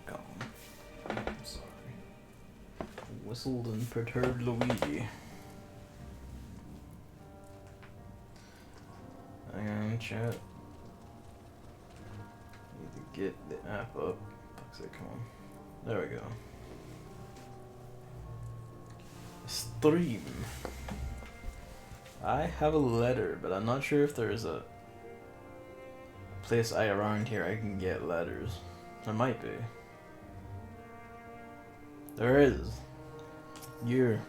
icon. I'm sorry. Whistled and perturbed Luigi. Hang on, chat. Need to get the app up. Fuck's sake, come on. There we go. Stream. I have a letter, but I'm not sure if there's a place around here I can get letters. There might be. There is. You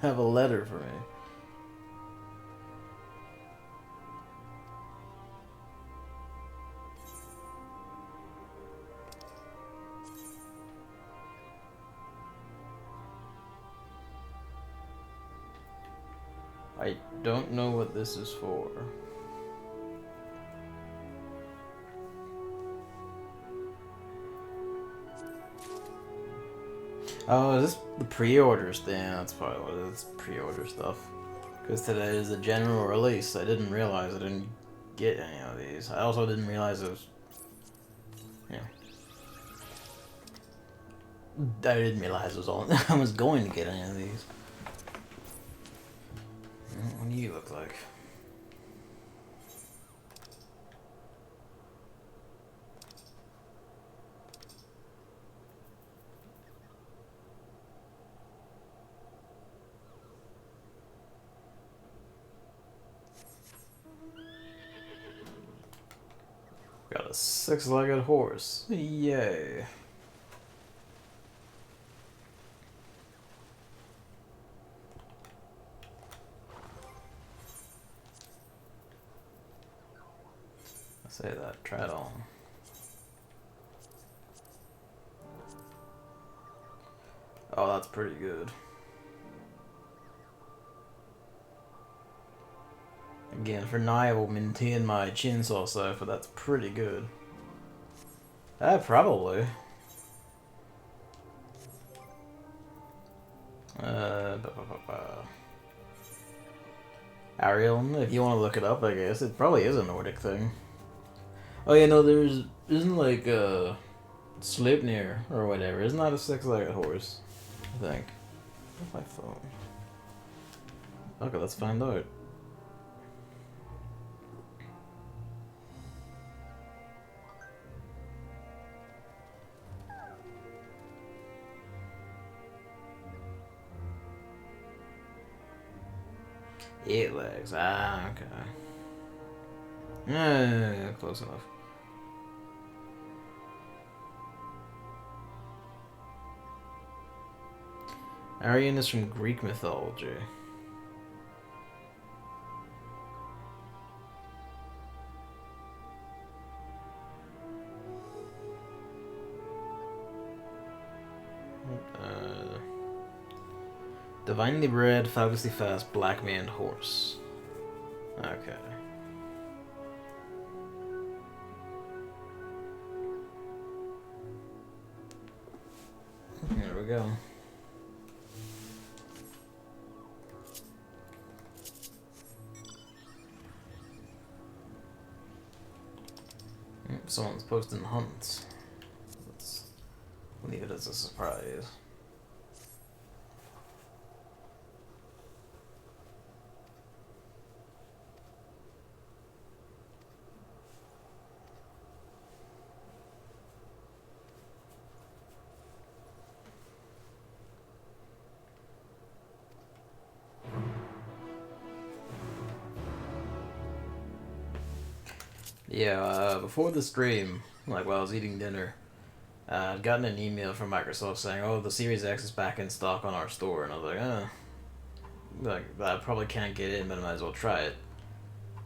have a letter for me. I don't know what this is for. Oh, is this the pre-orders thing? That's probably what it is. Pre-order stuff. Because today is a general release. I didn't realize I didn't get any of these. I also didn't realize it was... Yeah. I didn't realize it was all... I was going to get any of these. What do you look like? Got a six-legged horse. Yay. I say that. Try it on. Oh, that's pretty good. Again, for now I will maintain my chainsaw size, but that's pretty good. Probably. Ariel, if you want to look it up, I guess. It probably is a Nordic thing. Oh, yeah, no, isn't like, Sleipnir or whatever. Isn't that a six-legged horse? I think. Where's my phone? Okay, let's find out. Eight legs. Ah, okay. Yeah, close enough. Aryan is from Greek mythology. Divinely bred, fabulously fast, black maned horse. Okay. There we go. Someone's posting hunts. Let's leave it as a surprise. Yeah, before the stream, like while I was eating dinner, I'd gotten an email from Microsoft saying, "Oh, the Series X is back in stock on our store," and I was like, I probably can't get in, but I might as well try it.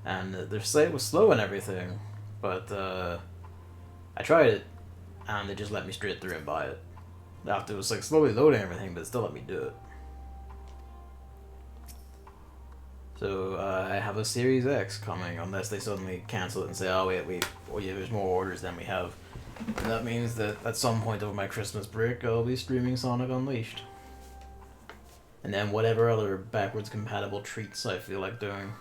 And their site was slow and everything, but I tried it, and they just let me straight through and buy it. After it was like slowly loading everything, but it still let me do it. So I have a Series X coming, unless they suddenly cancel it and say, "Oh wait, yeah, there's more orders than we have." And that means that at some point over my Christmas break, I'll be streaming Sonic Unleashed, and then whatever other backwards compatible treats I feel like doing.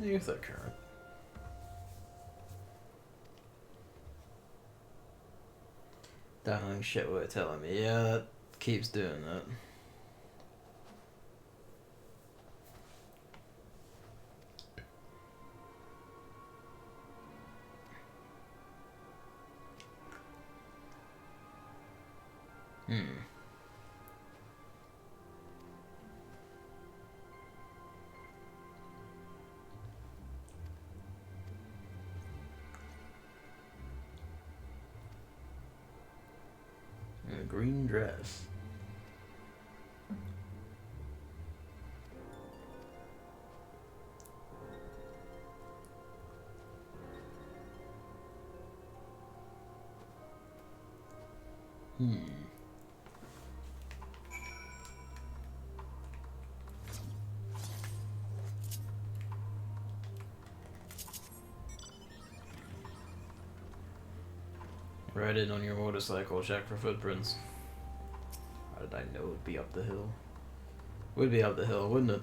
Use that current. Downloading shit without telling me. Yeah, that keeps doing that. A green dress. Ride in on your motorcycle, check for footprints. How did I know it'd be up the hill? Would be up the hill, wouldn't it?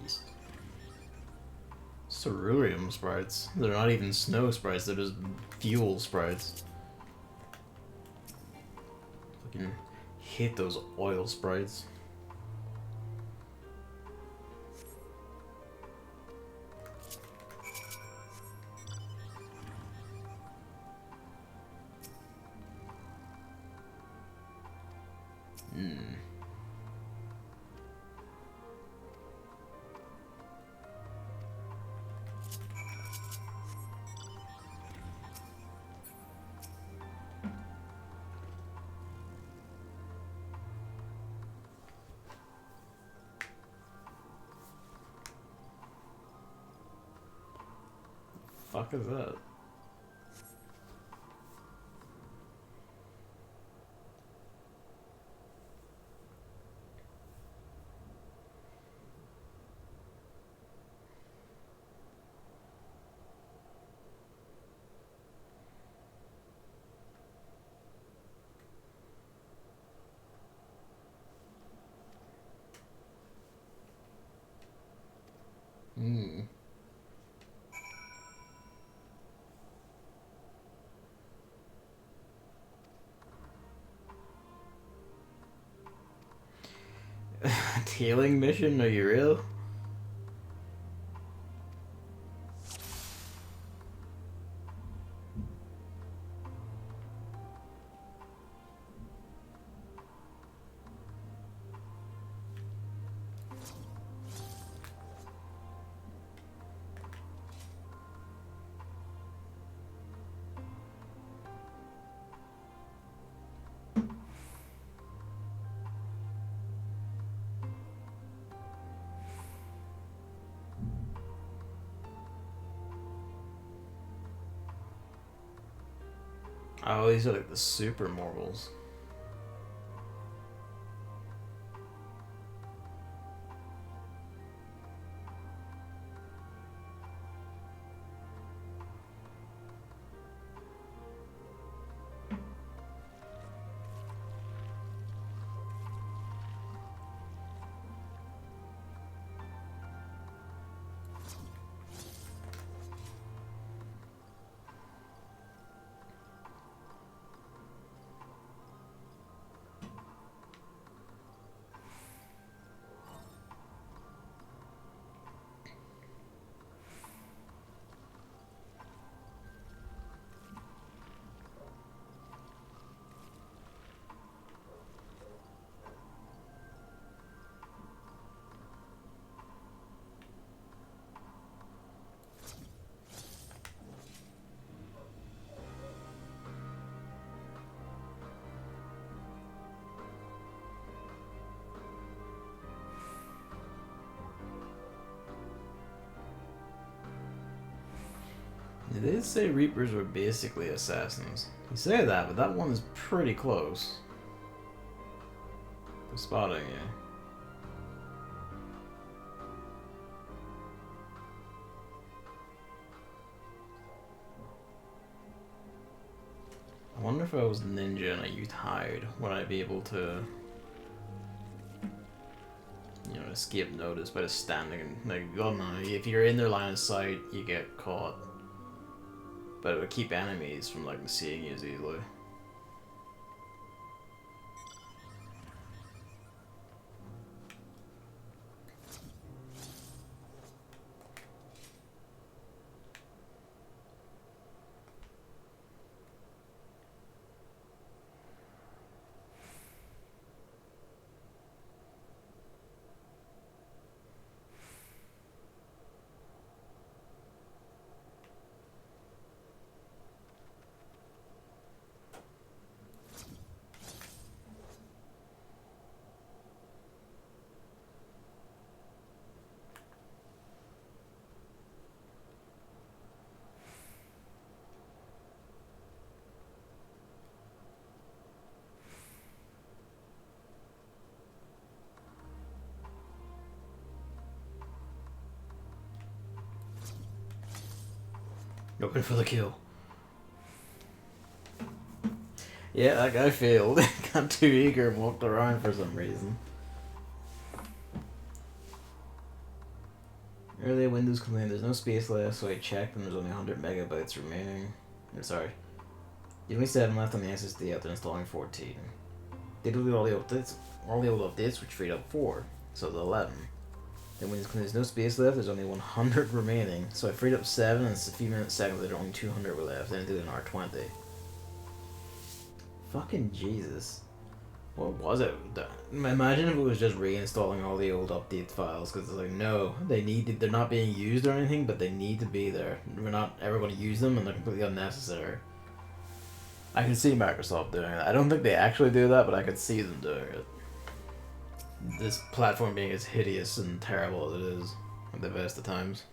East. Ceruleum sprites. They're not even snow sprites, they're just fuel sprites. Fucking hate those oil sprites. Fuck is that? Healing mission? Are you real? Oh, these are like the super mortals. It did say Reapers were basically assassins. You say that, but that one is pretty close to spotting you. I wonder if I was ninja and I used hide, would I be able to, you know, escape notice by just standing and, like, oh no, if you're in their line of sight, you get caught. But it would keep enemies from, like, seeing you as easily. Open for the kill. Yeah, that guy failed. Got too eager and walked around for some reason. Early Windows complained there's no space left, so I checked and there's only 100 megabytes remaining. I'm sorry. You only 7 left on the SSD after installing 14. They deleted all the updates, which freed up 4, so it's 11. Then when there's no space left, there's only 100 remaining, so I freed up 7 and a few minutes seconds later only 200 were left, then I did an R20. Fucking Jesus. What was it? Imagine if it was just reinstalling all the old update files, because it's like, no, they're not being used or anything, but they need to be there. We're not ever going to use them, and they're completely unnecessary. I can see Microsoft doing it. I don't think they actually do that, but I could see them doing it. This platform being as hideous and terrible as it is at the best of times.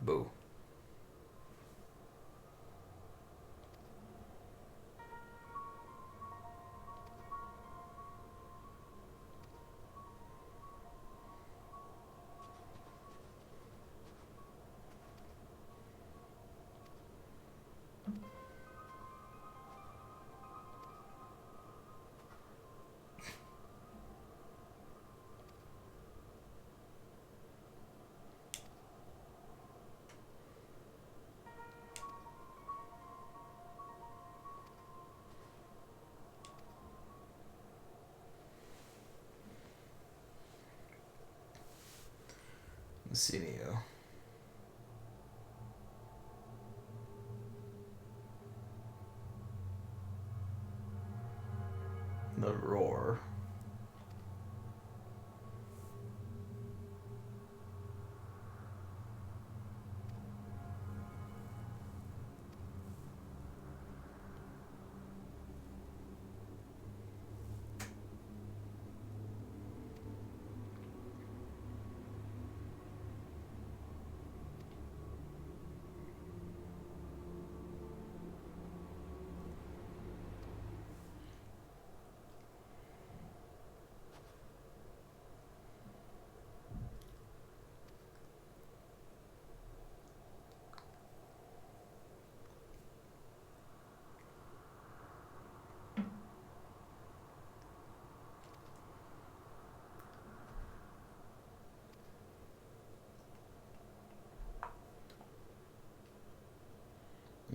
Boo. CEO. The roar.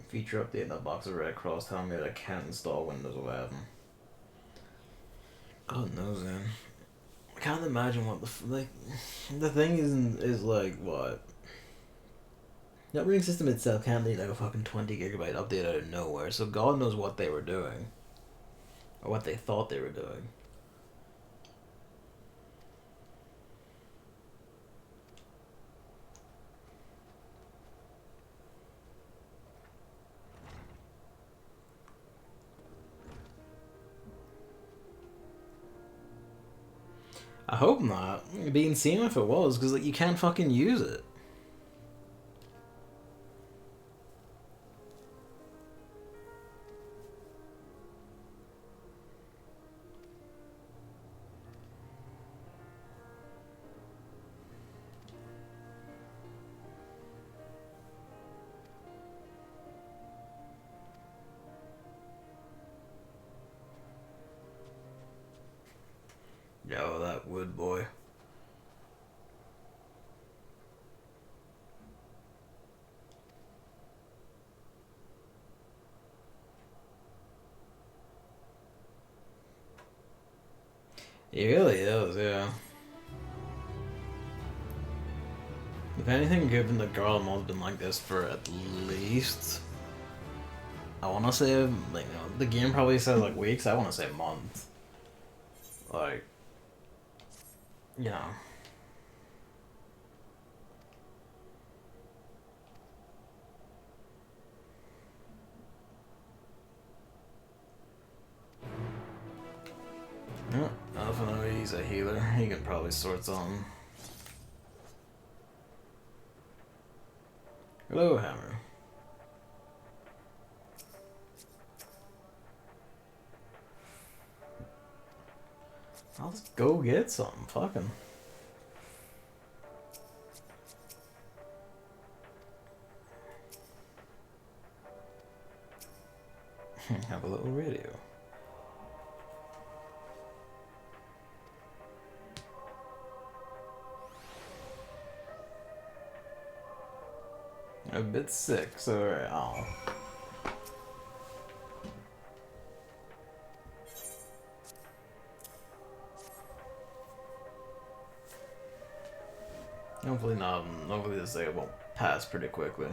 Feature update in that box of red cross telling me that I can't install Windows 11. God knows, man. I can't imagine what the thing is like, what? The operating system itself can't need like a fucking 20 gigabyte update out of nowhere, so God knows what they were doing. Or what they thought they were doing. I hope not. It'd be insane if it was, because like, you can't fucking use it. good boy. He really is, yeah. If anything, given the girl has been like this for at least, I want to say, like, you know, the game probably says like weeks. I want to say months. Like, you know. Yeah, definitely he's a healer. He can probably sort something. Hello, Hammer. I'll just go get something. Fucking. Have a little radio. A bit sick, so oh. Hopefully not. Hopefully this thing won't pass pretty quickly.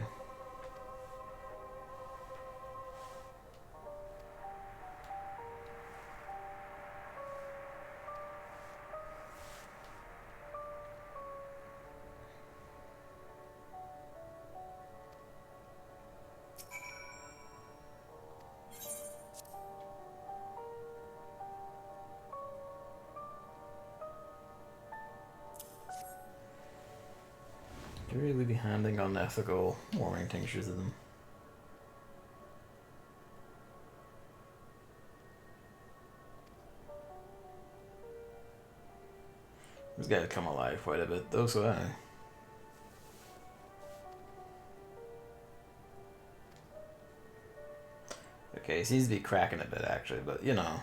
Should really be handing unethical warming tinctures to them. This guy's come alive quite a bit, though, so okay, he seems to be cracking a bit, actually, but, you know.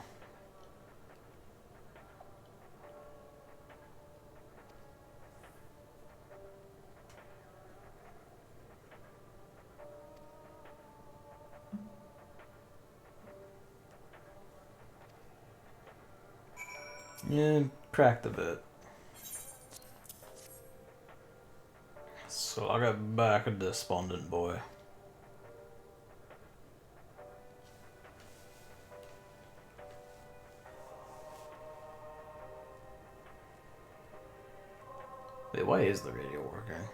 Yeah, cracked a bit. So I got back a despondent boy. Wait, why is the radio working?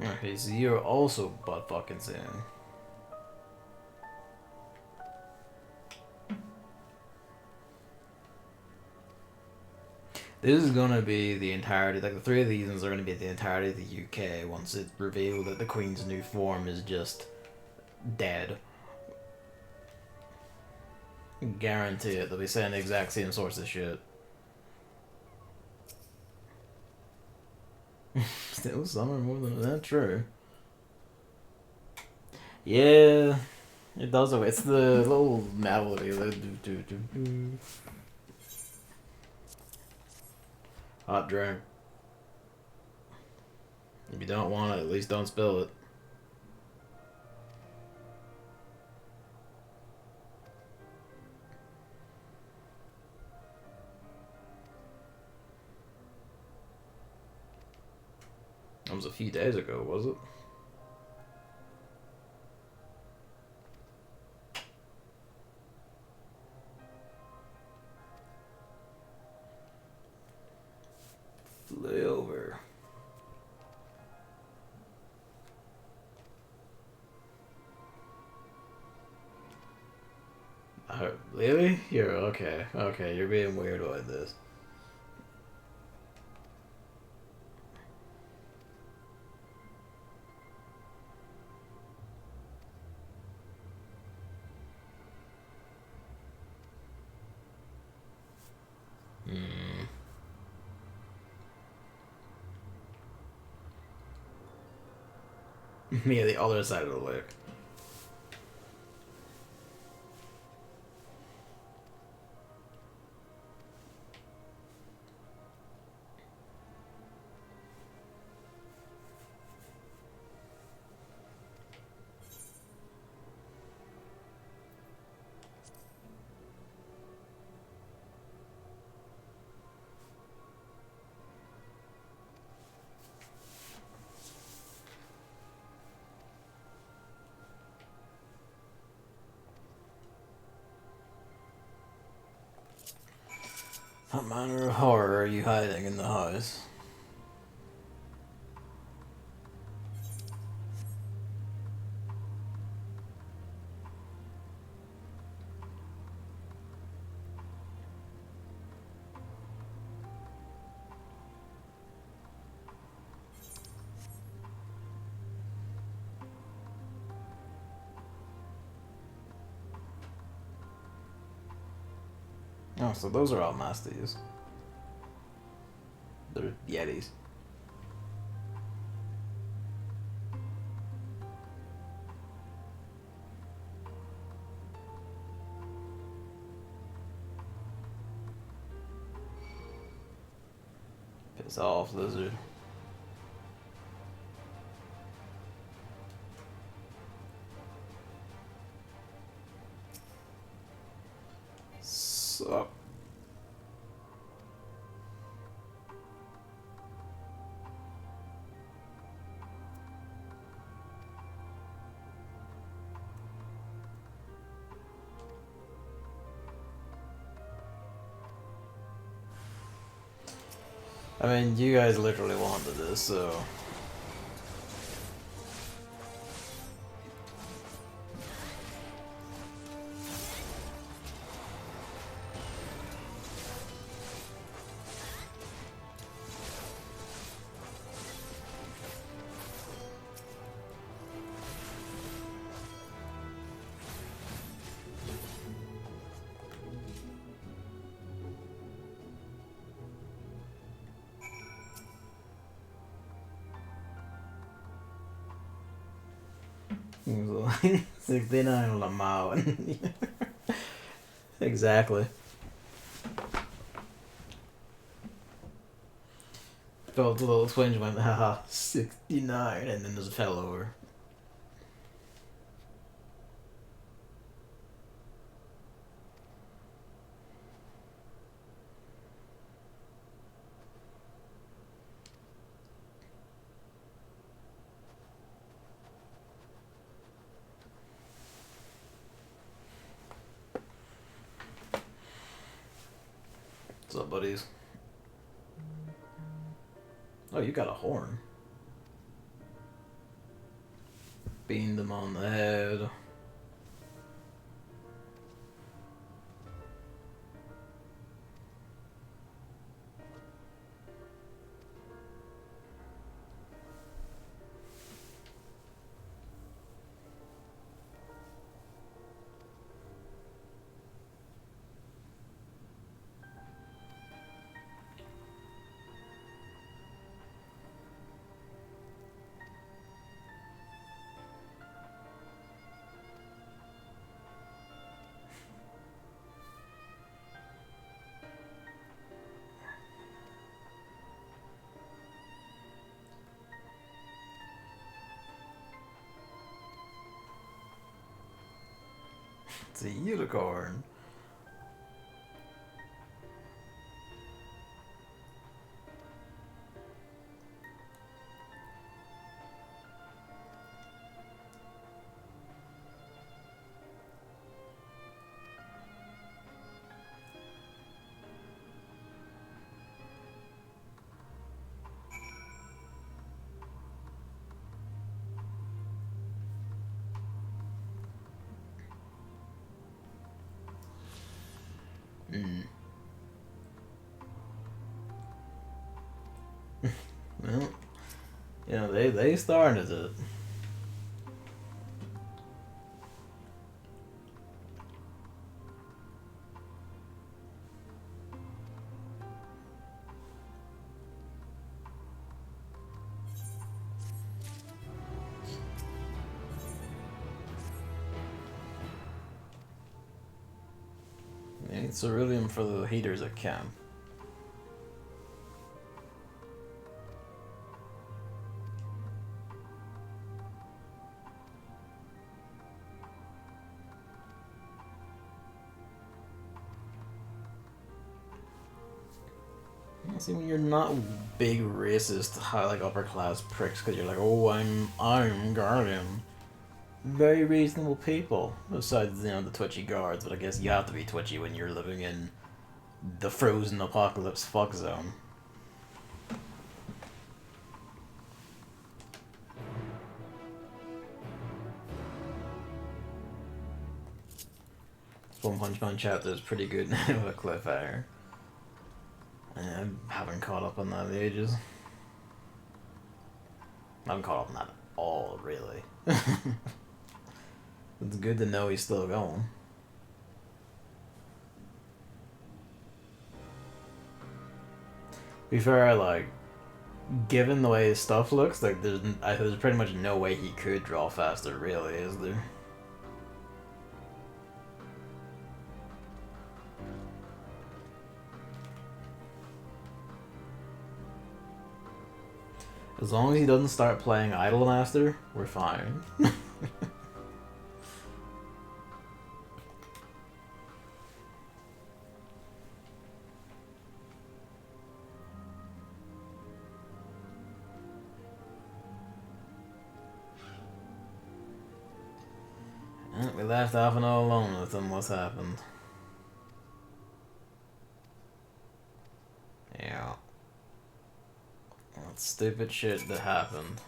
Okay, so you're also butt fucking soon. This is gonna be the entirety, like the three of these ones are gonna be the entirety of the UK once it's revealed that the Queen's new form is just dead. Guarantee it, they'll be saying the exact same source of shit. Still summer more than that, true. Yeah, it does. It's the little melody. Hot drink. If you don't want it, at least don't spill it. That was a few days ago, was it? Fly over. Really? You're okay. Okay, you're being weird like this. Hmm. Yeah, the other side of the lake. What manner of horror are you hiding in the house? Oh, so those are all masties. They're yetis. Piss off, lizard. Sup? I mean, you guys literally wanted this, so... He was like, 69 Lamau. Exactly. Felt a little twinge, went, haha, 69, and then just fell over. What's up, buddies? Oh, you got a horn. Beamed them on the head. It's a unicorn. You know, they started it. They need ceruleum for the heaters at camp. See, when you're not big racist, high like upper class pricks, because you're like, oh, I'm Guardian. Very reasonable people. Besides, you know, the twitchy guards, but I guess you have to be twitchy when you're living in the frozen apocalypse fuck zone. One Punch Man chapter is pretty good with a cliffhanger. I haven't caught up on that in ages. I haven't caught up on that at all, really. It's good to know he's still going. To be fair, like, given the way his stuff looks, like, there's pretty much no way he could draw faster, really, is there? As long as he doesn't start playing Idolmaster, we're fine. We left off and all alone with him. What's happened? Yeah. That stupid shit that happened.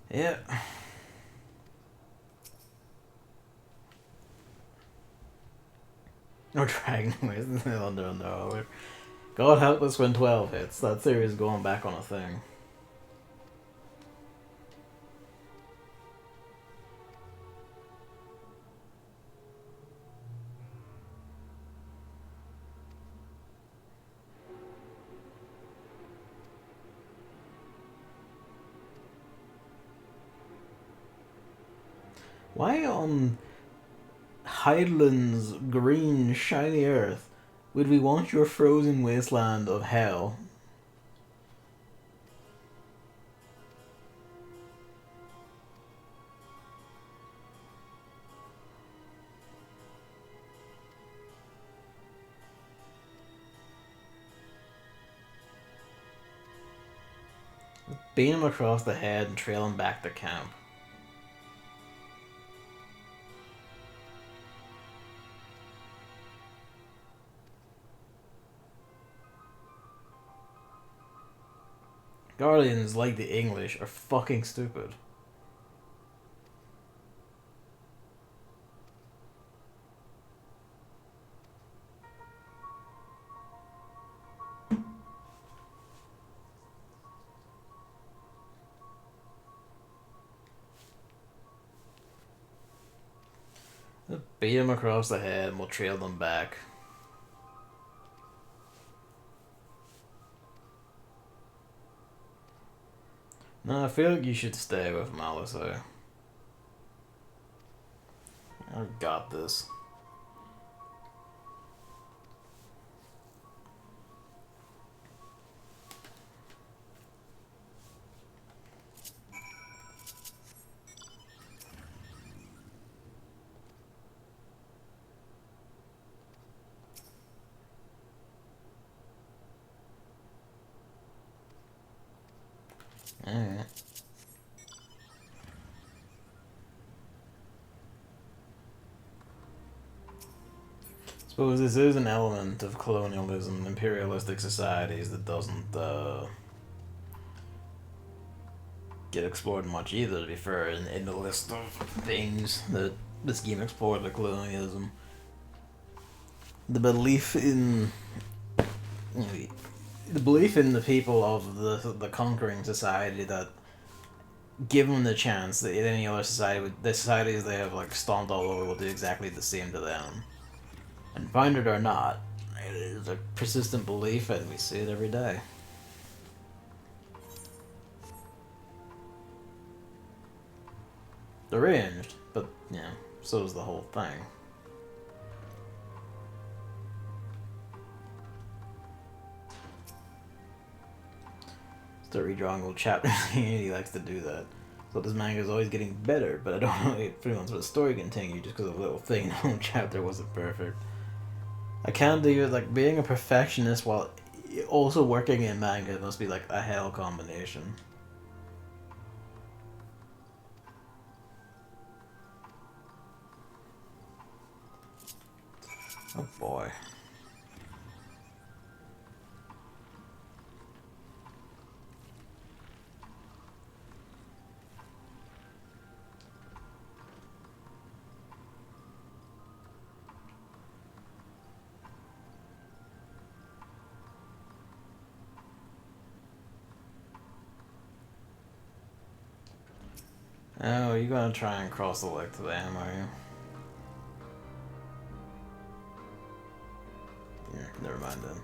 Yeah. No Dragon Waste. No. God help us when 12 hits. That series is going back on a thing. Why on Hydaelyn's green, shiny earth would we want your frozen wasteland of hell? Beat him across the head and trail him back to camp. Guardians, like the English, are fucking stupid. Beat him across the head and we'll trail them back. No, I feel like you should stay with Malisa. I've got this. Alright. Suppose this is an element of colonialism, imperialistic societies that doesn't, get explored much either, to be fair, in the list of things that this game explored, like colonialism. The belief in, you know, the belief in the people of the conquering society that, given the chance that in any other society, the societies they have like stomped all over will do exactly the same to them. And find it or not, it is a persistent belief, and we see it every day. Deranged, but you know, so is the whole thing. Start redrawing old chapters. He likes to do that. So this manga is always getting better, but I don't know pretty much what the story continued just because of a little thing. The whole chapter wasn't perfect. I can't do it. Like, being a perfectionist while also working in manga must be like a hell combination. Oh boy. Oh, you're gonna try and cross the leg to them, are you? Yeah, never mind then.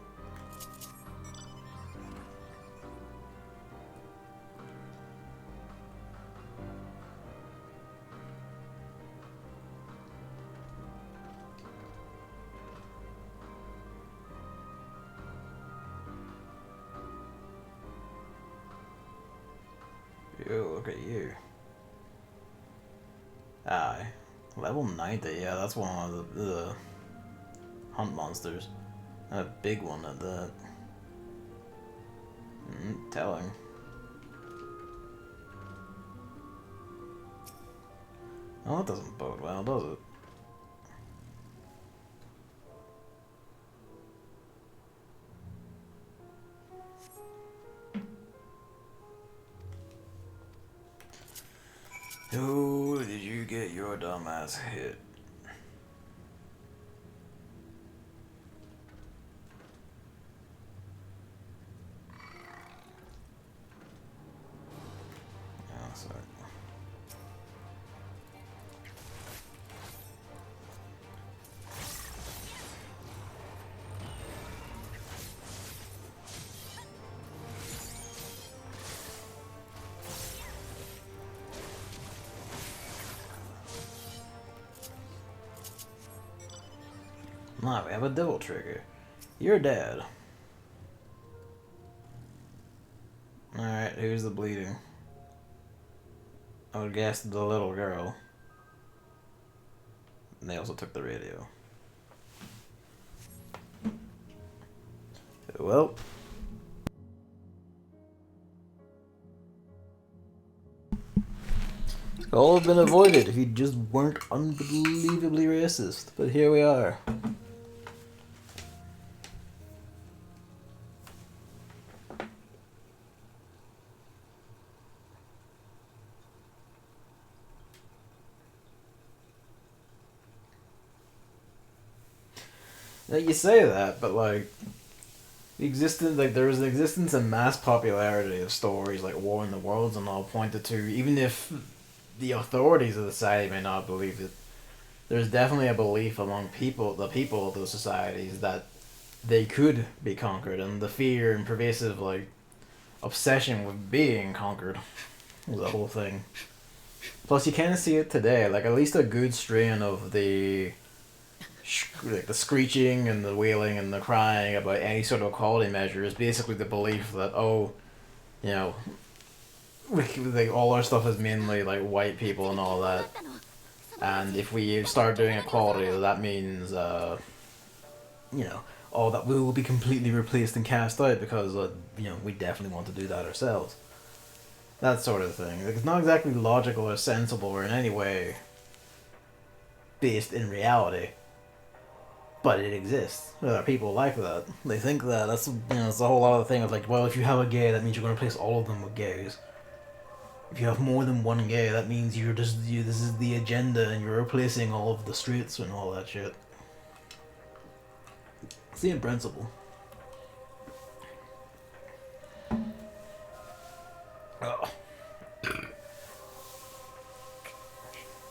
Yo, look at you. Aye. Level 90, yeah, that's one of the hunt monsters. And a big one at that. Telling. Oh, that doesn't bode well, does it? Who did you get your dumbass hit? Oh, sorry. Nah, we have a devil trigger. You're dead. Alright, who's the bleeding? I would guess the little girl. And they also took the radio. Well. It all have been avoided if you just weren't unbelievably racist. But here we are. Now, you say that, but like there was an existence and mass popularity of stories like War in the Worlds and all pointed to, even if the authorities of the society may not believe it, there's definitely a belief among the people of those societies, that they could be conquered, and the fear and pervasive like obsession with being conquered was the whole thing. Plus, you kind of see it today, like at least a good strain of the screeching and the wailing and the crying about any sort of equality measure is basically the belief that, oh, you know, like all our stuff is mainly like white people and all that, and if we start doing equality, that means you know, all that we will be completely replaced and cast out because you know, we definitely want to do that ourselves. That sort of thing. Like, it's not exactly logical or sensible or in any way based in reality. But it exists. There are people like that. They think that. That's, you know, it's a whole other thing of like, well, if you have a gay, that means you're going to replace all of them with gays. If you have more than one gay, that means this is the agenda and you're replacing all of the straights and all that shit. Same principle. Oh.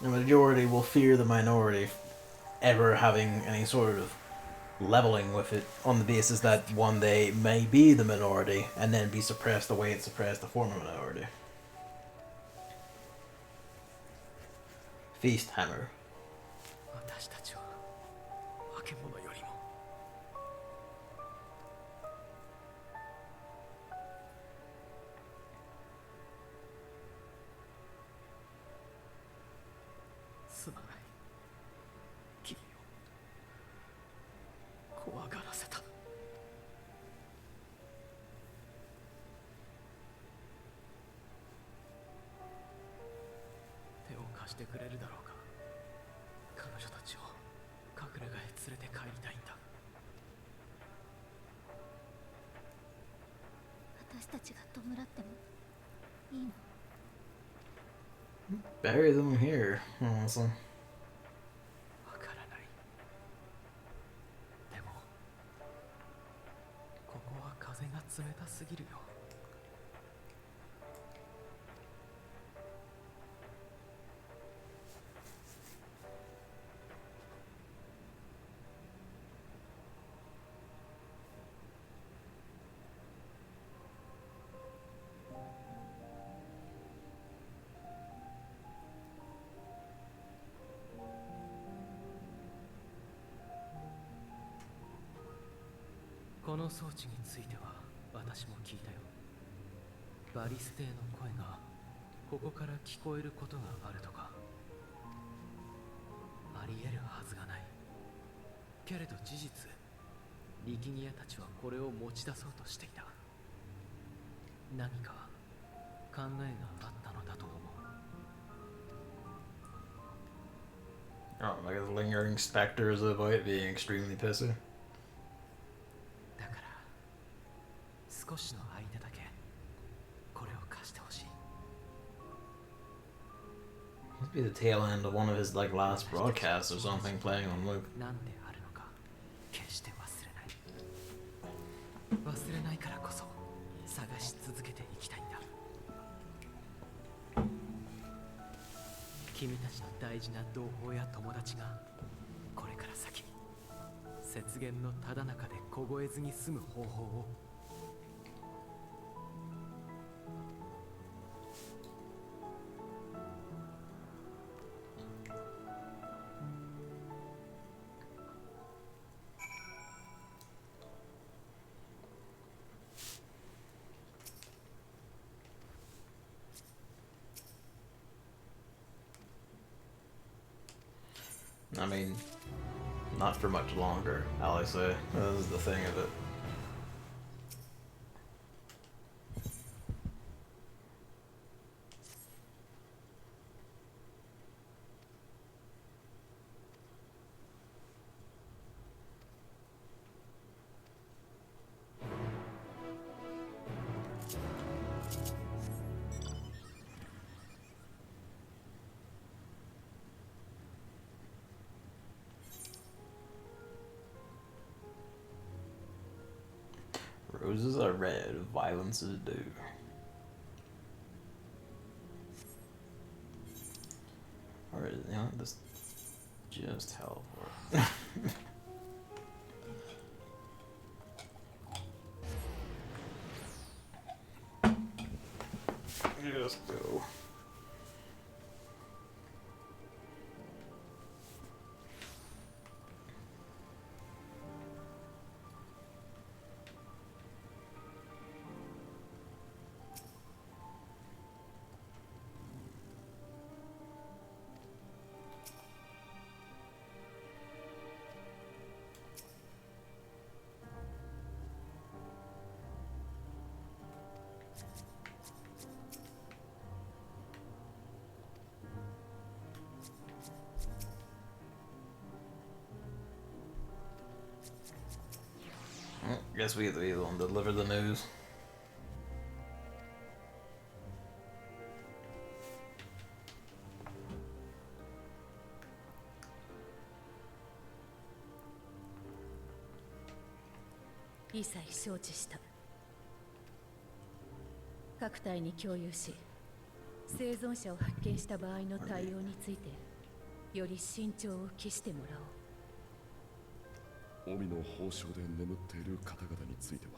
The majority will fear the minority ever having any sort of leveling with it on the basis that one day may be the minority and then be suppressed the way it suppressed the former minority. Feast hammer. Bury them here. Awesome. Oh, like a lingering specters of it being extremely pissy. Must be the tail end of one of his like last broadcasts or something playing on loop. I mean, not for much longer, I'll say. This is the thing of it. Roses are red, violence is due. Or, you know, this just teleport. Just go. Guess we get to be the one to deliver the news. 一切承知した。各隊に共有し、生存者を発見した場合の対応についてより慎重を期してもらおう。臣の宝章で眠っている方々については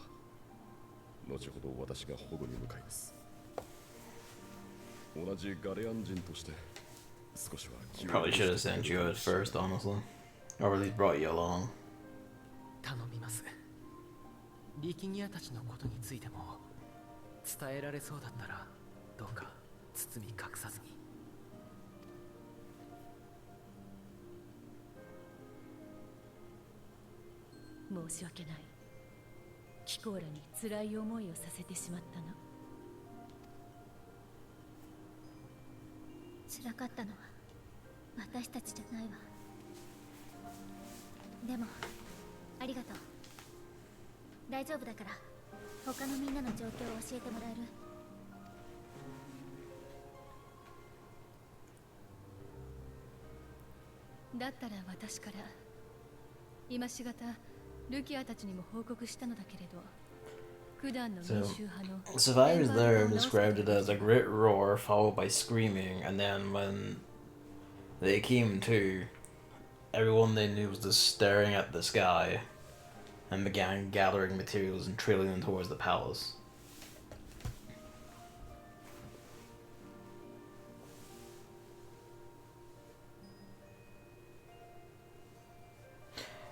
後ほど私が保護に向かいます。同じガレアン人として少しは気を Probably should have sent you at first, honestly. Or at least brought you along. 頼みます。力ギアたちのことについても伝えられそうだったらどうか包み隠さずに。申し訳ない。キコーラに辛い思いをさせてしまったな。辛かったのは私たちじゃないわ。でもありがとう。大丈夫だから他のみんなの状況を教えてもらえる？だったら私から今しがたルキアたちにも報告したのだけれど、九段の民衆派の Survivors there described it as a great roar followed by screaming, and then when they came to, everyone they knew was just staring at the sky and began gathering materials and trailing them towards the palace.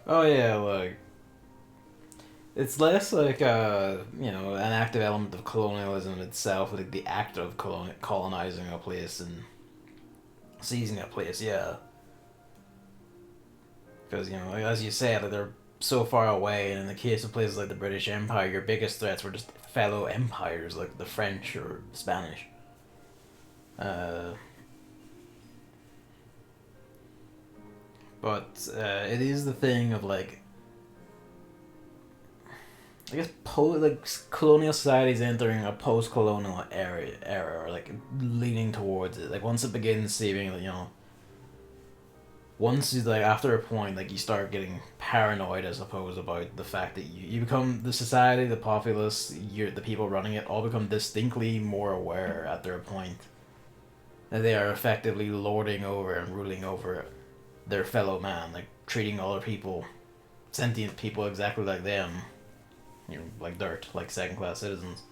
Oh yeah, like it's less like an active element of colonialism itself, like the act of colonizing a place and seizing a place, yeah. Because like, as you said, like, they're so far away, and in the case of places like the British Empire, your biggest threats were just fellow empires like the French or Spanish. But it is the thing of like, I guess colonial societies entering a post-colonial era, or like leaning towards it. Like once it begins seeming, once you like after a point, like you start getting paranoid, I suppose, about the fact that you become the society, the populace, the people running it all become distinctly more aware after a point that they are effectively lording over and ruling over their fellow man, like treating other people, sentient people, exactly like them, like dirt, like second-class citizens.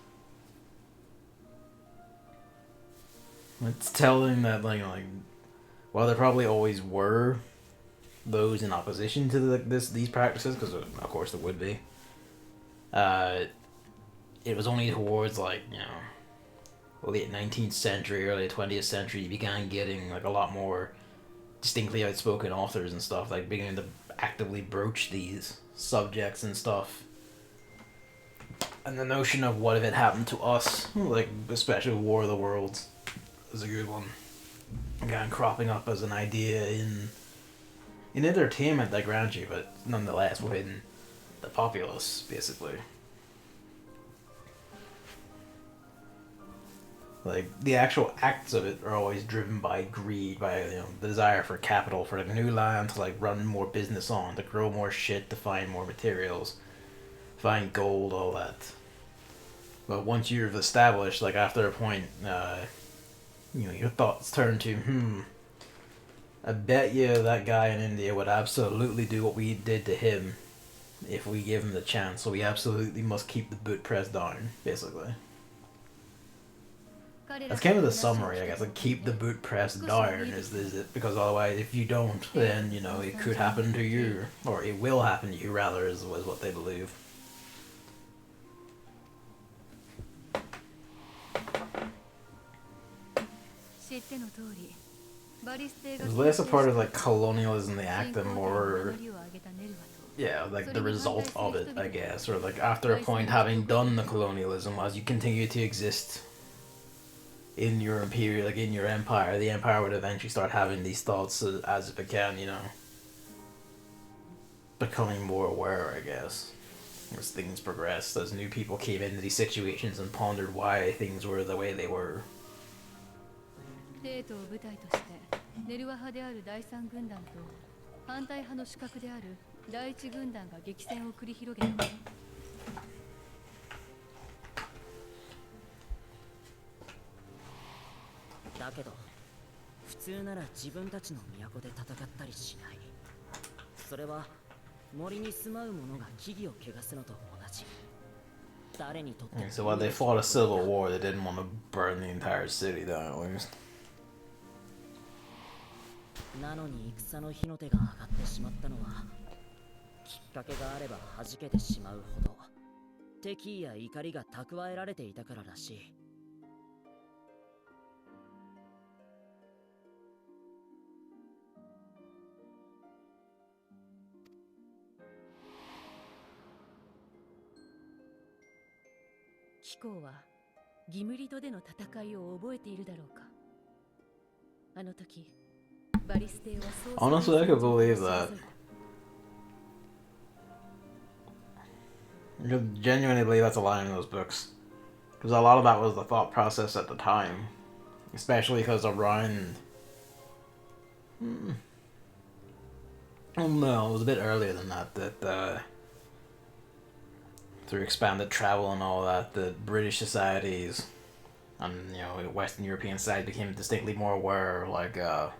It's telling that like while there probably always were those in opposition to these practices, because of course there would be, it was only towards late 19th century, early 20th century you began getting like a lot more distinctly outspoken authors and stuff like beginning to actively broach these subjects and stuff. And the notion of what if it happened to us, like especially War of the Worlds, is a good one. Again, cropping up as an idea in entertainment, I grant you, but nonetheless within the populace, basically. Like the actual acts of it are always driven by greed, by the desire for capital, for like new land to like run more business on, to grow more shit, to find more materials, find gold, all that. But once you've established, like after a point, your thoughts turn to, I bet you that guy in India would absolutely do what we did to him if we give him the chance. So we absolutely must keep the boot pressed down, basically. That's kind of the summary, I guess. Like, keep the boot pressed down is it, because otherwise, if you don't, then it could happen to you, or it will happen to you, rather, is what they believe. It was less a part of like colonialism, the act, and more, like the result of it, I guess, or like after a point having done the colonialism, as you continue to exist in your imperial, like in your empire, the empire would eventually start having these thoughts as it began, becoming more aware, I guess, as things progressed, as new people came into these situations and pondered why things were the way they were. 帝都を舞台としてネルワ派である第三軍団と反対派の刺客である第一軍団が激戦を繰り広げた。だけど普通なら自分たちの都で戦ったりしない。それは森に住まう者が木々を汚すのと同じ。誰にとって So while they fought a civil war, they didn't want to burn the entire city down at least. なのに戦の火の手が上がってしまったのはきっかけがあれば弾けてしまうほど敵意や怒りが蓄えられていたかららしい。貴公はギムリドでの戦いを覚えているだろうか。あの時バリステはそう Honestly, I could believe that. I could genuinely believe that's a line in those books. Because a lot of that was the thought process at the time. Especially because around... Oh no, it was a bit earlier than that, through expanded travel and all that, the British societies and, you know, Western European side became distinctly more aware of, like, the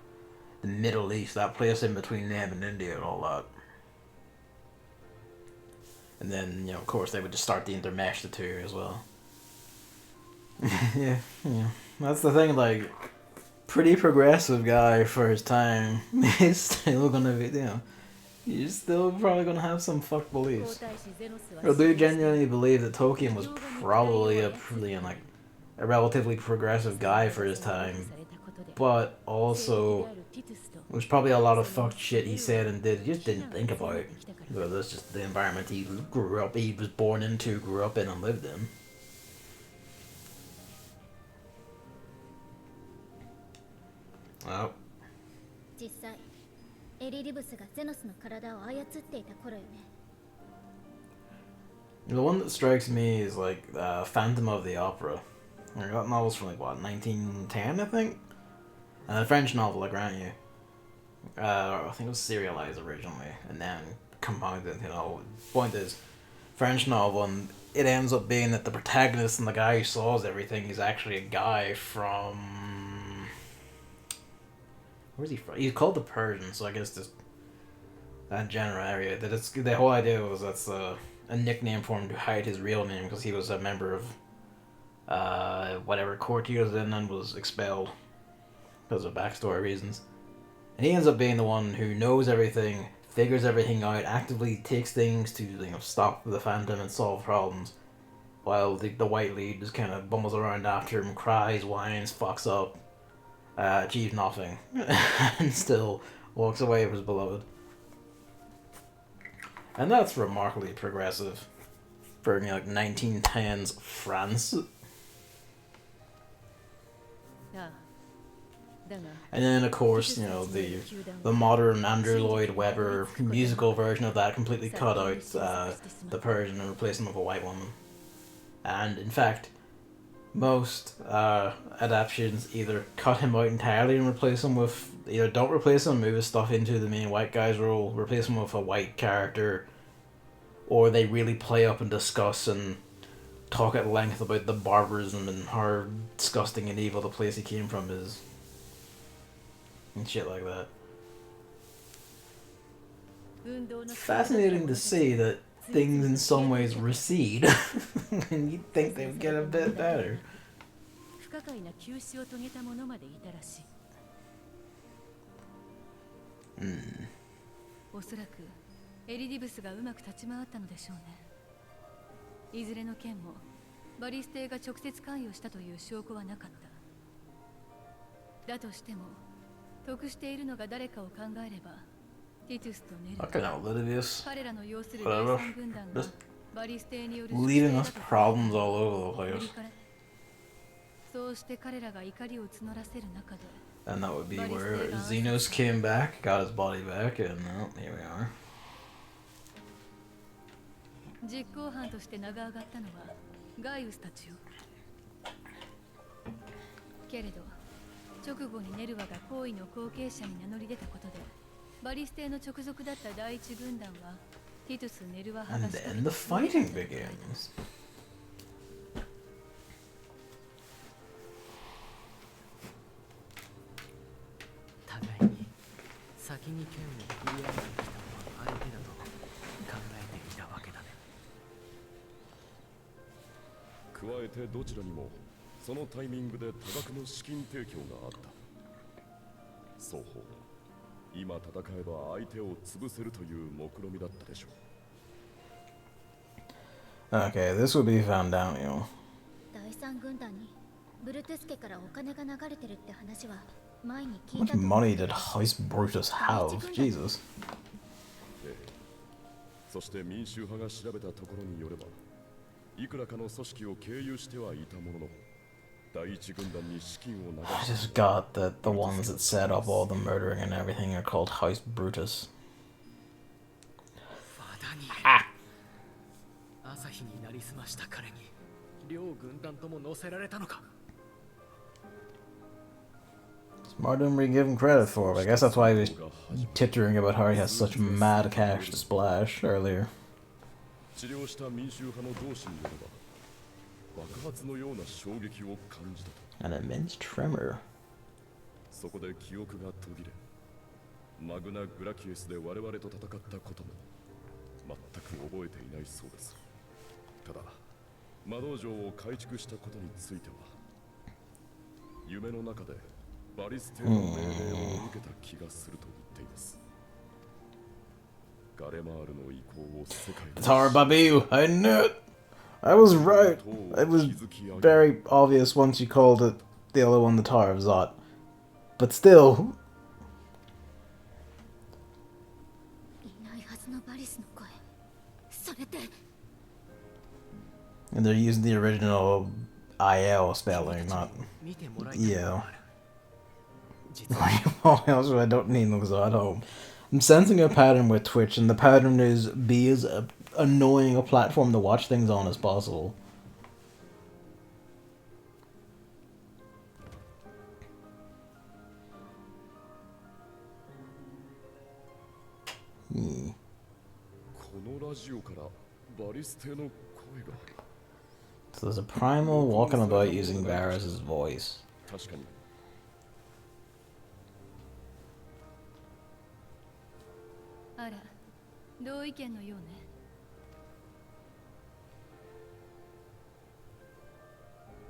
Middle East, that place in between them and India and all that. And then, you know, of course, they would just start to intermesh the two as well. yeah. That's the thing, like, pretty progressive guy for his time. He's still gonna be, you know, you're still probably gonna have some fucked beliefs. I do genuinely believe that Tolkien was probably a relatively progressive guy for his time, but also there's probably a lot of fucked shit he said and did he just didn't think about. But that's just the environment he was born into, grew up in, and lived in. Well. 実際エリリブスがゼノスの体を操っていた頃よね。 The one that strikes me is like Phantom of the Opera. I got novels from like what 1910, I think, and a French novel, I grant you. I think it was serialized originally and then compounded. You know, point is, French novel, and it ends up being that the protagonist and the guy who solves everything is actually a guy from. Where's he from? He's called the Persian, so I guess just that general area. That it's the whole idea was that's a nickname for him to hide his real name because he was a member of whatever court he was in and was expelled because of backstory reasons. And he ends up being the one who knows everything, figures everything out, actively takes things to stop the Phantom and solve problems, while the white lead just kind of bumbles around after him, cries, whines, fucks up. Achieves nothing and still walks away with his beloved. And that's remarkably progressive for 1910s France. And then of course, the modern Andrew Lloyd Webber musical version of that completely cut out the Persian and replaced him with a white woman. And in fact, most adaptations either cut him out entirely and replace him with don't replace him, move his stuff into the main white guy's role, replace him with a white character, or they really play up and discuss and talk at length about the barbarism and how disgusting and evil the place he came from is and shit like that. It's fascinating to see that things in some ways recede and you'd think they would get a bit better. Hmm. おそらくエリディブスがうまく立ち回ったのでしょうね。いずれの件もバリステが直接関与したという証拠はなかった。だとしても得しているのが誰かを考えれば、ティトゥスとネル、彼らの要する第三軍団がバリステによる leaving us problems all over the place. そうして彼らが怒りを募らせる中で。 And that would be where Xenos came back, got his body back, and well, here we are. 実行犯として名が上がったのはガイウスたちよ。けれど直後にネルワが行為の後継者に名乗り出たことでバリステの直属だった第一軍団はティトゥス・ネルワ派が And then the fighting begins. に剣を振り合いに来たのは相手だと考えていたわけだね。加えてどちらにもそのタイミングで多額の資金提供があった。双方今戦えば相手を潰せるという目論みだったでしょう。Okay, this would be found out,第三軍団にブルトゥス家からお金が流れてるって話は前に聞 How い much たと思う money did Heist Brutus have? Jesus. ええ、そして民衆派が調べたところによれば、いくらかの組織を経由してはいたものの、第一軍団に資金を流 I し just got that the ones that set up all the murdering and everything are called Heist Brutus. ファダニエ。朝日になりすました彼に両軍団とも乗せられたのか。Smart didn't really give him credit for it. I guess that's why he was tittering about how he has such mad cash to splash earlier. 治療した民衆派の同志によれば、爆発のような衝撃を感じたと。 An immense tremor. そこで記憶が途切れ、マグナ・グラキエスで我々と戦ったことも全く覚えていないそうです。ただ、魔道場を改築したことについては、夢の中でバリステの命令を受けた気がすると言っています。ガレマールの意向を世界に Tar Babiu, I knew it! I was right! It was very obvious once you called it the other one the Tar of Zot. But still. いないはずのバリスの声。それって And they're using the original IL spelling, not 見てもらいたいの EL. がある。実は Oh, also, I don't need them because I'm at home. I'm sensing a pattern with Twitch, and the pattern is be as annoying a platform to watch things on as possible. Hmm. このラジオからバリステの声が So there's a primal walking about using Varys' voice. 確かに あら、同意見のようね。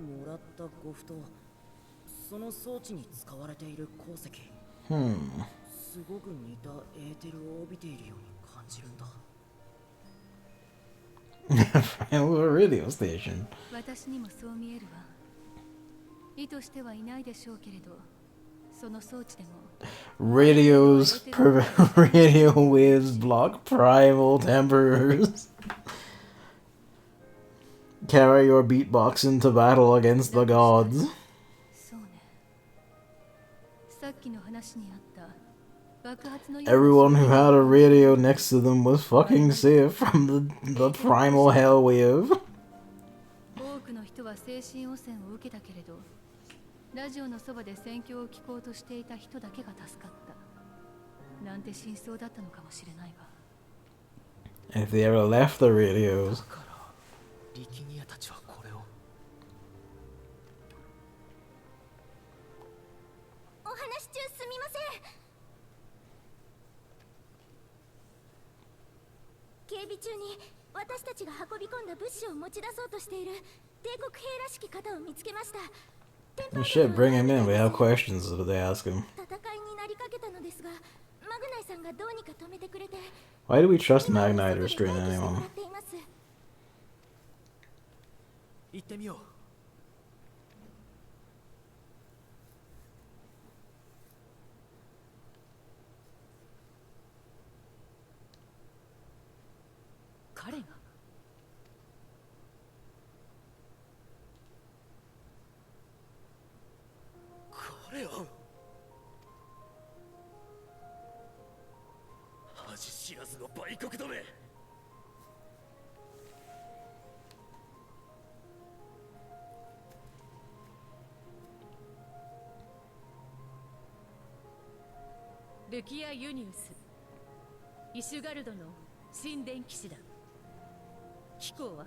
もらったゴフとその装置に使われている鉱石、 すごく似たエーテルを帯びているように感じるんだ。 Primal radio station. 私にもそう見えるわ。意図してはいないでしょうけれど、その装置でも Radios, radio waves block primal temperatures. Carry your beatbox into battle against the gods. そうね。さっきの話にあった爆発のような Everyone who had a radio next to them was fucking safe from the primal hell wave. 多くの人は精神汚染を受けたけれど、ラジオのそばで戦況を聞こうとしていた人だけが助かった。なんて真相だったのかもしれないわ。 If they ever left the radios. だからリキニアたちはこれを。お話中すみません。警備中に私たちが運び込んだ物資を持ち出そうとしている帝国兵らしき方を見つけました。 Oh shit, bring him in. We have questions that they ask him. 戦いになりかけたのですが、マグナイさんがどうにか止めてくれて。 Why do we trust Magnite to restrain anyone? 行ってみよう。彼が彼は恥知らずの売国どめ。ルキア・ユニウス、イシュガルドの神殿騎士だ。機構は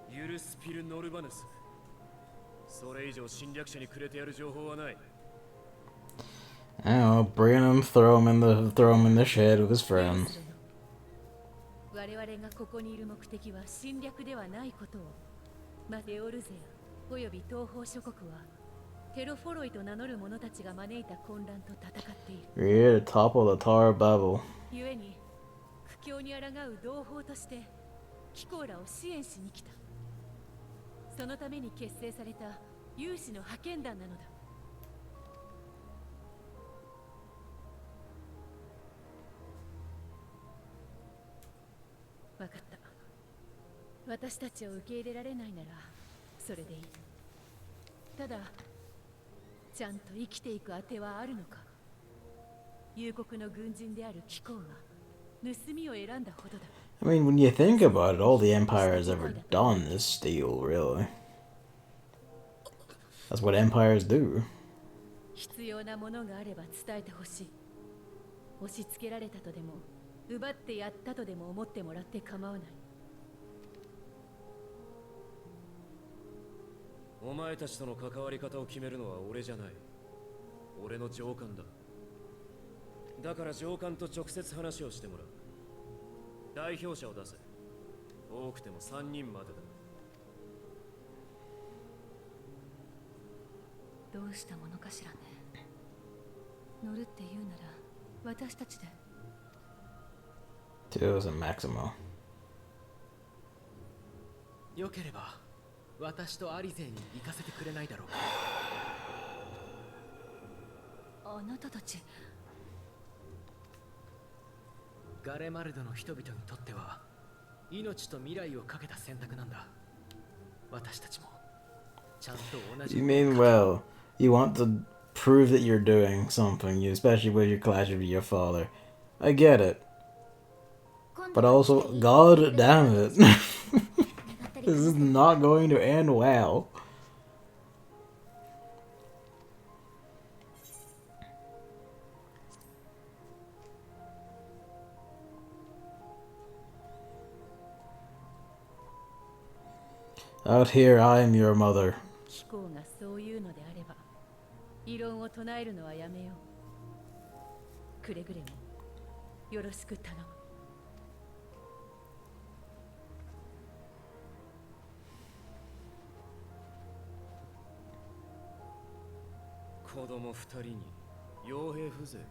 ユルスピル・ノルバヌス。それ以上侵略者にくれてやる情報はない。I don't know, bring him, throw him in the shed with his friends. 我々がここにいる目的は侵略ではないことを。デオルゼアおよび東方諸国はテロフォロイと名乗る者たちが招いた混乱と戦っている。We're here to topple the Tower of Babel. 故に苦境に抗う同胞として貴公らを支援しに来た。そのために結成された有志の派遣団なのだ。分かった。私たちを受け入れられないならそれでいい。ただちゃんと生きていく当てはあるのか。幽国の軍人である貴公が盗みを選んだほどだ。I mean, when you think about it, all the Empire has ever done is steal, really. That's what empires do. 必要なものがあれば伝えてほしい。押し付けられたとでも奪ってやったとでも思ってもらって構わない。お前たちとの関わり方を決めるのは俺じゃない。俺の上官だ。だから上官と直接話をしてもらう。代表者を出せ。多くても3人までだ。どうしたものかしらね。乗るって言うなら私たちで。Two is a Maximo. よければ私とアリゼに行かせてくれないだろうか。あなたたちガレマルドの人々にとっては命と未来をかけた選択なんだ。私たちもちゃんと同じ。 You mean well. You want to prove that you're doing something, especially with your clash with your father. I get it. But also, god damn it. This is not going to end well. Out here, I am your mother. 貴公がそういうのであれば異論を唱えるのはやめよう。くれぐれもよろしく頼む。子供2人に傭兵風情か。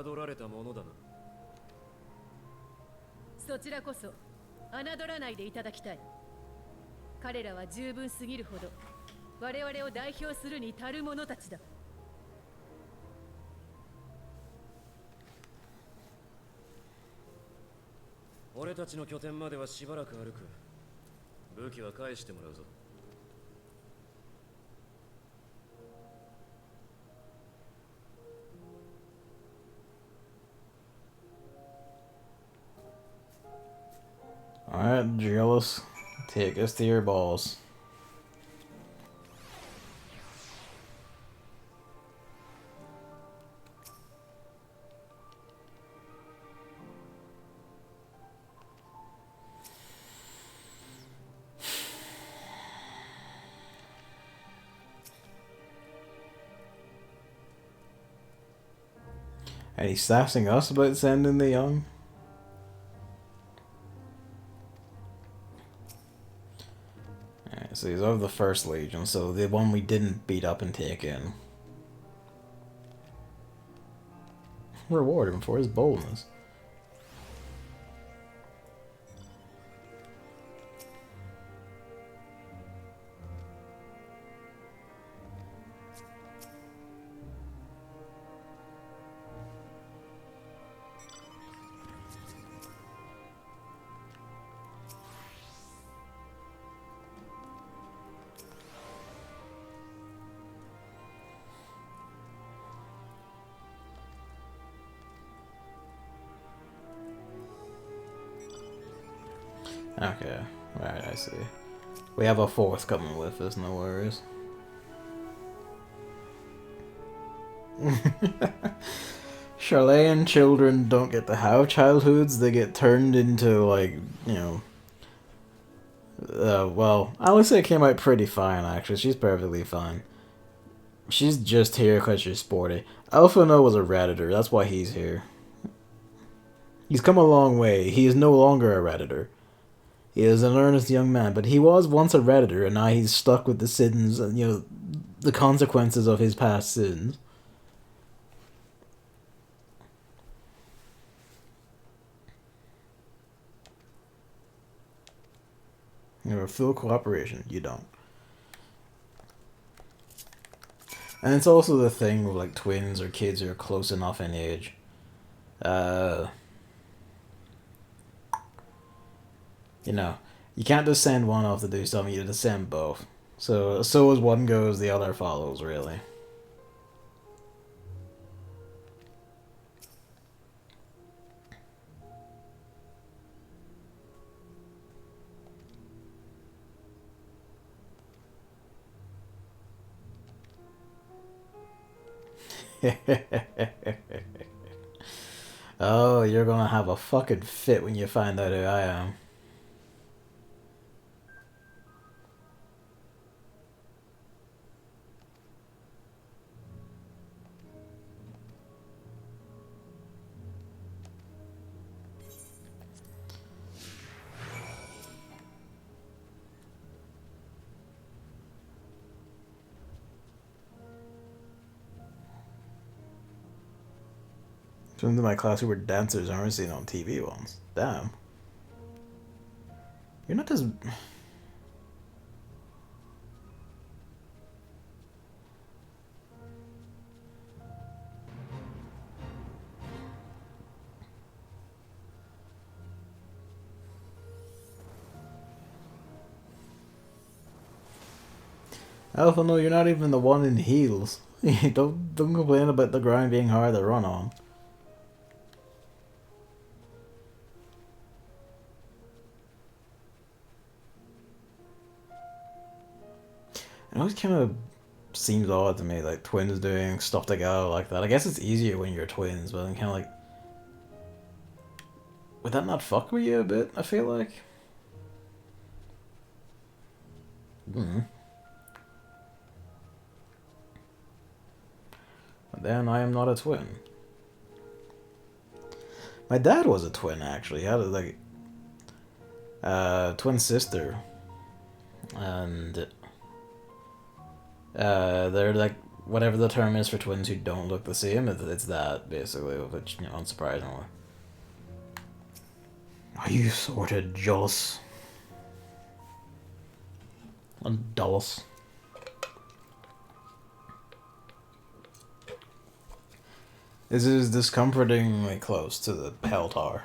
侮られたものだな。そちらこそ侮らないでいただきたい。彼らは十分すぎるほど我々を代表するに足る者たちだ。俺たちの拠点まではしばらく歩く。武器は返してもらうぞ。Alright, jealous. Take us to your balls. And he's sassing us about sending the young? Alright, so he's of the First Legion, so the one we didn't beat up and take in. Reward him for his boldness. Okay, right, I see. We have a fourth coming with us, no worries. Chilean children don't get to have childhoods, they get turned into, like, you know... well, Alice came out pretty fine, actually. She's perfectly fine. She's just here because she's sporty. Alpha No was a redditor. That's why he's here. He's come a long way. He is no longer a redditor. He is an earnest young man, but he was once a redditor, and now he's stuck with the sins and the consequences of his past sins. You have full cooperation. You don't. And it's also the thing with like twins or kids who are close enough in age. You can't just send one off to do something, you just send both. So as one goes, the other follows, really. Oh, you're gonna have a fucking fit when you find out who I am. Some of my class who were dancers I haven't seen on TV once. Damn. You're not just... Alpha, no, you're not even the one in heels. don't complain about the ground being hard to run on. It always kind of seems odd to me, like twins doing stuff together like that. I guess it's easier when you're twins, but I'm kind of like, would that not fuck with you a bit? I feel like. Hmm. But then I am not a twin. My dad was a twin, actually. He had a twin sister, and they're like whatever the term is for twins who don't look the same. It's that basically, which unsurprisingly. Are you sort of jealous? I'm jealous. This is discomfortingly close to the Hell Tower.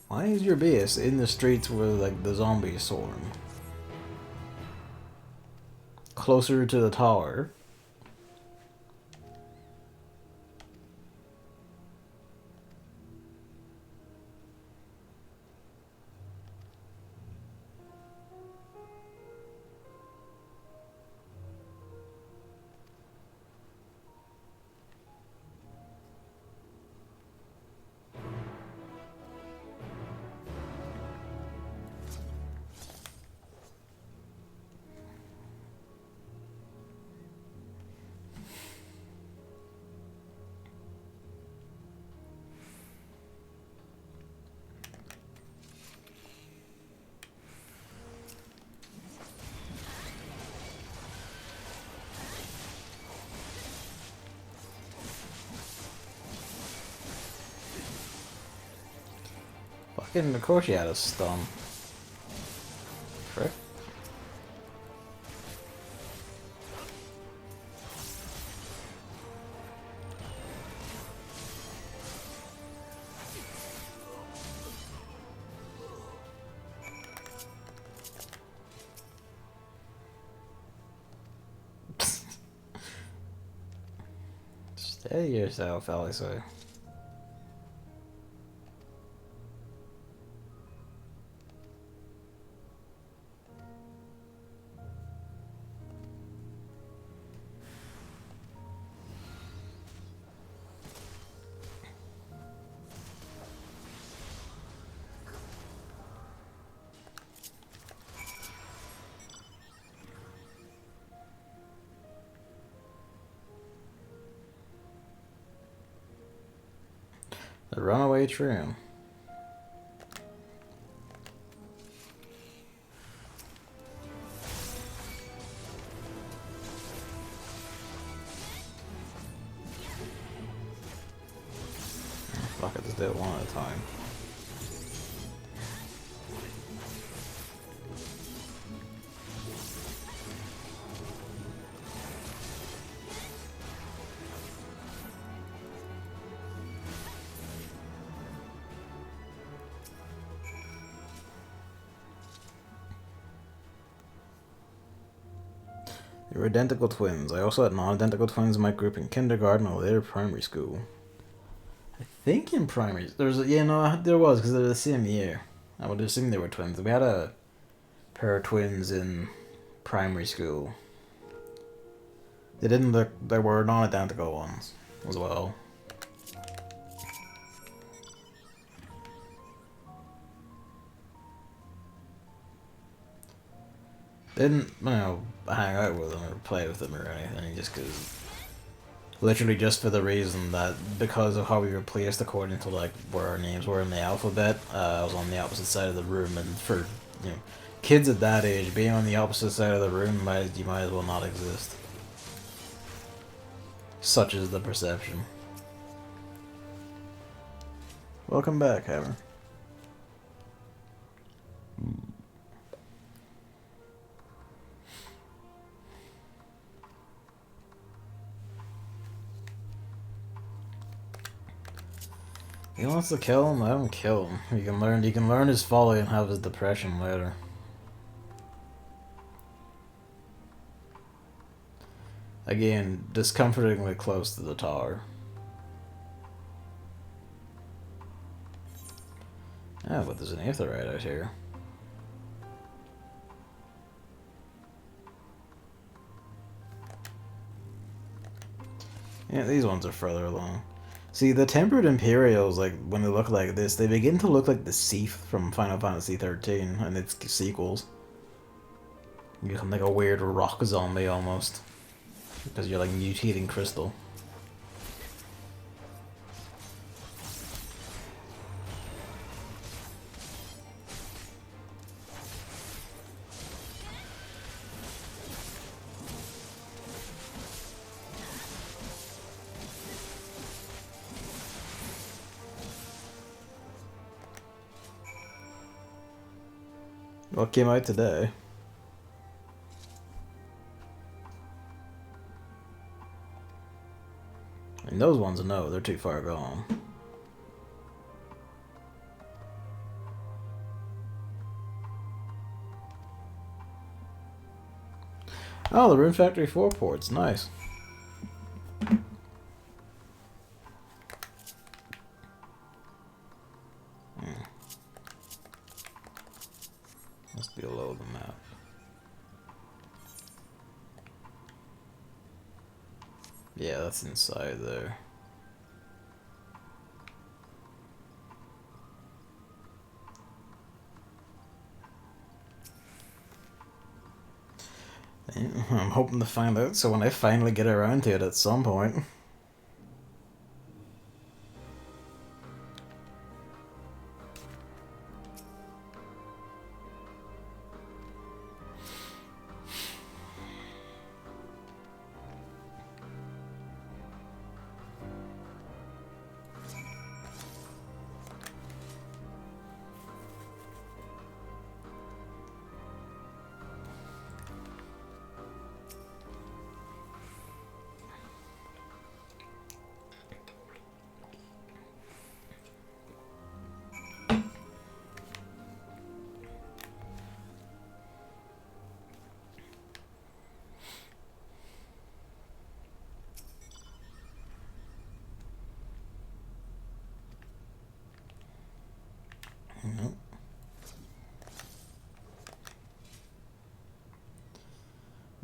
Why is your base in the streets where like the zombies swarm? Closer to the tower. Fucking, of course you had a stun. Frick. Steady yourself, Alice. A runaway train. Fuck it, just do it one at a time. They were identical twins. I also had non-identical twins in my group in kindergarten and later primary school. I think in primary, there was, because they're the same year. I would assume they were twins. We had a pair of twins in primary school. They didn't look, they were non-identical ones as well. Didn't, hang out with them or play with them or anything, just because. Literally just for the reason that because of how we were placed according to like where our names were in the alphabet, I was on the opposite side of the room, and for kids at that age, being on the opposite side of the room, you might as well not exist. Such is the perception. Welcome back, Hammer. He wants to kill him, let him kill him. You can learn his folly and have his depression later. Again, discomfortingly close to the tower. Ah, but there's an aetherite out here. Yeah, these ones are further along. See, the Tempered Imperials, like, when they look like this, they begin to look like the Seath from Final Fantasy XIII and its sequels. You become like a weird rock zombie, almost. Because you're, like, mutating crystal. What came out today? And those ones, no, they're too far gone. Oh, the Rune Factory 4 ports, nice. Must be below the map. Yeah, that's inside there. I'm hoping to find out, so when I finally get around to it at some point.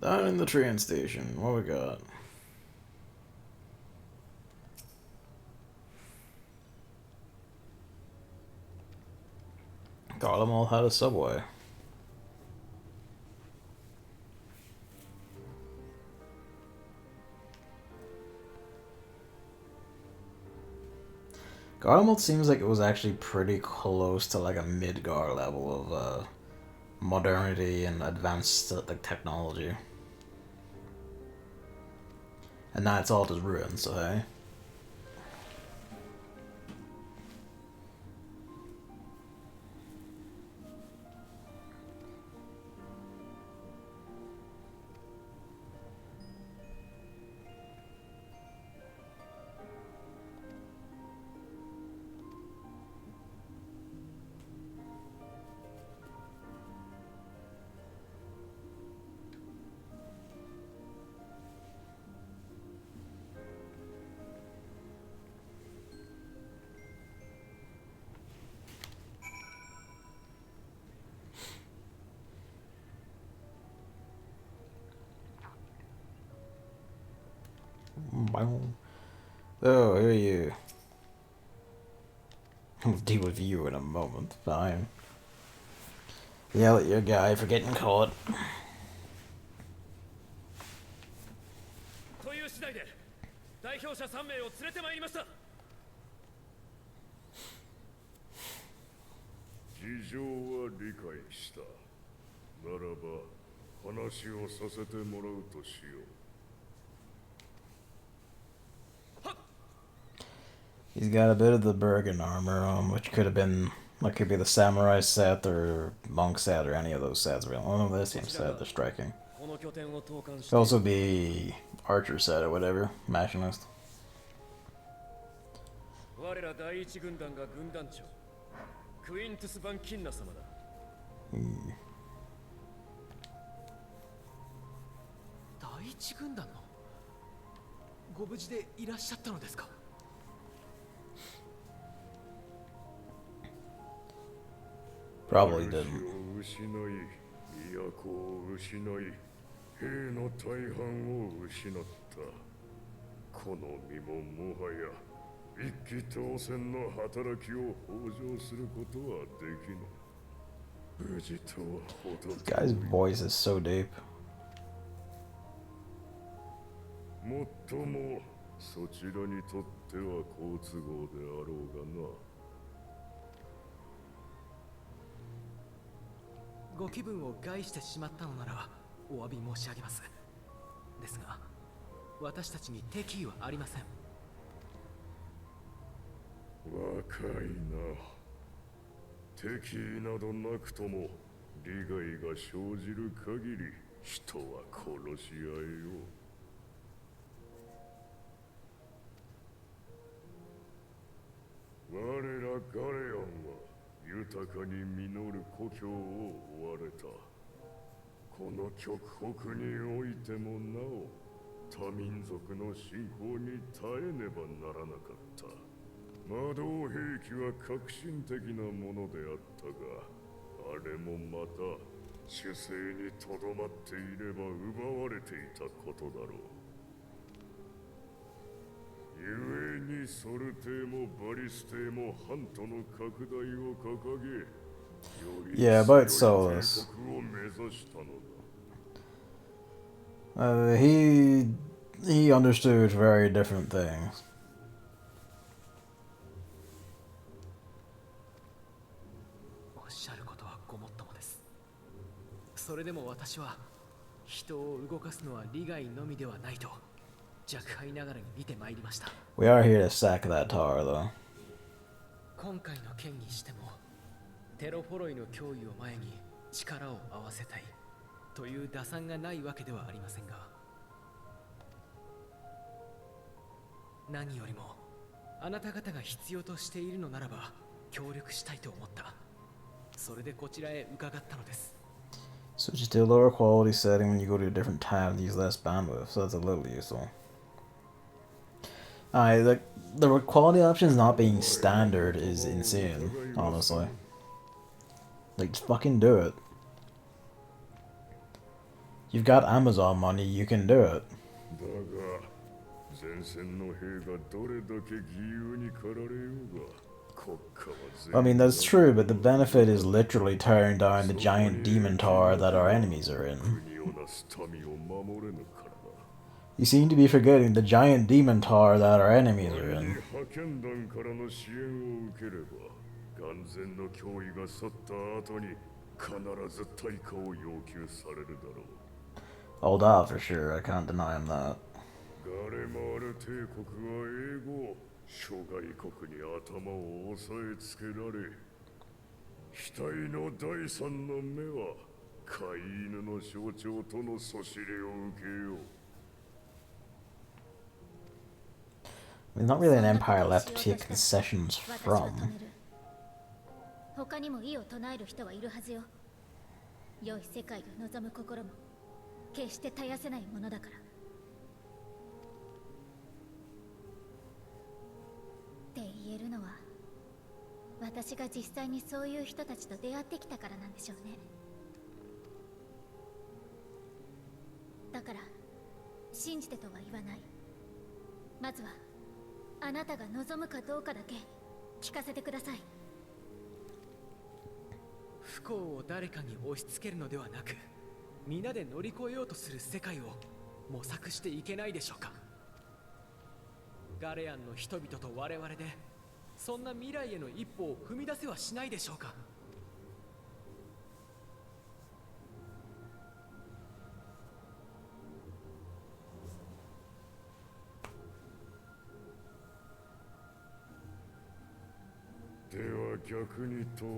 Down in the train station, what we got? Garlemald had a subway. Garlemald seems like it was actually pretty close to like a Midgar level of modernity and advanced like technology. And now it's all just ruins, so hey. Oh, who are you? I'll deal with you in a moment. Fine. Yell at your guy for getting caught. という次第で代表者3名を連れてまいりました。事情は理解した。ならば話をさせてもらうとしよう。 He's got a bit of the Bergen armor on, which could have been, like, could be the samurai set or monk set or any of those sets. One of this seems set, the striking. Could also be archer set or whatever, machinist. 我ら第一軍団が軍団長クイントゥス・バン・キンナ様だ。第一軍団のご無事でいらっしゃったのですか？ Probably didn't. 失い、都を失い、兵の大半を失った。この身ももはや一騎当選の働きを向上することはできぬ。無事とは程遠い。 This guy's voice is so deep. もっともそちらにとっては好都合であろうがな。 ご気分を害してしまったのならお詫び申し上げます。ですが、私たちに敵意はありません。若いな。敵意などなくとも利害が生じる限り人は殺し合えよう。我らガレオンは 豊かに実る故郷を追われた。この極北においてもなお多民族の侵攻に耐えねばならなかった。魔導兵器は革新的なものであったが、あれもまた主勢にとどまっていれば奪われていたことだろう。 ゆえにソルテもバリステもハントの拡大を掲げ、より Yeah, about Solus. 帝国を目指したのだ。He understood very different things. おっしゃることはごもっともです。それでも私は人を動かすのは利害のみではないと We are here to sack that tower, though. 今回の件にしてもテロフォロイの脅威を前に力を合わせたいという打算がないわけではありませんが、何よりもあなた方が必要としているのならば協力したいと思った。それでこちらへ伺ったのです。 Switch to a lower quality setting when you go to a different tab and use less bandwidth, so that's a little useful. The quality options not being standard is insane, honestly. Like, just fucking do it. You've got Amazon money, you can do it. I mean, that's true, but the benefit is literally tearing down the giant demon tower that our enemies are in. You seem to be forgetting the giant demon tower that our enemies are in. 派遣団からの支援を受ければ、眼前の脅威が去った後に必ず対価を要求されるだろう。Oh, that for sure. I can't deny him that. ガレマール帝国は英語、諸外国に頭を押さえつけられ、額の第三の目は飼い犬の象徴とのそしれを受けよう。There's not really an empire left to take concessions from. 他にも意を唱える人はいるはずよ。良い世界が望む心も決して絶やせないものだから。って言えるのは、私が実際にそういう人たちと出会ってきたからなんでしょうね。だから信じてとは言わない。まずはあなたが望むかどうかだけ聞かせてください。不幸を誰かに押し付けるのではなく、皆で乗り越えようとする世界を模索していけないでしょうか。ガレアンの人々と我々でそんな未来への一歩を踏み出せはしないでしょうか。では逆に問お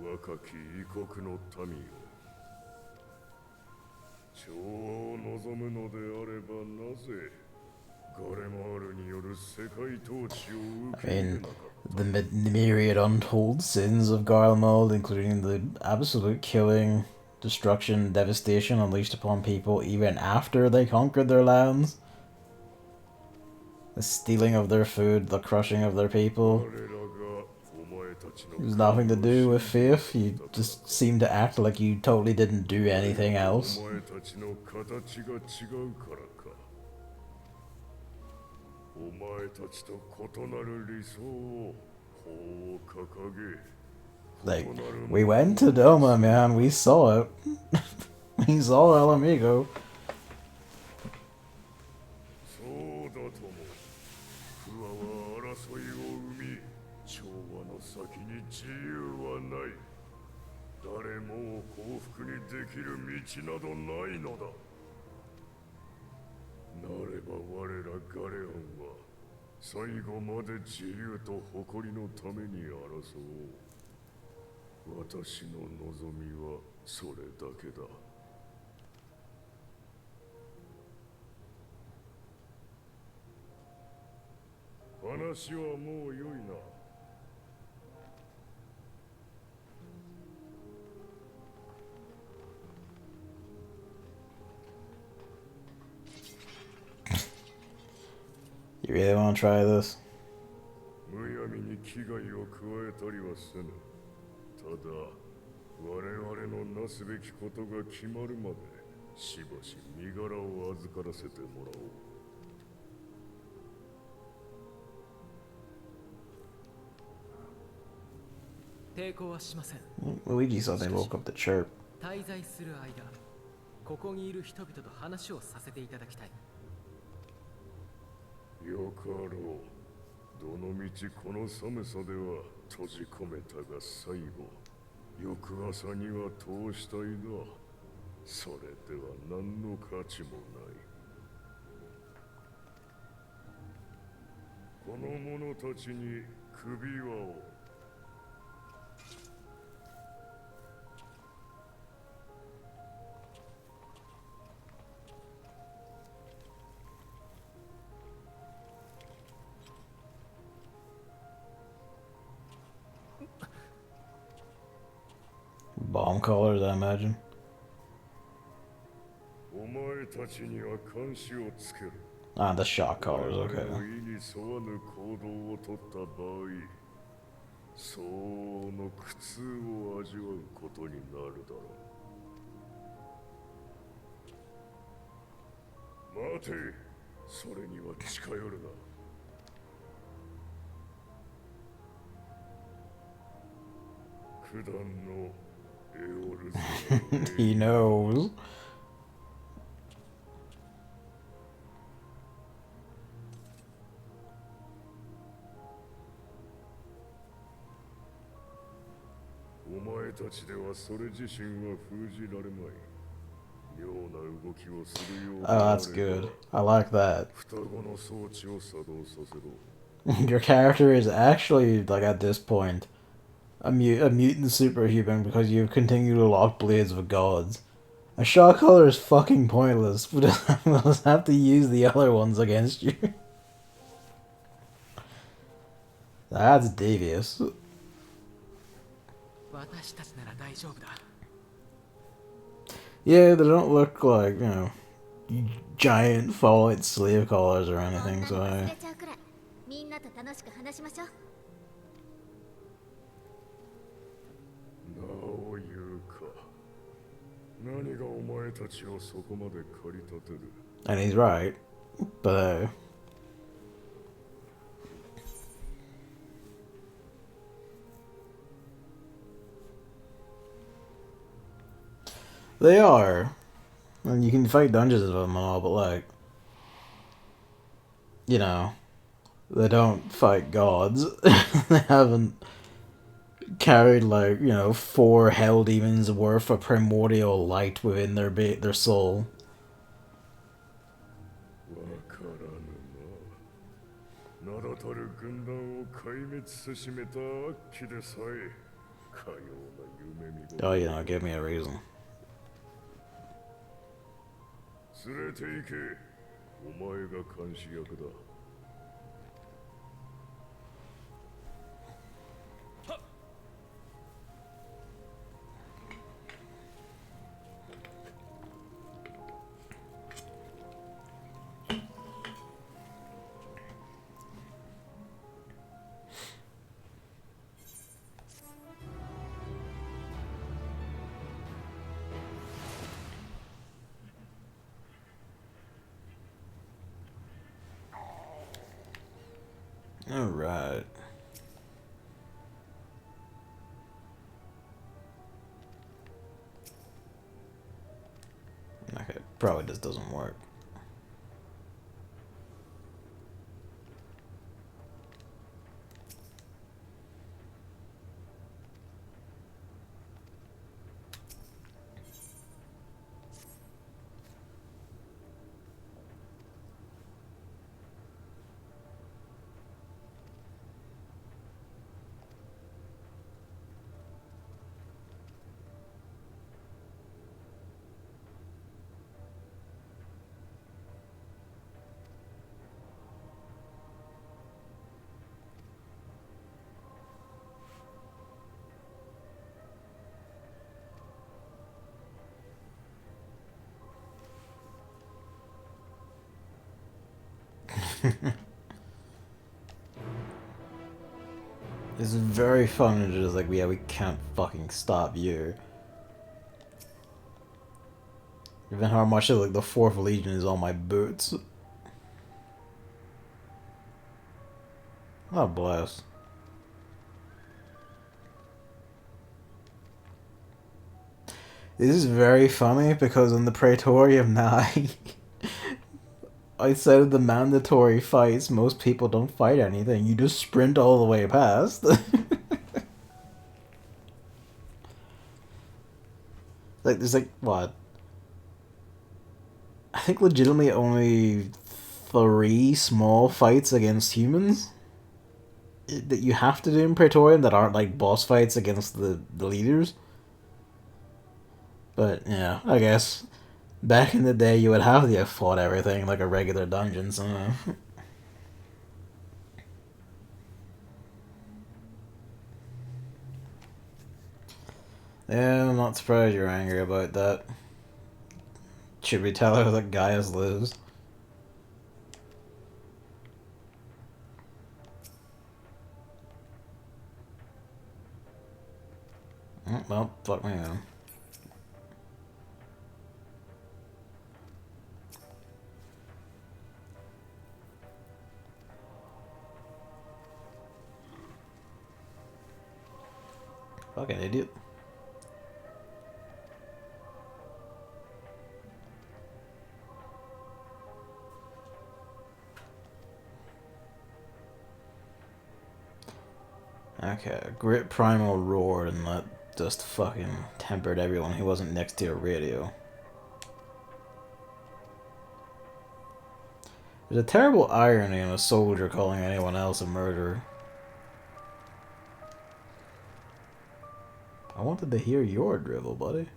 う、若き異国の民よ。調和を望むのであればなぜガレマールによる世界統治を受け入れなかった。 The myriad untold sins of Garlemald, including the absolute killing, destruction, devastation unleashed upon people even after they conquered their lands. The stealing of their food, the crushing of their people. It was nothing to do with faith. You just seemed to act like you totally didn't do anything else. お前たちと異なる理想を法を掲げ、 Like, we went to Doma, man. We saw it. We saw El Amigo. そうだとも、不和は争いを生み、調和の先に自由はない。誰もを幸福にできる道などないのだ。なれば我らガレアンは最後まで自由と誇りのために争おう。私の望みはそれだけだ。話はもう良いな。You really want to try this? むやみに危害を加えたりはせぬ。ただ我々のなすべきことが決まるまでしばし身柄を預からせてもらおう。抵抗はしません。 Luigi saw they woke up the chirp. 滞在する間、ここにいる人々と話をさせていただきたい。よかろう。どのみちこの寒さでは閉じ込めたが最後、翌朝には通したいだ。それでは何の価値もない。この者たちに首輪を。Bomb collars, I imagine. お前たちには監視をつける。 Ah, the shock collars, 我 okay. 々の意に沿わぬ行動をとった場合、相応の苦痛を味わうことになるだろう。待て、それには近寄るな。九段のエオルズ He knows. たちではそれ自身は封じられまい。妙な動きをするよう Oh, that's good. I like that. 双子の装置を作動させろ。Your character is actually, like, at this point, a mutant superhuman because you continue to lock blades of gods. A shock collar is fucking pointless. We'll just have to use the other ones against you. That's devious. 私たちなら大丈夫だ。 Yeah, they don't look like, you know, giant fallout sleeve collars or こんな anything, の so 忘 I... れちゃうくらいみんなと楽しく話しましょう。なお言うか。何がお前たちをそこまで駆り立てる。 And he's right, but they are. And you can fight dungeons of them and all, but like, you know, they don't fight gods. They haven't carried like, you know, 4 hell demons worth of primordial light within their soul. わからぬな。名だたる軍団を壊滅せしめた悪鬼でさえ、かような夢見事。 Oh, you know, give me a reason. 連れて行け。お前が監視役だ。 Alright. Okay, probably just doesn't work. It's very fun to just like, yeah, we can't fucking stop you. Even how much of like the 4th Legion is on my boots. Oh, bless. This is very funny because in the Praetorium now, outside of the mandatory fights, most people don't fight anything. You just sprint all the way past. Like, there's like, what? I think legitimately only 3 small fights against humans that you have to do in Praetorium that aren't like boss fights against the leaders. But, yeah, I guess back in the day you would have to have fought everything like a regular dungeon, so... Yeah, I'm not surprised you're angry about that. Should we tell her that Gaius lives? Well, fuck me then. Fucking idiot. Okay, Grit Primal Roar and let just fucking tempered everyone who wasn't next to a radio. There's a terrible irony in a soldier calling anyone else a murderer. I wanted to hear your drivel, buddy.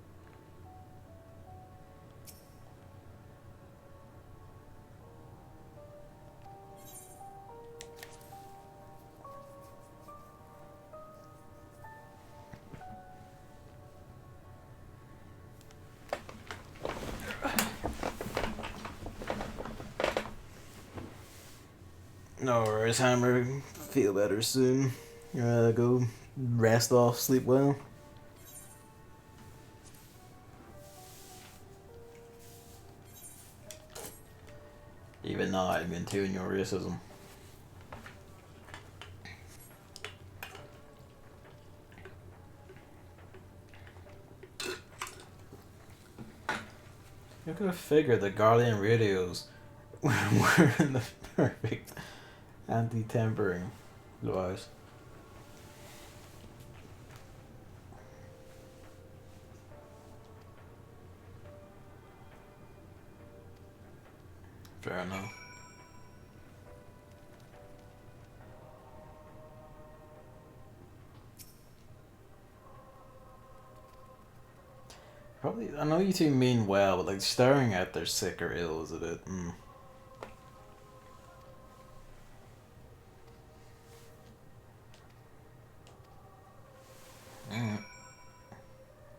No worries, Hammer. Feel better soon. Go rest off, sleep well. Even now, I'm into your racism. You could have figured the Guardian radios were the perfect anti-tempering device. Fair enough. Probably, I know you two mean well, but like staring at their sick or ill is a bit.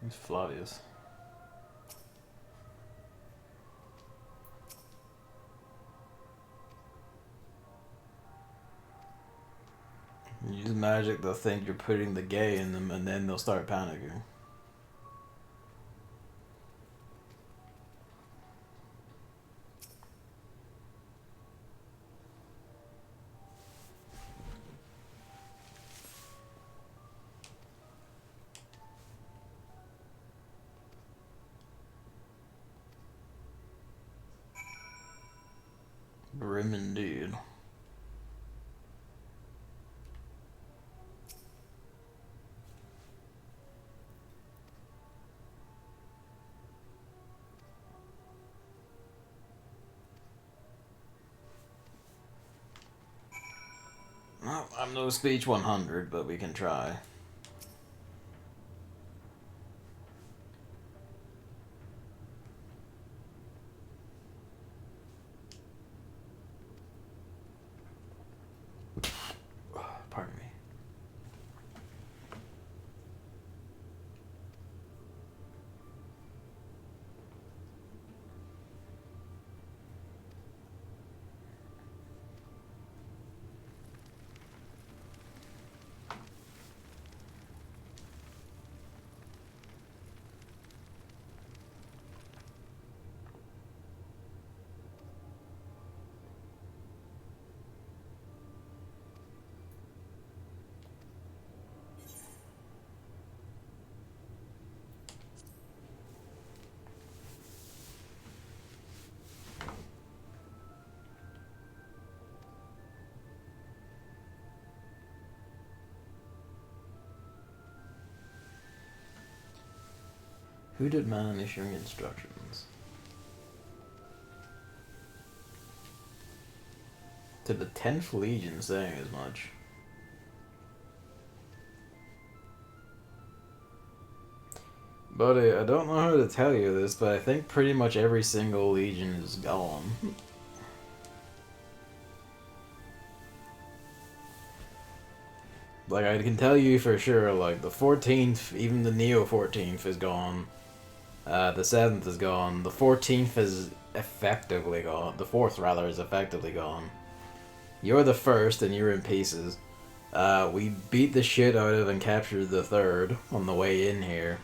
Who's Flavius? Use magic, they'll think you're putting the gay in them, and then they'll start panicking. Grim indeed. Well, I'm no speech 100, but we can try. Pardon me. Who did man issuing instructions? To the 10th Legion saying as much. Buddy, I don't know how to tell you this, but I think pretty much every single Legion is gone. Like, I can tell you for sure, like, the 14th, even the Neo 14th is gone. The 7th is gone. The 14th is effectively gone. The 4th, rather, is effectively gone. You're the 1st, and you're in pieces. We beat the shit out of and captured the 3rd on the way in here.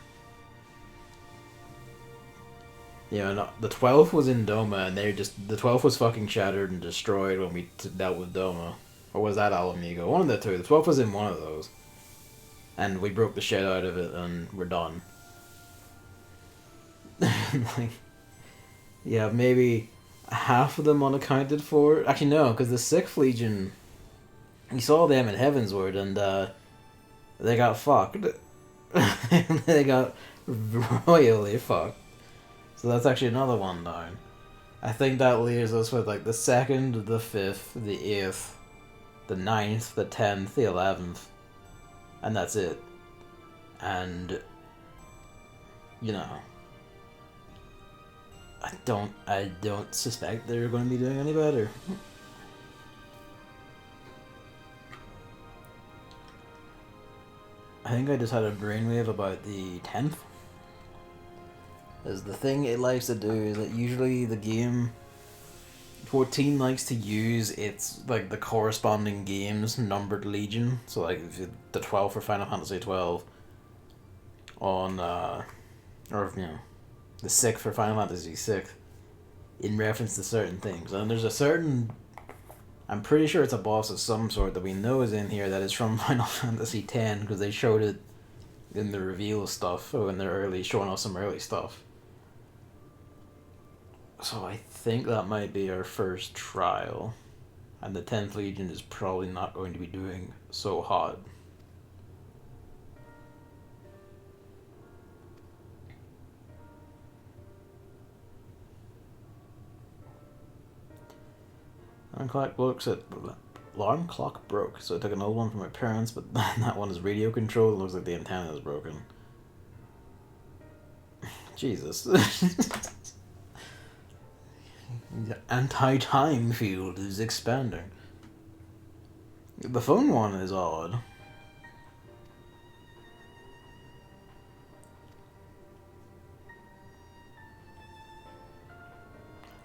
You know, the 12th was in Doma, and the 12th was fucking shattered and destroyed when we dealt with Doma. Or was that Alamigo? One of the two. The 12th was in one of those. And we broke the shit out of it, and we're done. Like, yeah, maybe half of them unaccounted for. Actually, no, because the 6th Legion, we saw them in Heavensward, and they got fucked. They got royally fucked. So that's actually another one down. I think that leaves us with like the 2nd, the 5th, the 8th, the 9th, the 10th, the 11th, and that's it. And, you know, I don't suspect they're going to be doing any better. I think I just had a brainwave about the 10th. As the thing it likes to do is that usually the game 14 likes to use its like the corresponding games numbered legion. So like the 12 for Final Fantasy 12 on or you know the 6th for Final Fantasy 6 in reference to certain things. And there's a certain, I'm pretty sure it's a boss of some sort that we know is in here that is from Final Fantasy 10 because they showed it in the reveal stuff or in their early showing us some early stuff. So I think that might be our first trial. And the 10th Legion is probably not going to be doing so hot. Alarm clock broke, so I took an old one from my parents, but that one is radio controlled. It looks like the antenna is broken. Jesus. The anti-time field is expanding. The phone one is odd.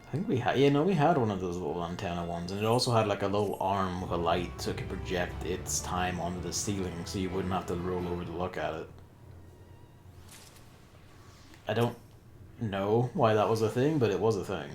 I think we had, we had one of those little antenna ones, and it also had like a little arm with a light so it could project its time onto the ceiling so you wouldn't have to roll over to look at it. I don't know why that was a thing, but it was a thing.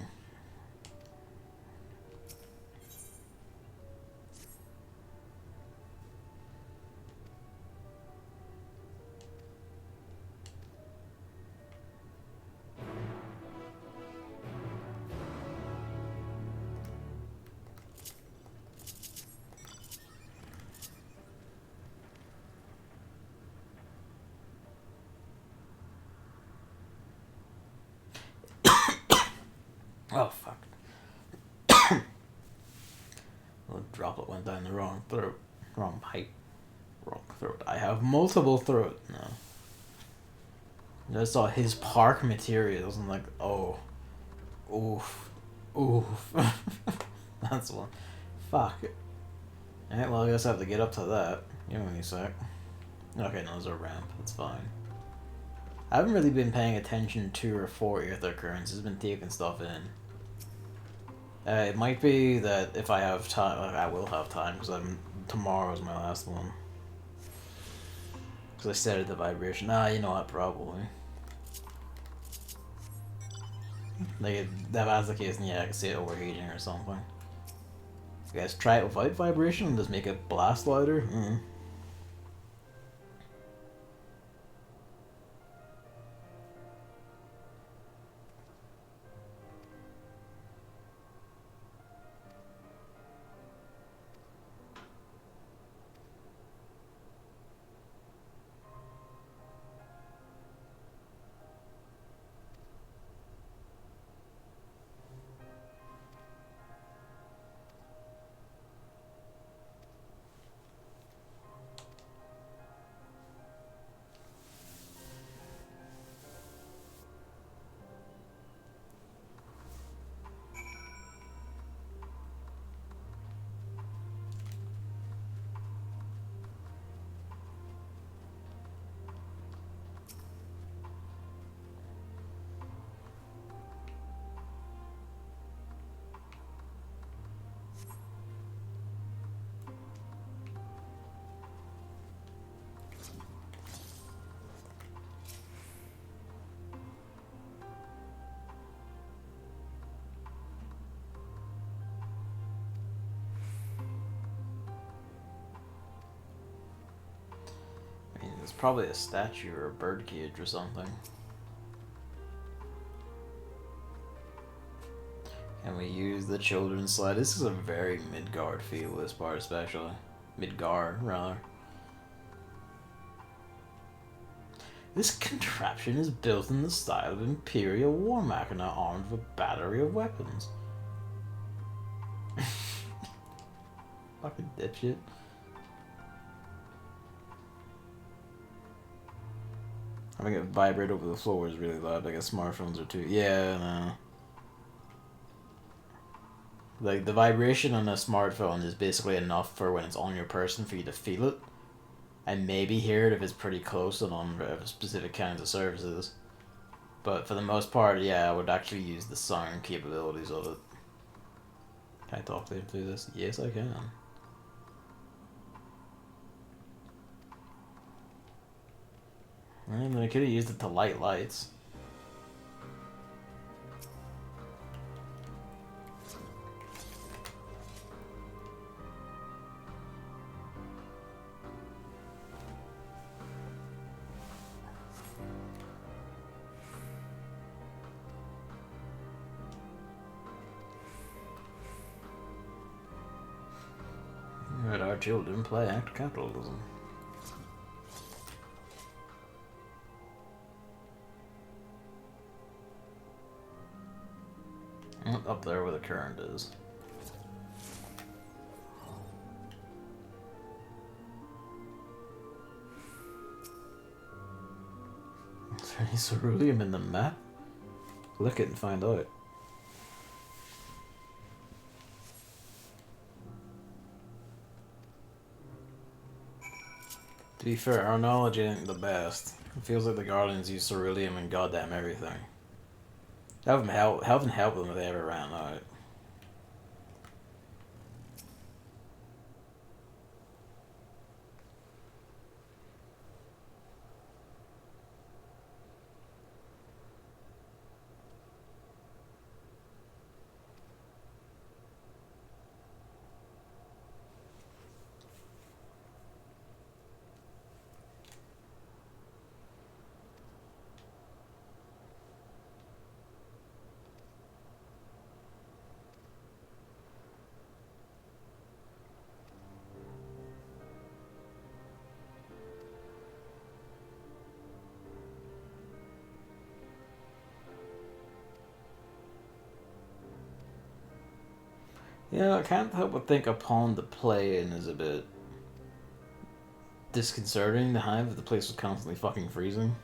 Oh, fuck. The droplet went down the wrong throat. Wrong pipe. Wrong throat. I have multiple throats now. I just saw his park materials and like, oh. Oof. Oof. That's one. Fuck. Alright, well I guess I have to get up to that. Give me a sec. Okay, no, there's a ramp. That's fine. I haven't really been paying attention to or for Aether Currents. It's been taking stuff in. It might be that if I have time, I will have time, because tomorrow's my last one. Because I set it to vibration. You know what, probably. Like, if that's the case, then yeah, I can see it overheating or something. You guys try it without vibration and just make it blast louder? It's probably a statue or a bird cage or something. Can we use the children's slide? This is a very Midgard feel, this part especially. Midgar, rather. This contraption is built in the style of Imperial war machina armed with a battery of weapons. Fucking dipshit. Having it vibrate over the floor is really loud. I guess smartphones are too. Yeah, no. Like, the vibration on a smartphone is basically enough for when it's on your person for you to feel it. And maybe hear it if it's pretty close and on specific kinds of services. But for the most part, yeah, I would actually use the sound capabilities of it. Can I talk to him through this? Yes, I can. And I could have used it to light lights. Let our children play act capitalism. Up there where the current is. Is there any ceruleum in the map? Look it and find out. To be fair, our knowledge ain't the best. It feels like the Guardians use ceruleum and goddamn everything. Heaven help them if they ever ran out. Yeah, I can't help but think upon the play-in is a bit disconcerting to have if the place was constantly fucking freezing.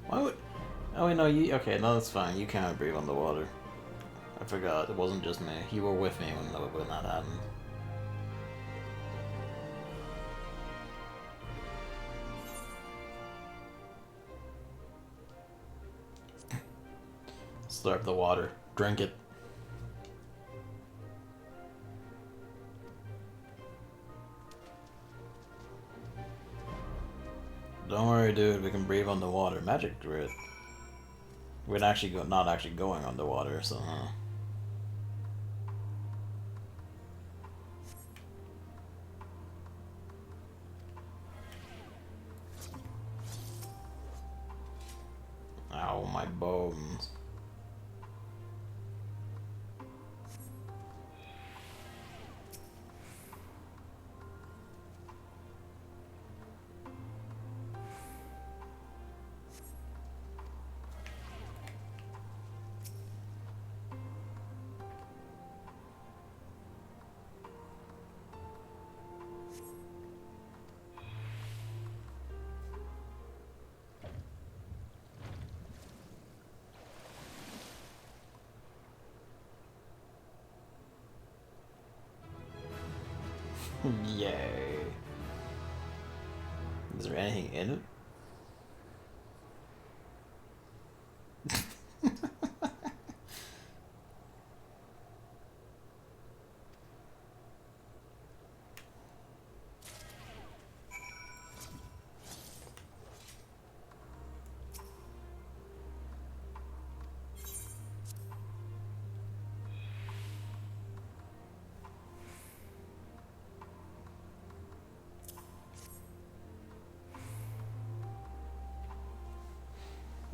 Why would... Oh wait, no, you... Okay, no, that's fine. You can't breathe underwater. I forgot. It wasn't just me. You were with me when that happened. Slurp the water. Drink it. Don't worry, dude. We can breathe underwater. Magic grid. We're actually not actually going underwater, so. Ow, my bones. Yay. Is there anything in it?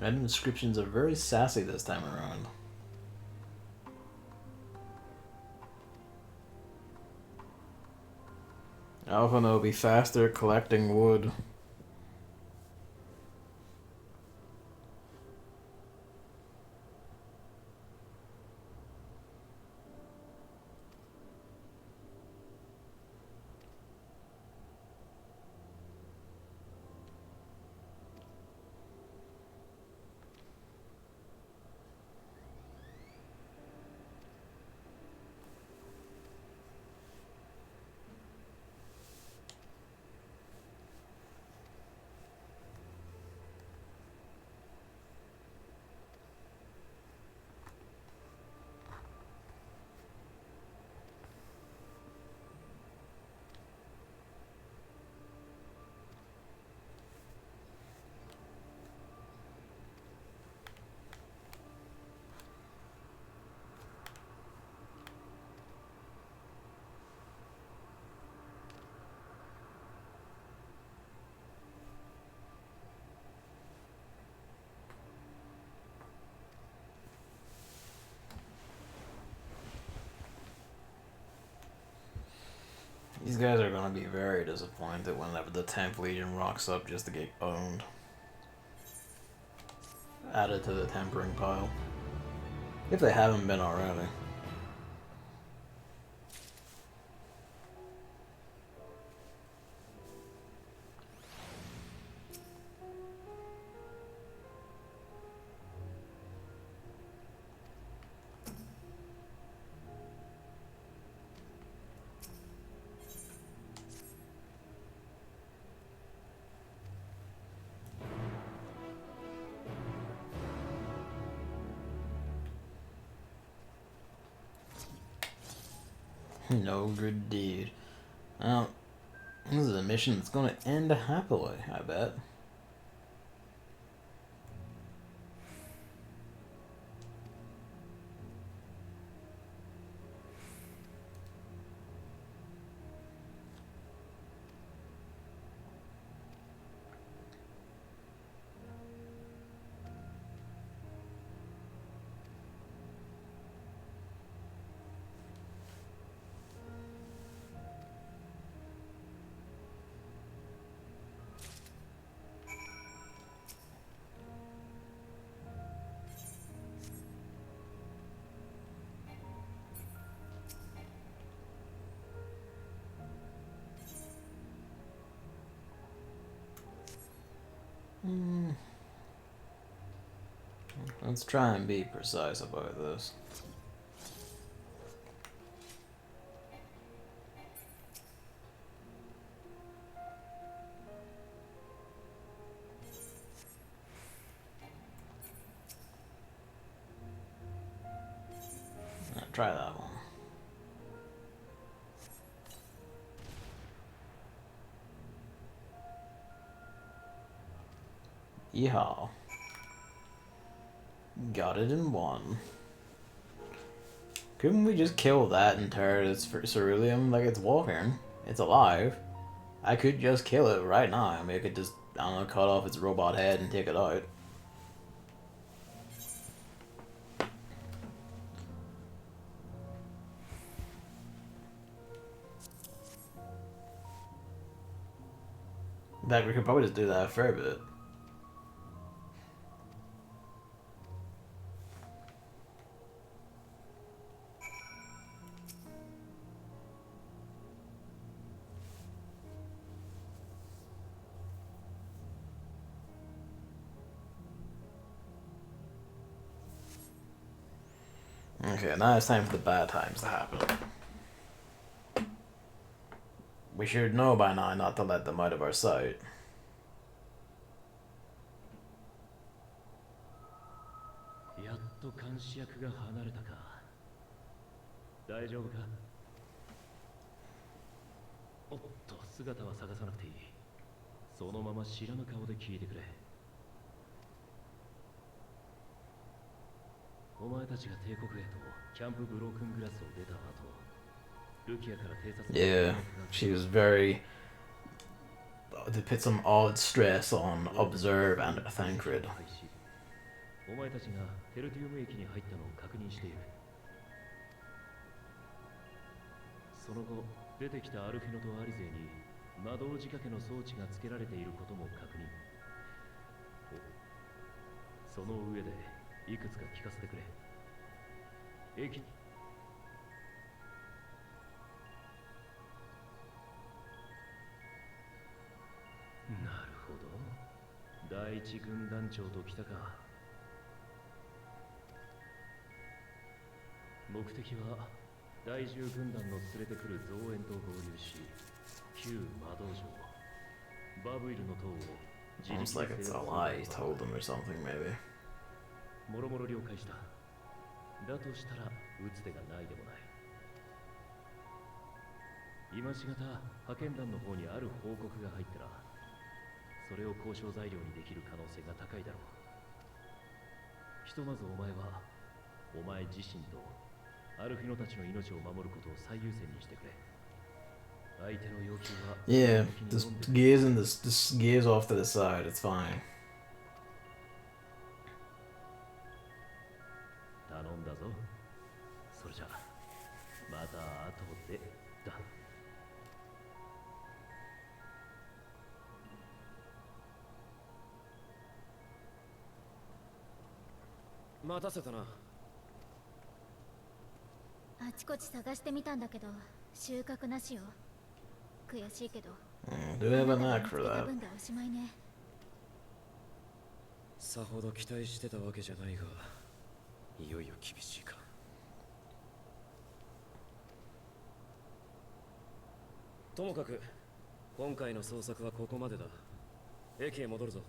Item descriptions are very sassy this time around. Alpha will be faster collecting wood. These guys are gonna be very disappointed whenever the 10th Legion rocks up just to get owned. Added to the tempering pile. If they haven't been already. No good deed. Well, this is a mission that's gonna end happily, I bet. Let's try and be precise about this. Try that one. Yeehaw. Got it in one. Couldn't we just kill that and turn its ceruleum like it's walking? It's alive. I could just kill it right now. I mean, I could just, I don't know, cut off its robot head and take it out. In fact, we could probably just do that a fair bit. Okay, now it's time for the bad times to happen. We should know by now not to let them out of our sight. Yeah, she was very... They put some odd stress on observe and Thancred. お前たちがテルティウム駅に入ったのを確認している。その後、出てきたアルフィノとアリゼに魔導仕掛けの装置が付けられていることも確認。その上でいくつか聞かせてくれ。駅なるほど。第一軍団長と来たか。目的は第10軍団の連れてくる増援と合流し、旧魔道場バブイルの塔を自力 Almost like it's a lie he told them or something, maybe. もろもろ了解した。だとしたら打つ手がないでもない。今しがた派遣団の方にある報告が入ったら、それを交渉材料にできる可能性が高いだろう。ひとまずお前はお前自身とアルフィノたちの命を守ることを最優先にしてくれ。相手の要求は Yeah, just gaze off to the side, it's fine. 頼んだぞ。それじゃまた後でだ。待たせたな。あちこち探してみたんだけど収穫なしよ。悔しいけど Do we have a knack for 見つけた that? 分でおしまいね。さほど期待してたわけじゃないが、いよいよ厳しいか。ともかく今回の捜索はここまでだ。駅へ戻るぞ。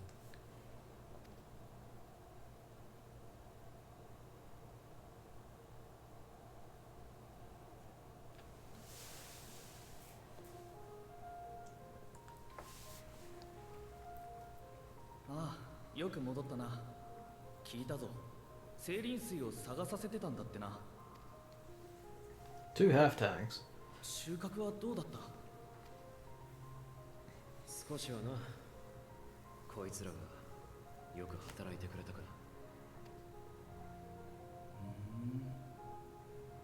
ああ、よく戻ったな。聞いたぞ。精輪水を探させてたんだってな。 2 half tanks. 収穫はどうだった？少しはな。こいつらがよく働いてくれたから。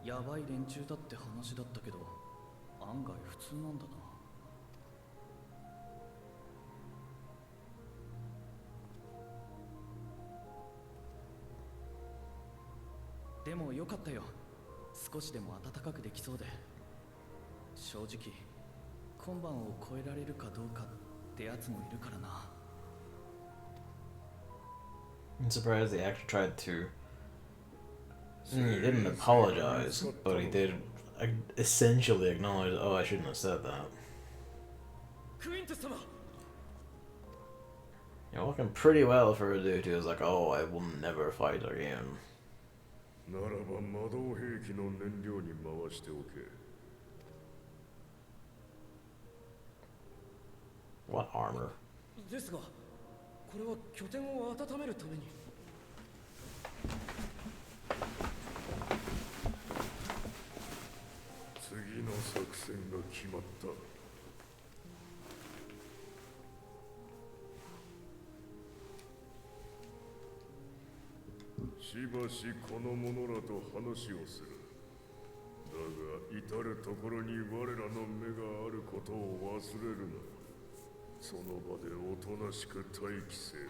やばい連中だって話だったけど、案外普通なんだな。でもよかったよ。少しでも暖かくできそうで。正直今晩を超えられるかどうかってやつもいるからな。 I'm surprised they actually tried to. He didn't apologize, but he did essentially acknowledge, oh, I shouldn't have said that. クイント様。 You're looking pretty well for a dude who's like, oh, I will never fight again. ならば魔導兵器の燃料に回しておけ。 What armor? ですが、これは拠点を温めるために。次の作戦が決まった。しばしこの者らと話をする。だが至る所に我らの目があることを忘れるな。その場でおとなしく待機せよ。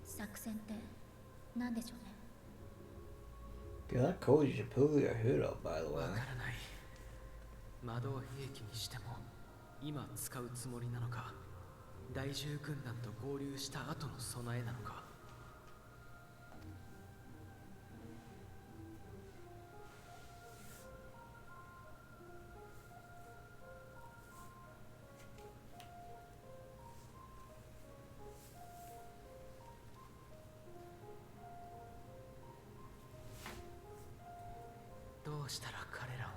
作戦って何でしょうね。 Dude, that code you should pull your hood up, by the way. わからない。魔導兵器にしても今使うつもりなのか、第10軍団と合流した後の備えなのか。どうしたら彼らを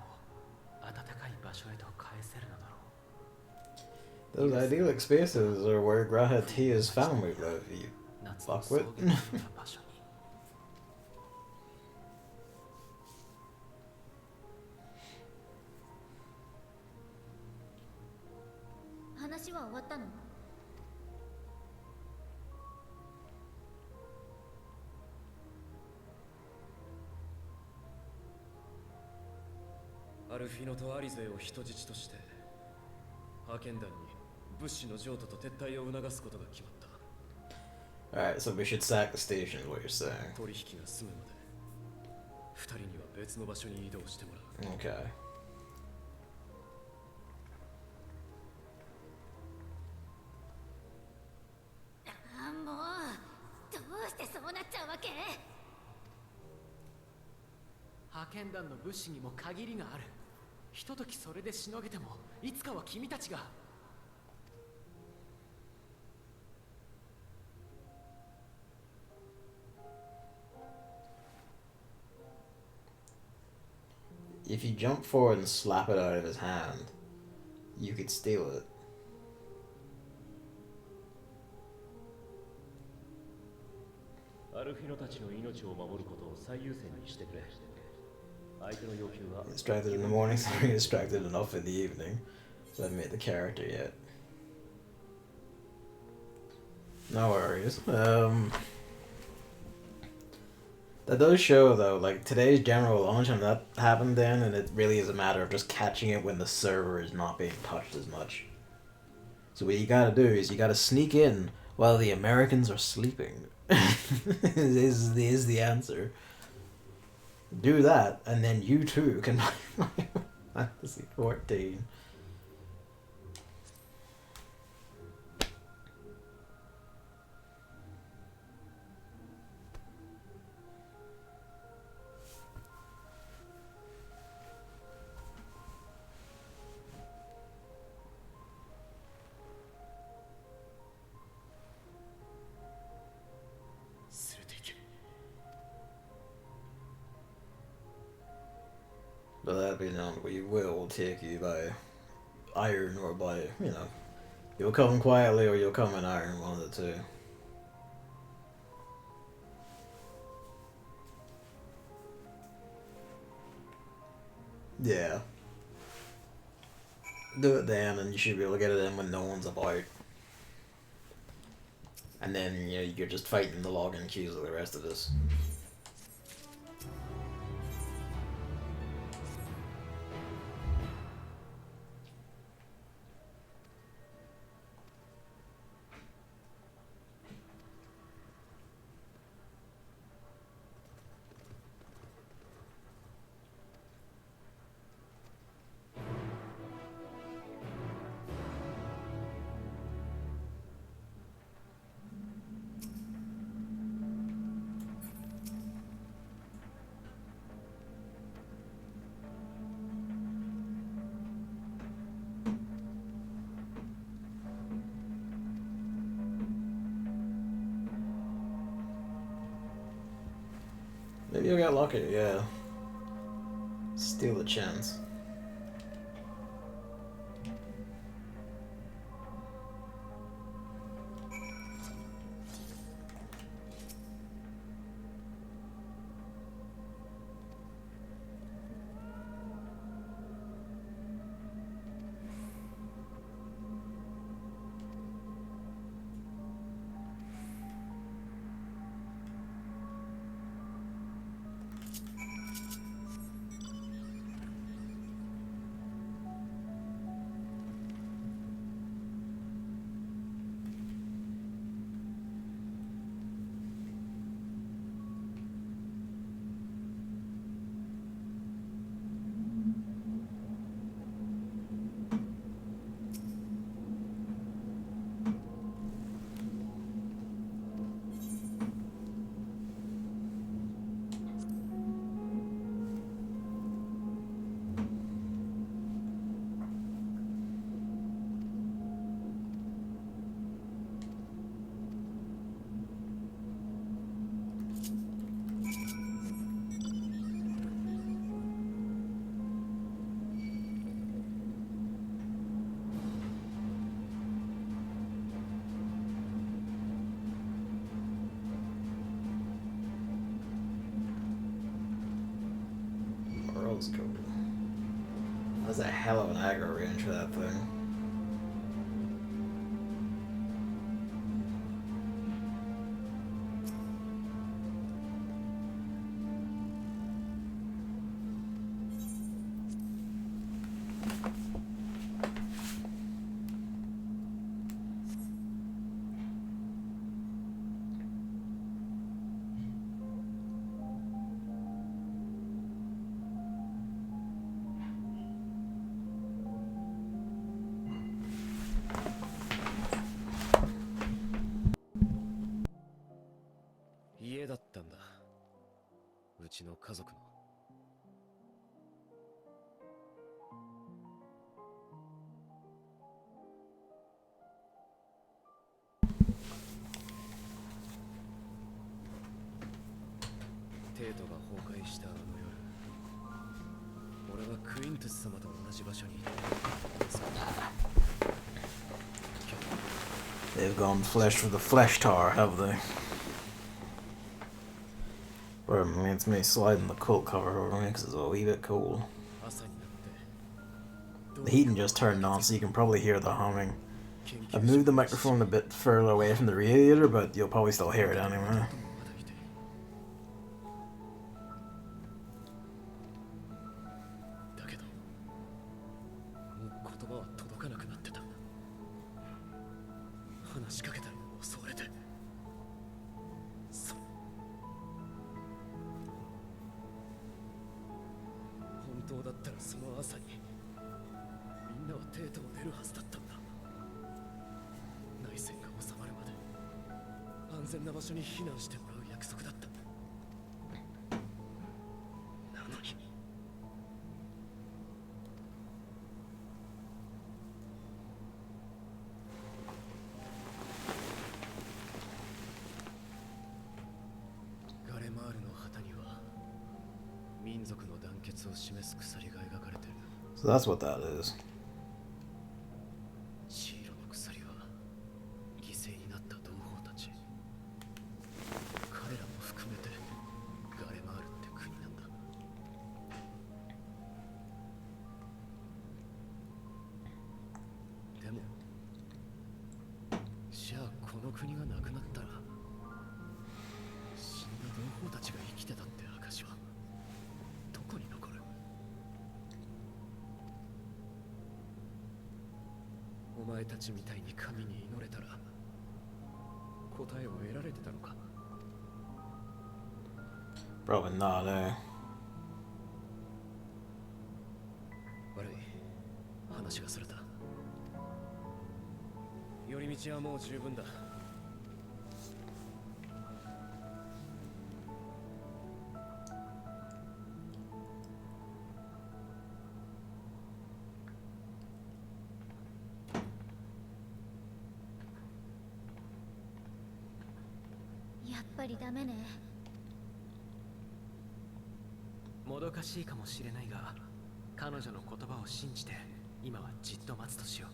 暖かい場所へと返せるのだろ Those idyllic spaces are where Grahatia's family live, you 夏の fuckwit. 草原のような場所に。話は終わったの？アルフィノとアリゼを人質として派遣団に物資の譲渡と撤退を促すことが決まった。 Alright, so we should sack the station is what you're saying. 取引が済むまで二人には別の場所に移動してもらう。 Okay. もうどうしてそうなっちゃうわけ？派遣団の物資にも限りがある。ひとときそれでしのげてもいつかは君たちが。If you jump forward and slap it out of his hand, you could steal it. アルフィノたちの命を守ることを最優先にしてくれ。相手の要求は Distracted in the morning, so you're distracted enough in the evening. So I haven't made the character yet. No worries. That does show though, like today's general launch and that happened then, and it really is a matter of just catching it when the server is not being touched as much. So what you gotta do is you gotta sneak in while the Americans are sleeping. is the answer. Do that, and then you too can buy Fantasy 14. But that being known, we will take you by iron or by, you know, you'll come quietly or you'll come in iron, one of the two. Yeah. Do it then and you should be able to get it in when no one's about. And then, you know, you're just fighting the login queues of the rest of us. Maybe you'll get lucky, yeah. Steal the chance. hell of an aggro range for that thing.家だったんだ。うちの家族の。テートが崩壊したあの夜、俺はクイントゥス様と同じ場所にいた。They've gone flesh for the flesh tar, have they? But I mean, it's me sliding the quilt cover over me because it's a wee bit cold. The heating just turned on, so you can probably hear the humming. I've moved the microphone a bit further away from the radiator, but you'll probably still hear it anyway. So that's what that is. Probably not, eh? 悪い。話がそれた。寄り道はもう十分だ。やっぱりダメね。もどかしいかもしれないが、彼女の言葉を信じて今はじっと待つとしよう。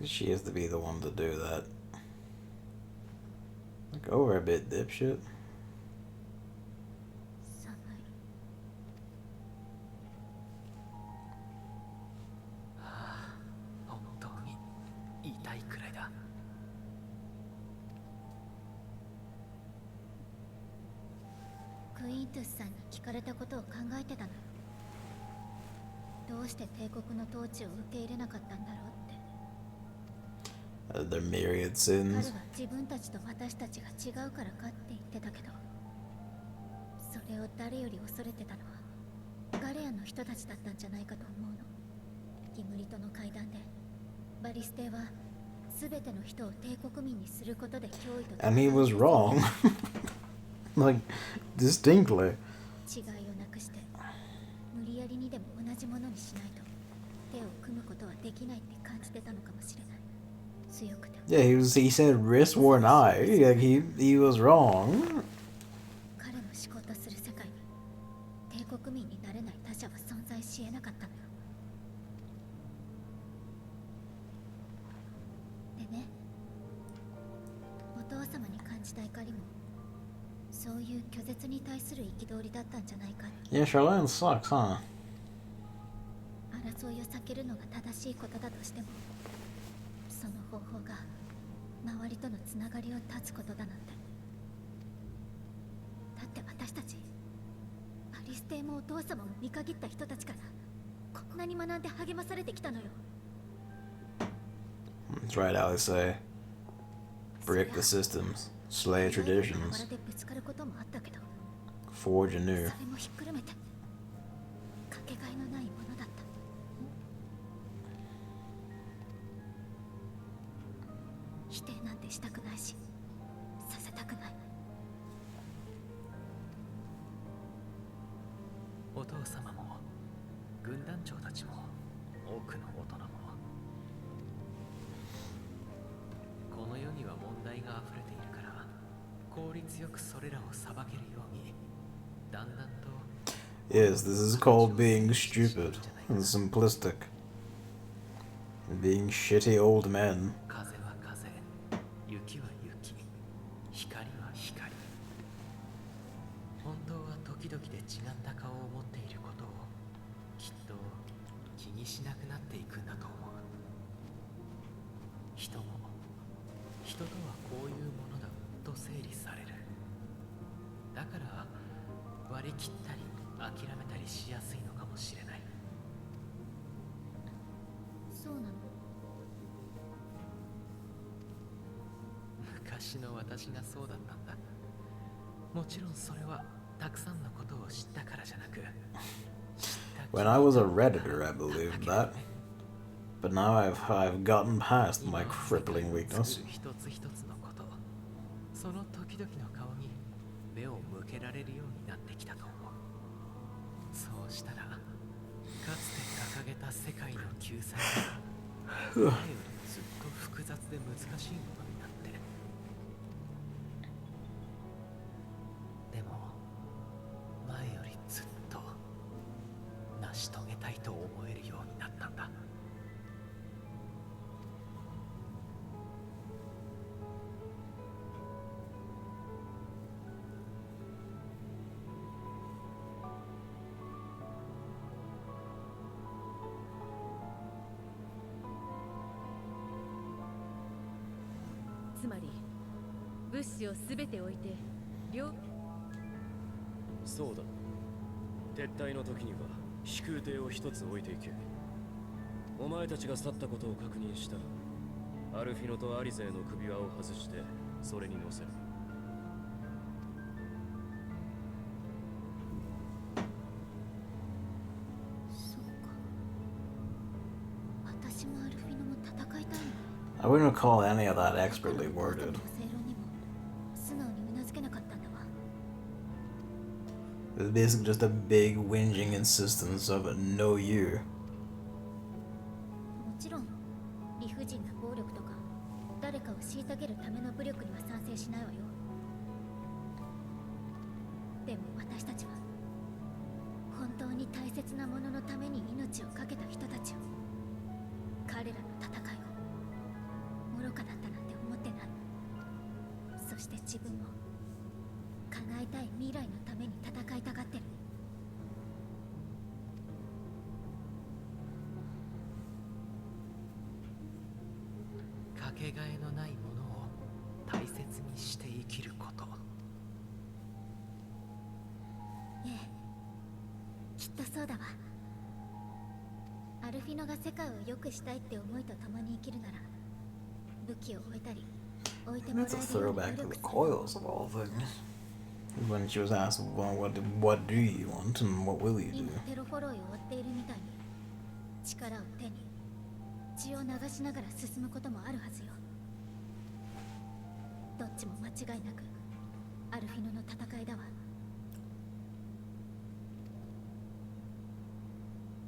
She has to be the one to do that. Like, over a bit, dipshit. 本当に痛いくらいだ。クイントゥスさんに聞かれたことを考えてたの。どうして帝国の統治を受け入れなかったんだろうって。Their myriad 彼 sins. は自分たちと私たちが違うからかって言ってたけど、それを誰より恐れてたのはガレアの人たちだったんじゃないかと思うの。ギムリとの会談でバリステは全ての人を帝国民にすることで脅威と And he was wrong. Like, distinctly. 違いをなくして無理やりにでも同じものにしないと手を組むことはできないって感じてたのかもしれない。強くて。Yeah, he said wrist wore an eye. Like he was wrong. 彼の思考とする世界に帝国民になれない他者は存在し得なかったのよ。でね、お父様に感じた怒りもそういう拒絶に対する憤りだったんじゃないかって。 Yeah, Charlene sucks, huh? 争いを避けるのが正しいことだとしても、その方法が周りとのつながりを断つことだなんて。だって私たちアリステイもお父様も見限った人たちからこんなに学んで励まされてきたのよ。 That's right, Alex say. Break the systems, slay traditions, でぶつかることもあったけど、 forge anew. それもひっくるめてかけがえのないものだった。否定なんてしたくないし、させたくない。お父様も軍団長たちも多くの大人も、この世には問題が溢れているから効率よくそれらを裁けるようにだんだんと。 Yes, this is called being stupid and simplistic. Being shitty old men. 風は風、雪は雪、光は光。本当は時々で違った顔を持っていることをきっと気にしなくなっていくんだと思う。人も人とはこういうものだと整理される。だから割り切ったり諦めたりしやすいのかもしれない。そうなの。昔の私がそうだったんだ。もちろんそれはたくさんのことを知ったからじゃなく、 When I was a redditor, I believed that. But now I've gotten past my crippling weakness. 一つ一つのこと、その時々の顔に目を向けられるようになってきたと思う。そうしたらかつて掲げた世界の救済が前よりずっと複雑で難しいものになって、でも前よりずっと成し遂げたいと思えるようになったんだ。つまり物資を全て置いて両。そうだ。撤退の時には飛空艇を一つ置いていけ。お前たちが去ったことを確認したら、アルフィノとアリゼの首輪を外してそれに乗せる。そうか。私もアルフィノも戦いたいの。 I wouldn't call any of that expertly worded. 正論にも素直にうなずけなかったんだわ。 It's basically just a big whinging insistence of no you. もちろん理不尽な暴力とか誰かを虐げるための武力には賛成しないわよ。でも私たちは本当に大切なもののために命を懸けた人たちを、彼らの戦いを愚かだったなんて思ってない。そして自分も叶えたい未来のために戦いたがってる。かけがえのないものを大切にして生きること。ええ、きっとそうだわ。アルフィノが世界を良くしたいって思いと共に生きるなら、武器を置いたり置いてもらえ That's a るように throwback 努 to 力 the する。 coils of all things. When she was asked, well, what do you want and what will you 今 do? テロフォロイを追っているみたいに力を手に血を流しながら進むこともあるはずよ。どっちも間違いなくアルフィノの戦いだわ。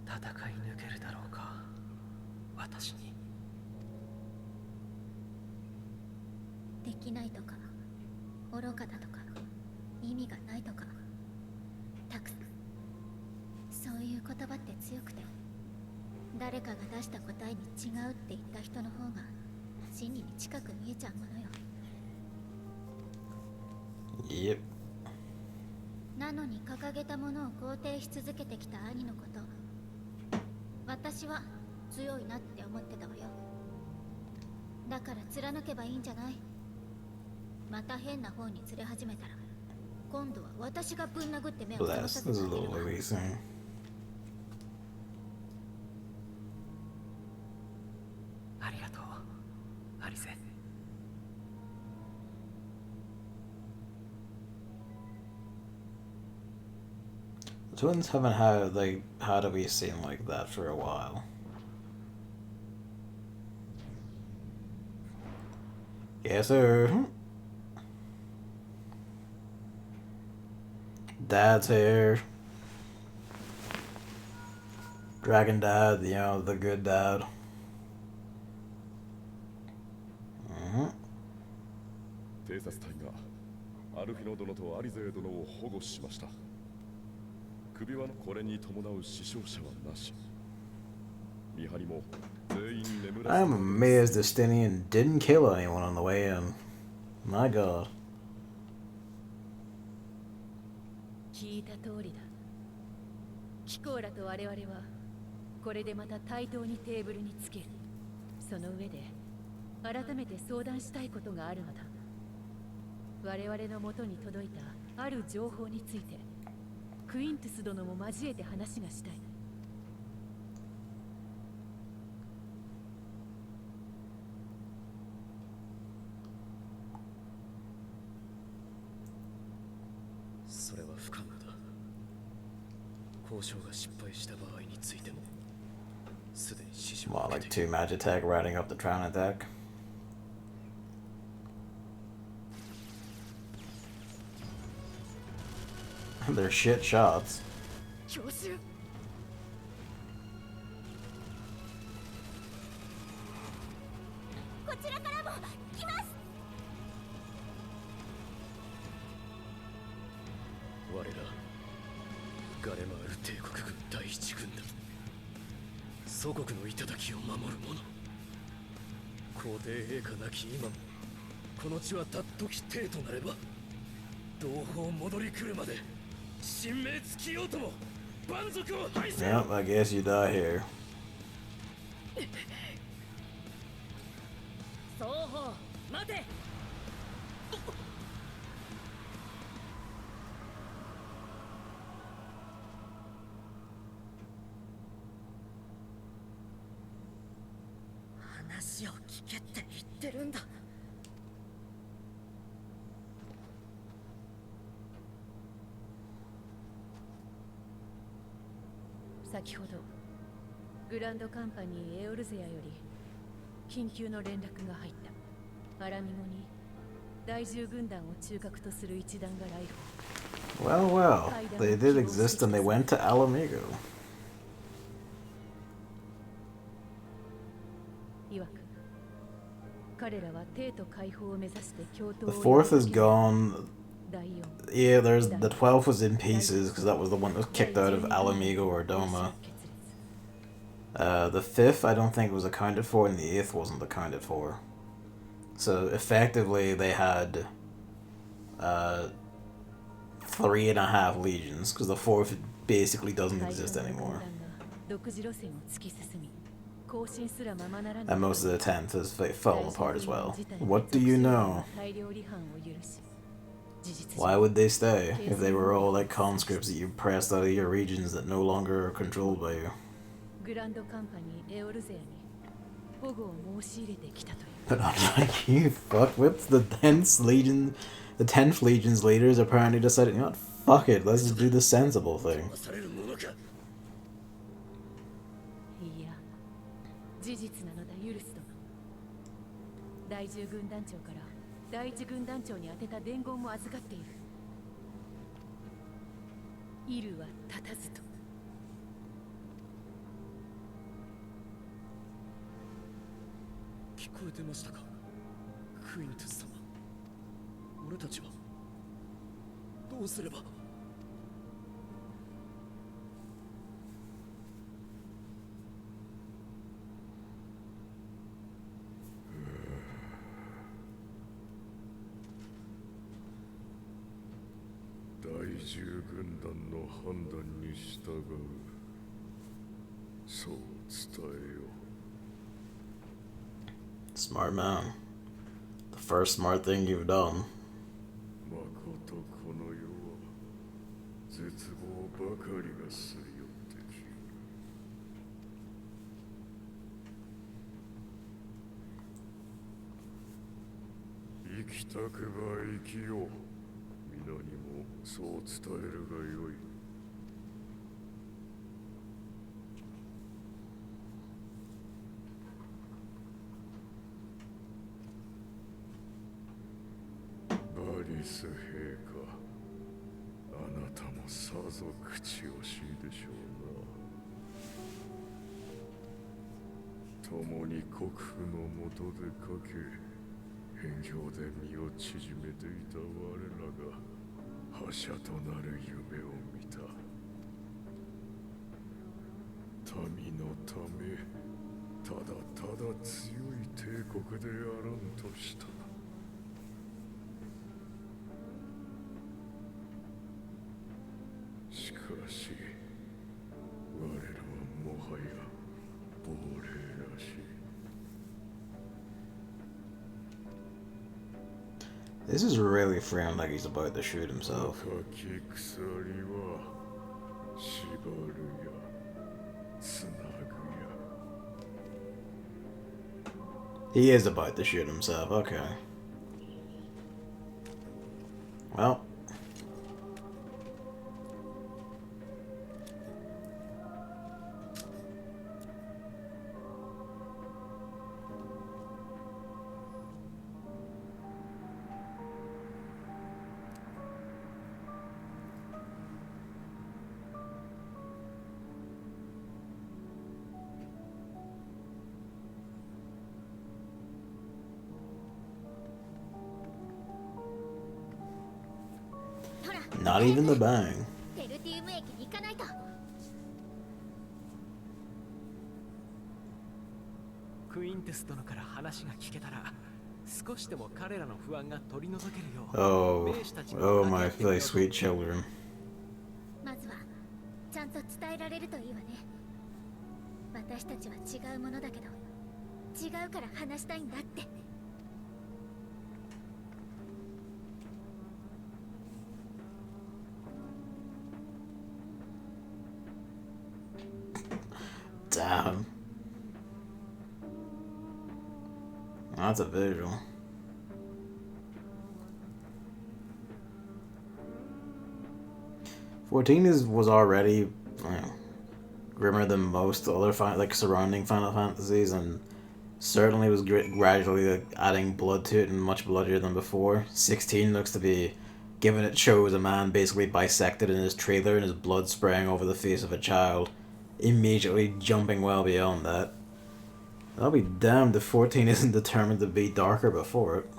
戦い抜けるだろうか、わ私に。できないとか愚かだとか意味がないとかたくさん、そういう言葉って強くて、誰かが出した答えに違うって言った人の方が真理に近く見えちゃうものよ。Yep. なのに掲げたものを肯定し続けてきた兄のこと、私は強いなって思ってたわよ。だから貫けばいいんじゃない？また変な方に連れ始めたら、今度は私がぶん殴って目を So 覚ま that's さ this せ is て a あげる little わ。 Louis thing. ありがとう、アリセ。The twins haven't had to be seen like that for a while. Yes, sir. Dad's here. Dragon Dad, you know, the good dad. Mm-hmm. 偵察隊がアルフィノ殿とアリゼー殿を保護しました。首輪のこれに伴う死傷者はなし。見張りも全員眠らせ I'm amazed Justinian didn't kill anyone on the way in. My god. 聞いた通りだ。キコーラと我々はこれでまた対等にテーブルにつける。その上で改めて相談したいことがあるのだ。我々の元に届いたある情報についてクイントゥス殿も交えて話がしたい。それは不可能だ。交渉が失敗した場合についてもすでに指示を What, 受 like けてい two る。 Magitech riding up the Tron attack? They're shit shots. 教習。こちらからも来ます。我らガレマール帝国軍第一軍だ。祖国の頂を守る者。皇帝陛下なき今もこの地はたっとき帝となれば同胞戻り来るまで神明尽きようとも蛮族を排せよ。 Yep, I guess you die here. 双方待て。話を聞けって言ってるんだ。先ほどグランドカンパニーエオルゼアより緊急の連絡が入った。アラミゴに第10軍団を中核とする一団が来訪。 Well, well, they did exist and they went to Alamigo. 曰く彼らは帝都解放を目指して共闘 The を fourth is 続ける。 gone. 第4 Yeah, there's the 12th was in pieces because that was the one that was kicked out of Alamigo or Doma. The 5th I don't think was accounted for, and the 8th wasn't accounted for. So effectively they had 3.5 legions because the 4th basically doesn't exist anymore. And most of the 10th has fallen apart as well. What do you know? Why would they stay if they were all like conscripts that you pressed out of your regions that no longer are controlled by you? But unlike you fuckwits, the 10th Legion's leaders apparently decided, you know what, fuck it, let's just do the sensible thing. いや、事実なのだユルス殿。第10軍団長から第1軍団長に宛てた伝言も預かっている。イルは立たずと。えてましたか、クイントゥス様。俺たちはどうすれば。第10軍団の判断に従う。そう伝えよう。 Smart man. The first smart thing you've done. まことこの世は絶望ばかりがすり寄ってきる。生きたくば生きよう。皆にもそう伝えるがよい。バリス陛下、あなたもさぞ口惜しいでしょうな。共に国府の下でかけ、辺境で身を縮めていた我らが覇者となる夢を見た。民のため、ただただ強い帝国であらんとした。しかし、我らはもはや亡霊らしい。This is really feeling like he's about to shoot himself. 赤き鎖は縛るやつなぐや。 He is about to shoot himself. Okay. Well. Not even the bang. テルティウム駅に行かないと。クインテス殿から話が聞けたら少しでも彼らの不安が取り除けるよう Oh, 兵士たちに oh 掛 my け合ってみよう really と sweet children. まずはちゃんと伝えられるといいわね。私たちは違うものだけど、違うから話したいんだって。Damn. That's a visual. Was already, you know, grimmer than most other surrounding Final Fantasies, and certainly was gradually adding blood to it and much bloodier than before. 16 looks to be, given it shows a man basically bisected in his trailer and his blood spraying over the face of a child, immediately jumping well beyond that. I'll be damned if 14 isn't determined to be darker before it.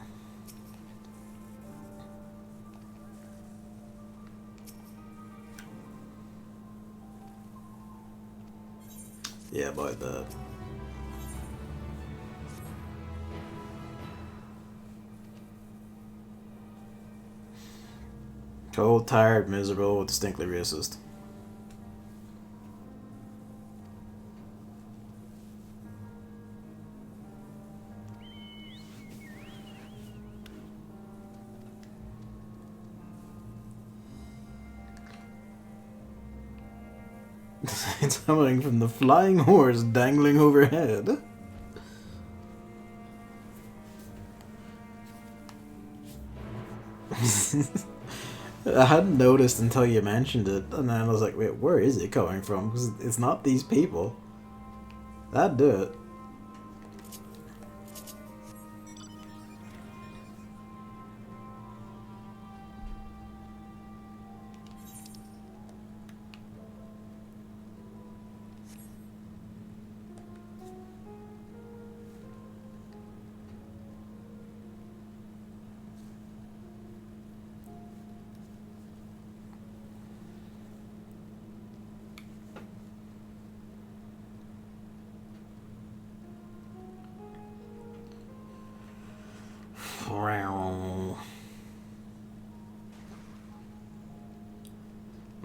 Yeah, about that. Cold, tired, miserable, distinctly racist. It's coming from the flying horse dangling overhead. I hadn't noticed until you mentioned it, and then I was like, wait, where is it coming from? Because it's not these people. That'd do it.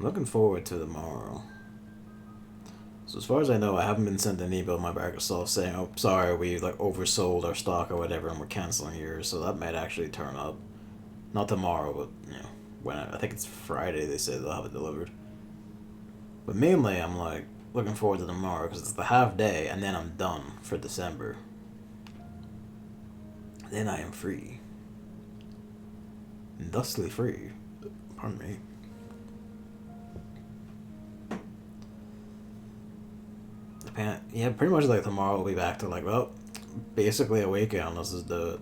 looking forward to tomorrow. So as far as I know, I haven't been sent an email by Microsoft saying, "Oh, sorry, we like oversold our stock or whatever, and we're canceling yours." So that might actually turn up. Not tomorrow, but you know, when I think it's Friday. They say they'll have it delivered. But mainly, I'm like looking forward to tomorrow because it's the half day, and then I'm done for December. Then I am free, and thusly free. Pardon me. Yeah, pretty much like tomorrow we'll be back to like, well, basically a weekend. Let's just do it.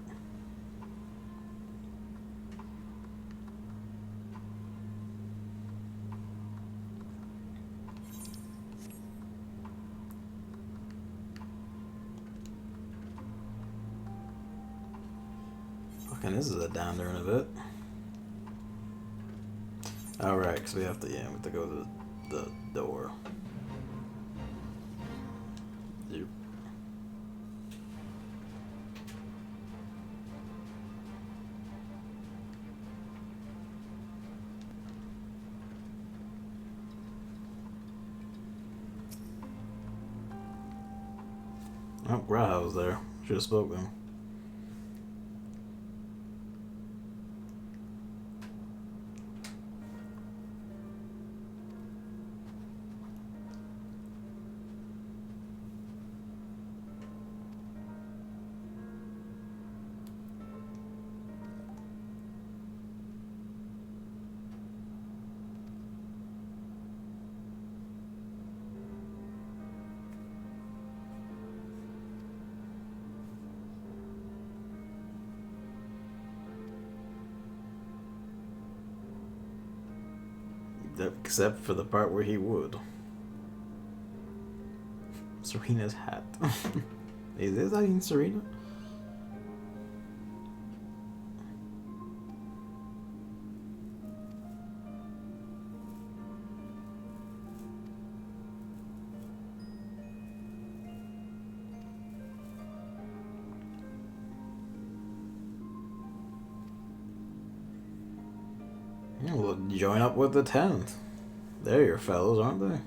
Fucking, this is a downer in a bit. Alright, because we have to go to the door. Yep. Oh, Raha was there. Should have spoken. Except for the part where he would. Serena's hat. Is that even Serena? Yeah, well, join up with the 10th. They're your fellows, aren't they?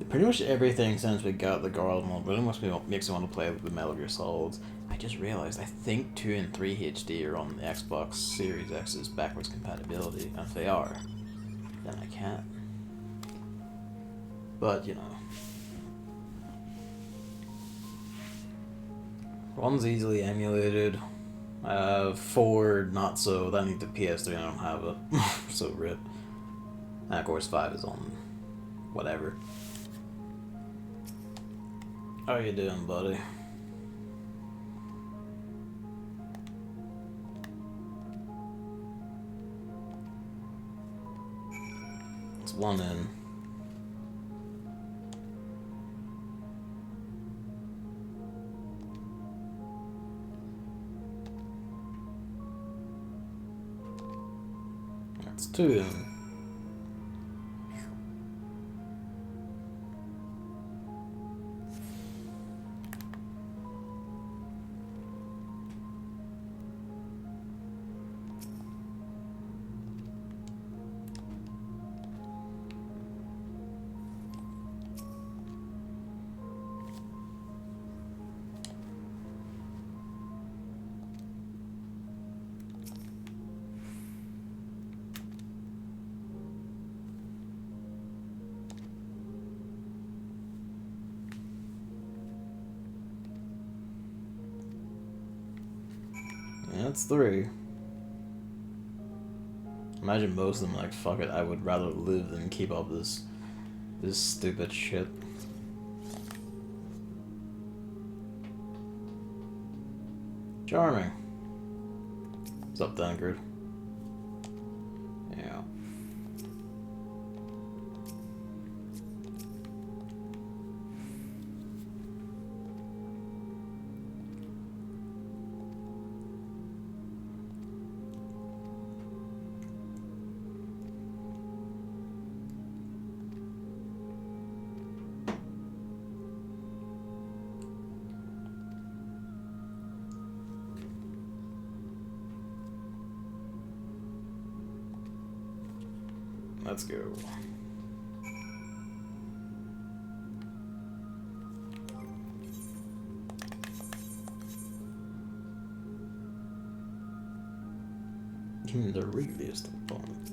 Pretty much everything since we got the Garland one really makes me want to play the Metal Gear Solids. I just realized I think 2 and 3 HD are on the Xbox Series X's backwards compatibility, and if they are, then I can't. But, you know. One's easily emulated. 4, not so. That need the PS3, I don't have it. So rip. And of course 5 is on whatever. How you doing, buddy? It's 1 in. That's 2 in. That's 3. Imagine most of them like, fuck it, I would rather live than keep up this stupid shit. Charming. What's up, Dunkard? Yeah. Let's go. The realest of fun.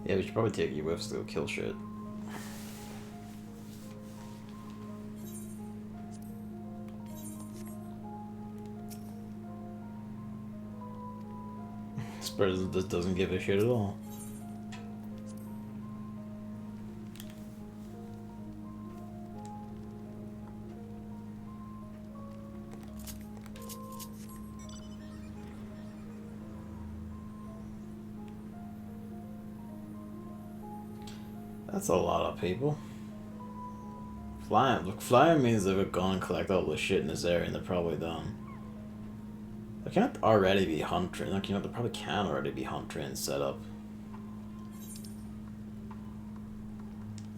Yeah, we should probably take you with to go kill shit. This person just doesn't give a shit at all. That's a lot of people. Flying. Look, flying means they've gone and collect all the shit in this area and they're probably done. They can't already be hunt trains. Like, you know, they probably can already be hunt trains set up.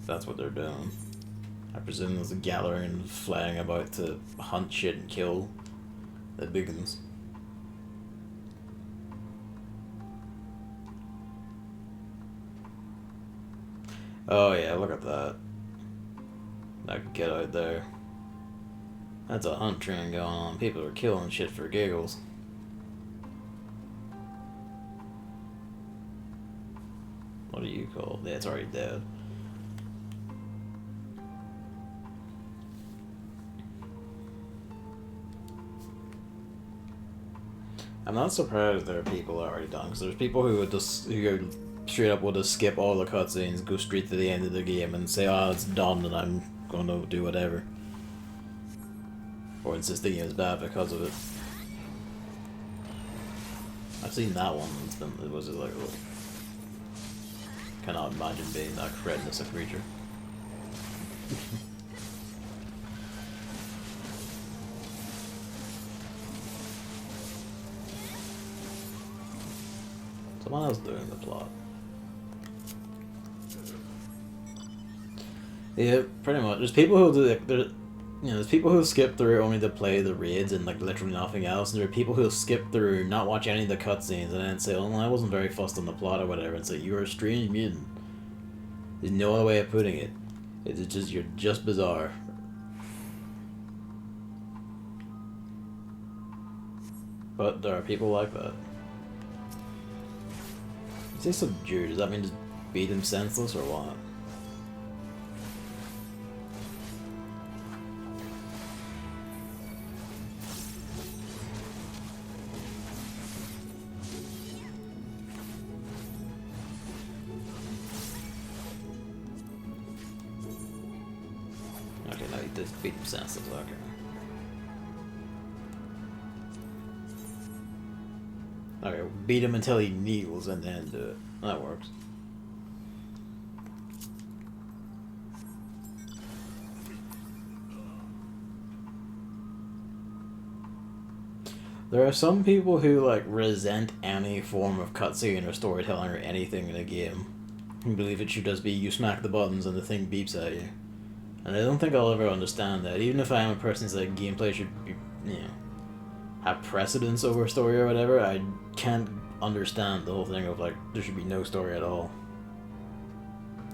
That's what they're doing. I presume there's a gathering flying about to hunt shit and kill the big ones. Oh yeah, look at that. I could get out there. That's a hunt train going on. People are killing shit for giggles. What do you call it? Yeah, it's already dead. I'm not surprised there are people already done, because there's people who would just go straight up will just skip all the cutscenes, go straight to the end of the game and say, oh, it's done and I'm going to do whatever. Or insist the game is bad because of it. I've seen that one, it was like, oh, cannot imagine being that cretinous a creature. Someone else doing the plot. Yeah, pretty much. There's people who do there's people who skip through only to play the raids and like literally nothing else. And there are people who skip through, not watch any of the cutscenes, and then say, "Oh, well, I wasn't very fussed on the plot or whatever," and say, "You're a strange mutant." There's no other way of putting it. It's just you're just bizarre. But there are people like that. You say subdued, does that mean just beat him senseless or what? Okay, no, he just beat him senseless, okay. Okay, beat him until he kneels and then do it. That works. There are some people who like resent any form of cutscene or storytelling or anything in a game. Who believe it should just be you smack the buttons and the thing beeps at you. And I don't think I'll ever understand that. Even if I am a person who's like gameplay should be, you know, have precedence over story or whatever, I can't understand the whole thing of like there should be no story at all.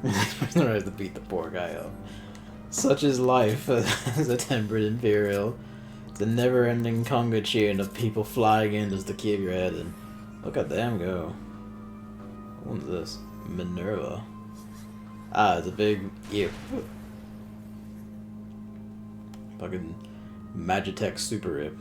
This person tries to beat the poor guy up. Such is life as a tempered Imperial. It's a never-ending conga chain of people flying in just to keep your head in. Look at them go. What is this? Minerva. Ah, it's a big ear. Fucking Magitech Super Rip.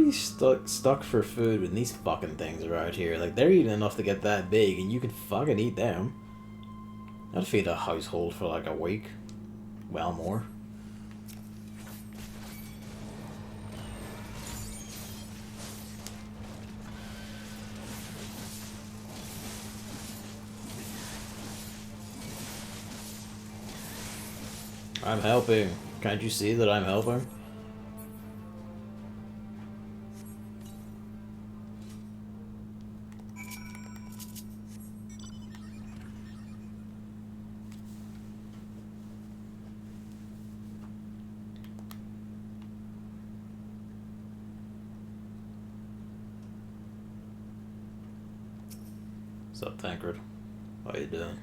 be stuck for food when these fucking things are out here? Like, they're eating enough to get that big, and you can fucking eat them. That'd feed a household for like a week. Well, more. I'm helping. Can't you see that I'm helping? What's up, Tancred? How you doing?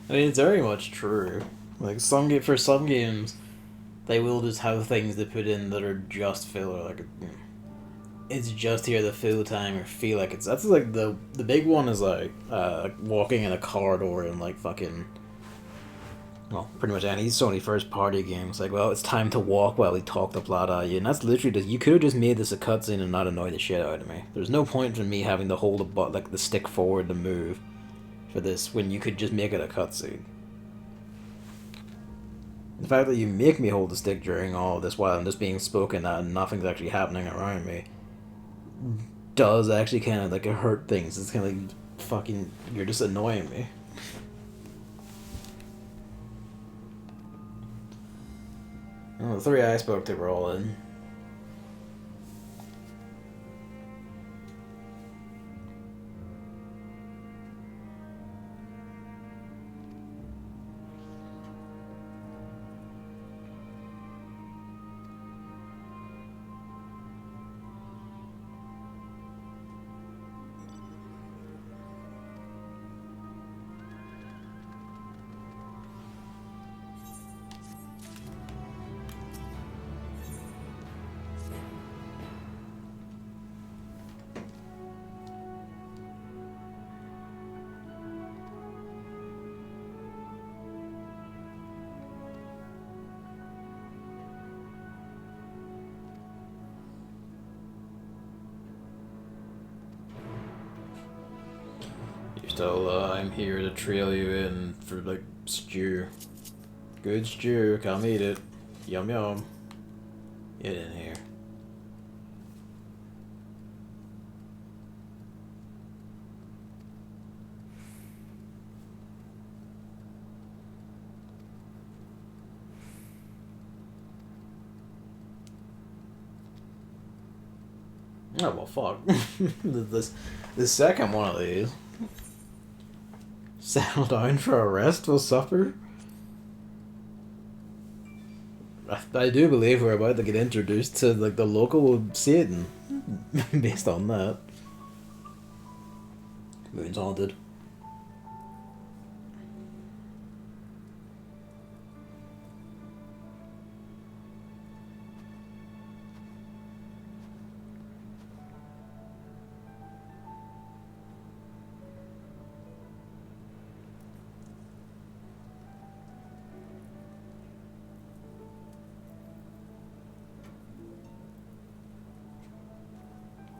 I mean, it's very much true. Like, for some games, they will just have things to put in that are just filler. Like, it's just here to fill time or feel like it's. That's like the big one is like walking in a corridor and like fucking. Well, pretty much any Sony first party game. It's like, well, it's time to walk while we talk the plot at you, and that's literally just, you could have just made this a cutscene and not annoy the shit out of me. There's no point in me having to hold the stick forward to move for this when you could just make it a cutscene. The fact that you make me hold the stick during all of this while I'm just being spoken at and nothing's actually happening around me does actually kind of like hurt things. It's kind of like fucking, you're just annoying me. Well, the 3 I spoke to were all in. Still, I'm here to trail you in for, like, stew. Good stew, come eat it. Yum yum. Get in here. Oh, well, fuck. The second one of these. Settle down for a restful supper? I do believe we're about to get introduced to like the local Satan based on that. Moon's haunted.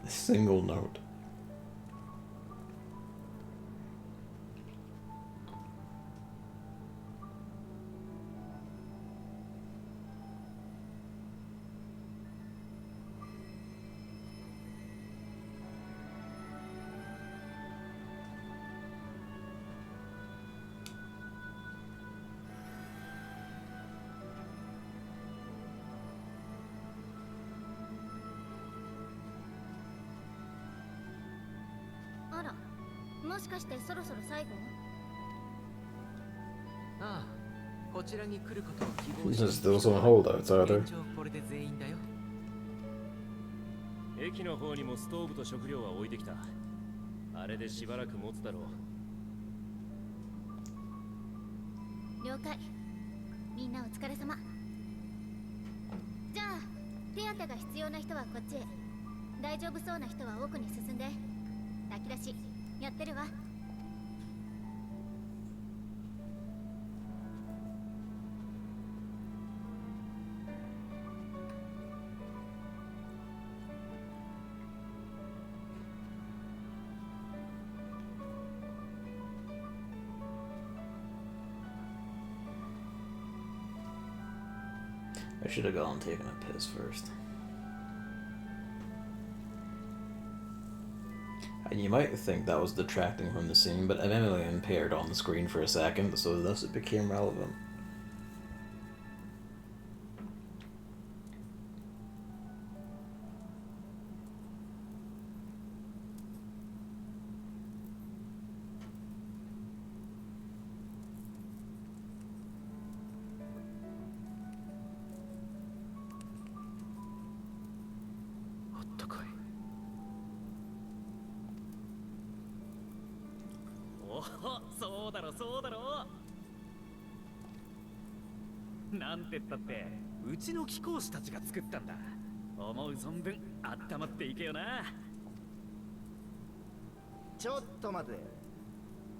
A single note. There's still some holdouts, are there? 駅の方にもストーブと食料は置いてきた。あれでしばらく持つだろう。了解。みんなお疲れ様。じゃあ手当が必要な人はこっちへ、大丈夫そうな人は奥に進んで。炊き出しやってるわ。I should have gone taken a piss first. And you might think that was detracting from the scene, but Emily appeared on the screen for a second, so thus it became relevant. Oh, そうだろそうだろ。なんてったってうちの貴公子たちが作ったんだ。思う存分温まっていけよな。ちょっと待て。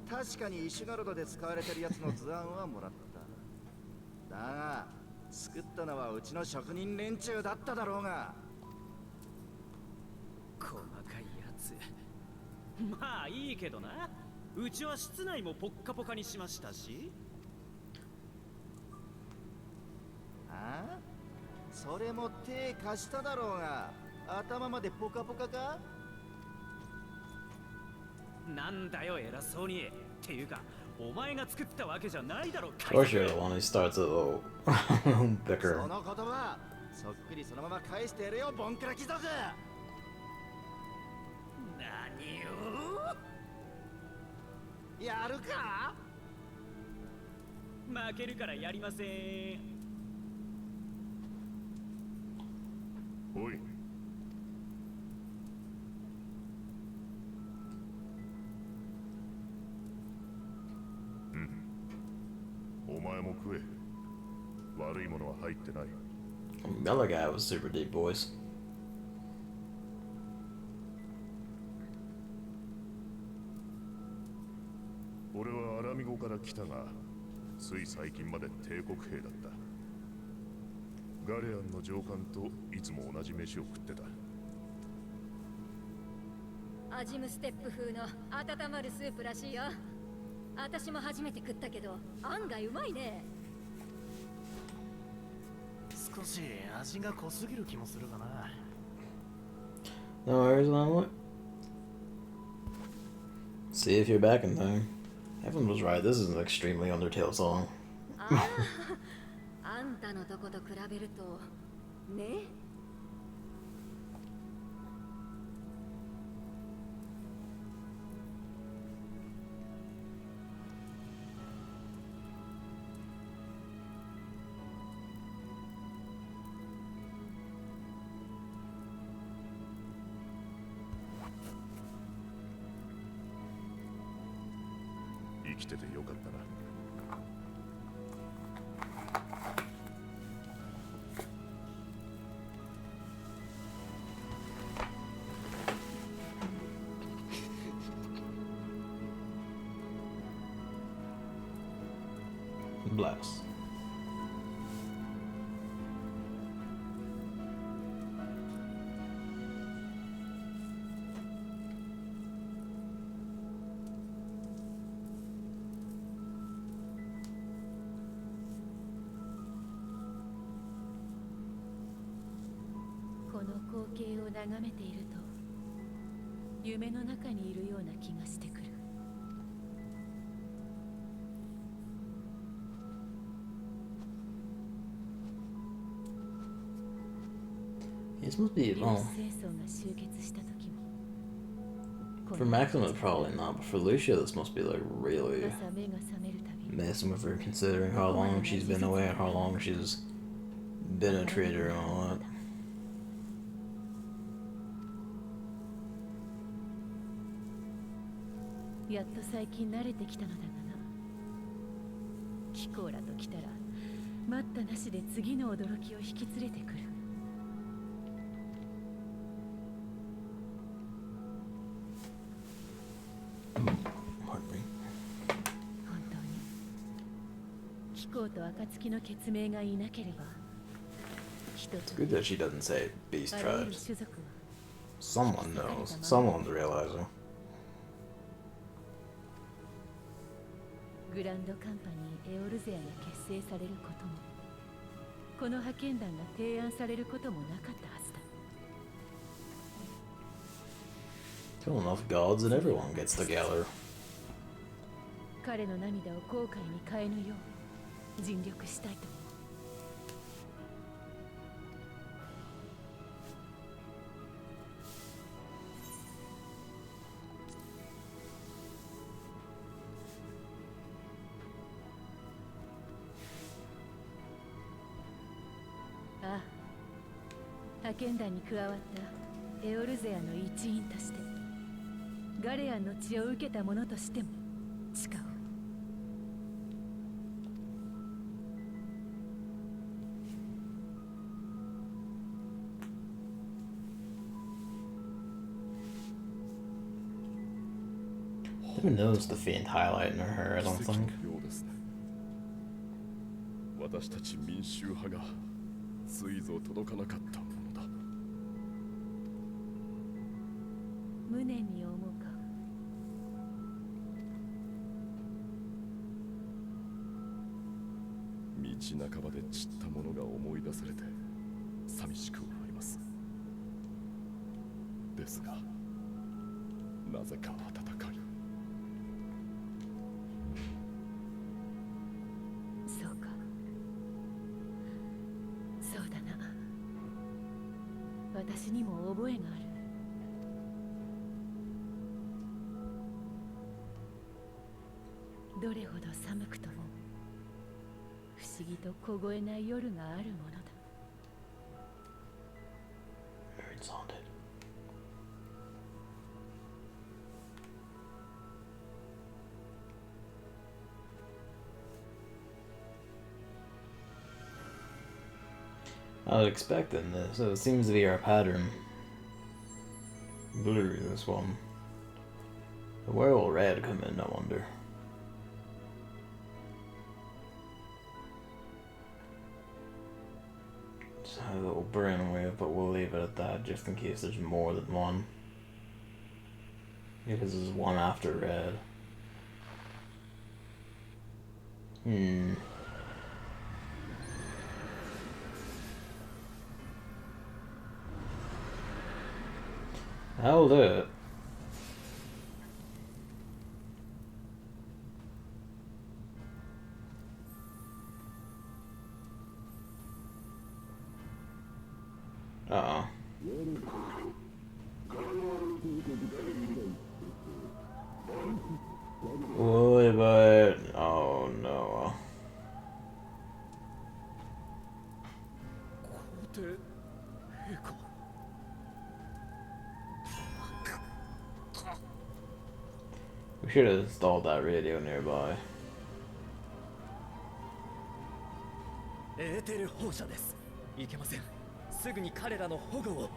確かにイシュガルドで使われてるやつの図案はもらった。だが作ったのはうちの職人連中だっただろうが。細かいやつ。まあいいけどな。うちは室内もポッカポカにしましたし。ああ、それも手貸しただろうが、頭までポカポカか。なんだよ偉そうに。っていうかお前が作ったわけじゃないだろ。 Of course you're the one who starts a little bicker. その言葉そっくりそのまま返してやるよ、ボンクラ貴族。何をやるか。負けるからやりません。おい、お前も食え。悪いものは入ってない。 The other guy was super deep voice. 俺はアラミゴから来たが、つい最近まで帝国兵だった。ガレアンの上官といつも同じ飯を食ってた。アジムステップ風の温まるスープらしいよ。私も初めて食ったけど案外うまいね。少し味が濃すぎる気もするかな。 No worries, Omelet. See if you're back in time. Evan was right, this is an extremely Undertale song. ああ、あんたのとこと比べるとね。生きててよかったな。Bless.「この光景を眺めていると夢の中にいるような気がしてくる。 This must be, well, for Maxima probably not, but for Lucia this must be like really messing with her considering how long she's been away and how long she's been a traitor and all that. やっと最近慣れてきたのだがな。キコーラと来たら待ったなしで次の驚きを引き連れてくる。本当に貴公と暁の血盟がいなければ、一つ Good that she doesn't say beast あらゆる tribes. 種族は Someone knows. Someone's realizing. グランドカンパニーエオルゼアが結成されることも、この派遣団が提案されることもなかったはずだ。Kill enough gods and everyone gets together. 彼の涙を後悔に変えぬよう尽力したいと思う。ああ、派遣団に加わったエオルゼアの一員として、ガレアンの血を受けた者としても誓う。Who knows the faint highlight in her hair, I don't 奇跡 think. のようですね。私たち民衆派がついぞ届かなかったものだ。無念に思うか。道半ばで散ったものが思い出されて寂しくはあります。ですが、なぜか温かい。そうか。そうだな。私にも覚えがある。どれほど寒くとも不思議と凍えない夜があるものだ。It's haunted. I was expecting this, so it seems to be our pattern. Blue, this one. Where will red come in, I wonder? Just a little brainwave, but we'll leave it at that just in case there's more than one. Because there's one after red. That'll do it. Uh-oh. What about... Oh no. 皇帝陛下。 We should have installed that radio nearby. エーテル放射です。いけません。すぐに彼らの保護を。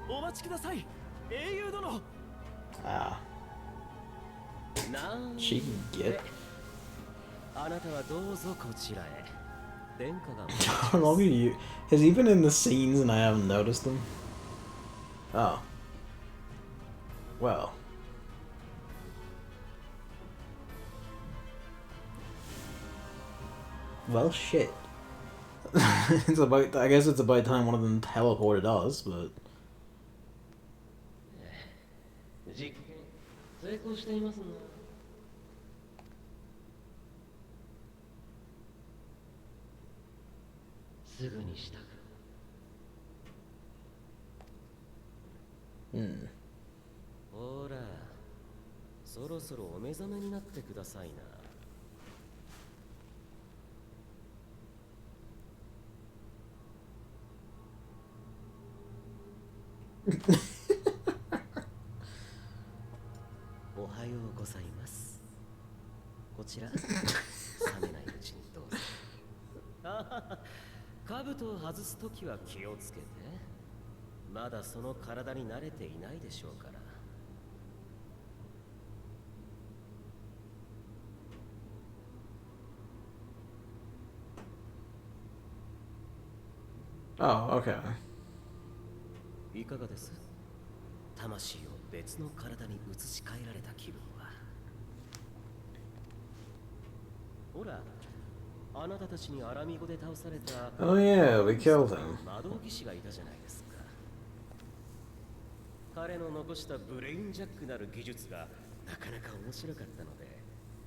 お待ちください、英雄殿。Ah. She can get. あなたはどうぞこちらへ。殿下が。How long are you? Has he been in the scenes and I haven't noticed him? Oh. Well. Well, shit. It's about. I guess it's about time one of them teleported us, but. 実験成功していますね。すぐに支度。ほら、そろそろお目覚めになってくださいな。おはようございます。こちら、冷めないうちにどうぞ。兜を外すときは気をつけて。まだその体に慣れていないでしょうから。Oh, okay. いかがです？魂を別の体に移し替えられた気分は。ほら、あなたたちにアラミ語で倒された Oh yeah, we killed him. 魔導技師がいたじゃないですか。彼の残したブレインジャックなる技術がなかなか面白かったので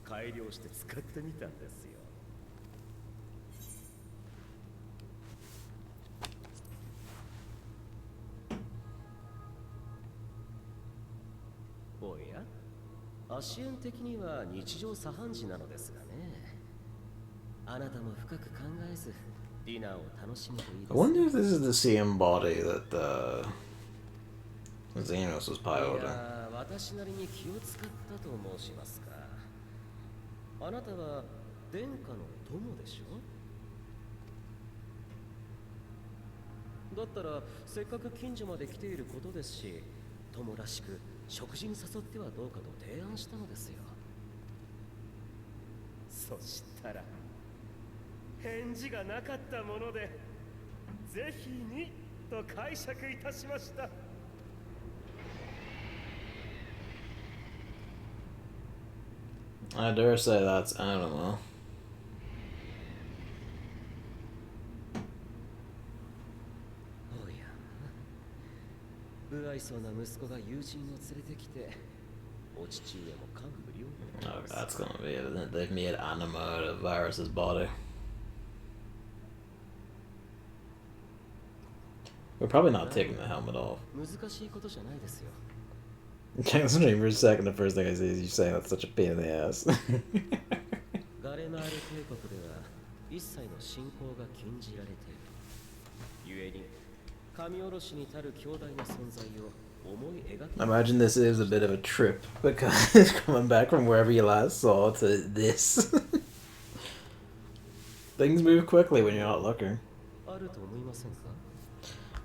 改良して使ってみたんですよ。おや、足縁的には日常茶飯事なのですがね。あなたも深く考えずディナーを楽しむといいです。 I wonder if this is the same body that Xenos was い piloting. や、私なりに気を使ったと申しますか。あなたは殿下の友でしょ。だったらせっかく近所まで来ていることですし、友らしく食事に誘ってはどうかと提案したのですよ。そしたら返事がなかったもので、ぜひにと解釈いたしました。I dare say that's animal. おや、不愛想な息子が友人を連れてきて、お父上も感無量。 Oh, that's gonna be it. They've made anima out of Virus's body. We're probably not taking the helmet off. 難しいことじゃないですよ。 Concentrating for a second, the first thing I see is you saying that's such a pain in the ass. ガレマール帝国では一切の信仰が禁じられている。故に神おろしにたる強大な存在を思い描く。 Imagine this is a bit of a trip because coming back from wherever you last saw to this. Things move quickly when you're not looking. あると思いませんか？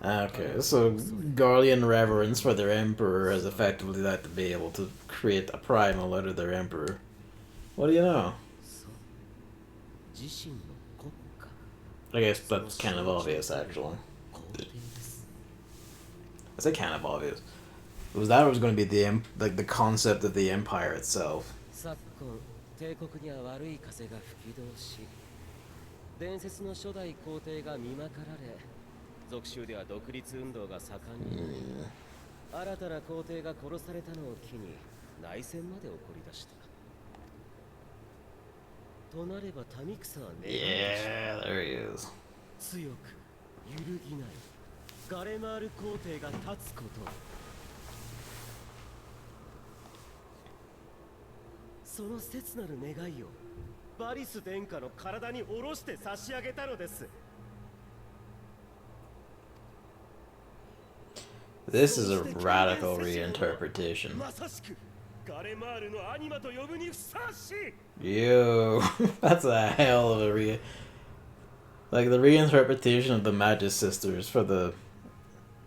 Okay, so Guardian reverence for their emperor is effectively that to be able to create a primal out of their emperor. What do you know? そう、自身の国家。 I guess that's kind of obvious, actually. 皇帝です。 I say kind of obvious. It was that it was going to be the concept of the empire itself. 昨今、帝国には悪い風が吹き通し、伝説の初代皇帝が見まかられ、属州では独立運動が盛んになり、新たな皇帝が殺されたのを機に内戦まで起こり出した。となれば民草は願うでしょう。 Yeah, there he is. 強く揺るぎないガレマール皇帝が立つこと。その切なる願いをバリス殿下の体に下ろして差し上げたのです。 This is a radical reinterpretation. まさしくガレマールのアニマと呼ぶにふさわしい。 Yo, that's a hell of a like the reinterpretation of the Magus sisters for the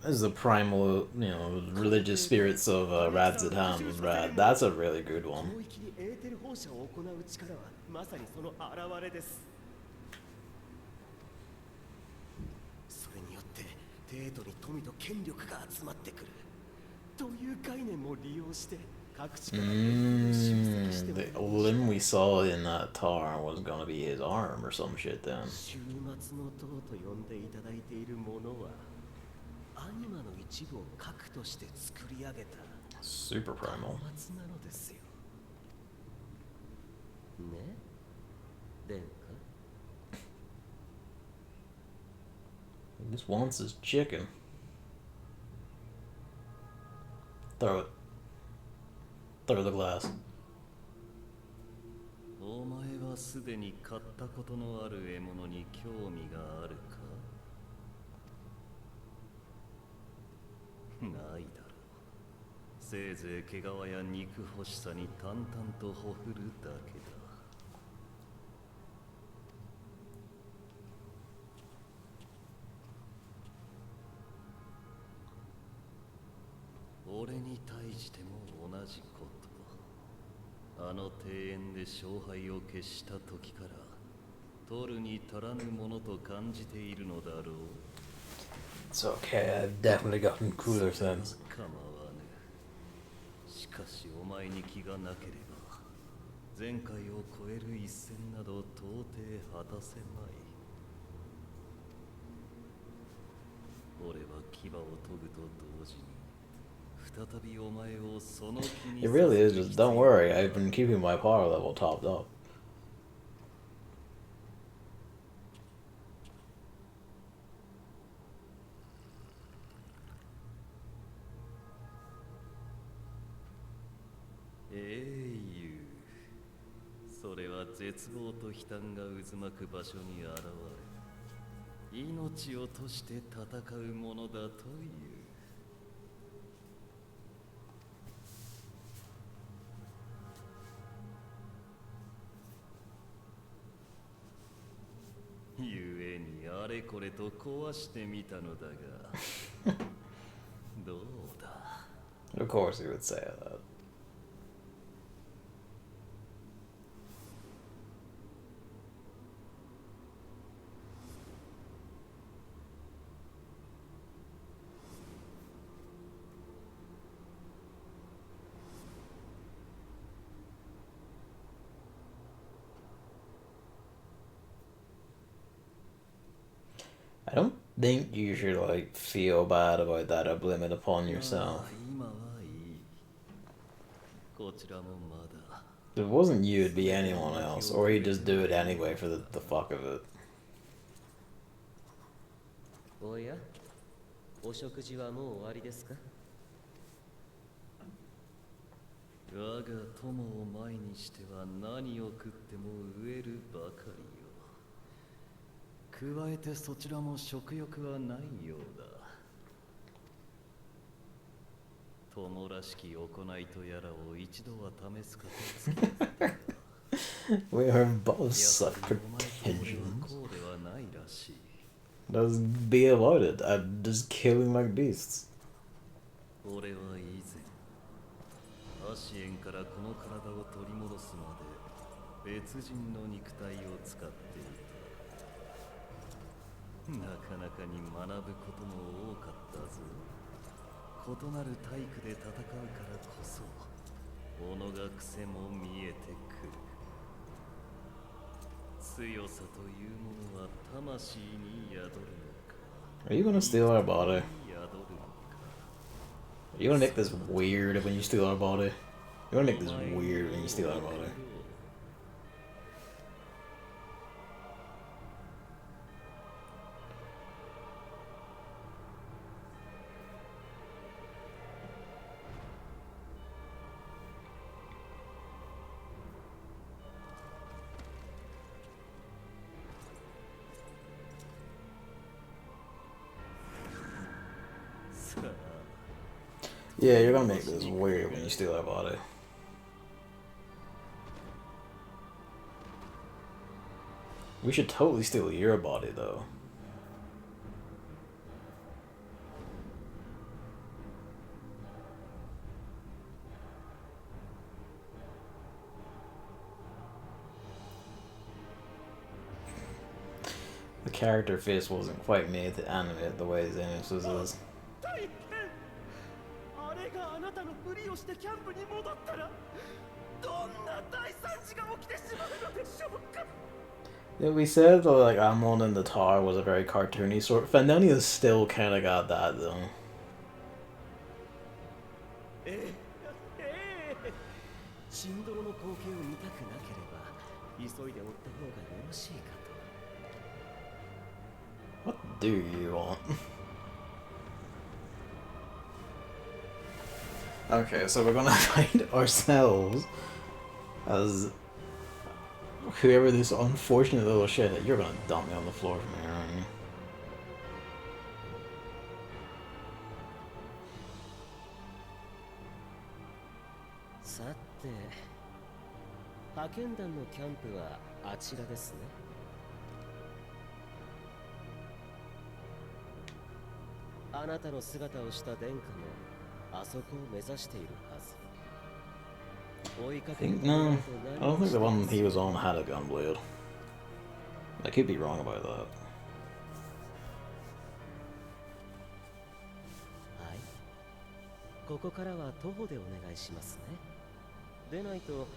as the primal, you know, religious spirits of Radzidhan was rad. That's a really good one. 広域にエーテル放射を行う力はまさにその現れです。それによって帝都に富と権力が集まってくるという概念も利用して各地から集積してもら The い limb we saw in that tar was gonna be his arm or some shit then. 終末の塔と呼んでいただいているものはアニマの一部を核として作り上げた Super primal. 末なのですよ。ね、殿下。 He just wants his chicken. Throw it. Throw the glass. お前はすでに買ったことのある獲物に興味があるか？ないだろう。せいぜい毛皮や肉欲しさに淡々とほふるだけだ。俺に対しても同じこと。あの庭園で勝敗を決した時から取るに足らぬものと感じているのだろう。 It's okay, I've definitely gotten cooler since. 構わぬ。しかしお前に気がなければ前回を超える一戦など到底果たせまい。俺は牙を研ぐと同時に再びお前をその気に It really is just, don't worry, I've been keeping my power level topped up. 英雄、それは絶望と悲嘆が渦巻く場所に現れ命を賭して戦うものだという。ゆえにあれこれと壊してみたのだがどうだ。 Of course he would say that. I don't think you should like feel bad about that or blame it upon yourself. 今はいい。こちらもまだ。 If it wasn't you, it'd be anyone else, or he'd just do it anyway for the fuck of it. おや、お食事はもう終わりですか？我が友を前にしては何を食っても飢えるばかりよ。加えてそちらも食欲はないようだ。友らしき行いとやらを一度は試すかとつけた。 We are both such pretensions. こうではないらしい。 Let's be about it. I'm just killing like beasts. 俺は以前アシエンからこの体を取り戻すまで別人の肉体を使っていた。なかなかに学ぶことも多かったぞ。異なる体躯で戦うからこそ己が癖も見えてくる。強さというものは魂に宿るのか。 Are you gonna steal our body? 宿るのか。 Are you gonna make this weird when you steal our body? You wanna make this weird when you steal our body? Yeah, you're gonna make this weird when you steal our body. We should totally steal your body, though. The character face wasn't quite made to animate the way Xenos is. あれがあなたのふりをしてキャンプに戻ったらどんな大惨事が起きてしまうのでしょうか。 Yeah, we said that like Amon in the Tower was a very cartoony sort. Fandania's still kind of got that though. シンドロの光景を見たくなければ急いで追った方がよろしいかと。 What do you want? Okay, so we're gonna find ourselves as whoever this unfortunate little shit that you're gonna dump me on the floor from here, aren't you? さて、派遣団のキャンプはあちらですね。あなたの姿をした殿下もあそこを目指しているはず。追いか I ける think とな no. ると I 何 don't を think し the て one ます he was on had a gunblade. I could be wrong about that. はい。ここからは徒歩でお願いしますね。でないと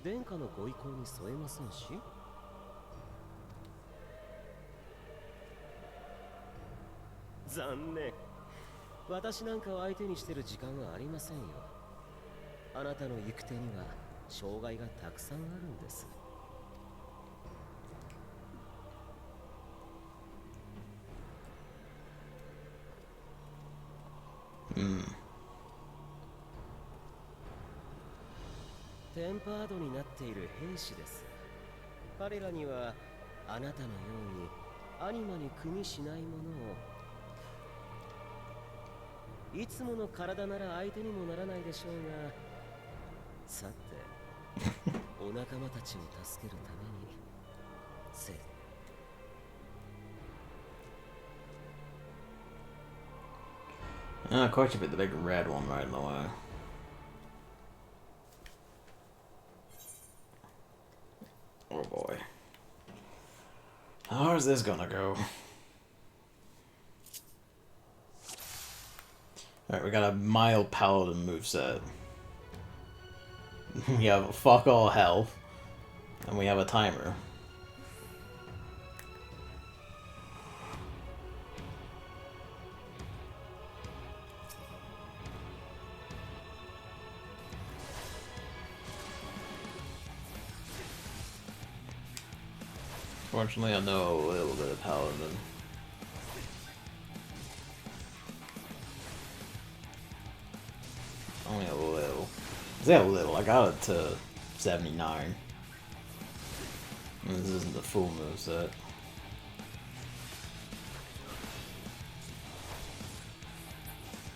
殿下のご意向に添えませんし。残念。私なんかを相手にしてる時間はありませんよ。あなたの行く手には障害がたくさんあるんです。テンパードになっている兵士です。彼らにはあなたのようにアニマに組みしないものを。いつもの体なら相手にもならないでしょうが、さてお仲間たちを助けるためにQuite a bit, the big red one right in the way. Oh boy. How's this gonna go? Alright, we got a mild paladin moveset. We have fuck all health. And we have a timer. Fortunately, I know a little bit of paladin. Only a little. I say a little. I got it to 79. And this isn't the full moveset.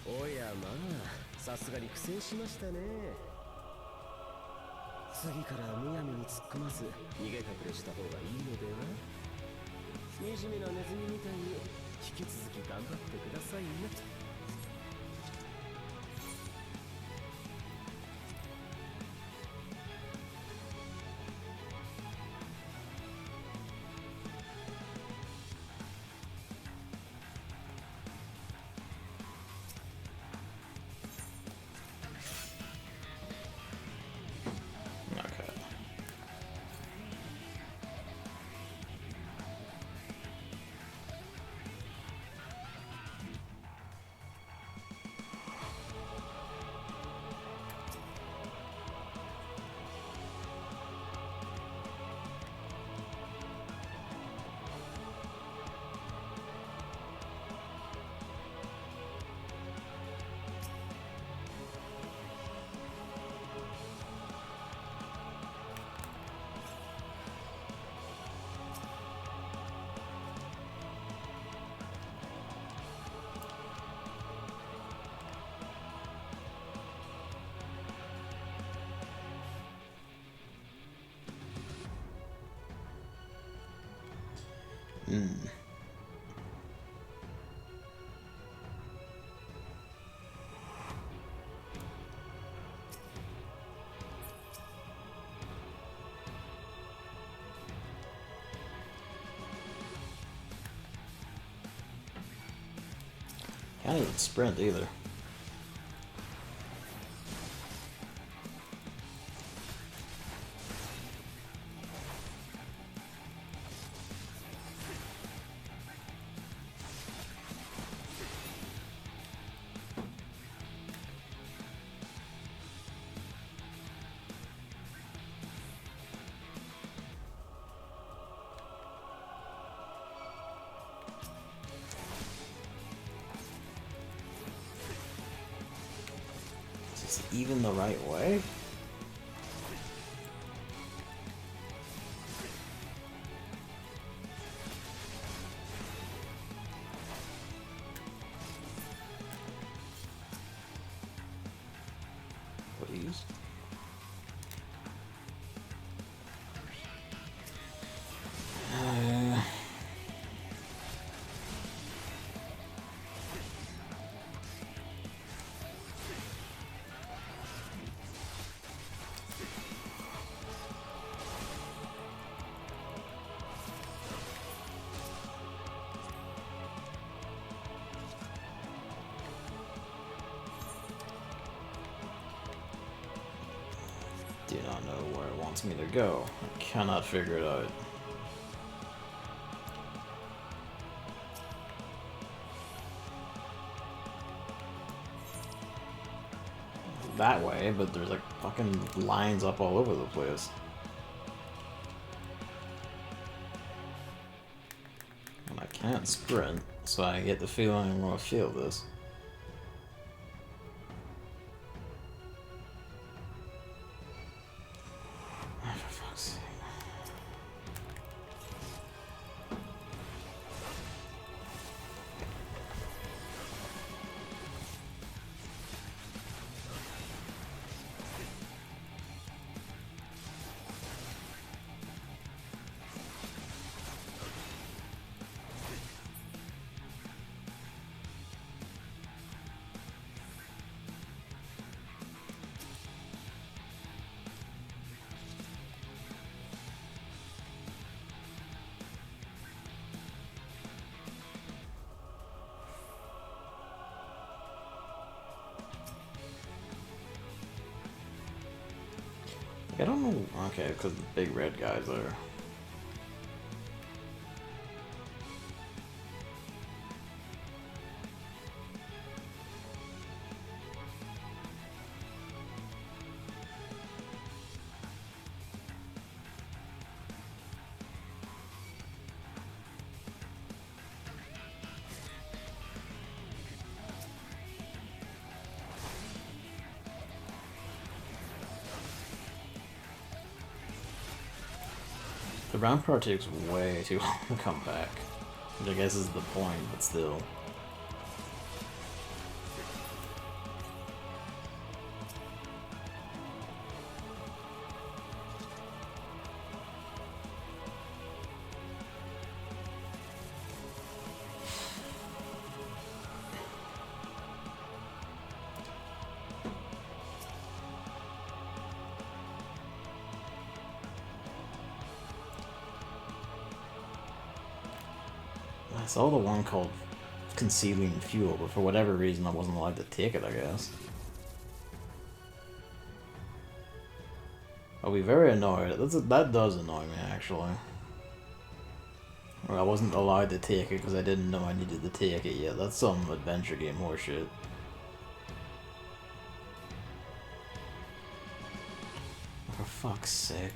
おやまあ、さすがに苦戦しましたね。次からむやみに突っ込まず逃げ隠れした方がいいのでは。惨めなネズミみたいに引き続き頑張ってくださいね。Can't even sprint either. Is this even the right way? Please. not know where it wants me to go. I cannot figure it out. That way, but there's like fucking lines up all over the place. And I can't sprint, so I get the feeling I'm gonna feel this. Oh, for fuck's sake. I don't know. Okay, because the big red guys are. The round part takes way too long to come back, which I guess is the point, but still. I saw the one called concealing fuel, but for whatever reason I wasn't allowed to take it, I guess. I'll be very annoyed. That does annoy me, actually. Or I wasn't allowed to take it because I didn't know I needed to take it yet. That's some adventure game horseshit. For fuck's sake.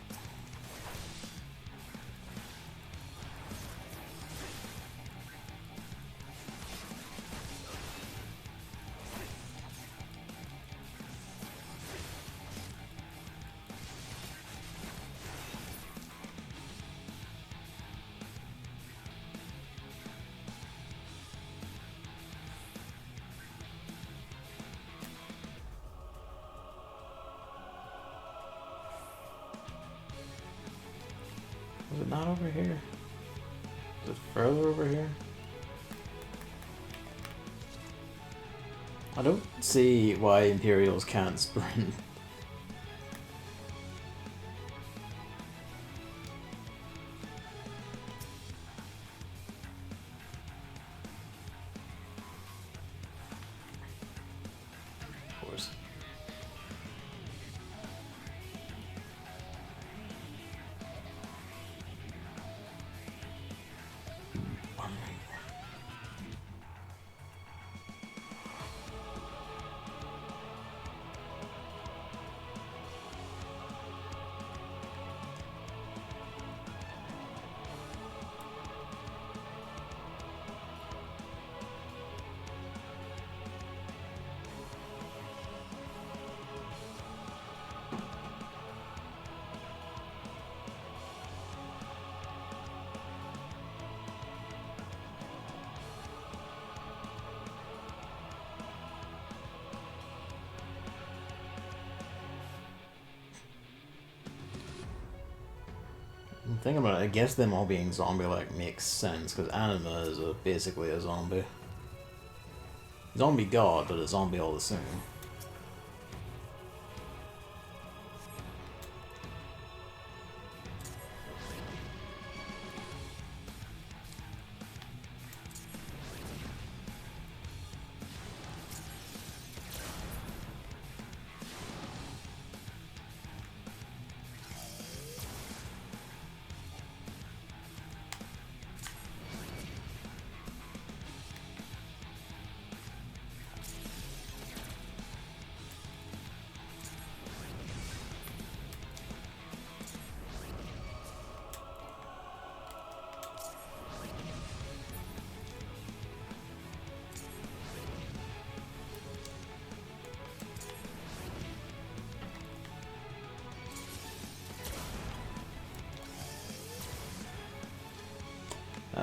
Was it not over here? Is it further over here? I don't see why Imperials can't sprint. Of course. Think about it, I guess them all being zombie-like makes sense, because Anima is basically a zombie. Zombie god, but a zombie all the same.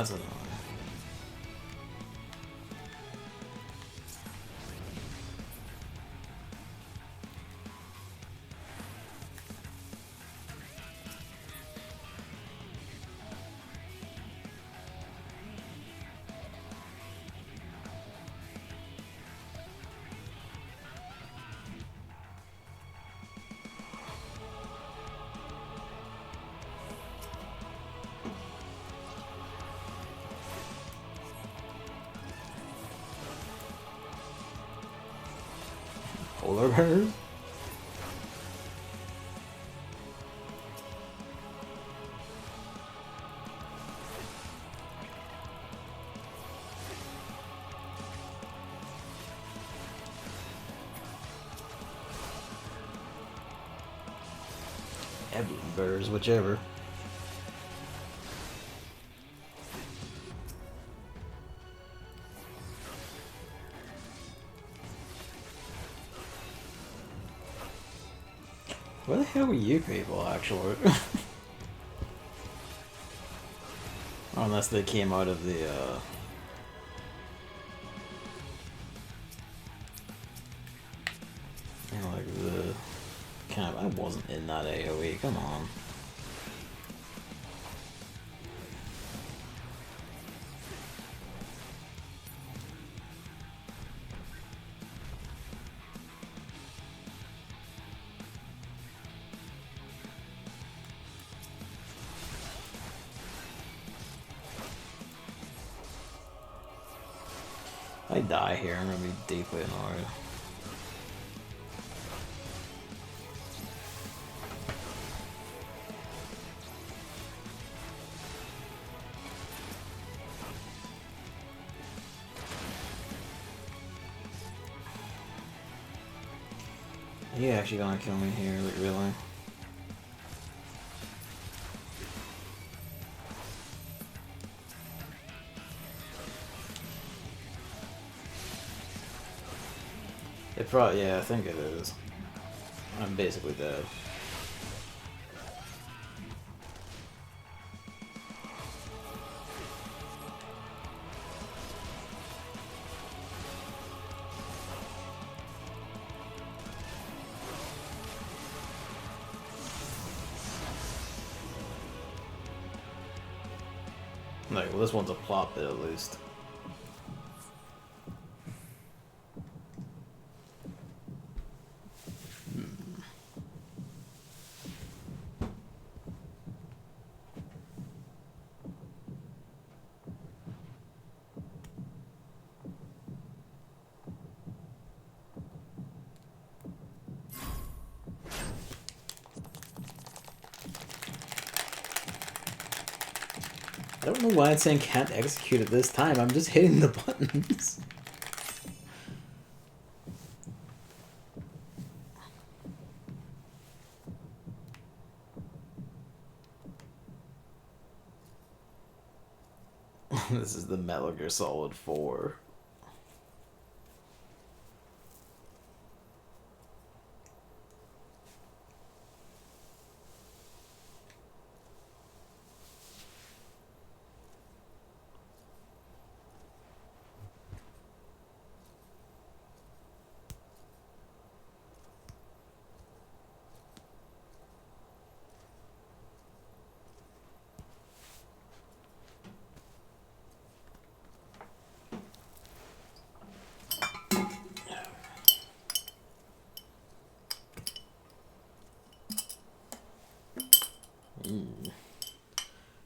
That's annoying. Polar bears? Ebony bears, whichever. Where the hell were you people, actually? Unless they came out of the, you know, like the... kind of... I wasn't in that AoE, come on. If I die here, I'm gonna be deeply annoyed. Are you actually gonna kill me here, like, really? It probably, yeah, I think it is. I'm basically dead. Like, well, this one's a plot bit at least. I don't know why it's saying can't execute it this time. I'm just hitting the buttons. This is the Metal Gear Solid 4.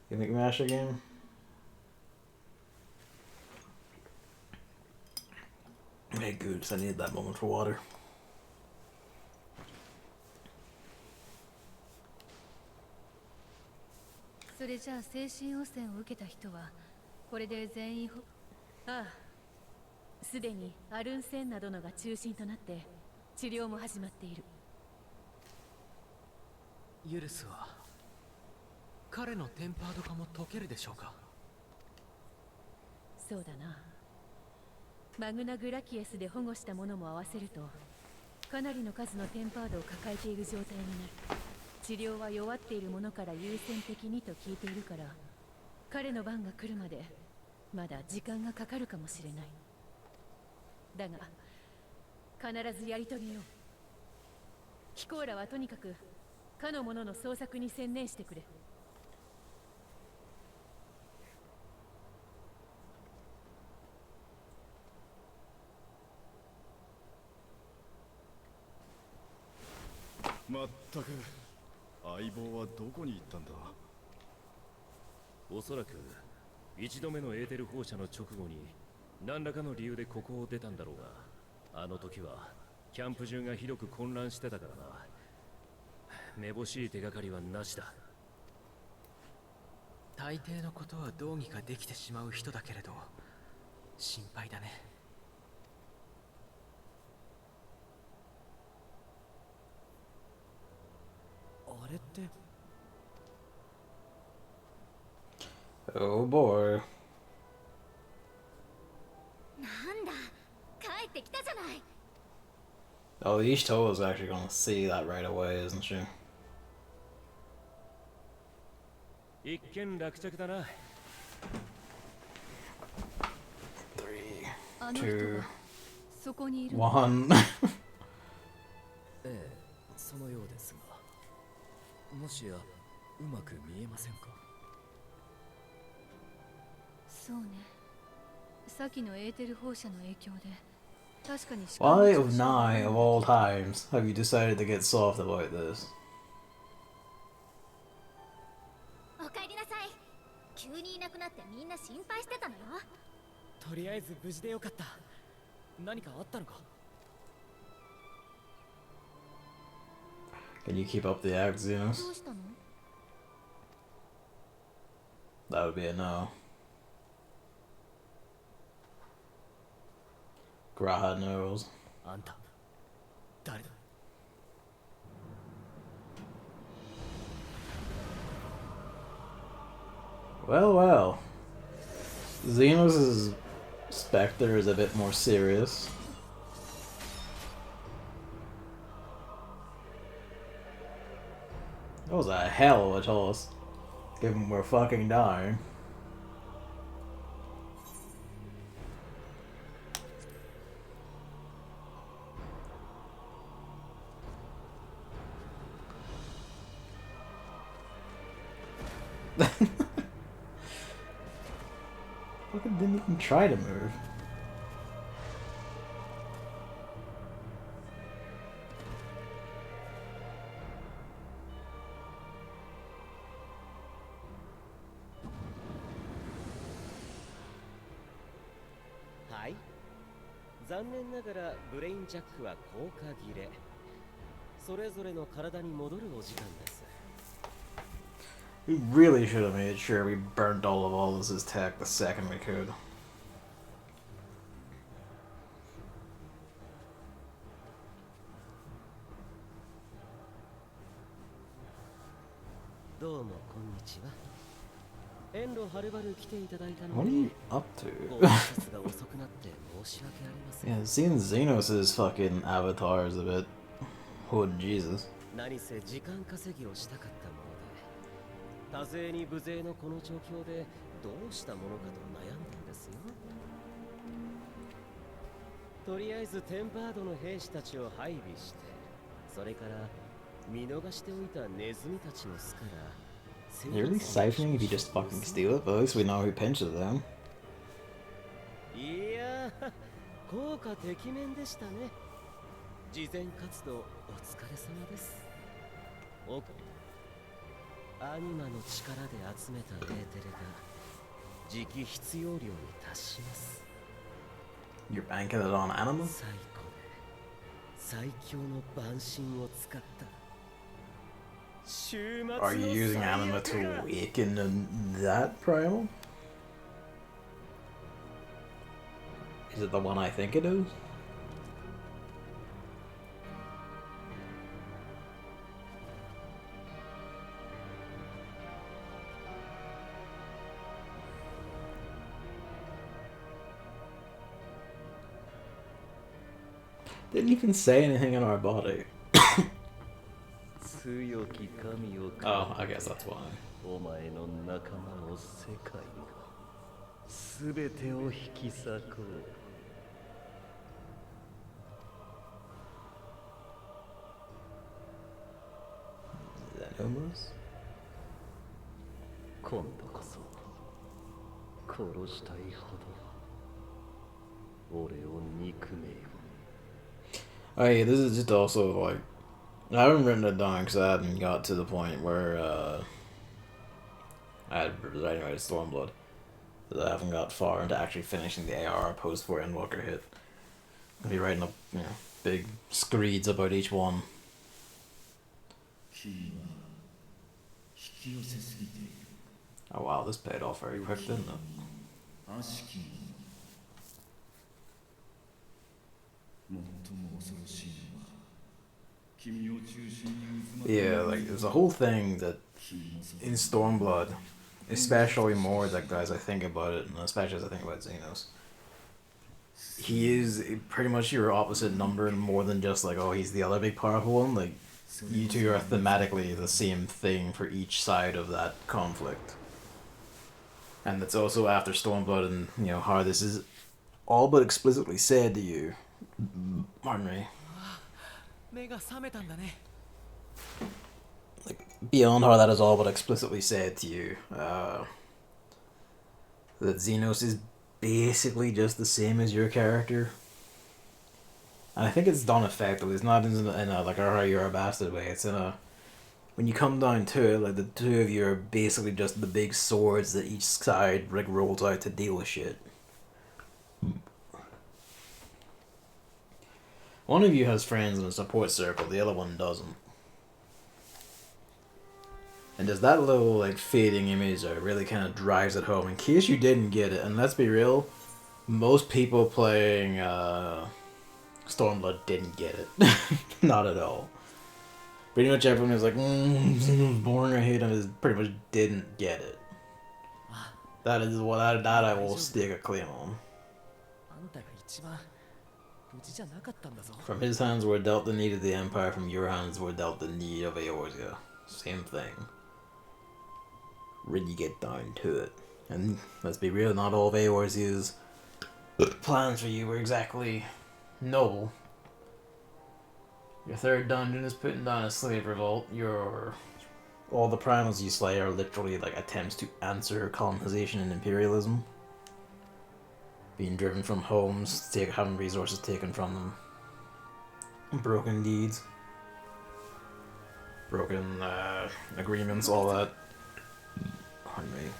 You think mash again? Okay, good, because I needed that moment for water. So れじゃあ精神汚染を受けた人はこれで全員ああ、すでにアルンセンなどのが中心となって治療も始まっている。ユルスは彼のテンパード化も解けるでしょうか。そうだな。マグナグラキエスで保護したものも合わせるとかなりの数のテンパードを抱えている状態になる。治療は弱っているものから優先的にと聞いているから、彼の番が来るまでまだ時間がかかるかもしれない。だが必ずやり遂げよう。ヒコーラはとにかくかの者の捜索に専念してくれ。まったく相棒はどこに行ったんだ。おそらく一度目のエーテル放射の直後に何らかの理由でここを出たんだろうが、あの時はキャンプ中がひどく混乱してたからな。めぼしい手がかりはなしだ。大抵のことはどうにかできてしまう人だけれど心配だね。あれって。 Oh boy. なんだ、帰ってきたじゃない。 Oh, Ishto is actually gonna see that right away, isn't she? 一見落着だな。 3, 2, そこにいる。1. ええ、そのようですが、もしやうまく見えませんか。そうね。さっきのエーテル放射の影響で確かに。 Why of 9 of all times have you decided to get soft about this? おかえりなさい。急にいなくなってみんな心配してたのよ。とりあえず無事でよかった。何かあったのか。 Can you keep up the act, Xenos? どうしたの？ That would be a no. Graha knows. あんた誰だ。 Well, well. Xenos' Spectre is a bit more serious. That was a hell of a toss. Given we're fucking dying. Fucking didn't even try to move. Hi. 残念ながらブレインジャックは効果切れ。それぞれの体に戻るお時間です。 We really should have made sure we burnt all of Aldous' tech the second we could. どうもこんにちは。遠路はるばる来ていただいたの What are に you up ご to? 挨拶が遅くなって申し訳ありません。 Yeah, seeing Xenos' fucking avatar is a bit hood Jesus. 何せ時間稼ぎをしたかったもので、多勢に無勢のこの状況でどうしたものかと悩んだんですよ。とりあえずテンパードの兵士たちを配備して、それから見逃しておいたネズミたちの巣から。 You're really siphoning if you just fucking steal it, but at least we know who pinches them. いやー、効果てきめんでしたね。慈善活動お疲れ様です。アニマの力で集めたエーテルが時期必要量に達します。 You're banking it on animals? 最高で最強の万神を使った。 Are you using anima to awaken that primal? Is it the one I think it is? Didn't even say anything in our body. Oh, I guess that's why. お前の仲間も世界も全てを引き裂こう。今度こそ殺したいほど俺を憎めよ。Oh yeah, this is just also like I haven't written it down because I hadn't got to the point where I had writing right Stormblood. I haven't got far into actually finishing the AR post for Endwalker hit. I'll be writing up, you know, big screeds about each one. Oh wow, this paid off very quick, didn't it? Yeah, like there's a whole thing that in Stormblood, especially more like as I think about it, and especially as I think about Xenos, he is pretty much your opposite number more than just like, oh, he's the other big powerful one. Like, you two are thematically the same thing for each side of that conflict. And it's also after Stormblood and, you know, how this is all but explicitly said to you. Pardon me. Like, beyond how that is all but explicitly said to you, that Xenos is basically just the same as your character. And I think it's done effectively. It's not in a like, oh, you're a bastard way. It's in a, when you come down to it, like the two of you are basically just the big swords that each side like rolls out to deal with shit. One of you has friends in a support circle, the other one doesn't. And there's that little like fading image that really kind of drives it home. In case you didn't get it, and let's be real, most people playing Stormblood didn't get it. Not at all. Pretty much everyone was like, Xenos boring, I hate him, is pretty much didn't get it. That is what I will stick a claim on. From his hands were dealt the need of the Empire, from your hands were dealt the need of Eorzea. Same thing. When you get down to it. And let's be real, not all of Eorzea's plans for you were exactly noble. Your third dungeon is putting down a slave revolt. All the primals you slay are literally like attempts to answer colonization and imperialism. Being driven from homes, having resources taken from them. Broken deeds. Broken agreements, all that. Pardon me.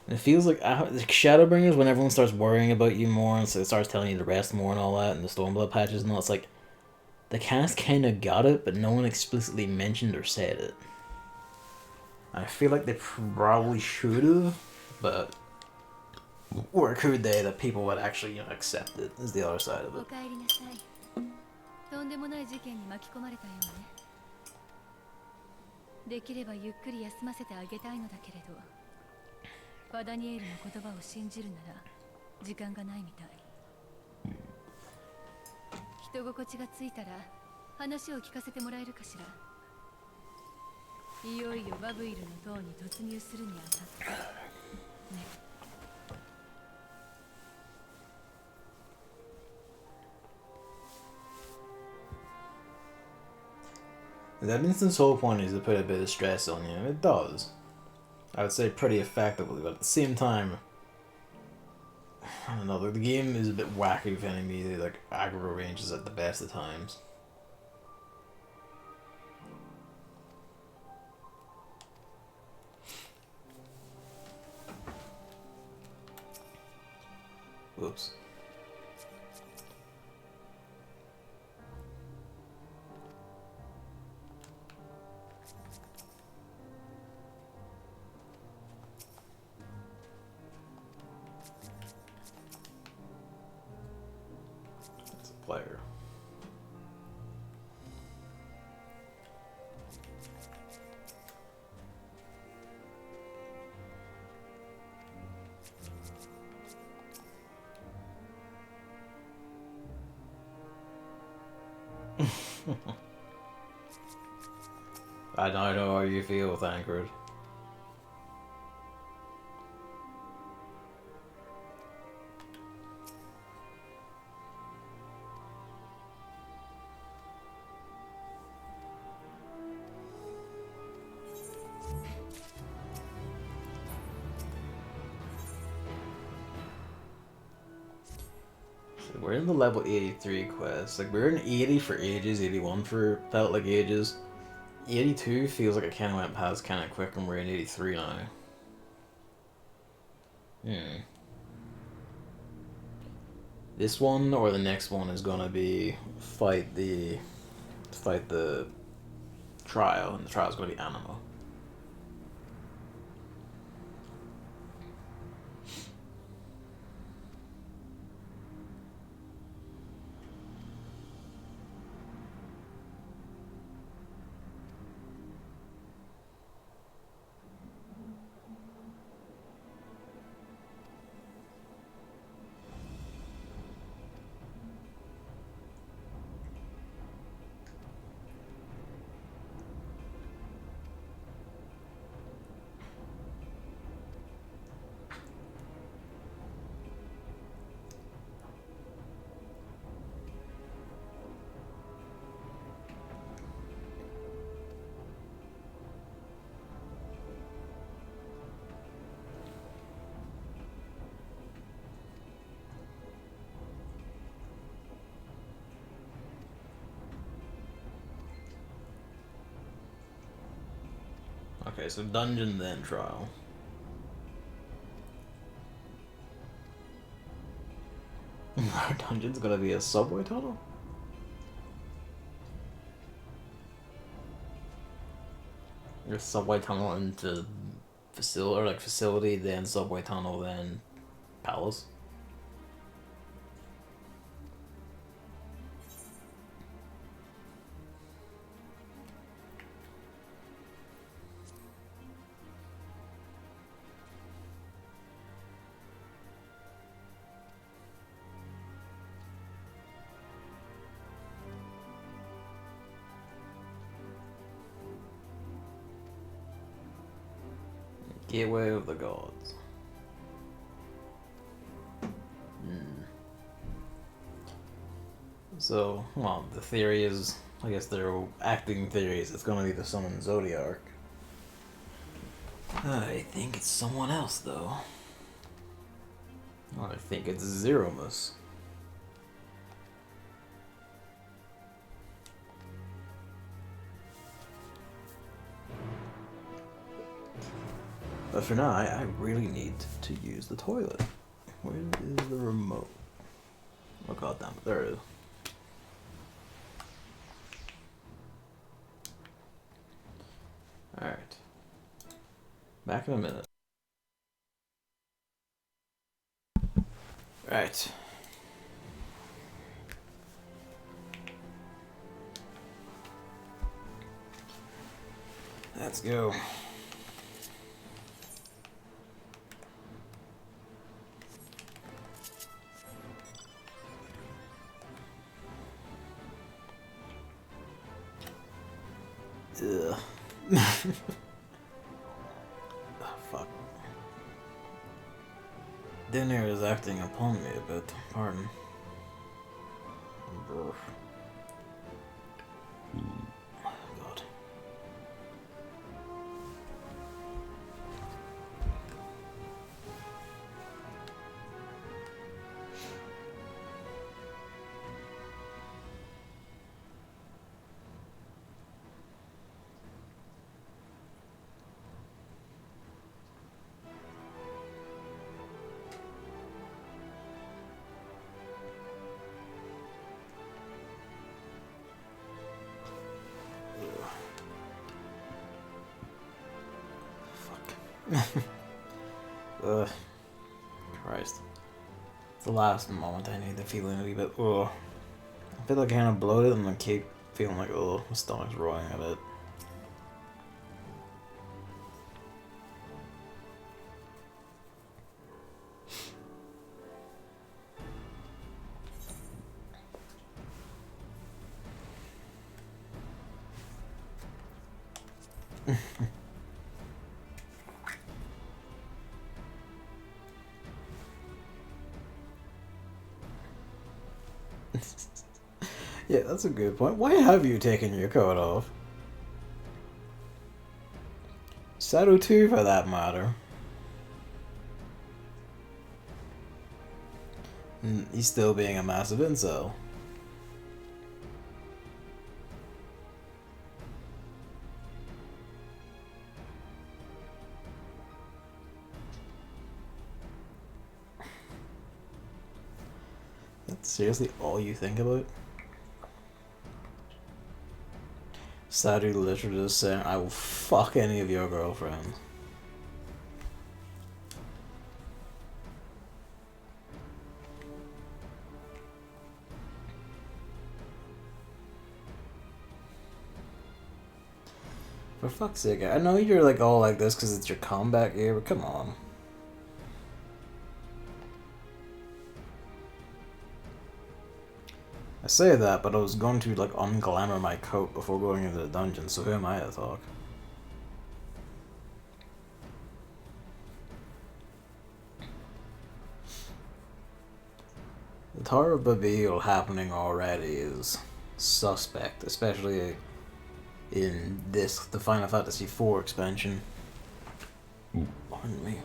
And it feels like Shadowbringers, when everyone starts worrying about you more and so it starts telling you to rest more and all that, and the Stormblood patches and all, it's like the cast kind of got it, but no one explicitly mentioned or said it. I feel like they probably should have, but or could they that people would actually, you know, accept it is the other side of it. とんでもない事件に巻き込まれたようね。できればゆっくり休ませてあげたいのだけれど、ファダニエルの言葉を信じるなら時間がないみたい。人心地がついたら話を聞かせてもらえるかしら。いよいよバブイルの塔に突入するにあたってね。That instance whole point is to put a bit of stress on you, and it does. I would say pretty effectively, but at the same time, I don't know, the game is a bit wacky with enemy, like aggro ranges at the best of times. Whoops. Player. I don't know how you feel with Anchored. We're in the level 83 quest. Like, we're in 80 for ages, 81 for felt like ages. 82 feels like it kind of went past kind of quick, and we're in 83 now. This one or the next one is gonna be fight the trial, and the trial's gonna be Anima. Okay, so dungeon then trial. Our dungeon's gonna be a subway tunnel? A subway tunnel into facility, or like facility, then subway tunnel, then palace. Gateway of the Gods. So, well, the theory is, I guess their acting theories, it's gonna be the Summon Zodiac. I think it's someone else, though. I think it's Zeromus. But for now, I really need to use the toilet. Where is the remote? Oh god damn it, there it is. Alright. Back in a minute. Alright. Let's go. Ugh. Oh, fuck. Dinner is acting upon me a bit. Pardon. Brr. God. Ugh. Christ. It's the last moment I need to feel a wee bit. Ugh. I feel like kind of bloated and I keep feeling like, oh, my stomach's rotting a bit. Yeah, that's a good point. Why have you taken your coat off? Saru too, for that matter. He's still being a massive incel. That's seriously all you think about? Saru literally just saying, I will fuck any of your girlfriends. For fuck's sake, I know you're like all like this because it's your comeback year, but come on. I say that, but I was going to like unglamour my coat before going into the dungeon, so who am I to talk? The Tower of Babel happening already is suspect, especially in the Final Fantasy IV expansion. Pardon me.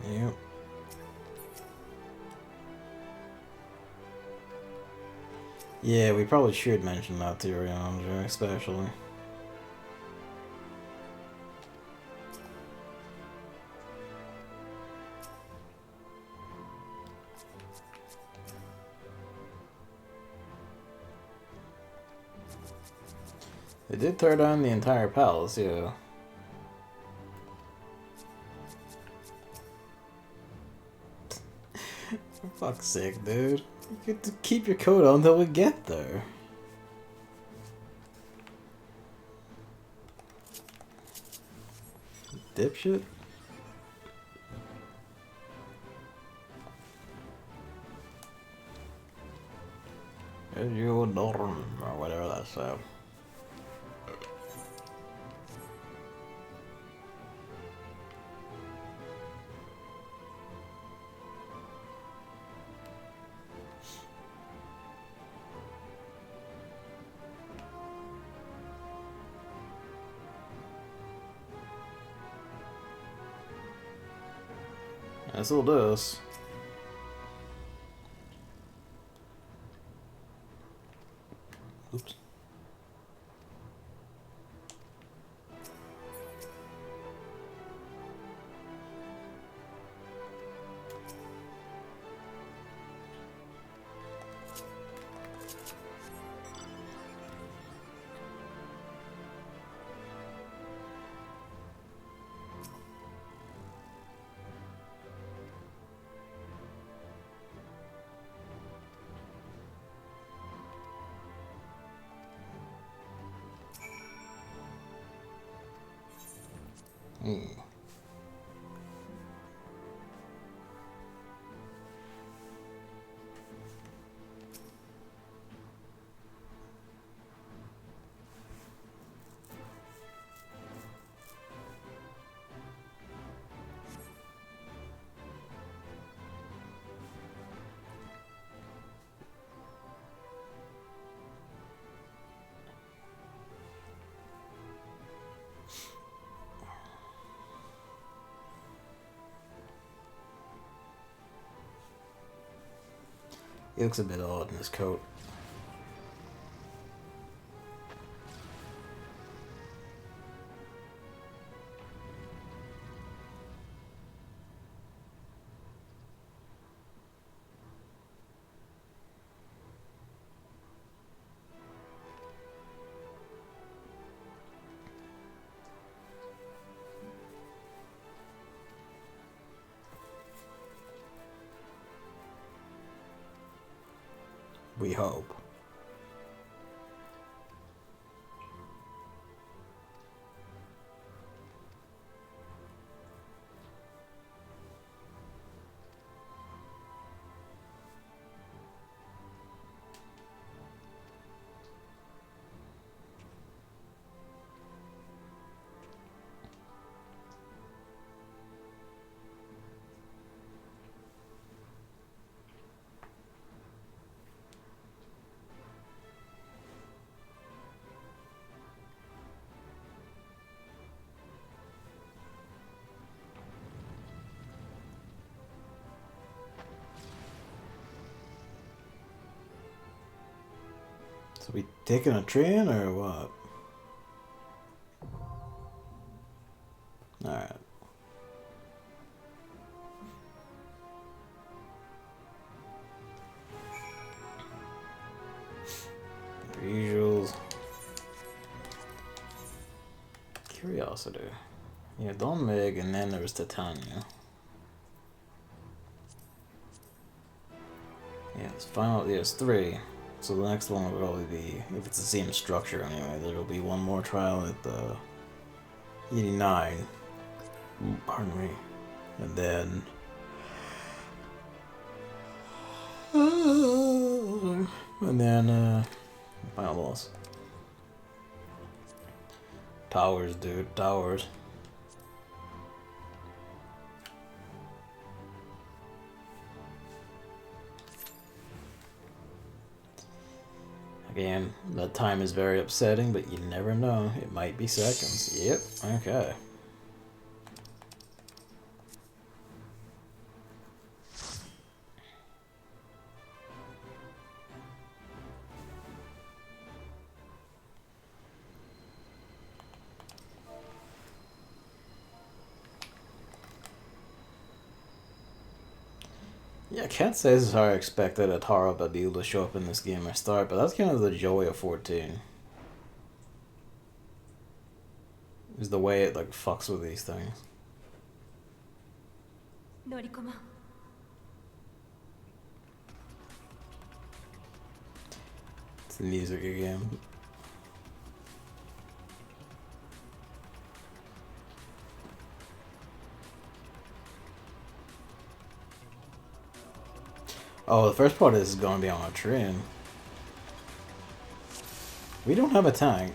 Yep. Yeah, we probably should mention that theory on Jack, especially. They did tear down the entire palace, yeah. For fuck's sake, dude. You get to keep your coat on until we get there. Dipshit. As you dorm, or whatever that's said. This'll do us. Oops. He looks a bit odd in his coat. We hope. So we taking a train or what? Alright. Usual curiosity. Yeah, Don Meg, and then there was Titania. Yeah, it's final. There's 3. So the next one will probably be, if it's the same structure anyway, there'll be one more trial at the 89. Pardon me. And then final boss. Towers, dude, towers. Again, that time is very upsetting, but you never know. It might be seconds. Yep, okay. Yeah, I can't say this is how I expected a Tara to be able to show up in this game or start, but that's kind of the joy of 14. Is the way it like fucks with these things. It's the music again. Oh, the first part is going to be on a train. We don't have a tank.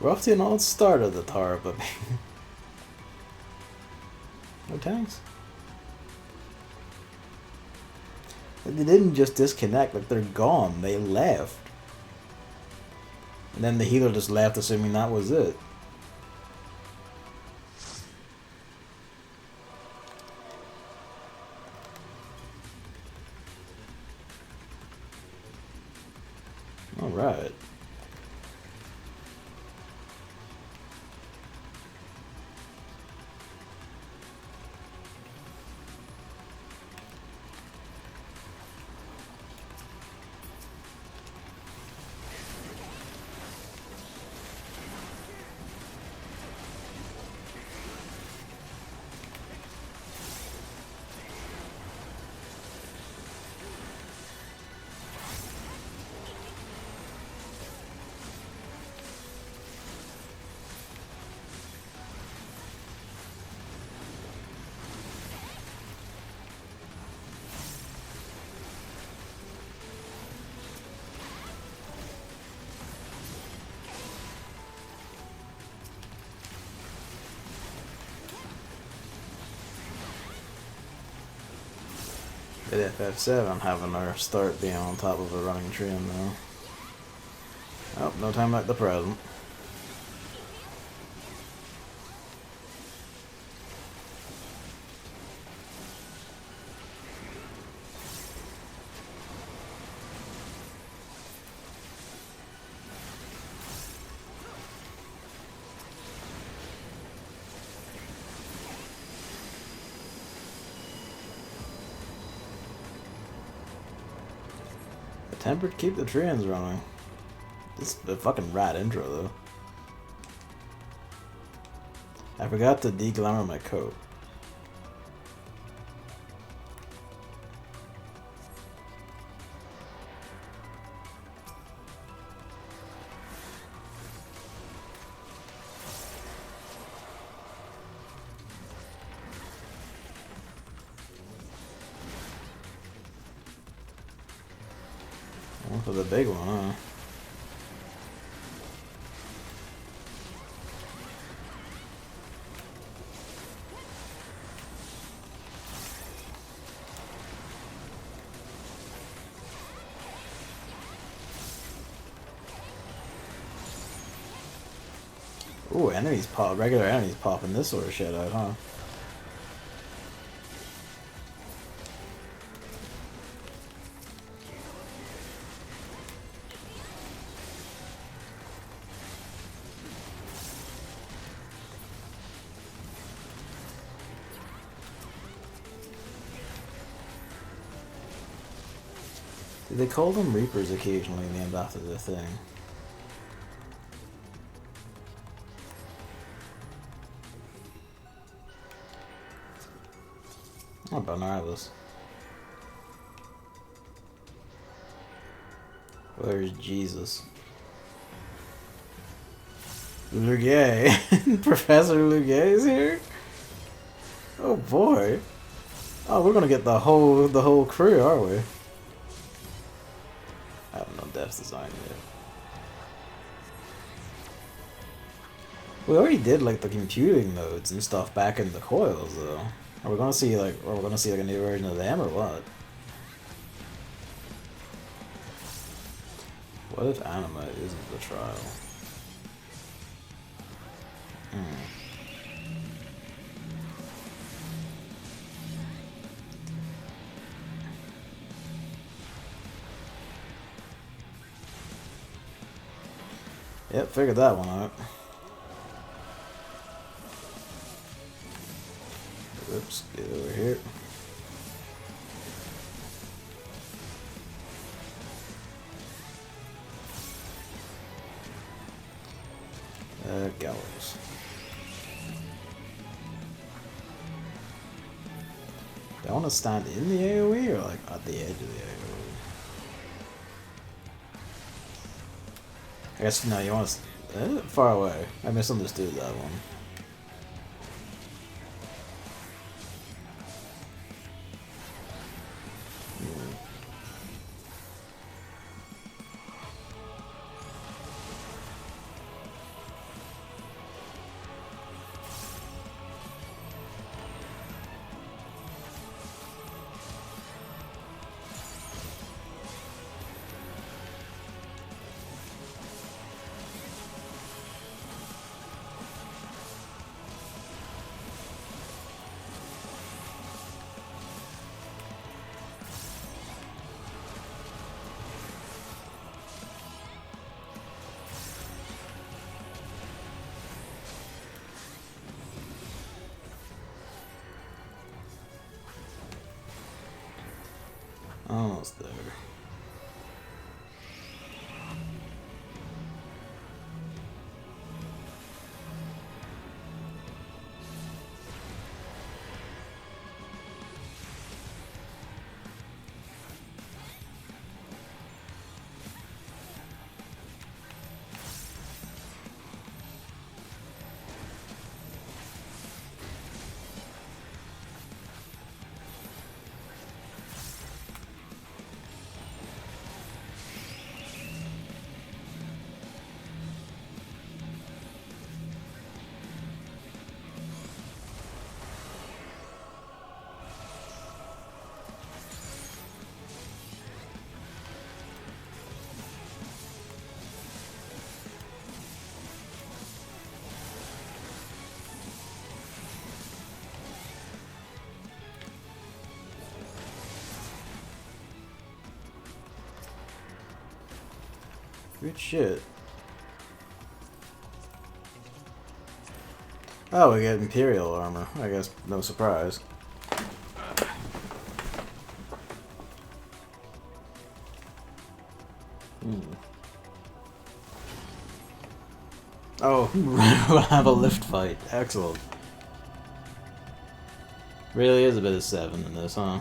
We're off to an old start of the Tara, but no tanks. They didn't just disconnect, like they're gone. They left. And then the healer just left, assuming that was it. Alright. At FF7 having our start being on top of a running train though. Oh, no time like the present. Tempered, keep the trains running. This is a fucking rad intro though. I forgot to de-glamour my coat. One for the big one, huh? Ooh, enemies pop, regular enemies popping this sort of shit out, huh? They call them Reapers occasionally named after the thing. Oh, Bananas. Where's Jesus? Lugay. Professor Lugay is here? Oh boy. Oh, we're gonna get the whole crew, are we? I have no depth design yet. We already did like the computing modes and stuff back in the coils though. Are we gonna see like a new version of them or what? What if anime isn't the trial? Yep, figured that one out. Oops, get over here. Gallows. Do I want to stand in the AoE or like at the edge of the AoE? I guess no, you want to far away. I misunderstood that one. Almost there. Good shit. Oh, we get Imperial armor. I guess no surprise. Oh, we'll have a lift fight. Excellent. Really is a bit of 7 in this, huh?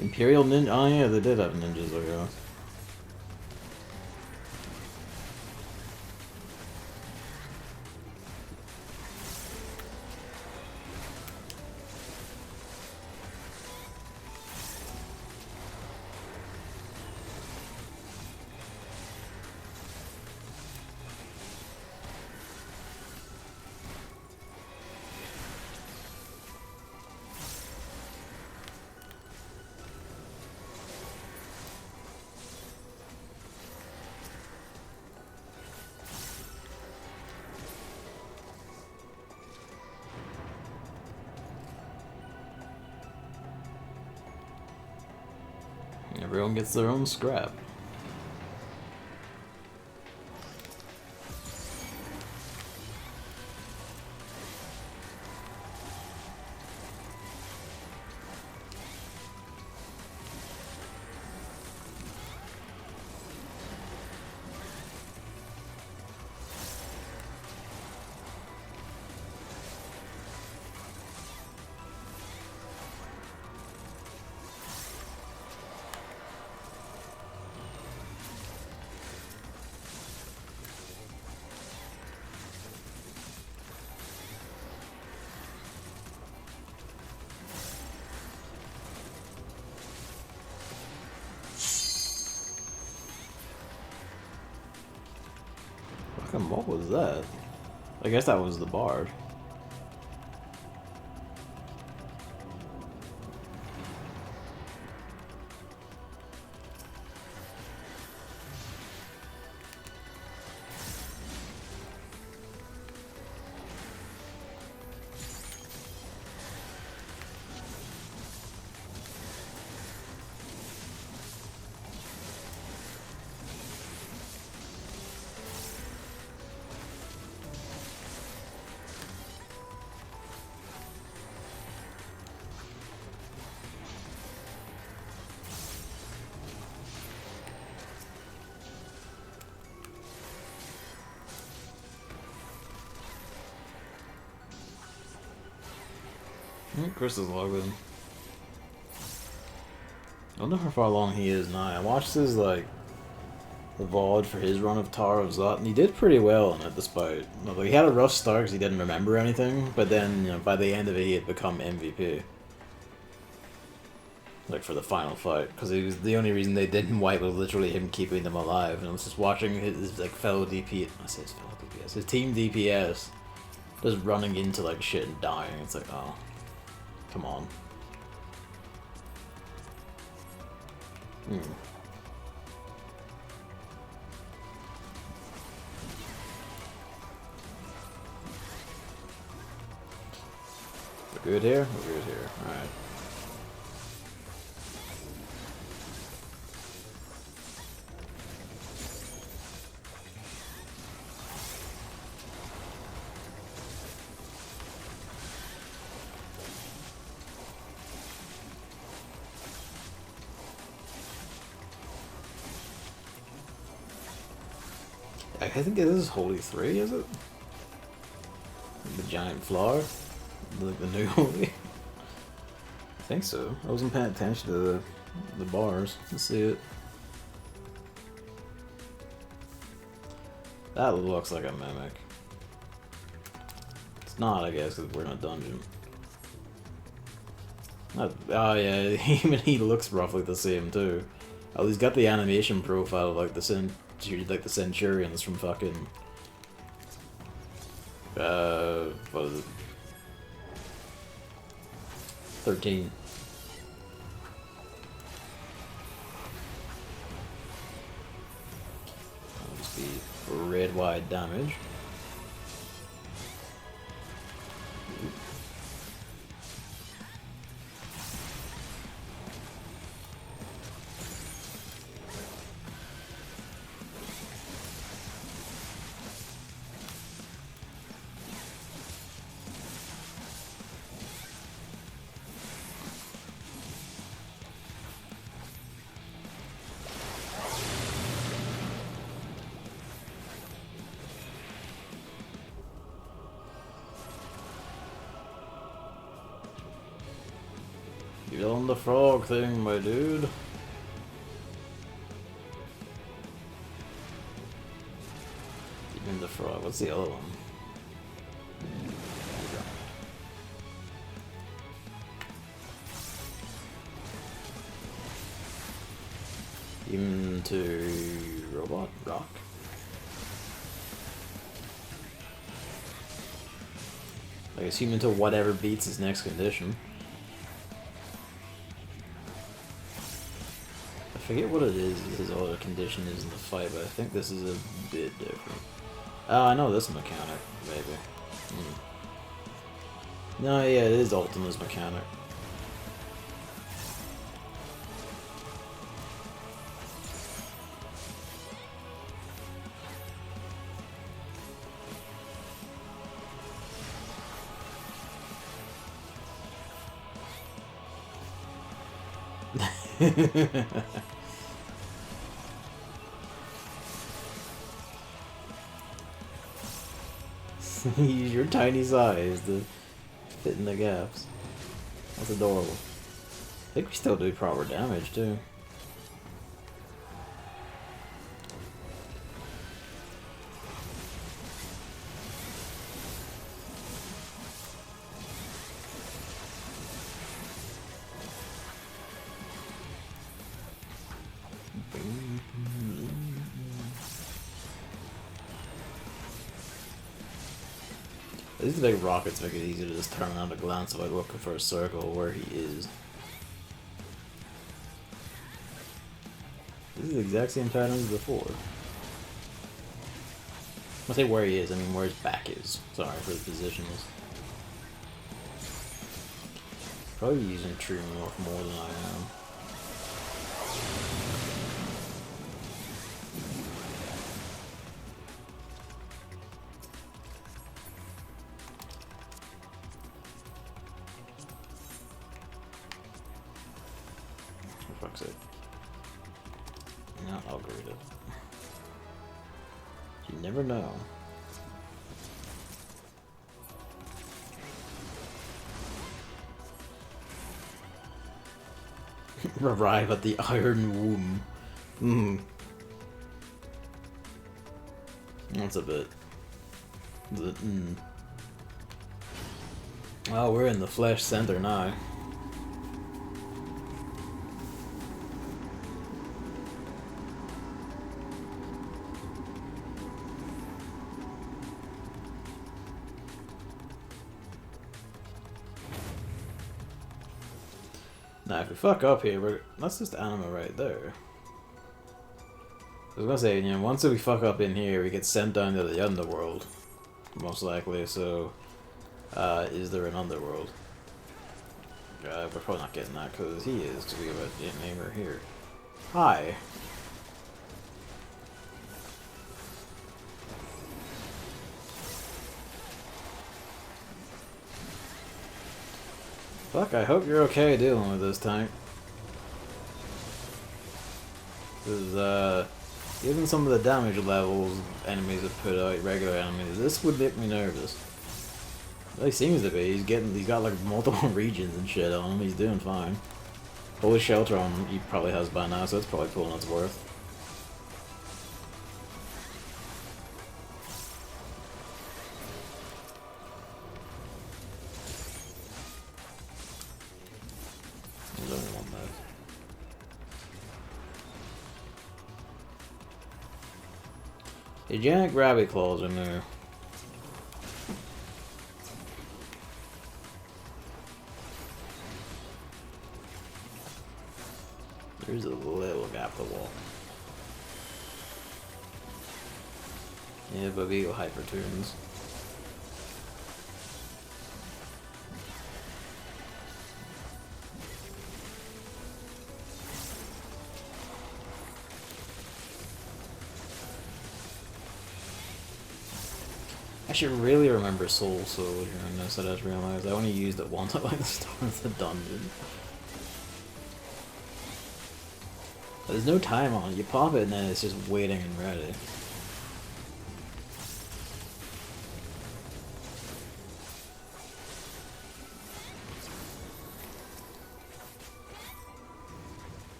Imperial ninja. Oh yeah, they did have ninjas, I guess. Everyone gets their own scrap. What was that? I guess that was the bard. Chris is logged in. I wonder how far along he is now. I watched his, like, the VOD for his run of Tower of Zot, and he did pretty well on it, despite... Like, he had a rough start because he didn't remember anything, but then, you know, by the end of it, he had become MVP. Like, for the final fight, because it was the only reason they didn't wipe was literally him keeping them alive, and I was just watching his like, fellow DPS... I say his fellow DPS. His team DPS just running into, like, shit and dying. It's like, oh... Come on. We're good here? We're good here. Alright. I think it is Holy 3, is it? The giant flower? Like the new Holy? I think so. I wasn't paying attention to the bars. Let's see it. That looks like a mimic. It's not, I guess, because we're in a dungeon. Oh yeah, even he looks roughly the same too. Oh, he's got the animation profile of like the Centurions from fucking what is it? 13. That'll just be red wide damage. Still on the frog thing, my dude. Even the frog. What's the other one? Even to robot rock. I guess human to whatever beats his next condition. I forget what it is his other condition is in the fight, but I think this is a bit different. Oh, I know this mechanic, maybe. No, yeah, it is Ultima's mechanic. Use your tiny size to fit in the gaps. That's adorable. I think we still do proper damage too. These big rockets make it easy to just turn around a glance if I'm looking for a circle where he is. This is the exact same pattern as before. I say where he is, I mean where his back is. Sorry for the position is. Probably using True North more than I am. For fuck's sake. No, I'll agree with it. You never know. Arrive at the Iron Womb. That's a bit. Oh, we're in the flesh center now. Now, if we fuck up here, that's just anima right there. I was gonna say, you know, once we fuck up in here, we get sent down to the underworld, most likely. So, is there an underworld? We're probably not getting that because he is, because we have a neighbor here. Hi. Fuck, I hope you're okay dealing with this tank. Because, given some of the damage levels enemies have put out, regular enemies, this would make me nervous. Well, he seems to be. He's got like multiple regions and shit on him. He's doing fine. Holy shelter on him, he probably has by now, so it's probably pulling its worth. There's only one left. The giant rabbit claws in there. There's a little gap to walk. Yeah, but we go hyper tunes. I should really remember Soul Soldier in this. I just realized I only used it once at like the start of the dungeon. There's no time on it. You pop it and then it's just waiting and ready.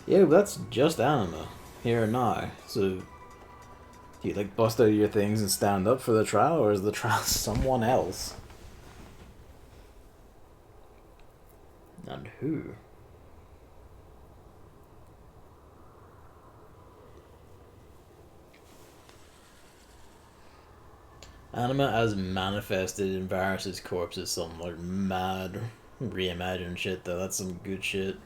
Yeah, but that's just anima, here and now. So, do you like bust out your things and stand up for the trial, or is the trial someone else? And who? Anima as manifested in Varys' corpse is some like mad reimagined shit though. That's some good shit.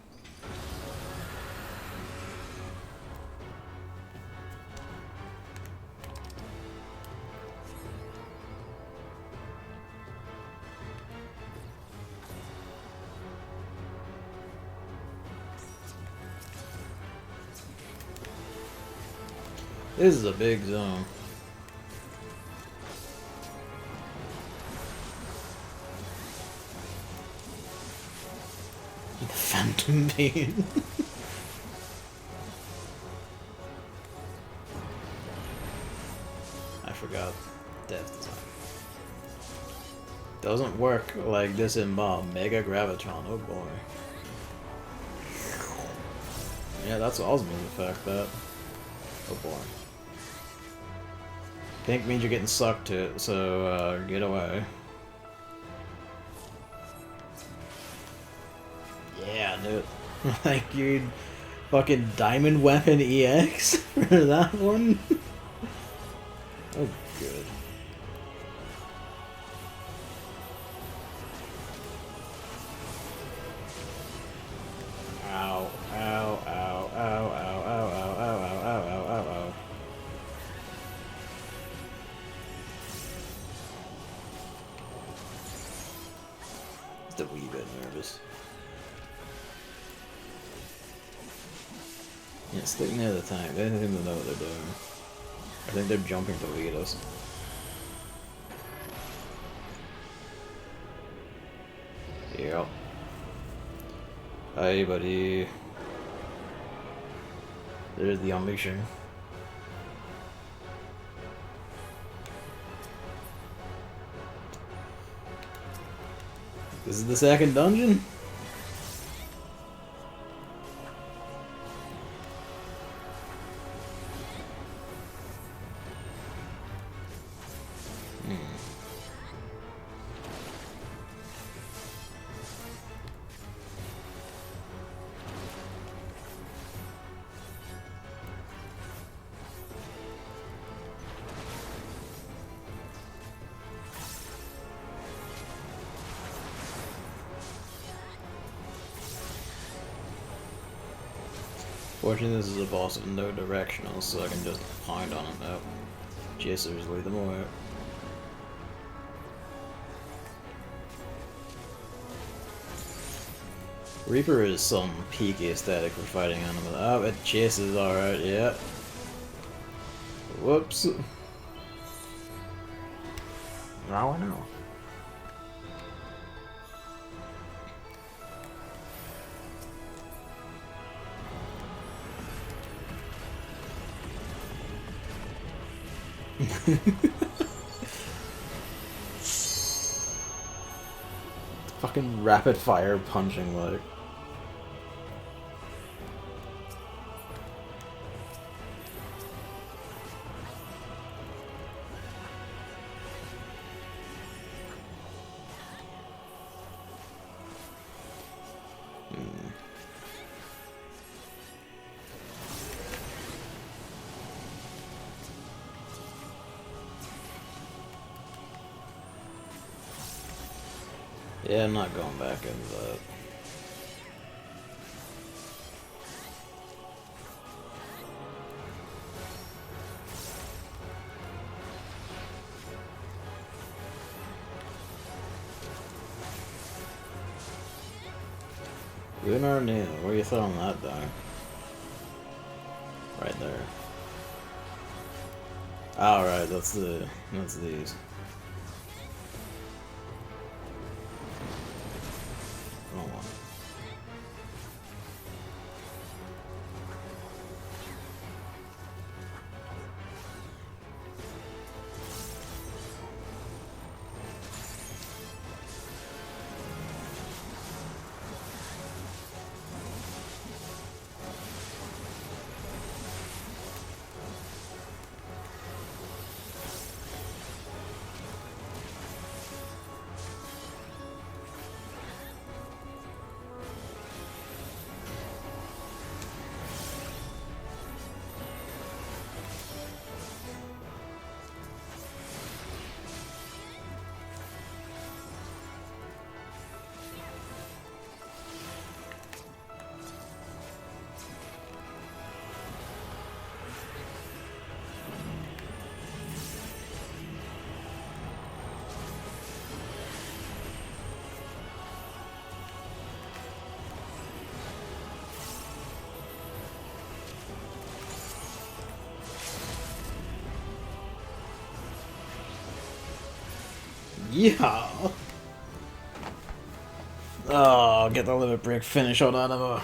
This is a big zone. The Phantom Pain. I forgot death design. Doesn't work like this in Mega Gravitron. Oh boy. Yeah, that's Osmond's effect, that. Oh boy. Pink means you're getting sucked to it, so get away. Yeah, I knew it. Like, you fucking Diamond Weapon EX for that one? Oh, good. Ow, ow, ow, ow, ow, ow, ow, ow, ow, ow, ow, ow, ow. Just a wee bit nervous. Yeah, stick near the tank. They don't even know what they're doing. I think they're jumping to lead us. Yep. Hey, buddy. There's the unleashing. This is the second dungeon? Fortunately, this is a boss with no directional, so I can just pound on it now. Chasers lead them away. Reaper is some peaky aesthetic for fighting animals. Oh, it chases, alright, yeah. Whoops. Now I know. Fucking rapid fire punching like. Yeah, I'm not going back into that. Lunar Nail, where are you throwing that down? Right there. Alright, that's these. Yeah. Oh, get the limit break finish on Anima.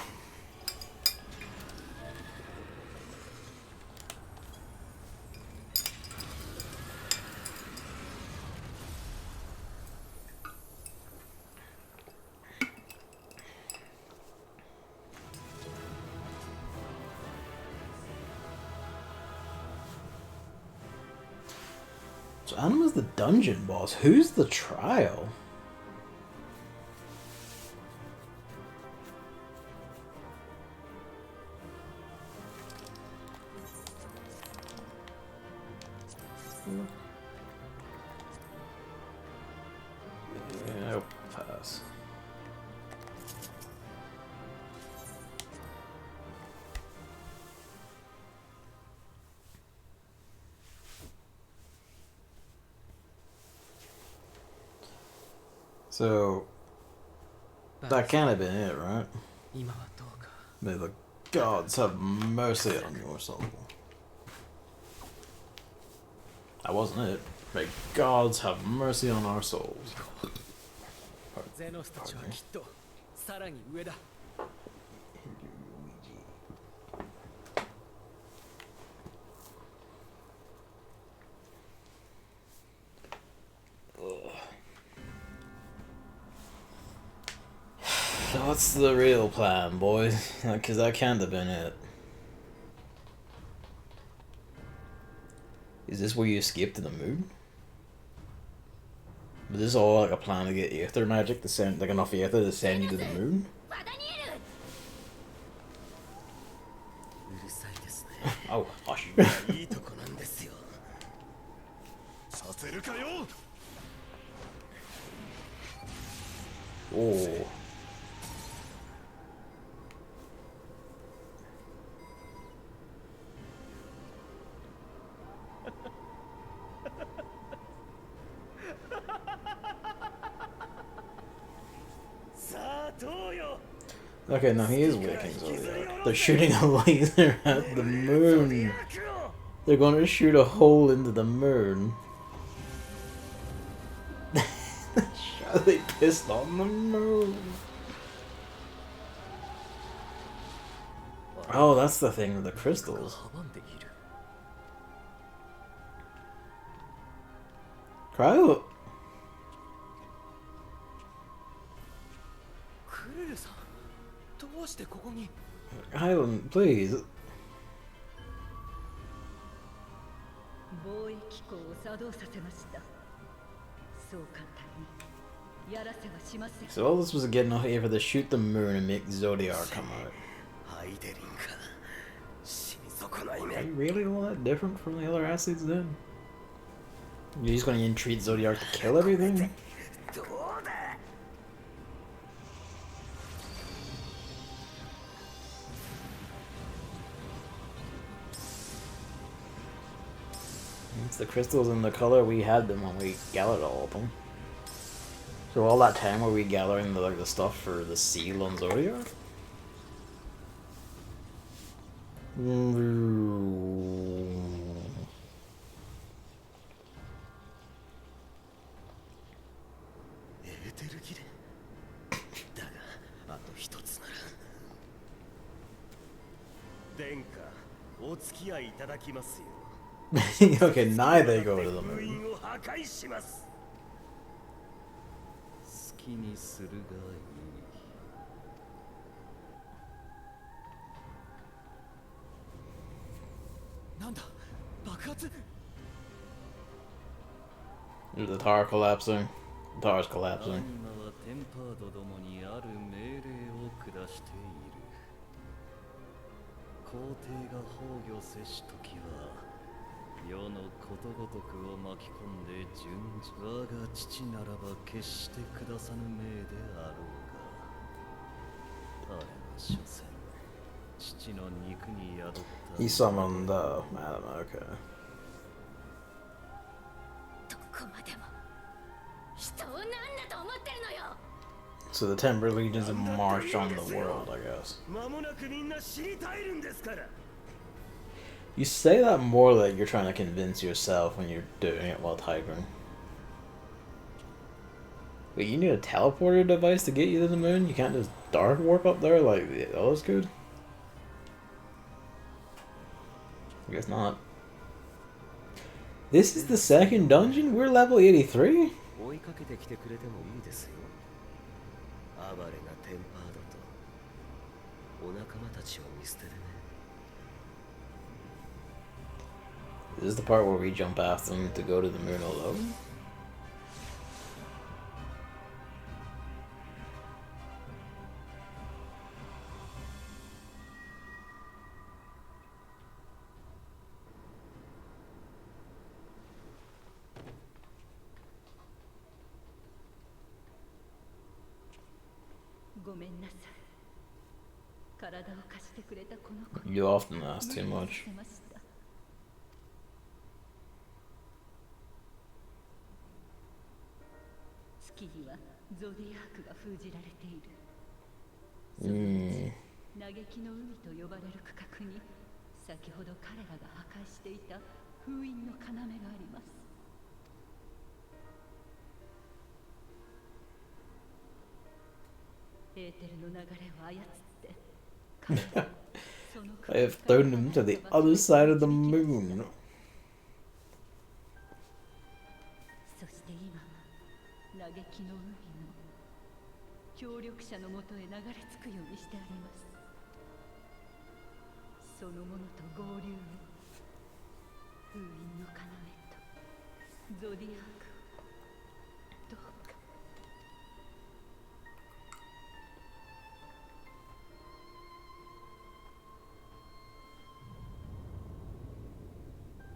So Anima's the dungeon boss. Who's the trial? Yeah, I'll pass. So that can't have been it, right? May the gods have mercy on your soul. That wasn't it. May gods have mercy on our souls. So what's the real plan, boys? Because that can't have been it. Is this where you escape to the moon? But this is all like a plan to get Aether magic to send, like enough Aether to send you to the moon? Oh, hush. Oh. Okay, now he is waking Zodiac. They're shooting a laser at the moon. They're going to shoot a hole into the moon. They pissed on the moon. Oh, that's the thing with the crystals. Cryo. Highland, please. So all this was getting enough Aether to shoot the moon and make Zodiac come out. Are you really all that different from the other acids then? You're just gonna entreat Zodiac to kill everything? It's the crystals in the color we had them when we gathered all of them. So all that time were we gathering the stuff for the seal on Zodiac? Okay, now they go to the moon. Is the tower collapsing? The tower's collapsing. He summoned Madam, okay. So the Timber Legions have marched on the world, I guess. You say that more like you're trying to convince yourself when you're doing it while typing. Wait, you need a teleporter device to get you to the moon? You can't just dark warp up there like the others could? I guess not. This is the second dungeon? We're level 83? 追いかけてきてくれてもいいですよ。哀れなテンパードとお仲間たちを見捨ててね。This is the part where we jump after them to go to the moon alone? You often ask too much. 月にはゾディアークが封じられている。嘆きの海と呼ばれる区画に先ほど彼らが破壊していた封印の要があります。エーテルの流れを操って彼ら I have thrown him to the other side of the moon. そして今嘆きの海の協力者のもとへ流れ着くようにしてあります。そのものと合流を封印の要とゾディアークをどうか。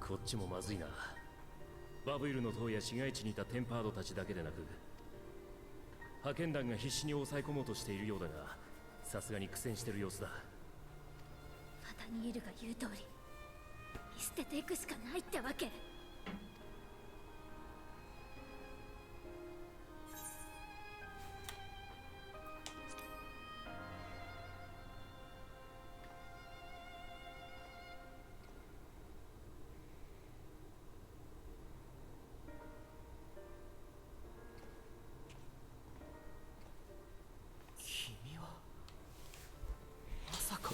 こっちもまずいな。バブイルの塔や市街地にいたテンパードたちだけでなく、派遣団が必死に抑え込もうとしているようだが、さすがに苦戦してる様子だ。ナタニエルが言う通り見捨てていくしかないってわけ。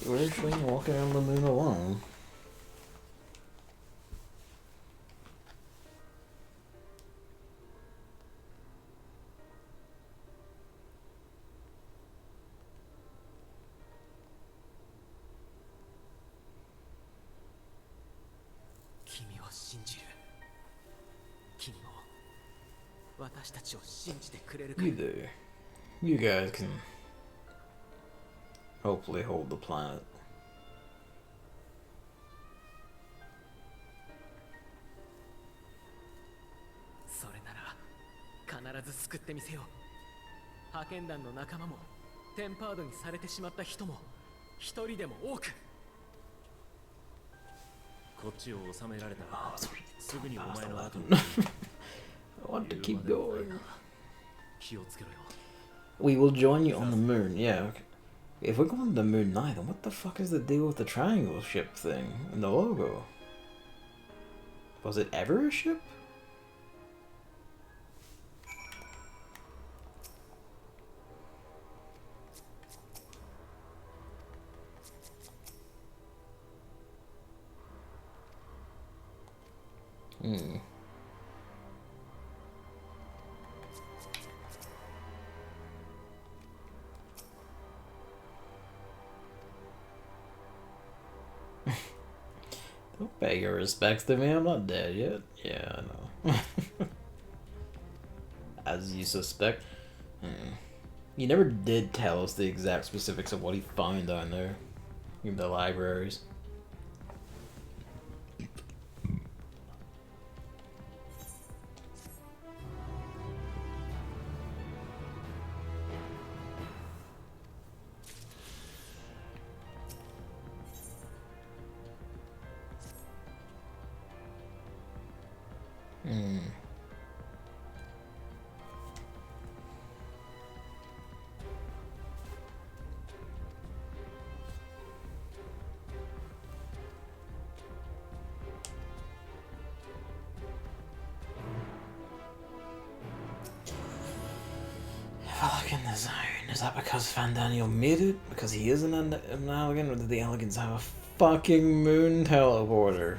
Where's Wayne walking around the moon alone? You do. You guys can hopefully hold the planet. それなら必ず救ってみせよう。派遣団の仲間もテンパードにされてしまった人も一人でも多く。こっちを収められたらすぐにお前の後に I want to keep going. 気をつけろよ。 We will join you on the moon. Yeah. Okay. If we're going to the moon now, then what the fuck is the deal with the triangle ship thing and the logo? Was it ever a ship? Don't pay your respects to me, I'm not dead yet. Yeah, I know. As you suspect. You never did tell us the exact specifics of what he found down there in the libraries. Elegant design. Is that because Van Daniel made it? Because he is an elegant, or did the elegants have a fucking moon teleporter?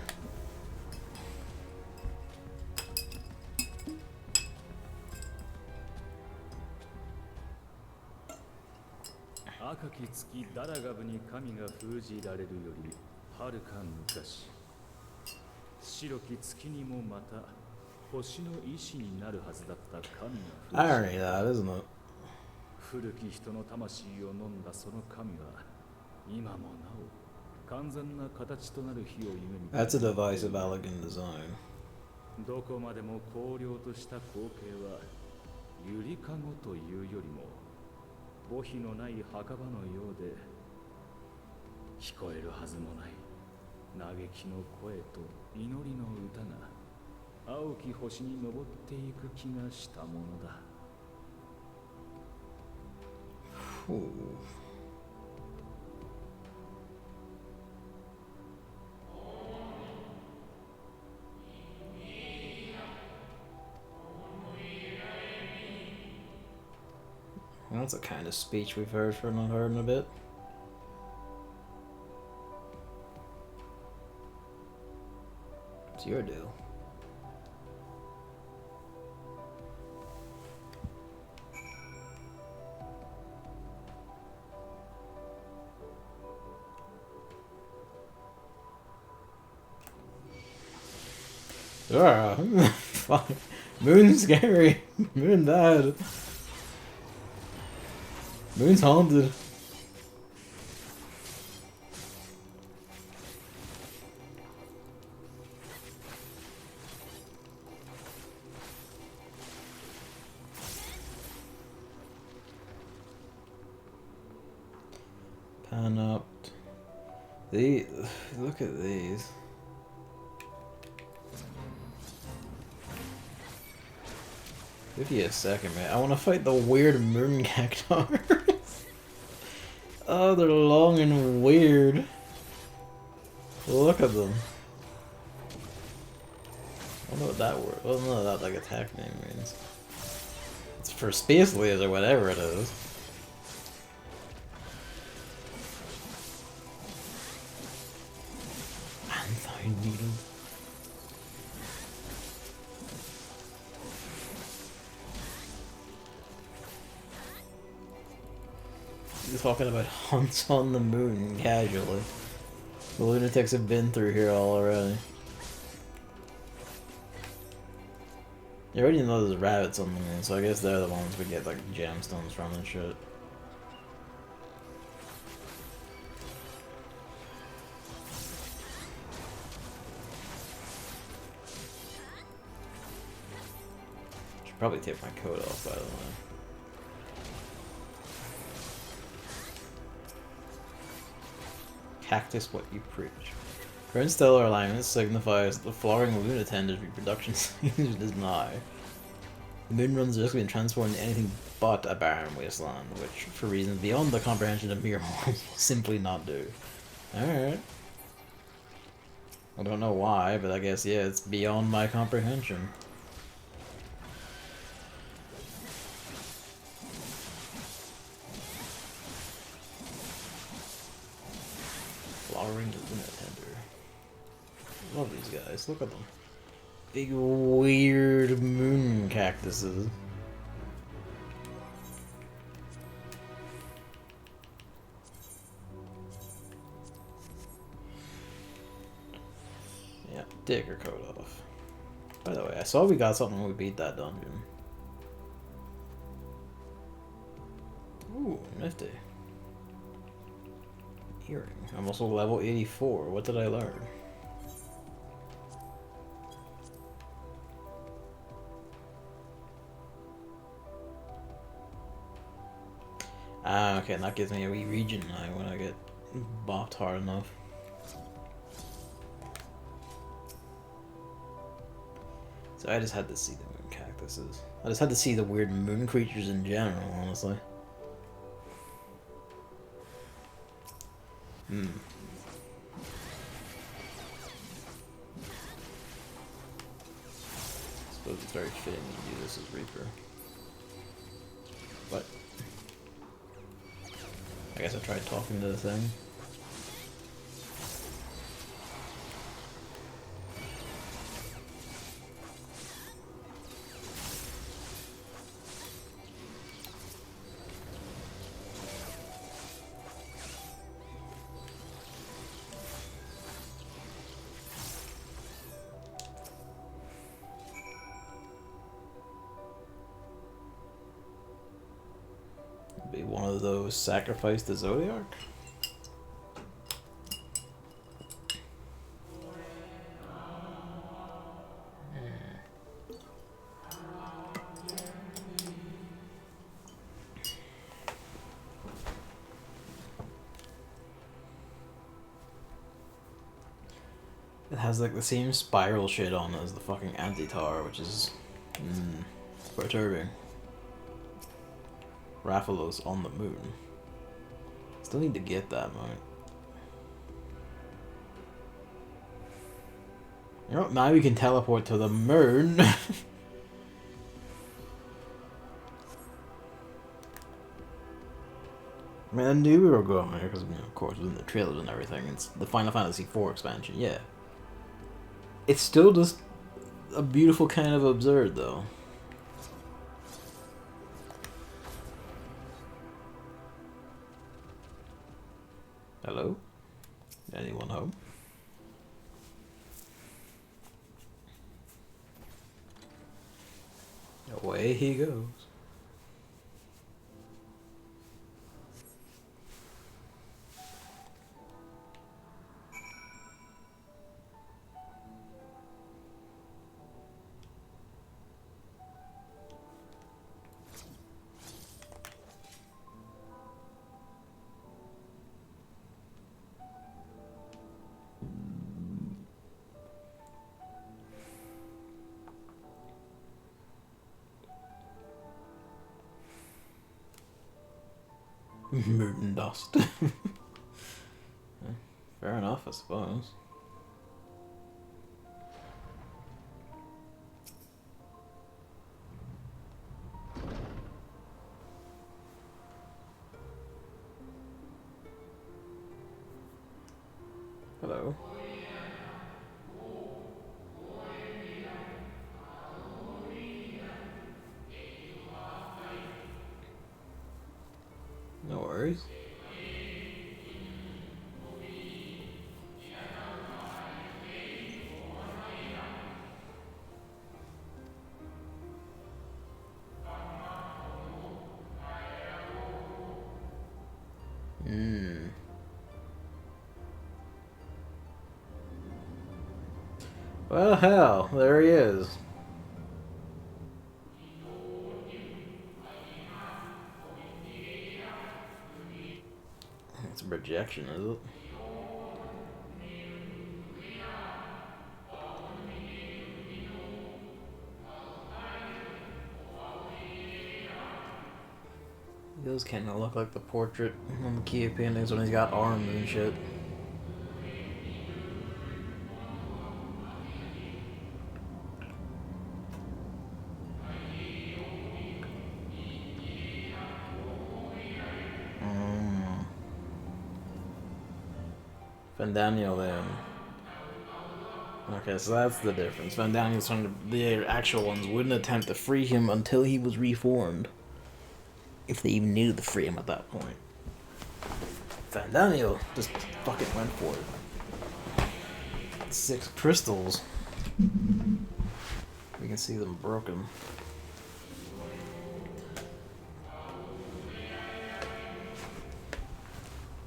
Irony that, isn't it? 古き人の魂を飲んだその神は今もなお完全な形となる日を夢見て That's a device of elegant design. どこまでも荒涼とした光景はゆりかごというよりも墓碑のない墓場のようで聞こえるはずもない嘆きの声と祈りの歌が青き星に昇っていく気がしたものだ。Ooh. That's a kind of speech we've heard for not heard in a bit. It's your deal. Fuck. Moon's scary. Moon bad. Moon's haunted. Pan up. These. Look at these. Give you a second, man. I want to fight the weird moon cactuars. Oh, they're long and weird. Look at them. I don't know what that word. Well, no, that like attack name means. It's for space laser, whatever it is. Anti-needle. You're talking about hunts on the moon casually. The lunatics have been through here all already. You already know there's rabbits on the moon, so I guess they're the ones we get like gemstones from and shit. Should probably take my coat off, by the way. Cactus what you preach. Current stellar alignment signifies the flowering lunatender's reproduction season is nigh. The moon runs the risk of being transformed into anything but a barren wasteland, which, for reasons beyond the comprehension of mere mortals, will simply not do. Alright. I don't know why, but I guess, yeah, it's beyond my comprehension. Flowering lunatender. Love these guys. Look at them. Big weird moon cactuses. Yeah, take her coat off. By the way, I saw we got something when we beat that dungeon. Ooh, nifty. Earring. I'm also level 84. What did I learn? Ah, okay, and that gives me a wee region now when I get bopped hard enough. So I just had to see the moon cactuses. I just had to see the weird moon creatures in general, honestly. Hmm. I suppose it's very fitting to do this as Reaper. What? I guess I tried talking to the thing. Be one of those sacrifice the Zodiac? It has like the same spiral shit on it as the fucking anti-tower, which is perturbing. Raphalos on the moon. Still need to get that, man. You know, now we can teleport to the moon. I mean, I knew we were going there because, you know, of course, within the trailers and everything, it's the Final Fantasy IV expansion, yeah. It's still just a beautiful kind of absurd, though. Hello? Anyone home? Away he goes. Moon dust. Fair enough, I suppose. Hello. No worries. Well, hell, there he is. It's a projection, is it? He does kind of look like the portrait on the Kia paintings when he's got arms and shit. Fandaniel then. Okay, so that's the difference. Fandaniel's trying to... The actual ones wouldn't attempt to free him until he was reformed. If they even needed to free him at that point. Fandaniel just fucking went for it. 6 crystals. We can see them broken.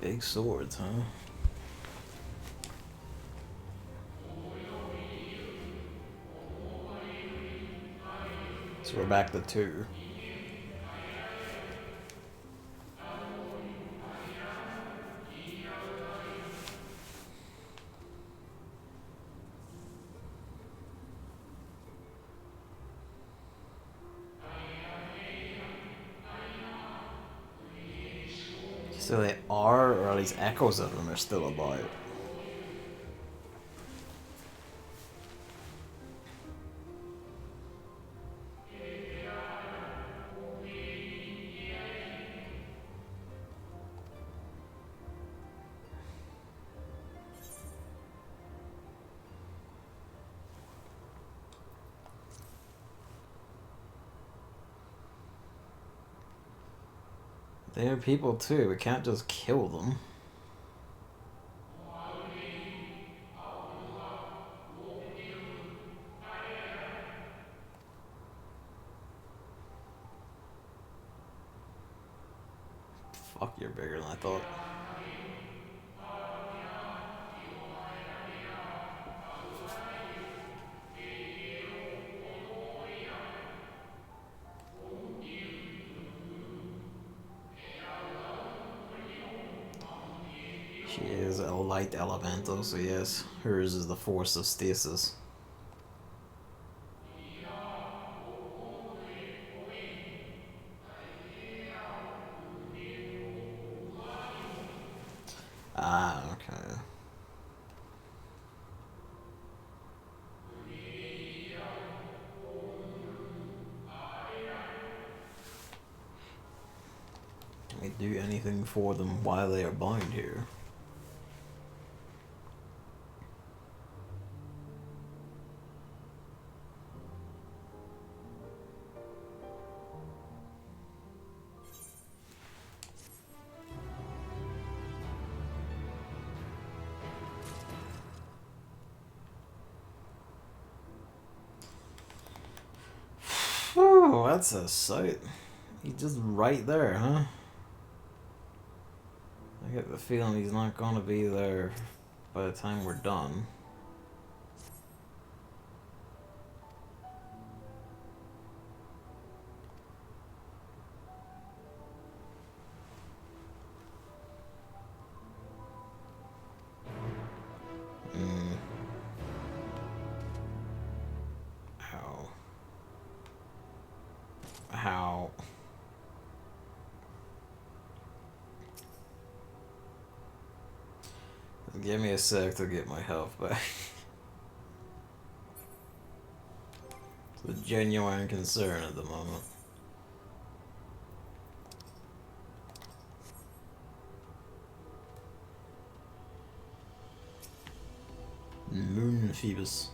Big swords, huh? So we're back to 2. So they are, or at least echoes of them are still about. They're people too. We can't just kill them. Fuck, you're bigger than I thought. She is a light elemental, so yes, hers is the force of stasis. Ah, okay. Can we do anything for them while they are bound here? Oh, that's a sight. He's just right there, huh? I get the feeling he's not gonna be there by the time we're done. How? How? Give me a sec to get my health back. It's a genuine concern at the moment. Moon Phoebus.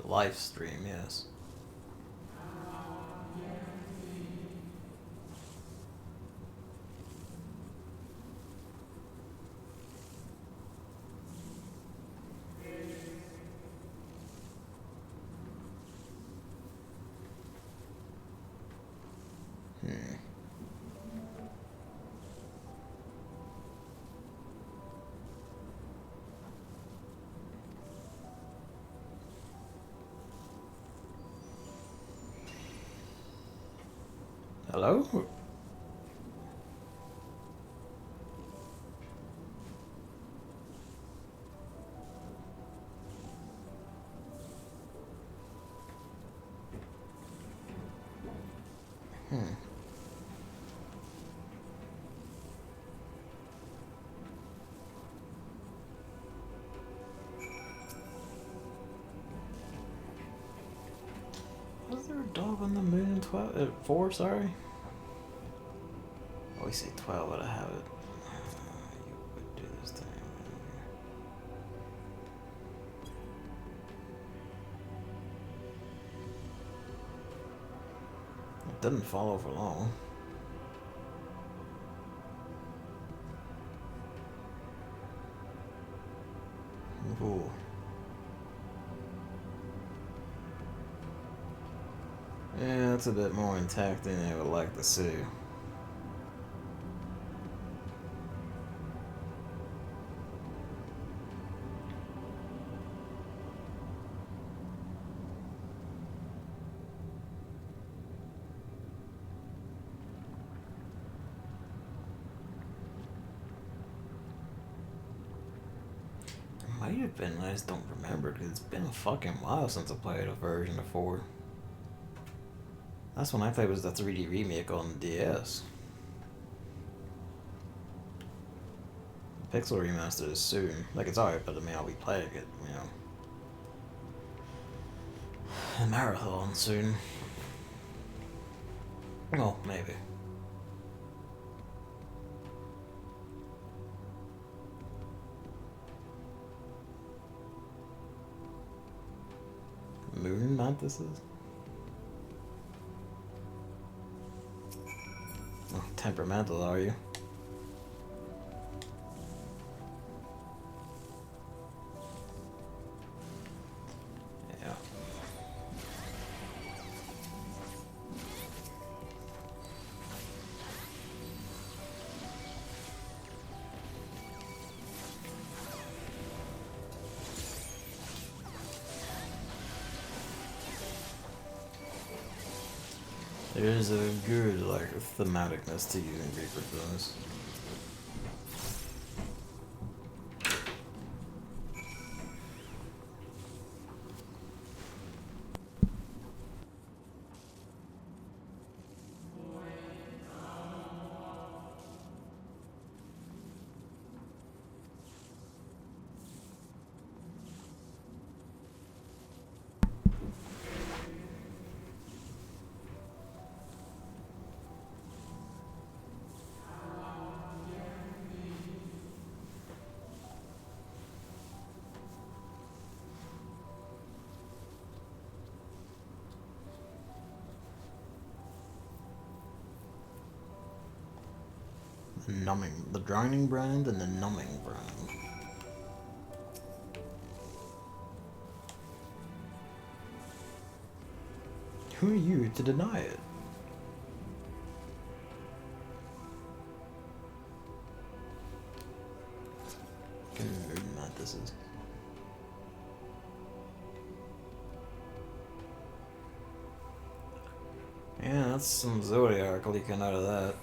The live stream, yes. Hello? Was there a dog on the moon in 12? 4, sorry? Oh, we say 12, but I have it. You would do this thing. It didn't follow for long. Ooh. Yeah, that's a bit more intact than I would like to see. might have been, I just don't remember because it's been a fucking while since I played a version of 4. Last one I played was the 3D remake on the DS. Pixel remaster is soon. Like, it's alright, but I mean, I'll be playing it, you know. A marathon soon. Well, maybe. Moon mantises? Oh, temperamental, are you? Yeah. There's a good, like, thematicness to using Reaper for this. The drowning brand and the numbing brand. Who are you to deny it? Moon mantises. Yeah, that's some Zodiac leaking out of that.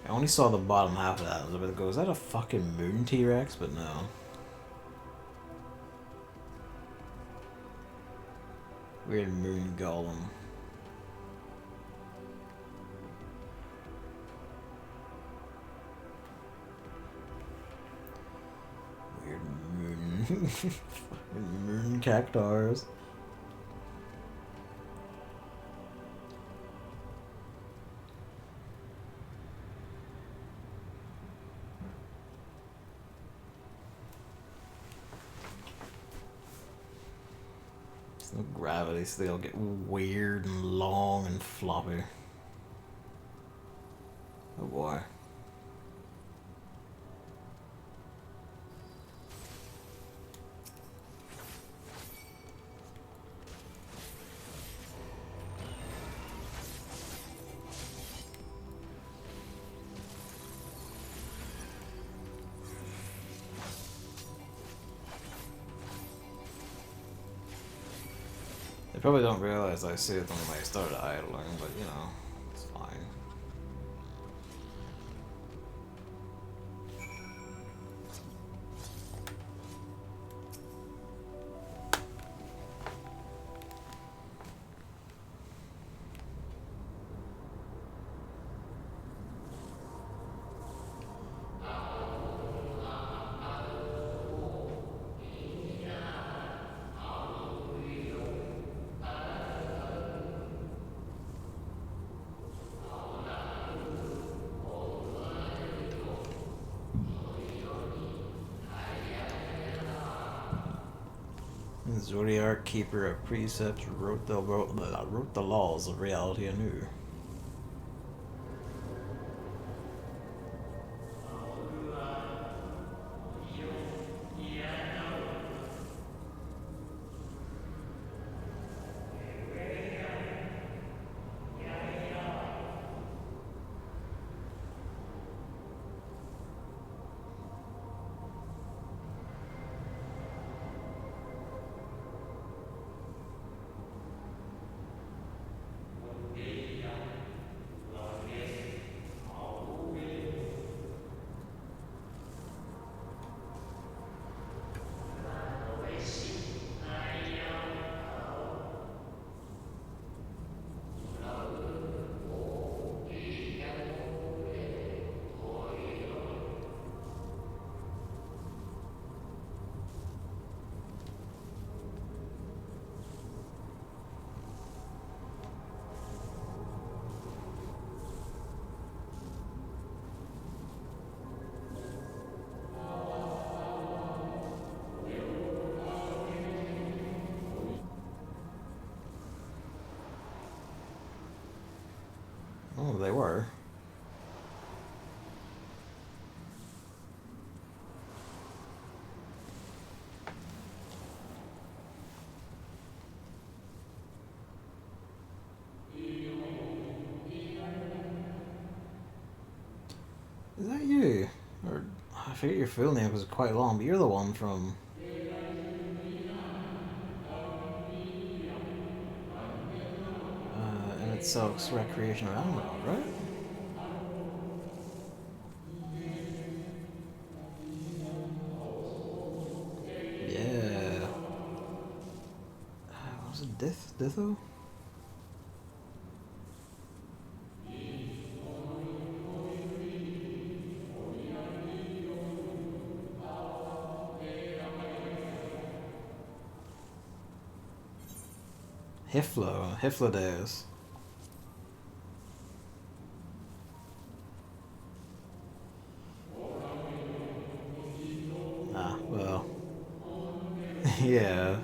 I only saw the bottom half of that. I was about to go, is that a fucking moon T-Rex? But no. Weird moon golem. Weird moon. Fucking moon cactars. The gravity still get weird and long and floppy. Oh boy. They probably don't realize I see it when I started idling, but you know, it's fine. Zodiac Keeper of Precepts wrote the laws of reality anew. Oh, they were. Is that you? Or I forget your full name because it's quite long, but you're the one from and it sucks Recreation of Emerald, right? Yeah. Was it Ditho? Hiflodeus. Ah, well. Yeah.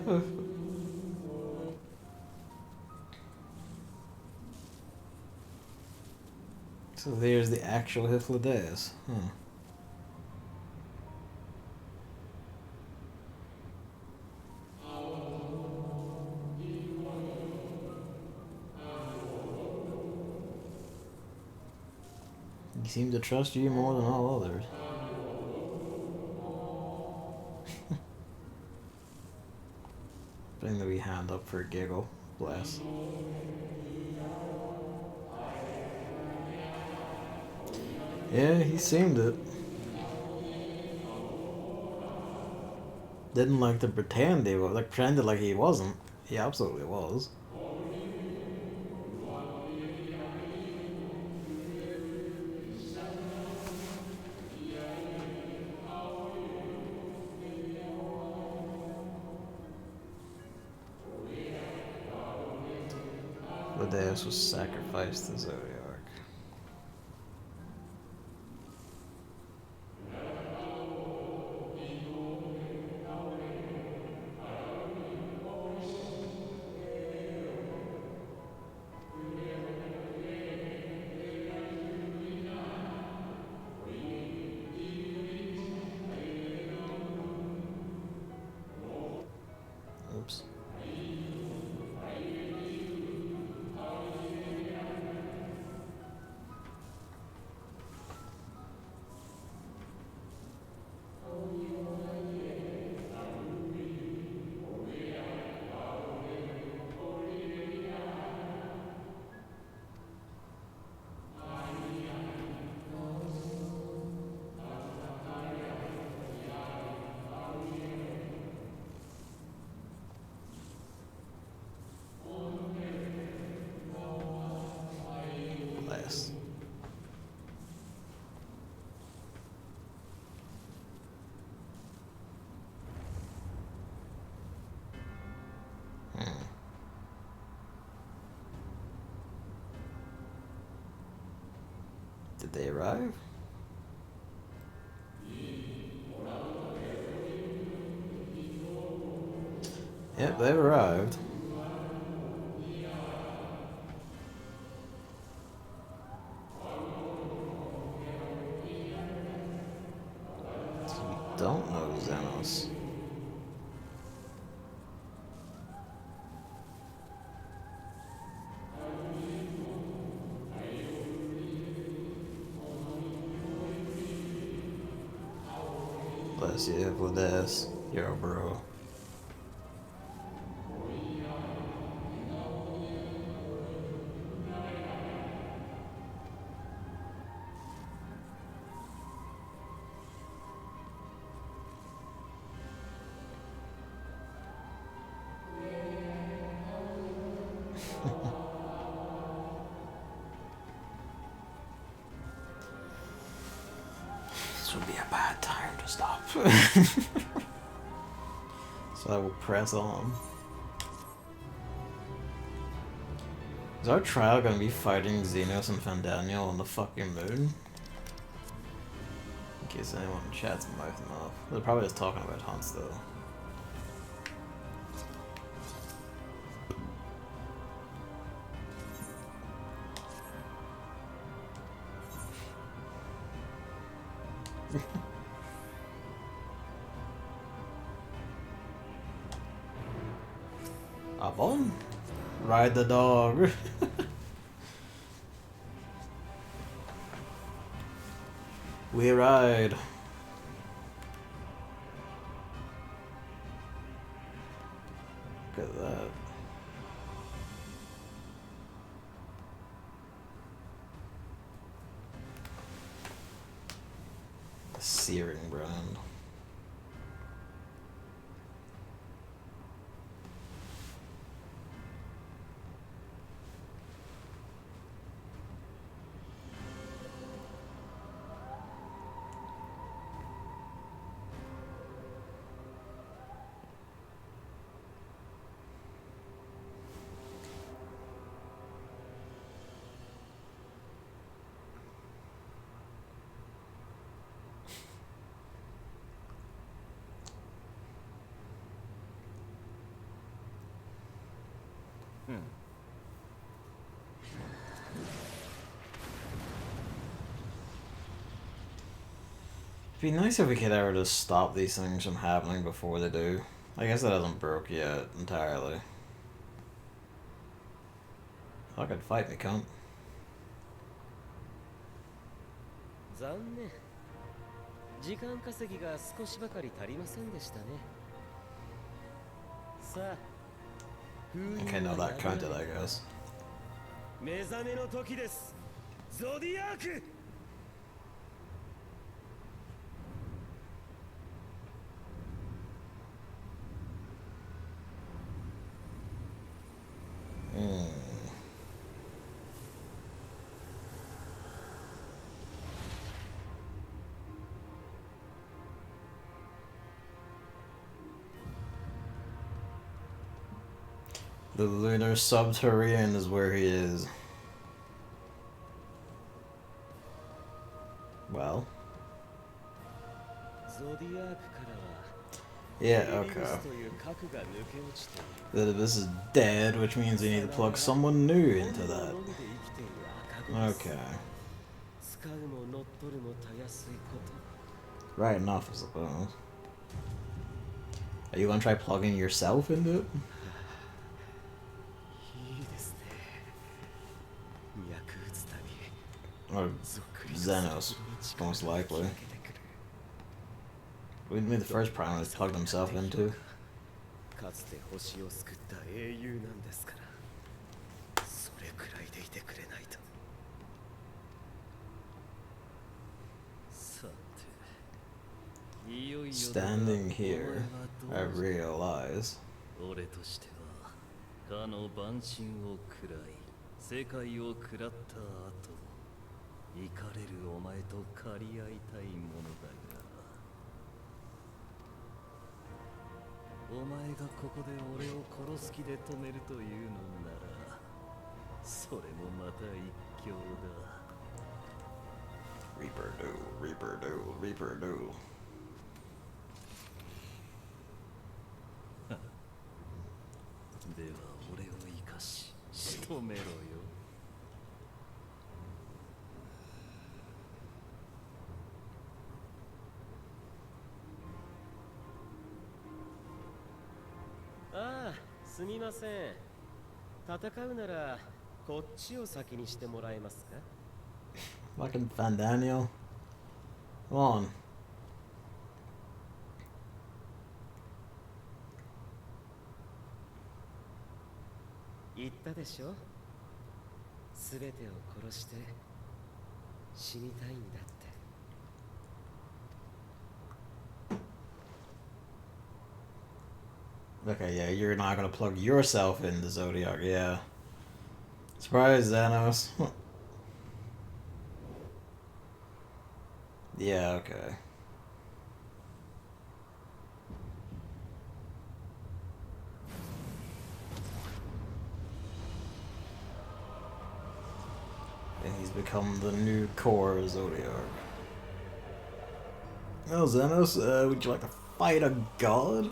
So there's the actual Hiflodeus. Huh. He seemed to trust you more than all others. Putting the wee hand up for a giggle. Bless. Yeah, he seemed it. Didn't like to pretend he was. Like, pretended like he wasn't. He absolutely was. Hiflodeus was sacrificed to Zodiark. Oops. Bless. Did they arrive? Yep, they've arrived. So we don't know Xenos. Bless you, Hiflodeus. You're a bro. This would be a bad time to stop. So I will press on. Is our trial gonna be fighting Xenos and Fandaniel on the fucking moon? In case anyone in chat's mouthing off. They're probably just talking about hunts though. Up on. Ride the dog. We ride. Look at that. The searing brand. It'd be nice if we could ever just stop these things from happening before they do. I guess that hasn't broke yet entirely. Fucking fight me, cunt. 残念。時間稼ぎが少しばかり足りませんでしたね。さあ、封印 Okay, no, は that counted, I guess. 目覚めの時です。ゾディアーク。The lunar subterranean is where he is. Well. Yeah, okay. This is dead, which means we need to plug someone new into that. Okay. Right enough, I suppose. Are you gonna try plugging yourself into it? Or Xenos, most likely. We made the first prime that plugged himself into. Standing here, I realize. イカれるお前と借り合いたいものだが、お前がここで俺を殺す気で止めるというのなら、それもまた一興だ。Reaper do, Reaper do, Reaper do. では俺を生かし仕留めろよ。ああ、すみません。戦うならこっちを先にしてもらえますか? Fucking Fandaniel. Come on. 言ったでしょ。すべてを殺して死にたいんだって。Okay, yeah, you're not gonna plug yourself into Zodiac, yeah. Surprise, Xenos. Yeah, okay. And he's become the new core Zodiac. Oh, Xenos, would you like to fight a god?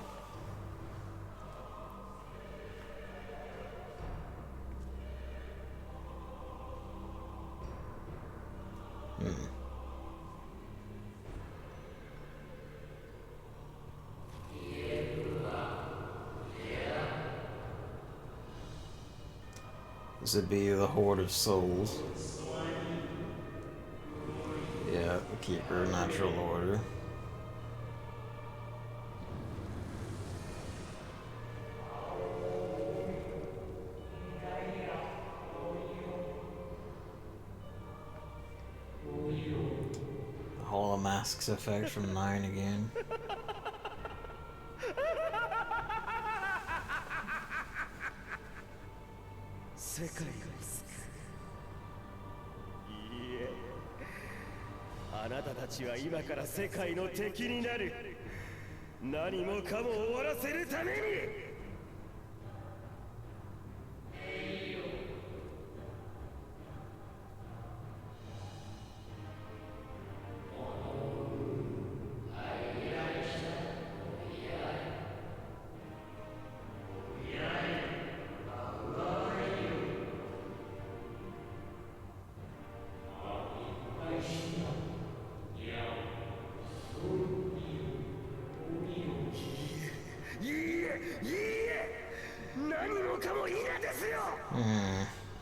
This would be the Horde of Souls. Yeah, keep her natural order. The Hall of Masks effect from 9 again.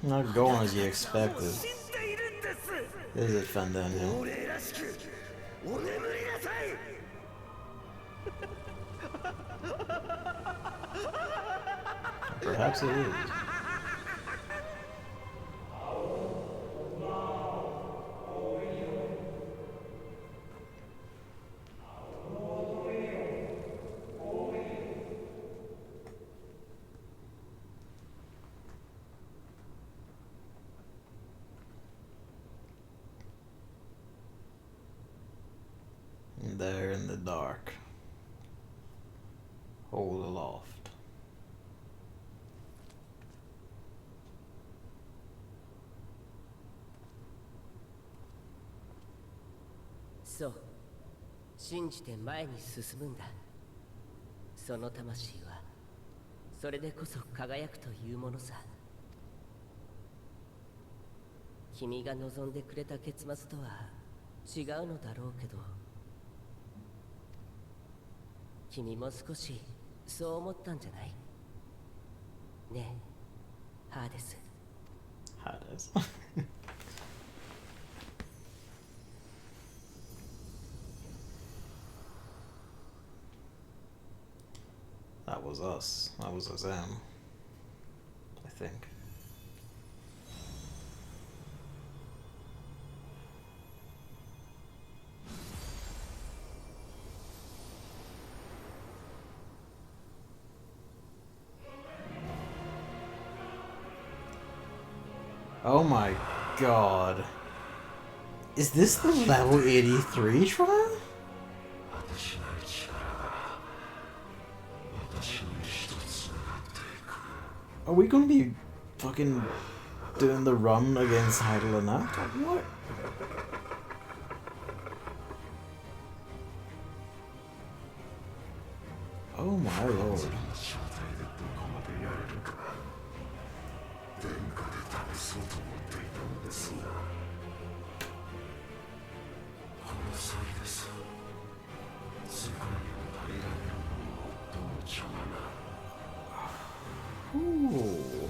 Not going as you expected. Is it Fandango? Perhaps it is. There in the dark. Hold aloft.そう信じて前に進むんだ。その魂はそれでこそ輝くというものさ。君が望んでくれた結末とは違うのだろうけど、君も少しそう思ったんじゃない？ねえ、ハーデス。ハーデス。That was us. That was us them. I think. Oh my god. Is this the level 83 trial? Are we gonna be fucking doing the run against Heidel and that? What? Oh my lord. Ooh.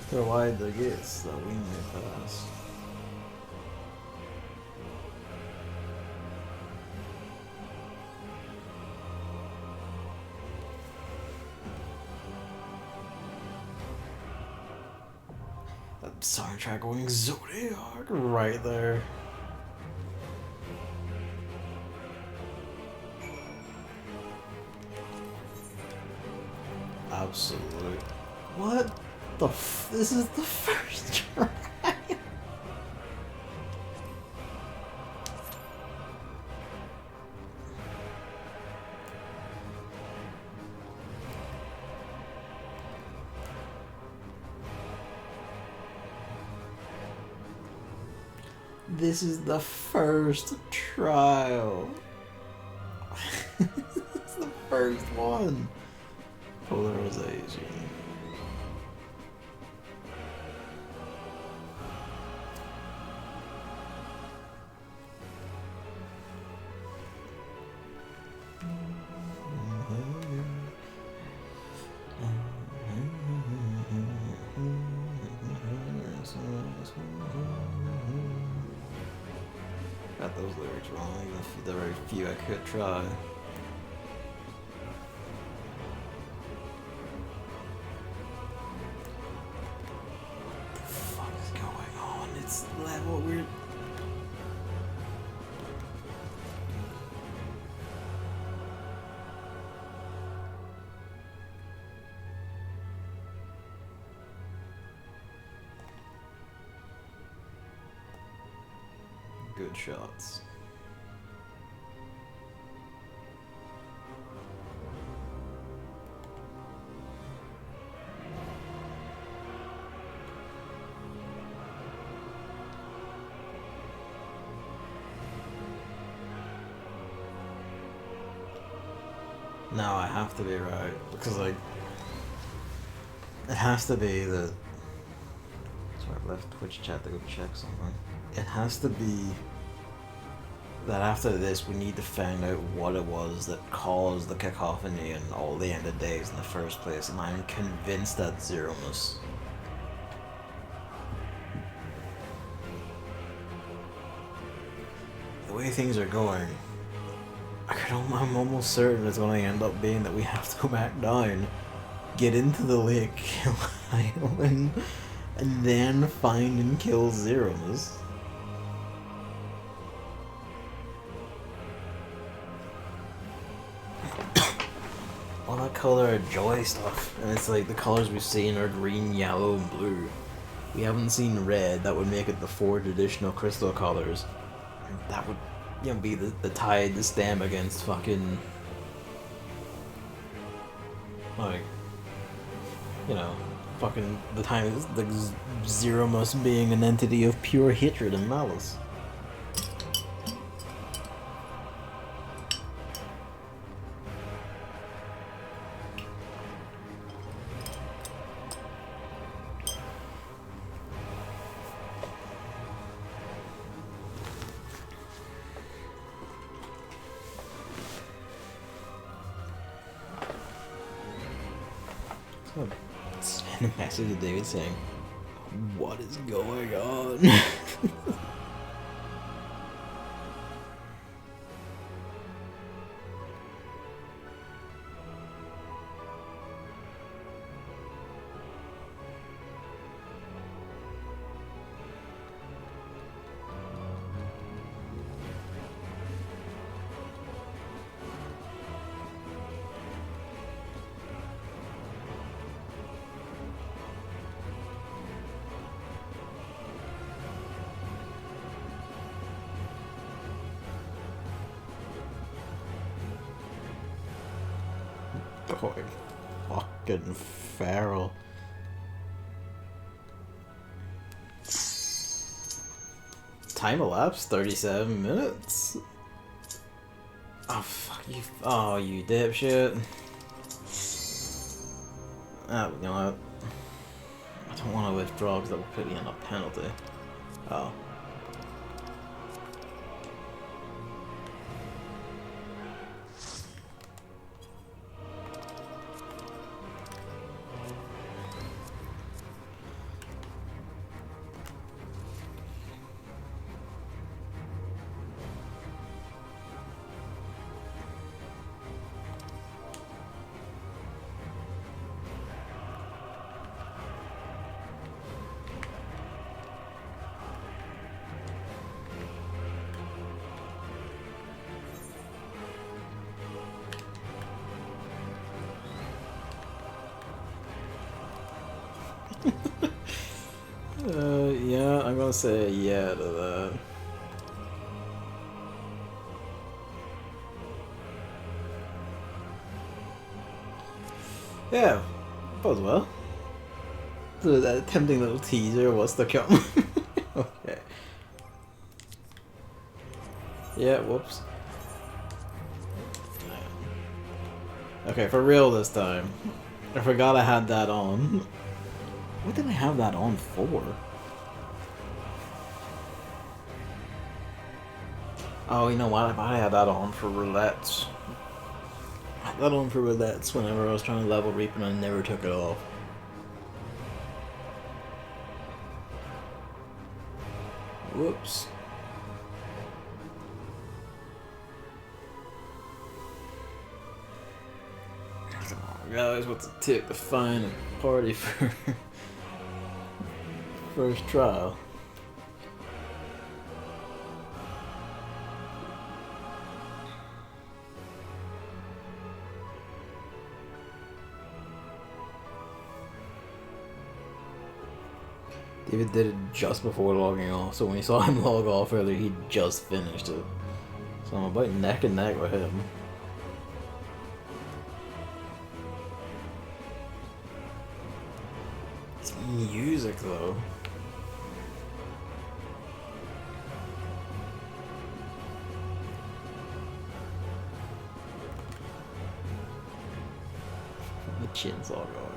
Provide the gates that we may pass. That soundtrack going Zodiac right there. Absolutely. What the this is the first try. This is the first trial. It's the first one. Polarization. get those lyrics wrong, even if the very few I could try. What the fuck is going on? It's level weird. Good shots. No, I have to be right because like it has to be the. Sorry, I left Twitch chat to go check something. It has to be that after this we need to find out what it was that caused the cacophony and all the end of days in the first place, and I'm convinced that Zeromus. The way things are going, I'm almost certain it's going to end up being that we have to go back down, get into the lake, kill Island, and then find and kill Zeromus. All that color of joy stuff, and it's like the colors we've seen are green, yellow, and blue. We haven't seen red. That would make it the 4 traditional crystal colors. And that would, you know, be the tide to stem against fucking, like, you know, fucking the time the Zeromus being an entity of pure hatred and malice. Send a message to David saying, "What is going on?" Oh, fucking feral. Time elapsed 37 minutes. Oh fuck you! Oh you dipshit! Oh, you know what? I don't want to withdraw because that will put me in a penalty. Oh. Yeah, I'm gonna say yeah to that. Yeah, bodes well. So that tempting little teaser was to come. Okay. Yeah, whoops. Okay, for real this time. I forgot I had that on. What did I have that on for? Oh, you know what? I might have had that on for roulettes. I had that on for roulettes whenever I was trying to level Reap and I never took it off. Whoops. guys what to take the fine and party for first trial. David did it just before logging off, so when he saw him log off earlier, he just finished it. So I'm about neck and neck with him. It's music though. The chin's all going.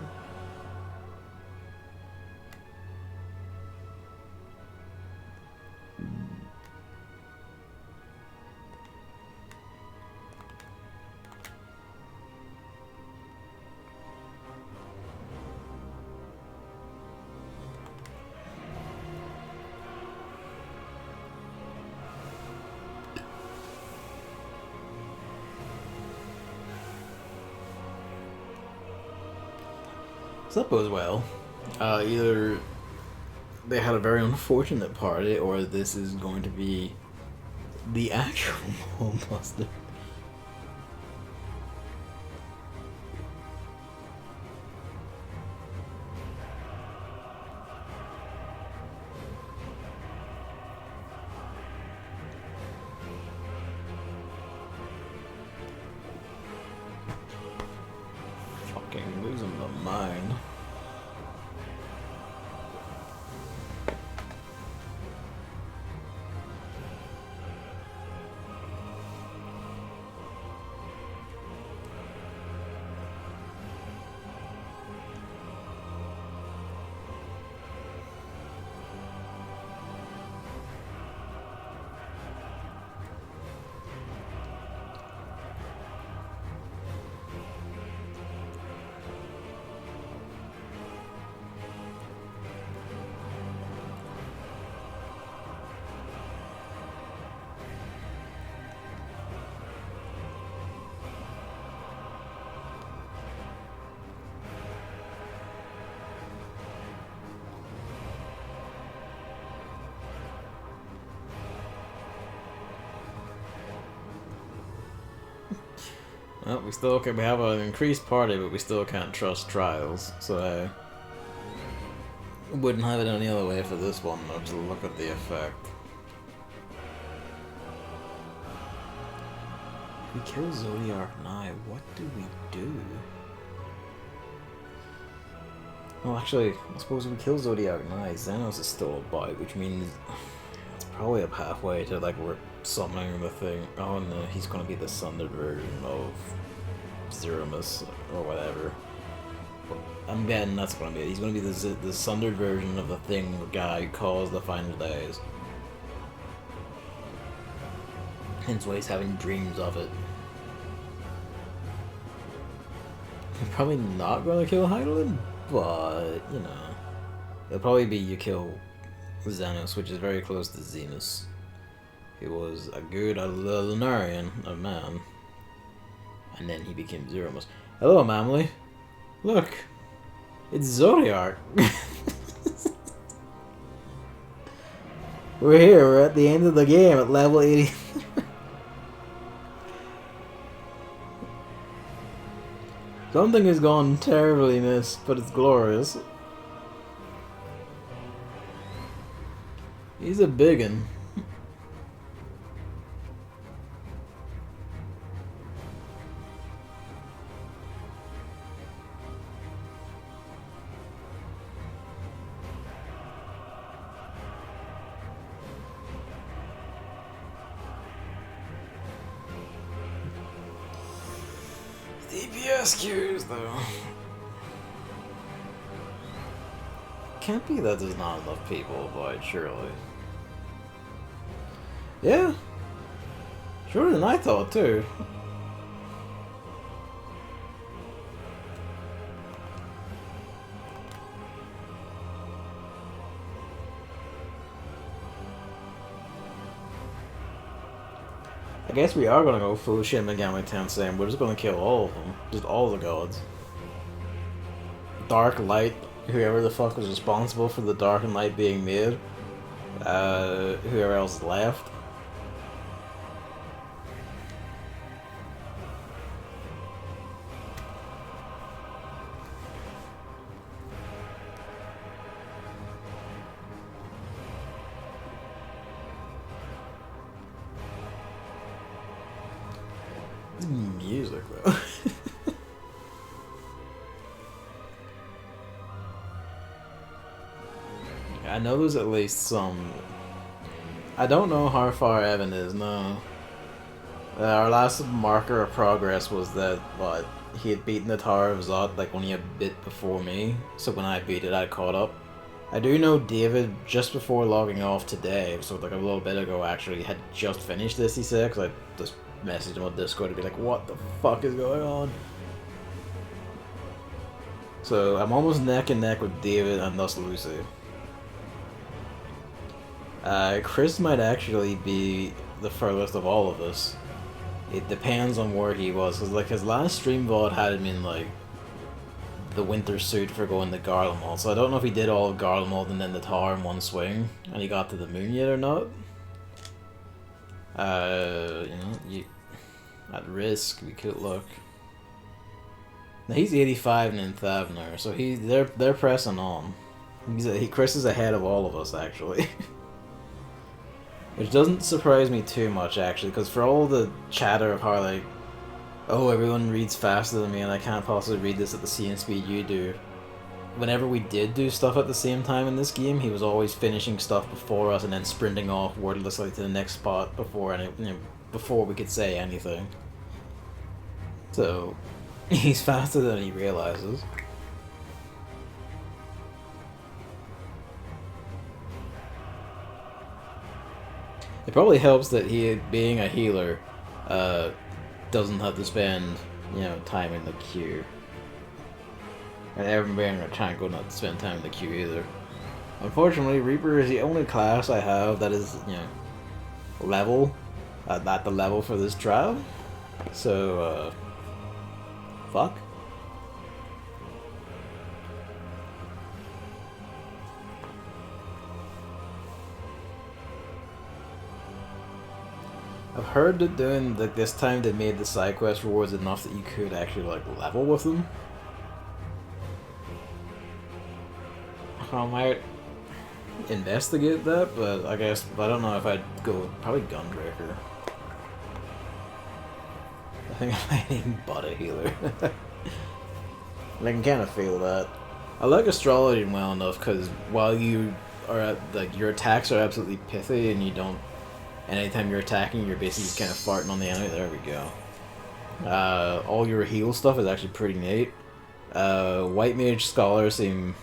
So that goes well. Either they had a very unfortunate party, or this is going to be the actual Buster. Fucking losing my mind. Well, we still can. We have an increased party, but we still can't trust trials. So I wouldn't have it any other way for this one. Though, to look at the effect. We kill Zodiac Knight. What do we do? Well, actually, I suppose if we kill Zodiac Knight, Xenos is still a bite, which means it's probably up halfway to like we're summoning the thing. Oh no, he's gonna be the sundered version of Zeromus or whatever. I'm betting that's gonna be it. He's gonna be the sundered version of the thing guy who caused the final days. Hence why he's having dreams of it. I'm probably not gonna kill Heidelin, but you know, it'll probably be you kill Xenos, which is very close to Zemus. He was a good Lunarian, a man. And then he became Zeromus. Hello, Mamley. Look. It's Zodiac. We're here. We're at the end of the game at level 80. Something has gone terribly missed, but it's glorious. He's a biggin. DPS queues, though. Can't be that there's not enough people avoid, surely. Yeah. Shorter than I thought, too. I guess we are gonna go full Shin Megami Tensei and we're just gonna kill all of them. Just all the gods. dark light, whoever the fuck was responsible for the dark and light being made, whoever else left. Music though. I know there's at least some. I don't know how far Evan is, no. Our last marker of progress was that, what, he had beaten the Tower of Zot like only a bit before me, so when I beat it I caught up. I do know David, just before logging off today, so like a little bit ago actually, had just finished this, he said, because I just messaged him on Discord to be like, what the fuck is going on? So I'm almost neck and neck with David and thus Lucy. Chris might actually be the furthest of all of us. It depends on where he was, because like his last stream VOD had him in like the winter suit for going to Garlemald, so I don't know if he did all of Garlemald and then the tower in one swing, and he got to the moon yet or not. You know, at risk, we could look. Now he's 85 and in Thavner, so they're pressing on. Chris is ahead of all of us actually. Which doesn't surprise me too much, actually, because for all the chatter of how, like, oh, everyone reads faster than me and I can't possibly read this at the same speed you do, whenever we did do stuff at the same time in this game, he was always finishing stuff before us and then sprinting off wordlessly to the next spot before before we could say anything. So, he's faster than he realizes. It probably helps that he, being a healer, doesn't have to spend, you know, time in the queue. And everyone being a tank will not spend time in the queue either. Unfortunately, Reaper is the only class I have that is, you know, level, at the level for this trial. So, fuck. I've heard that doing like this time they made the side quest rewards enough that you could actually like level with them. I might investigate that, but I don't know if I'd go probably Gunbreaker. I think I might even butt a healer. I can kind of feel that. I like astrology well enough because while you are at, like, your attacks are absolutely pithy and you don't. And anytime you're attacking, you're basically just kind of farting on the enemy. There we go. All your heal stuff is actually pretty neat. White Mage Scholar seem...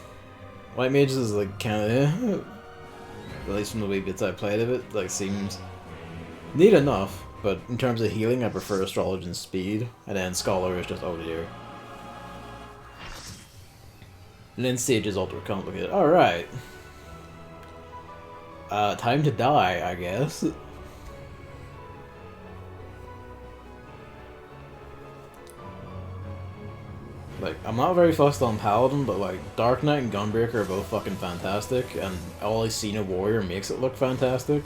White Mage is like kind of... at least from the wee bits I played of it, like seems neat enough. But in terms of healing, I prefer Astrology and Speed. And then Scholar is just, oh dear. And then Sage is ultra complicated. Alright. Time to die, I guess. Like, I'm not very fussed on Paladin, but like, Dark Knight and Gunbreaker are both fucking fantastic, and all I've seen of Warrior makes it look fantastic.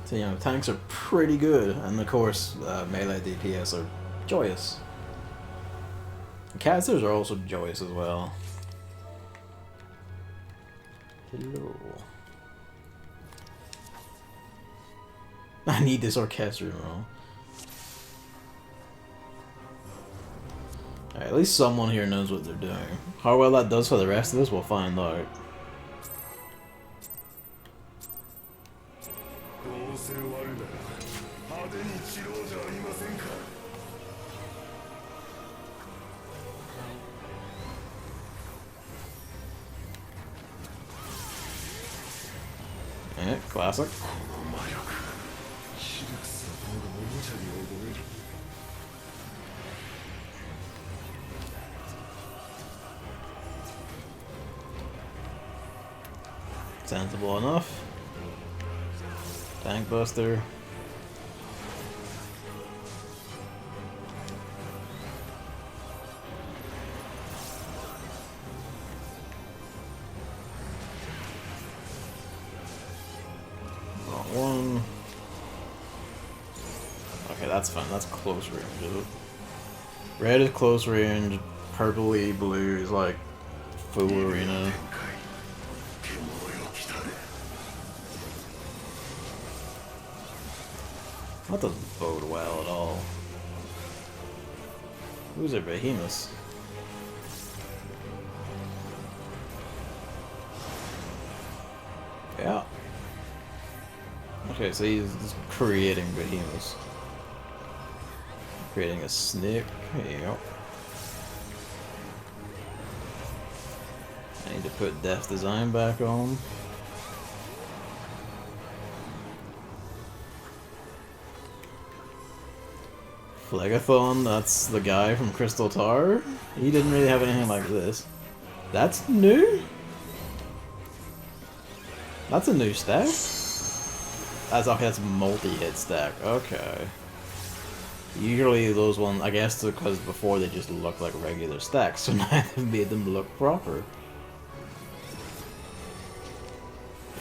So, you know, tanks are pretty good, and of course, melee DPS are joyous. Casters are also joyous as well. Hello. I need this orchestra roll. Alright, at least someone here knows what they're doing. How well that does for the rest of us, we'll find out. Yeah, classic. Sensible enough. Tank Buster. that's fine. That's close range, is it? Red is close range, purpley blue is like full arena. That doesn't bode well at all. Who's a behemoth? Yeah. Okay, so he's creating behemoths. Creating a snake. There you go. I need to put Death Design back on. Phlegathon, that's the guy from Crystal Tower. He didn't really have anything like this. That's new? That's a new stack? That's okay, that's multi-hit stack. Okay. Usually those ones, I guess because before they just looked like regular stacks, so now they've made them look proper.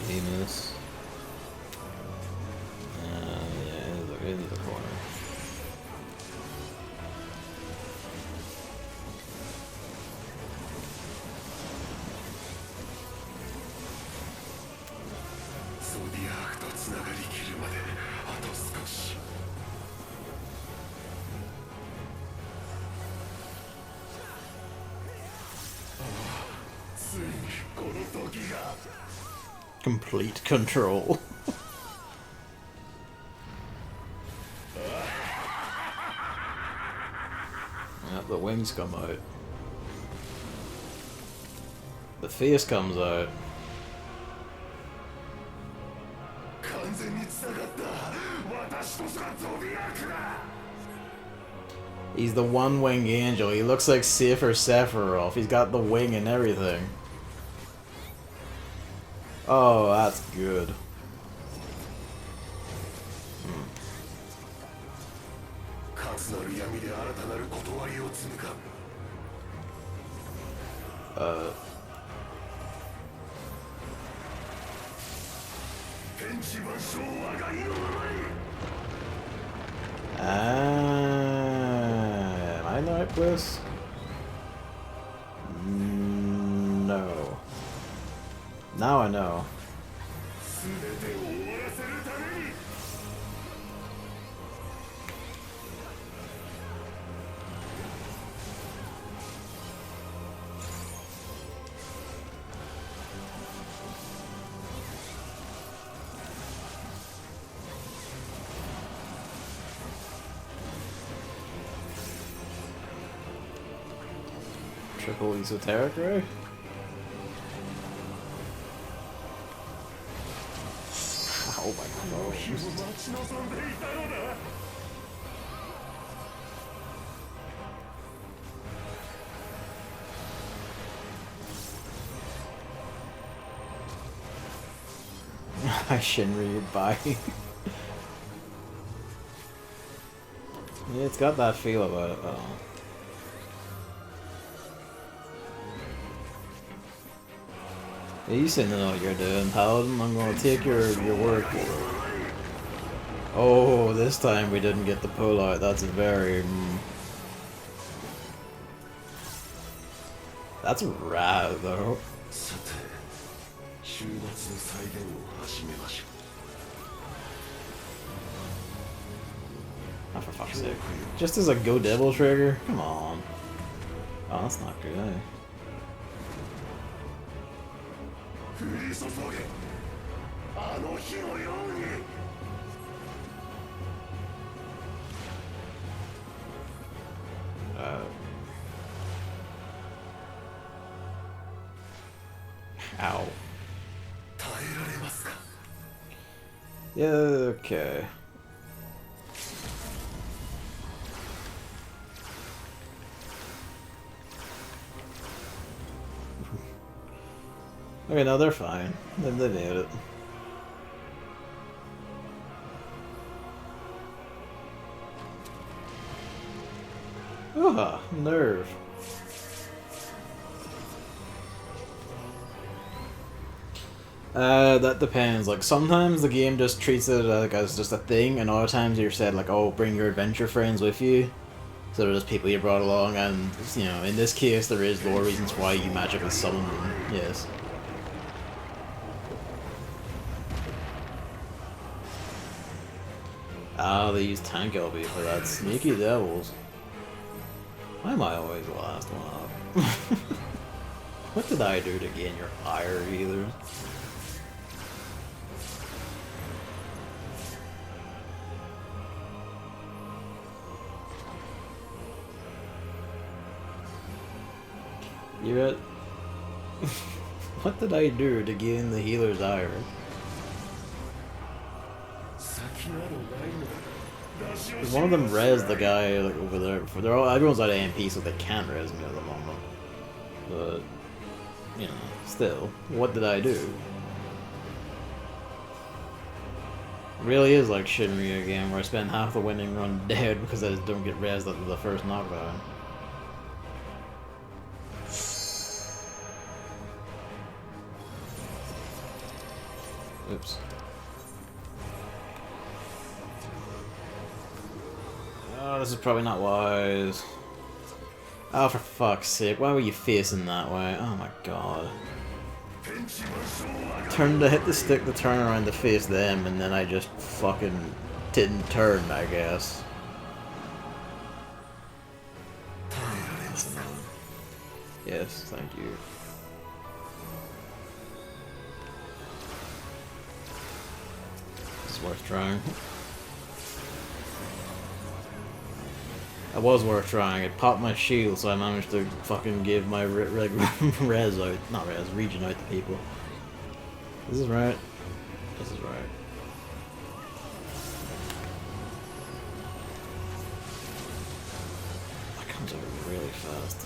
Venus. Yeah, it is a corner. Complete control. Yeah, the wings come out. The face comes out. He's the one-winged angel. He looks like Safer Sephiroth. He's got the wing and everything. Oh, that's good. Am I not this? No. Now I know. Triple esoteric ray? Oh my god. I Shinryu by. Yeah, it's got that feel about it. Oh. Yeah, you seem to know what you're doing, Paladin. I'm gonna take your word for it. Oh, this time we didn't get the pull out. That's very... That's rad, though. Oh, for fuck's sake. Just as a Go Devil trigger? Come on. Oh, that's not good, eh? Ow. Yeah, okay. Okay, no, they're fine. They nailed it. Ah, nerve. That depends. Like, sometimes the game just treats it like as just a thing, and other times you're said like, oh, bring your adventure friends with you. So they're just people you brought along, and, you know, in this case there is lore reasons why you magically summon them, yes. Ah, they use tank LB for that. Sneaky devils. Why am I always the last one up? What did I do to gain your ire, either? You at? What did I do to gain the healer's ire? One of them res the guy like over there. They're all, everyone's out of AMP, so they can't res me at the moment. But you know, still, what did I do? It really is like Shinryu again, where I spend half the winning run dead because I just don't get res after the first knockdown. Oops. Oh, this is probably not wise. Oh, for fuck's sake, why were you facing that way? Oh my god. Turned to hit the stick to turn around to face them, and then I just fucking didn't turn, I guess. Yes, thank you. It's worth trying. It was worth trying. It popped my shield, so I managed to fucking give my res out. Not res, region out to people. This is right. This is right. That comes over really fast.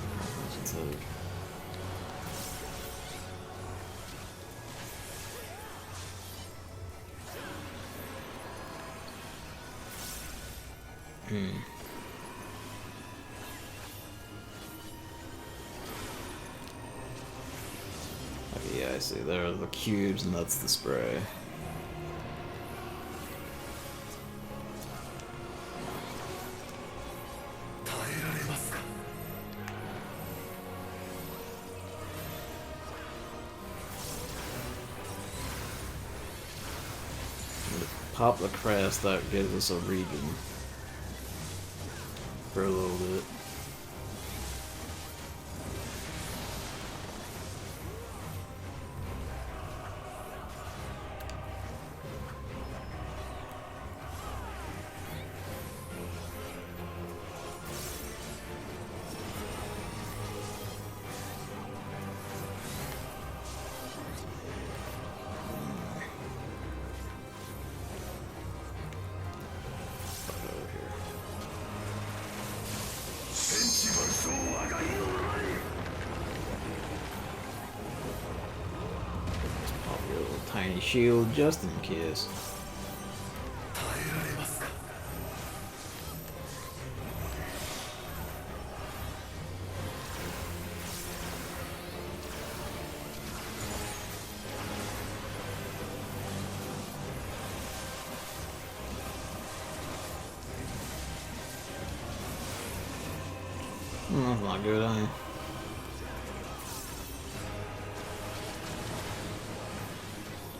Okay, yeah, I see. There are the cubes, and that's the spray. Pop the crest, that gives us a region for a little bit. Tiny shield just in case. That's not good, eh?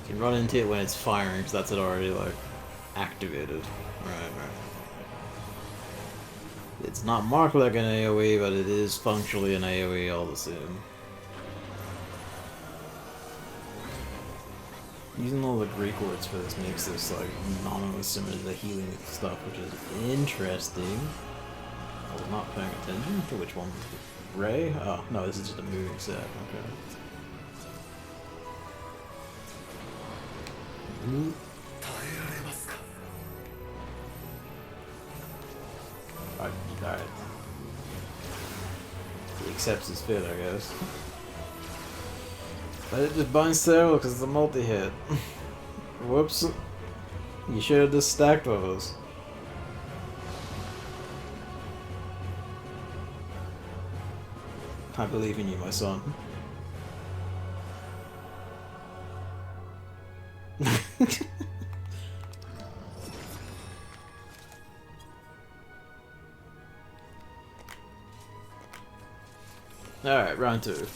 You can run into it when it's firing, because that's it already, like, activated. Right. It's not marked like an AoE, but it is functionally an AoE all the same. Using all the Greek words for this makes this, like, nominally similar to the healing stuff, which is interesting. I was not paying attention to which one. Ray? Oh, no, this is just a moving set. Okay. Alright. He accepts his fate, I guess. But it just binds Cyril because it's a multi-hit. Whoops. You should have just stacked with us. I believe in you, my son. Alright, round 2.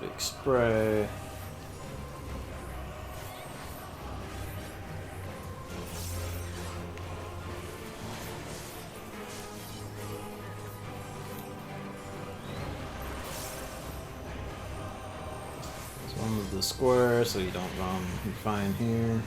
Big spray. So one with the square, so you don't run. You're fine here.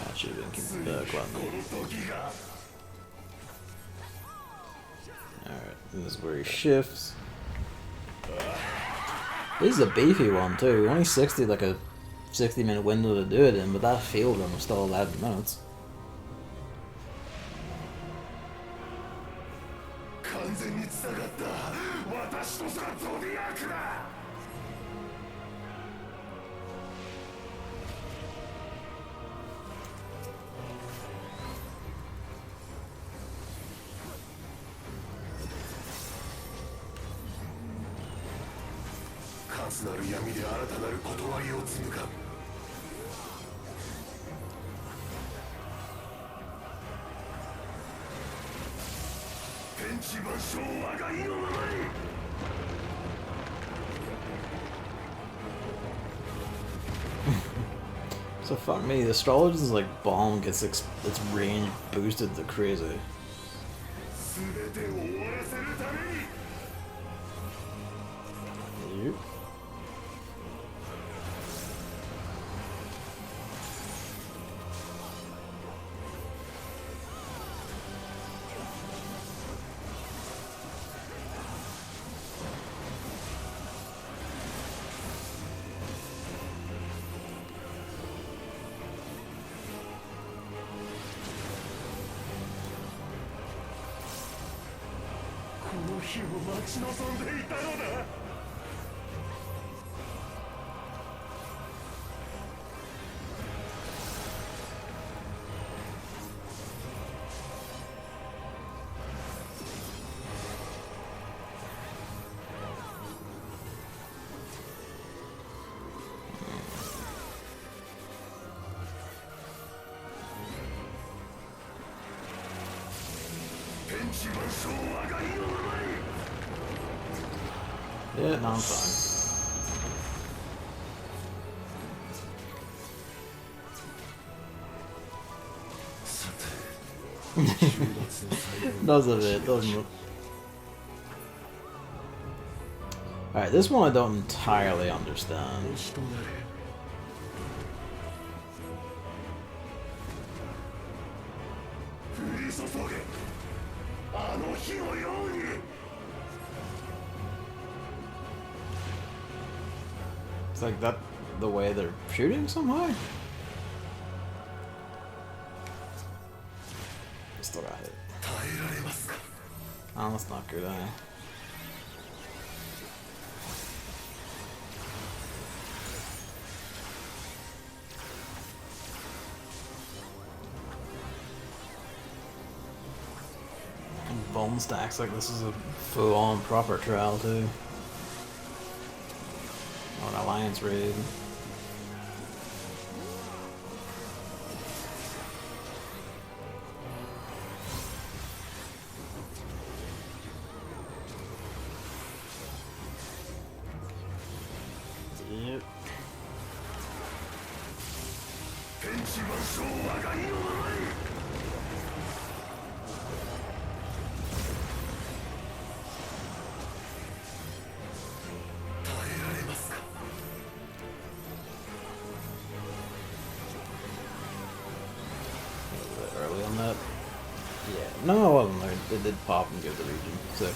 That should have been Alright, this is where he shifts. This is a beefy one too. Only 60, like a 60-minute window to do it in, but that field run was still 11 minutes. So fuck me, the astrologer's like bomb gets its range boosted to crazy. Yep. Yeah, no, I'm fine. Does a bit, doesn't it? Alright, this one I don't entirely understand. It's like that the way they're shooting somehow? Still got hit. Oh, that's not good, eh? Bone stacks like this is a full-on proper trial too. Or an alliance raid. Yep. Early on that? Yeah. No, I wasn't there. It did pop and give the region. So.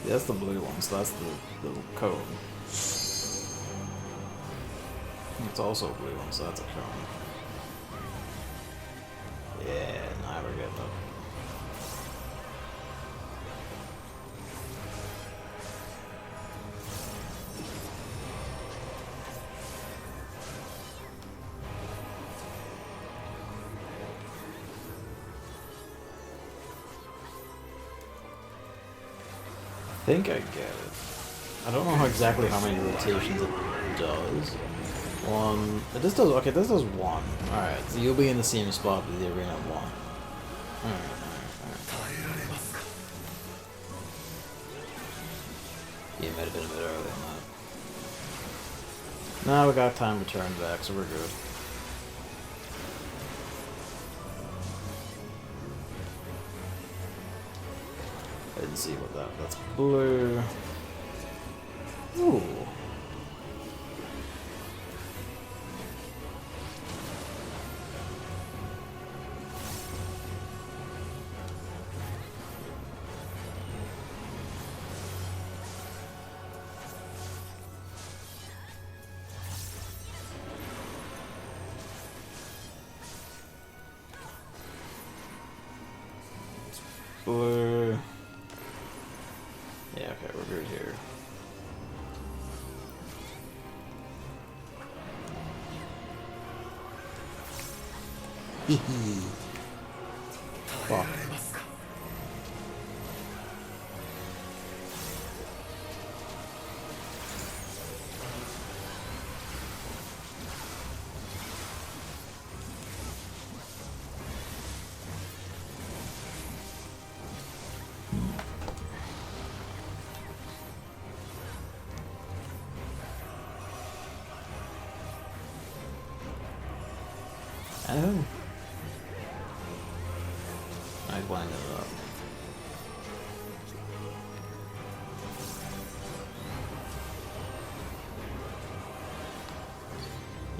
Yeah, that's the blue one, so that's the code. It's also a blue one, so that's a cone. Yeah, now we're getting up. I think I get it. I don't know exactly how many rotations it does. One. This does. Okay, this does one. Alright, so you'll be in the same spot with the arena one. Alright. Yeah, might have been a bit early on that. Now we got time to turn back, so we're good. I didn't see what that's blue. Ooh. Blue. Yeah, okay, we're good here. Hehe. Fuck. Oh. I blinded it up.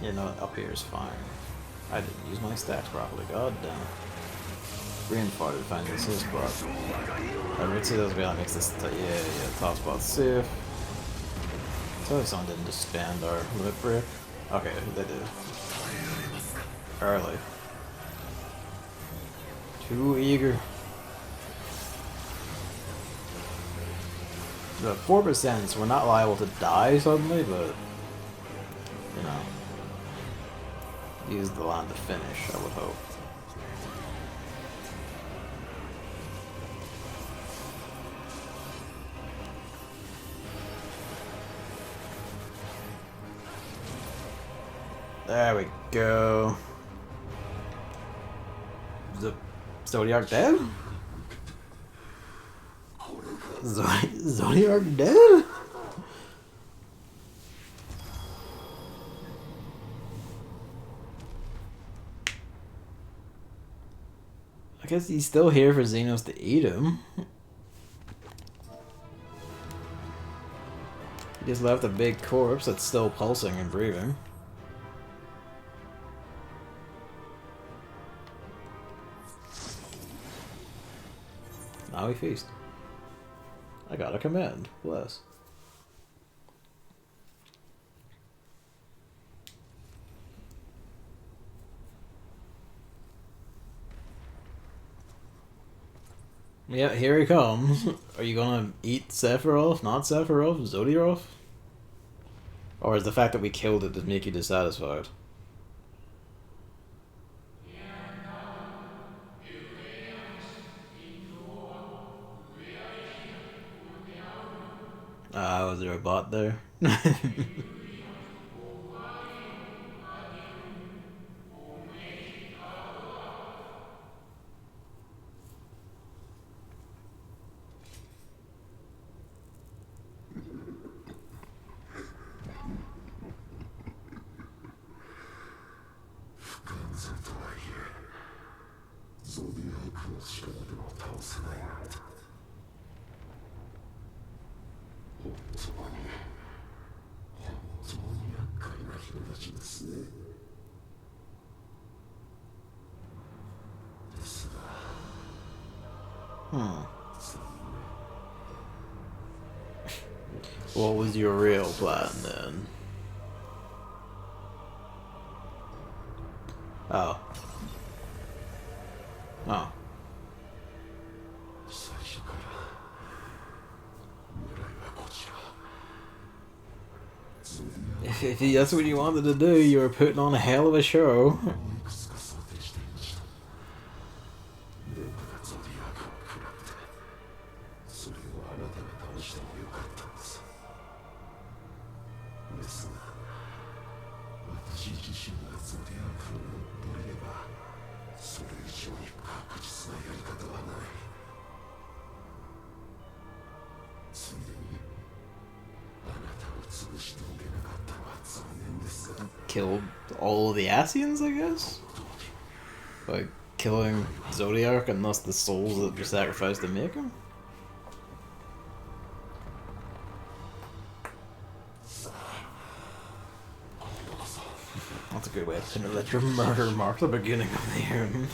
You know, up here is fine. I didn't use my stacks properly. God damn it. Green fought to find this safe spot. I would see those that makes this. Yeah, top spot safe. So if someone didn't disband our limit brick. Okay, they did. Early. Too eager. The 4%, so we're not liable to die suddenly, but you know, use the line to finish, I would hope. There we go. Zodiac dead? Zodiac dead? I guess he's still here for Xenos to eat him. He just left a big corpse that's still pulsing and breathing. Now we feast. I got a command. Bless. Yeah, here he comes. Are you gonna eat Sephiroth, not Sephiroth, Zodiac? Or is the fact that we killed it just make you dissatisfied? Ah, was there a bot there? What was your real plan then? Oh. Oh. If that's what you wanted to do, you were putting on a hell of a show. Killed all of the Asians, I guess? By killing Zodiac and thus the souls that were sacrificed to make him? That's a good way of putting it. Let your murder mark the beginning of the end.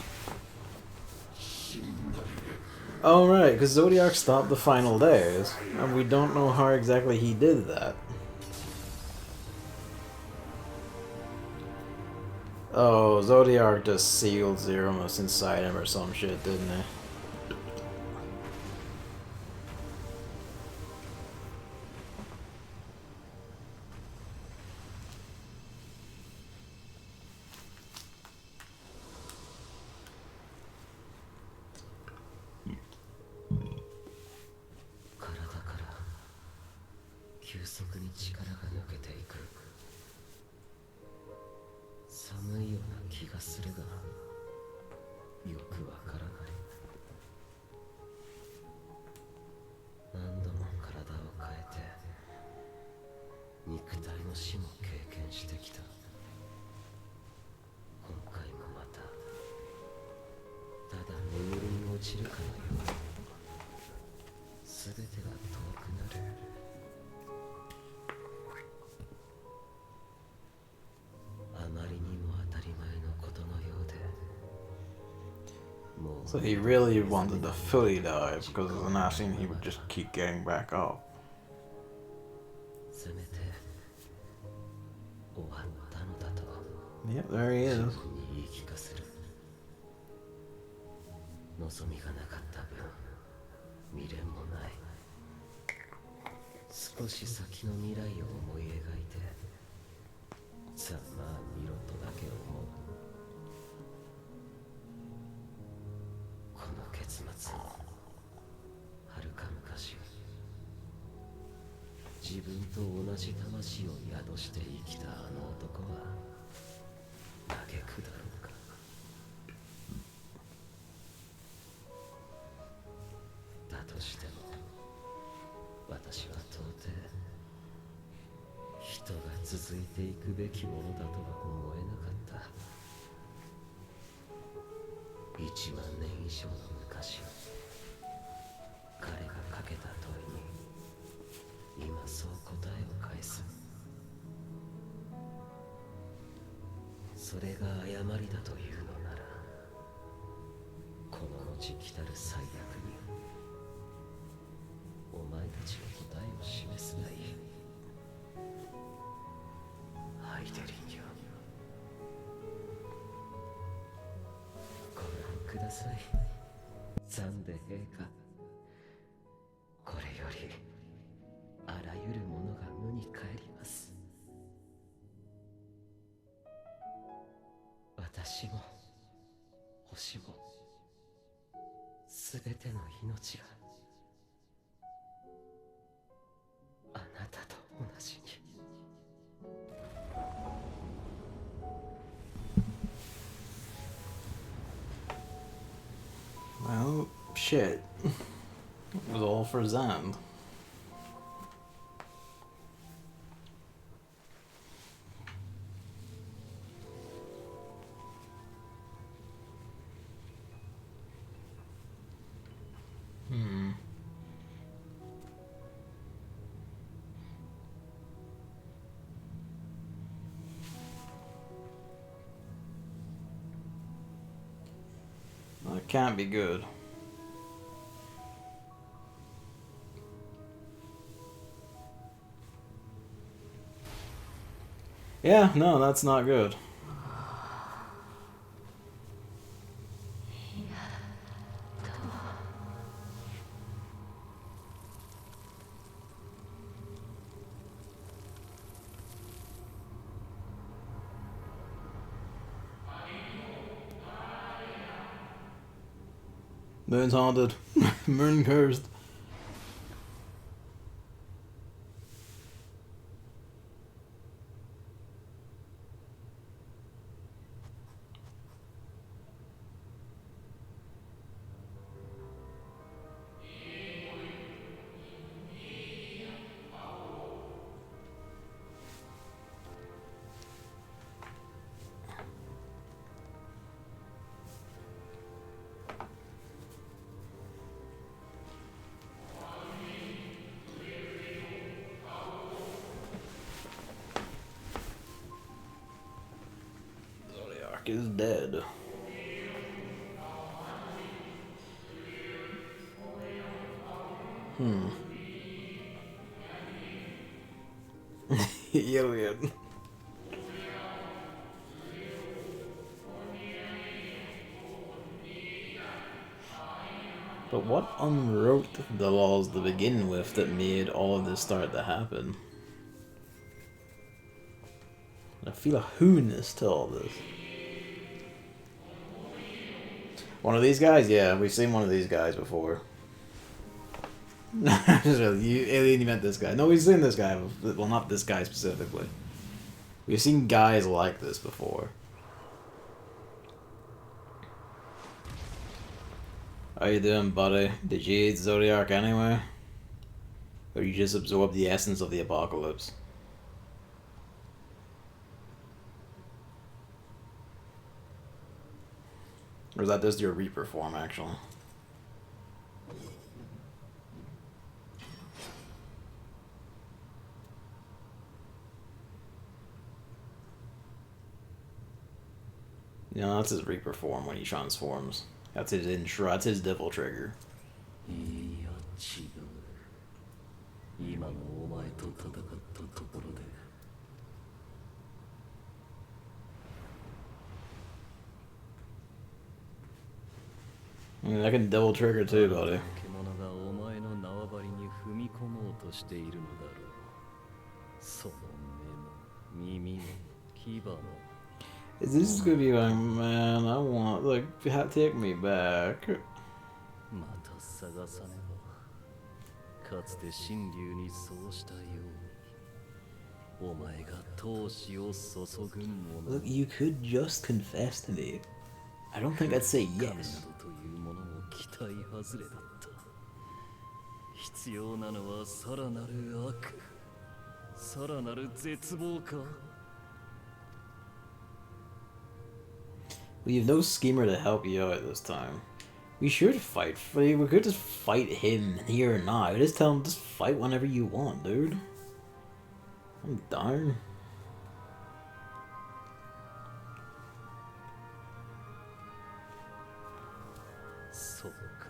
Oh right, because Zodiac stopped the final days, and we don't know how exactly he did that. Oh, Zodiac just sealed Zeromus inside him or some shit, didn't he? So he really wanted to fully die because of the nothing he would just keep getting back up. Yep, there he is. 望みがなかった分未練もない少し先の未来を思い描いてざまあ見ろとだけ思うこの結末をはるか昔自分と同じ魂を宿して生きたあの男は続いていくべきものだとは思えなかった。1万年以上の昔、彼がかけた問いに今そう答えを返す。それが誤りだというのなら、この後来たる最悪にお前たちの答えを示すがいい。ハイデリンよ、ご覧ください。ザンデ陛下、これよりあらゆるものが無に帰ります。私も星もすべての命があなたと同じに。Well, shit. It was all for Zand. That can't be good. Yeah, no, that's not good. Moon's haunted. Moon cursed. Zodiac is dead. Iliad. But what unwrote the laws to begin with that made all of this start to happen? I feel a who-ness to all this. One of these guys? Yeah, we've seen one of these guys before. You meant this guy. No, we've seen this guy. Well, not this guy specifically. We've seen guys like this before. How you doing, buddy? Did you eat Zodiac anyway? Or you just absorb the essence of the apocalypse? Or is that just your Reaper form, actually? Yeah, that's his Reaper form when he transforms. That's his intro. That's his devil trigger. I mean, I can devil trigger too, buddy. Is this gonna be like, man, I want, like, take me back. かつて神竜にそうしたようにお前が闘志を注ぐもの Look, you could just confess to me. I don't think I'd say yes. というものも期待外れだった必要なのはさらなる悪さらなる絶望か。 We have no schemer to help you out this time. We should fight. We could just fight him here and now. Just tell him, just fight whenever you want, dude. I'm darn.そうか。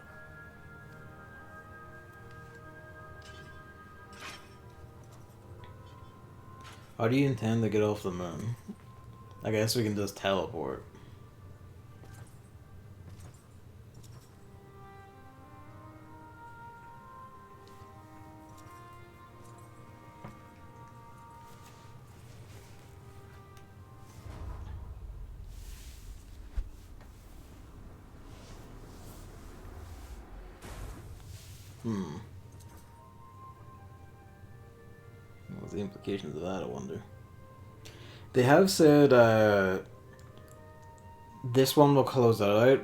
How do you intend to get off the moon? I guess we can just teleport. What's the implications of that, I wonder? They have said this one will close it out.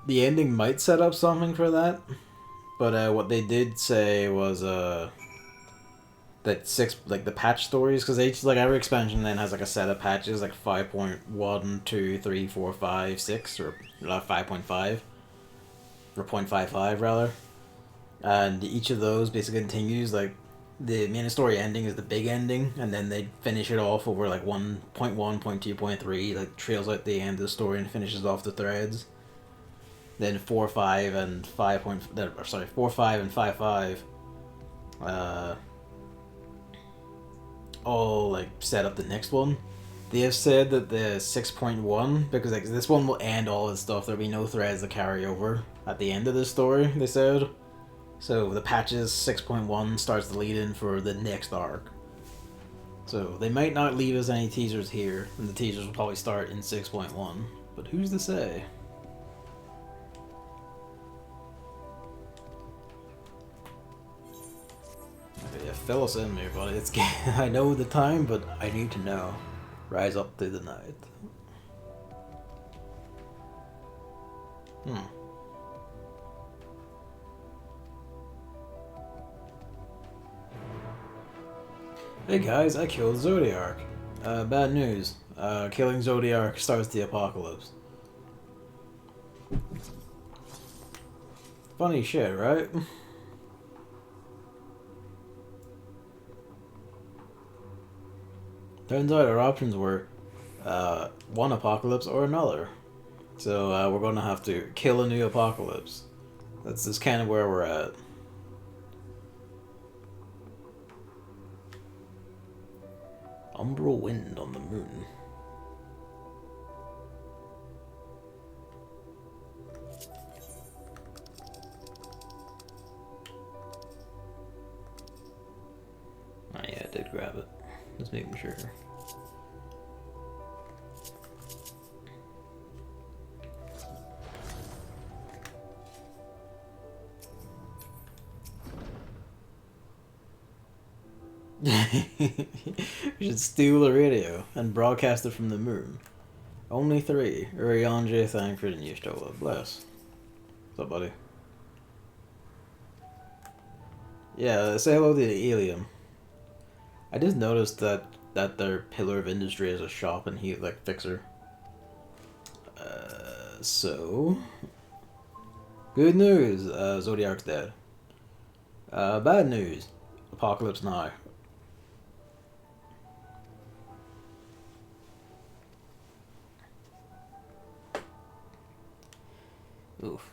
The ending might set up something for that, but what they did say was that the patch stories, because each every expansion then has like a set of patches like 5.1, 2, 3, 4, 5, 6, or 5.5 or 0.55 rather, and each of those basically continues like. The main story ending is the big ending, and then they finish it off over like 1.1, 0.2, 0.3, like trails out the end of the story and finishes off the threads. Then 4, 5, and 5. 4, 5, and 5, 5, all like set up the next one. They have said that the 6.1, because like this one will end all this stuff. There'll be no threads to carry over at the end of the story. They said. So the patches 6.1 starts the lead in for the next arc. So they might not leave us any teasers here, and the teasers will probably start in 6.1. But who's to say? Okay, yeah, fill us in here, buddy. It's I know the time, but I need to know. Rise up through the night. Hey guys, I killed Zodiark. Bad news. Killing Zodiark starts the apocalypse. Funny shit, right? Turns out our options were one apocalypse or another. So we're gonna have to kill a new apocalypse. That's just kind of where we're at. Umbral wind on the moon. Oh yeah, I did grab it. Just making sure. We should steal the radio and broadcast it from the moon. Only 3. Urianje, Thankford, and Yustola. Bless. What's up, buddy? Yeah, say hello to the Helium. I just noticed that their pillar of industry is a shop and fixer. So good news, Zodiark's dead. Bad news, apocalypse now. Oof.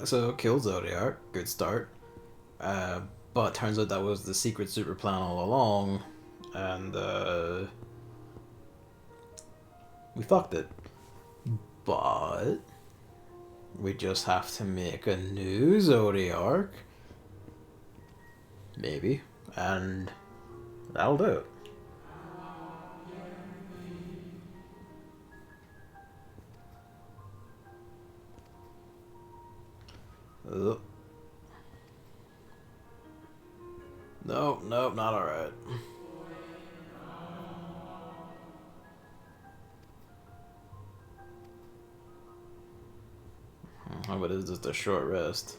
So killed Zodiac, good start. But turns out that was the secret super plan all along, and we fucked it. But We just have to make a new Zodiac. Maybe. And that'll do it. Ugh. Nope, nope, not alright. How about it's just a short rest?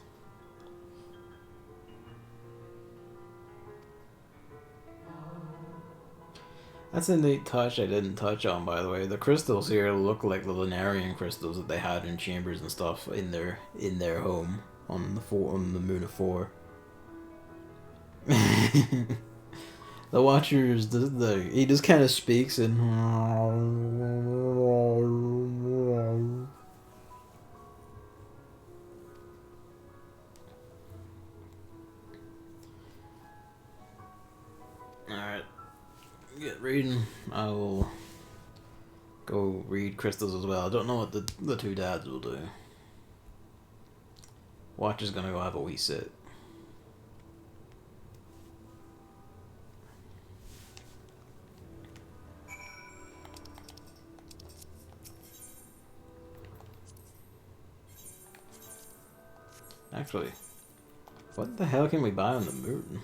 That's a neat touch I didn't touch on, by the way. The crystals here look like the Lunarian crystals that they had in chambers and stuff in their home on the moon of 4. The Watchers, he just kind of speaks and. Alright. Get reading. I will go read crystals as well. I don't know what the two dads will do. Watcher's gonna go have a wee sit. Actually, what the hell can we buy on the moon?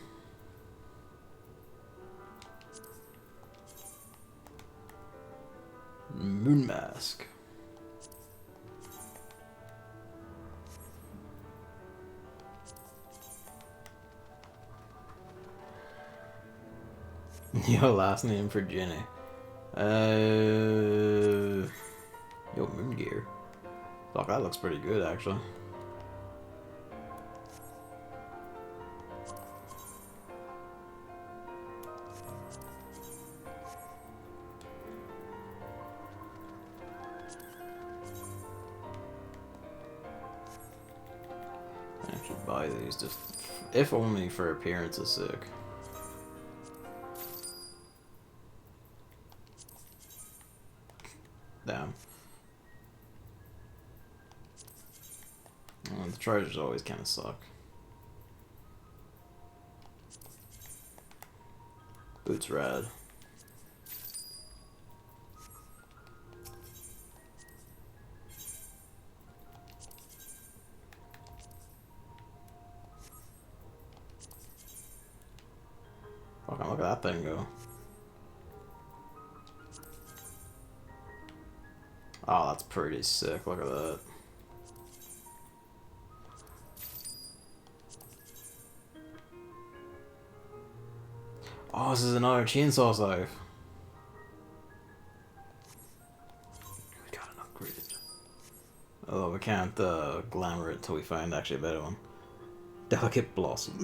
Moon mask. Yo, last name for Jenny. Yo, moon gear. Fuck, that looks pretty good actually. I should buy these just, if only for appearance's sake. Damn. Well, the chargers always kind of suck. Boots rad. Fucking look at that thing go. Oh, that's pretty sick. Look at that. Oh, this is another chainsaw scythe. We got an upgrade. Oh, we can't glamour it till we find actually a better one. Delicate Blossom.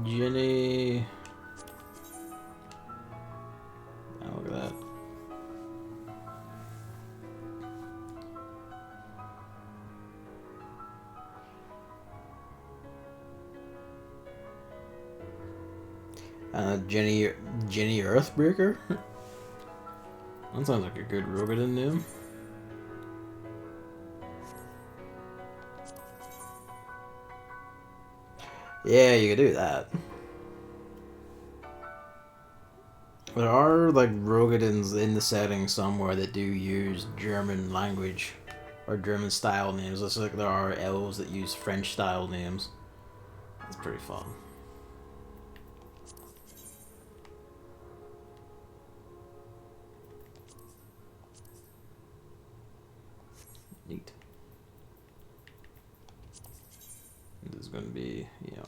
Jenny. Oh, look at that. Jenny Earthbreaker? That sounds like a good Rogadin name. Yeah, you can do that. There are like Rogadins in the setting somewhere that do use German language or German style names. It's like there are elves that use French style names. It's pretty fun. Neat. This is going to be, yeah.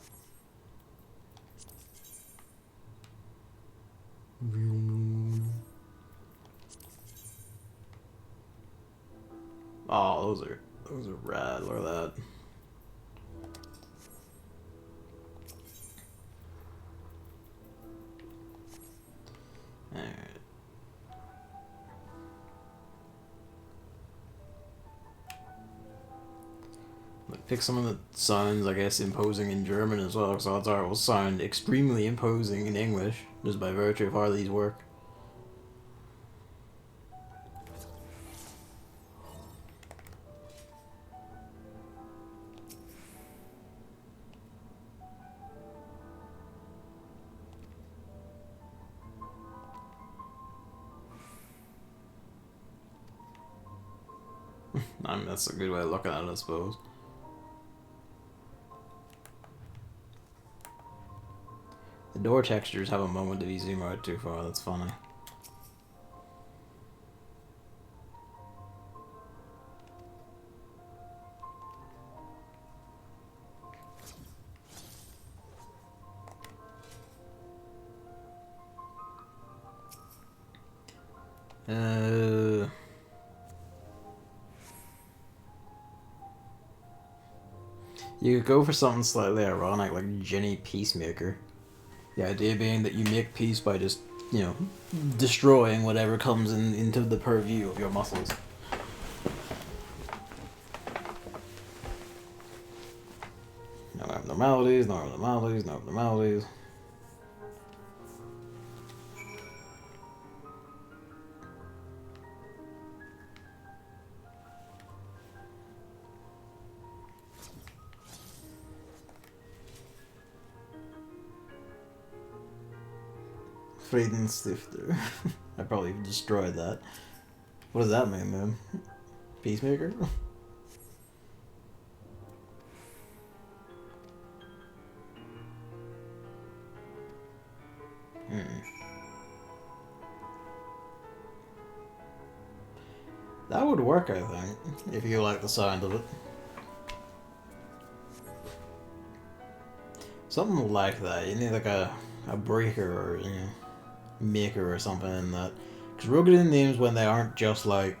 Oh, those are rad. Look at that. Alright. Like, pick something that sounds, I guess, imposing in German as well, because odds are it will sound extremely imposing in English, just by virtue of how these work. I mean, that's a good way of looking at it, I suppose. The door textures have a moment if you zoom out too far, that's funny. You could go for something slightly ironic, like Jenny Peacemaker. The idea being that you make peace by just, you know, destroying whatever comes into the purview of your muscles. No abnormalities, no abnormalities, no abnormalities. Friedenstifter. I probably destroyed that. What does that mean then? Peacemaker? That would work, I think, if you like the sound of it. Something like that. You need like a breaker or, you know, maker or something in that. Because rugged names, when they aren't just like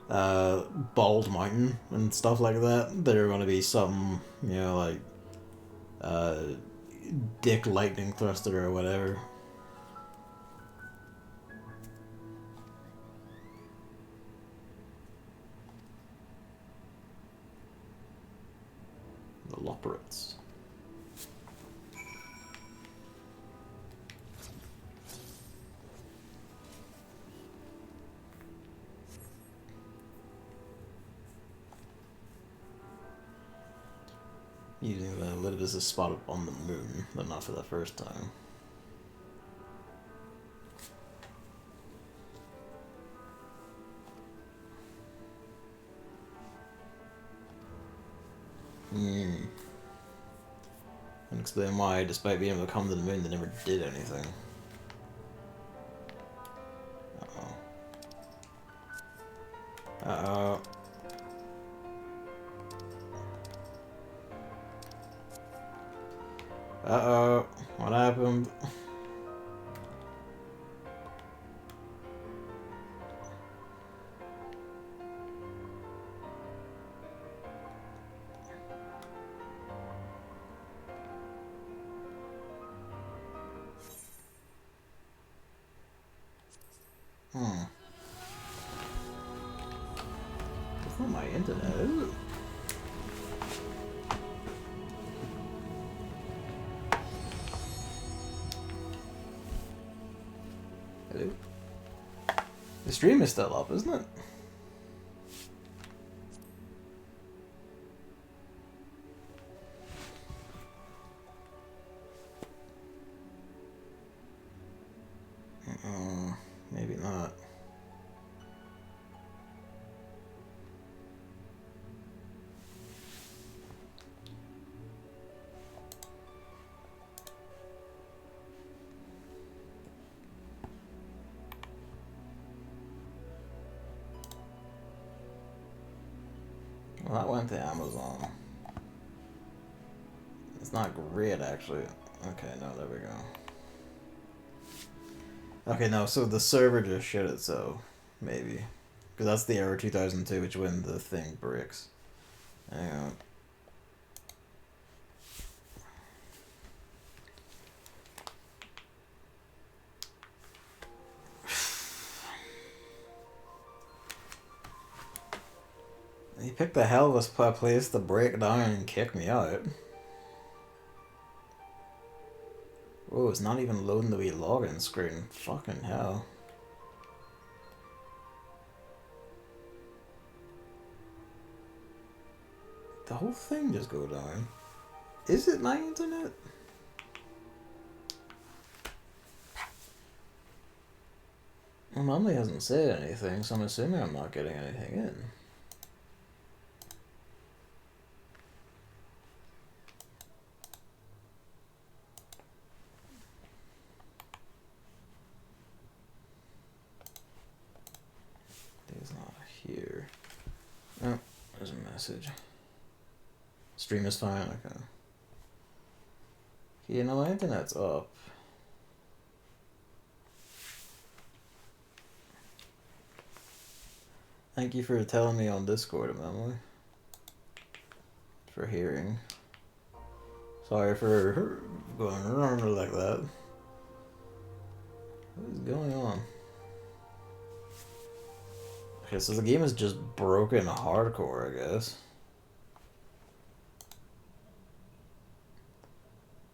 Bald Mountain and stuff like that, they're going to be something, you know, like Dick Lightning Thruster or whatever. The Loperates. Using the Olympus is spotted on the moon, but not for the first time. And explain why, despite being able to come to the moon, they never did anything. Uh-oh. Uh-oh. Uh-oh. What happened? It's not my internet, is it? Hello? The stream is still up, isn't it? Maybe not. Well, that went to Amazon. It's not great, actually. Okay, no, there we go. Okay, no, so the server just shit itself. Maybe. Because that's the error 2002, which when the thing breaks. Hang on. He picked the hell of a place to break down and kick me out. Oh, it's not even loading the wee login screen. Fucking hell. The whole thing just go down. Is it my internet? Well, Mommy hasn't said anything, so I'm assuming I'm not getting anything in. He's not here. Oh, there's a message. Stream is fine, okay. You know, my internet's up. Thank you for telling me on Discord, Emily. For hearing. Sorry for going around like that. What is going on? Okay, so the game is just broken hardcore, I guess.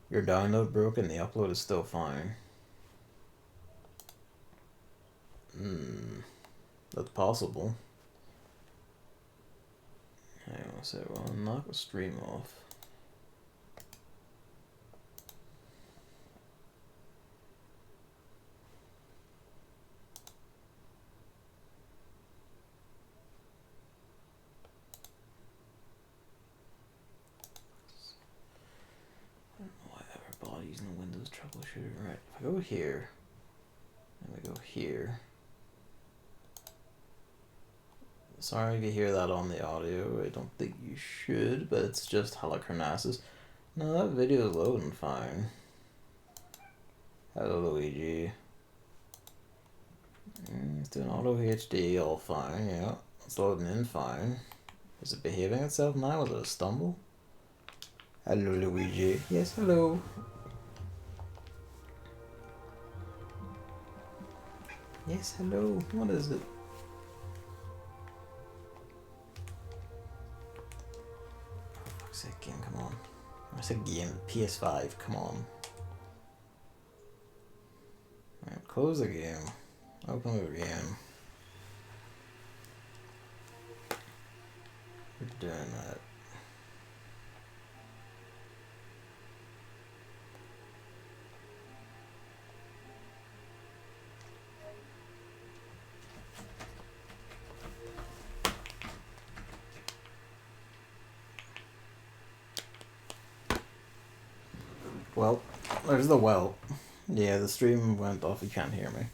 Your download broken, the upload is still fine. That's possible. Hang on a sec, well, knock the stream off. Using the Windows troubleshooter. Right, if I go here, and we go here. Sorry if you hear that on the audio. I don't think you should, but it's just Halicarnassus. No, that video is loading fine. Hello, Luigi. It's doing auto HD, all fine, yeah. It's loading in fine. Is it behaving itself now? Was it a stumble? Hello, Luigi. Yes, hello. Yes, hello. What is it? For fuck's sake, game, come on. I said game, PS5, come on. Alright, close the game. Open the game. We're doing that. Well, there's the well. Yeah, the stream went off. You can't hear me.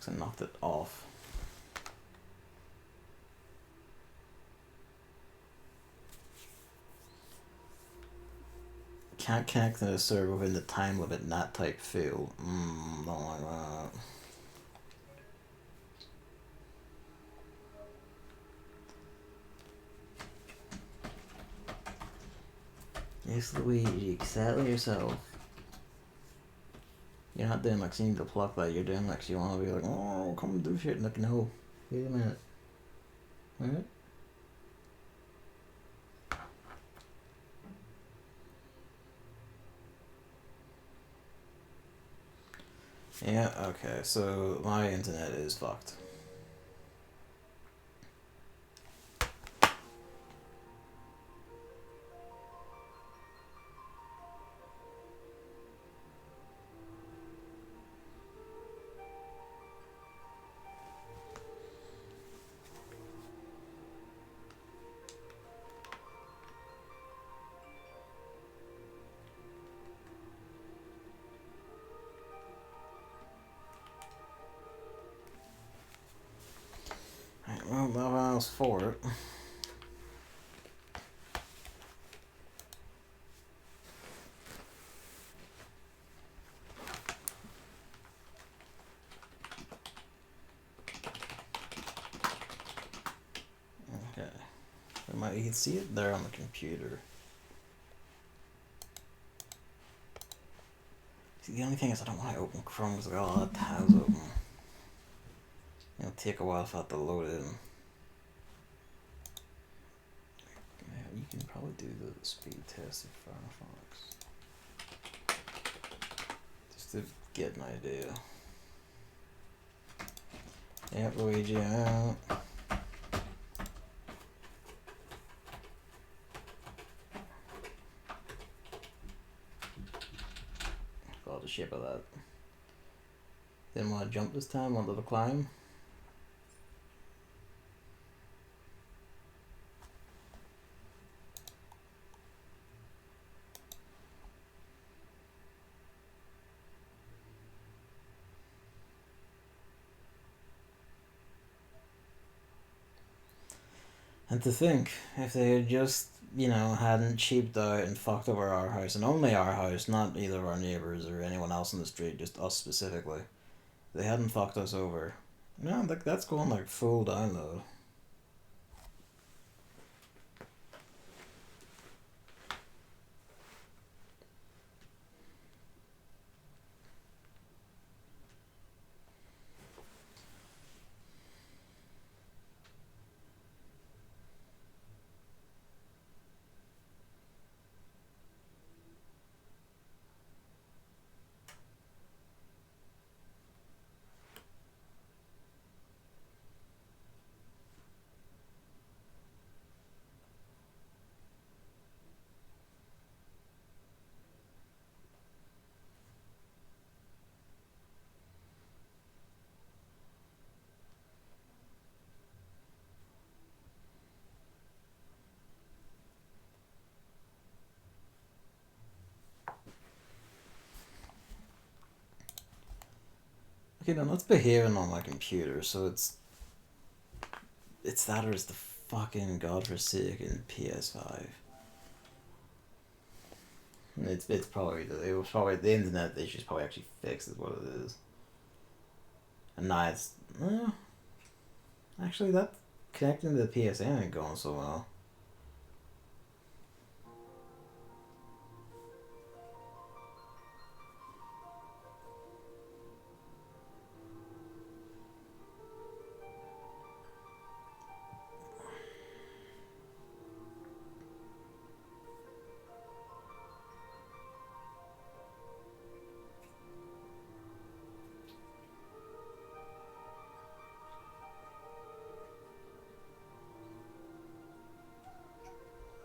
So I knocked it off. Can't connect to the server within the time limit, not type failed. Don't like that. Yes, Luigi, settle yourself. You're not doing like you need to pluck that, you're doing like you want to be like, oh, come do shit. Like, no. Wait a minute. What? Yeah, okay, so my internet is fucked. Well, that allows for it. Okay. You can see it there on the computer. See, the only thing is I don't want to open Chrome because I got a lot of tabs open. It'll take a while for that to load in. you can probably do the speed test of Firefox. Just to get an idea. Yep, Luigi out. Got the ship of that. Didn't want to jump this time, wanted to climb. And to think, if they had just, hadn't cheaped out and fucked over our house, and only our house, not either of our neighbours or anyone else in the street, just us specifically, they hadn't fucked us over. No, that's going like full download. Okay, now let's behaving on my computer, so it's that or it's the fucking godforsaken PS5. It's probably the internet issue's probably actually fixed is what it is. And now it's actually that connecting to the PSN ain't going so well.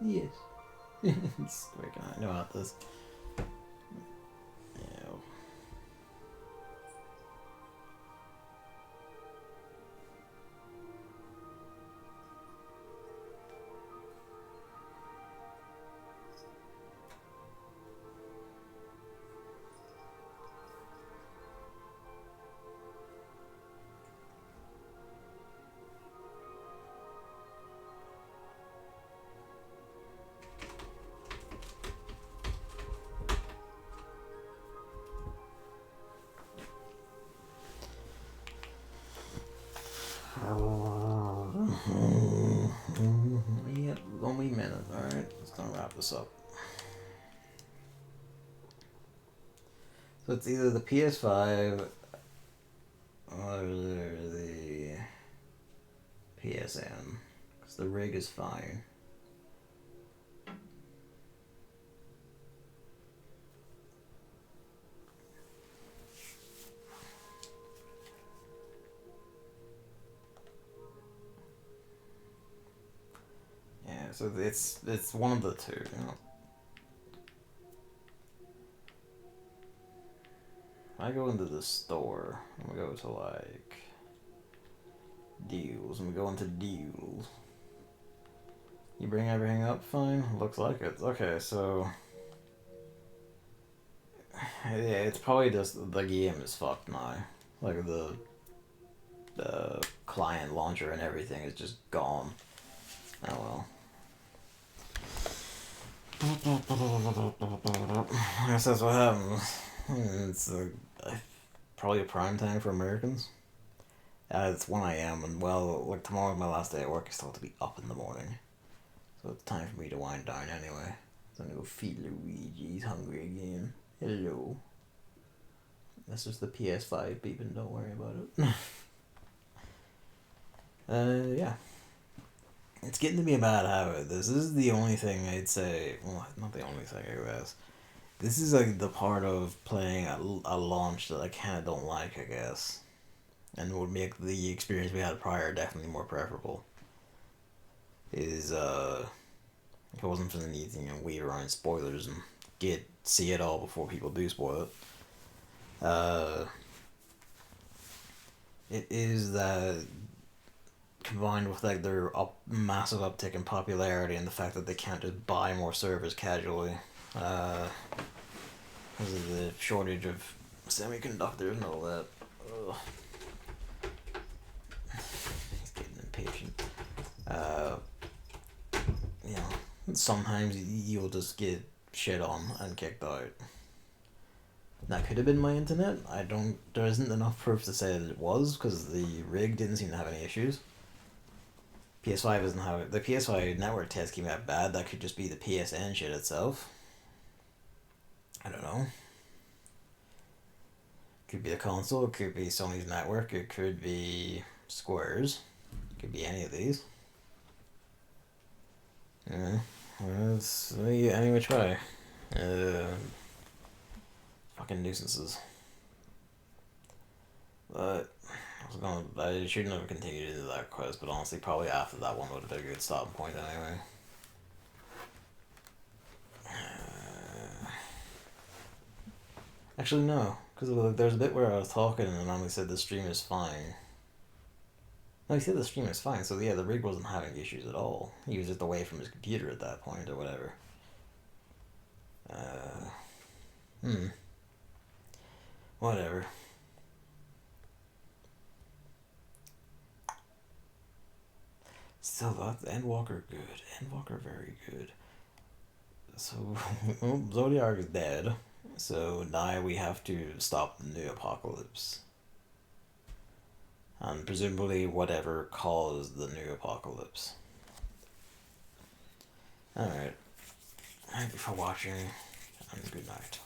Yes. It's quick, I know about this. Yeah. Yep, 1 wee minute. Alright, let's gonna wrap this up. So it's either the PS5 or the PSN. Because the rig is fine. Yeah, so it's one of the two, I go into the store, and we go to like deals, and we go into deals. You bring everything up fine? Looks like it. Okay, so yeah, it's probably just the game is fucked now. Like the client launcher and everything is just gone. Oh well. I guess that's what happens. It's probably a prime time for Americans. It's 1 a.m. and well, like tomorrow's my last day at work. I still have to be up in the morning, so it's time for me to wind down anyway. So I'm gonna go feed Luigi. He's hungry again. Hello. That's just the PS5 beeping. Don't worry about it. Yeah. It's getting to be a bad habit. This is the only thing I'd say. Well, not the only thing, I guess. This is like the part of playing a launch that I kind of don't like, I guess. And would make the experience we had prior definitely more preferable. Is, if it wasn't for the need to, wait around spoilers and see it all before people do spoil it. It is that combined with like their massive uptick in popularity and the fact that they can't just buy more servers casually because of the shortage of semiconductors and all that. Ugh. He's getting impatient. You know, sometimes you'll just get shit on and kicked out. That could have been my internet. There isn't enough proof to say that it was because the rig didn't seem to have any issues. PS5 doesn't have it. The PS5 network test came out bad. That could just be the PSN shit itself. I don't know. Could be the console. It could be Sony's network. It could be Square's. It could be any of these. Yeah. Any which way. Fucking nuisances. But I shouldn't have continued into that quest, but honestly, probably after that one would have been a good stopping point anyway. Actually, no, because there's a bit where I was talking and Nami said the stream is fine. No, he said the stream is fine, so yeah, the rig wasn't having issues at all. He was just away from his computer at that point, or whatever. Whatever. Still, that Endwalker good. Endwalker very good. So, Zodiac is dead. So now we have to stop the new apocalypse. And presumably whatever caused the new apocalypse. Alright. Thank you for watching, and good night.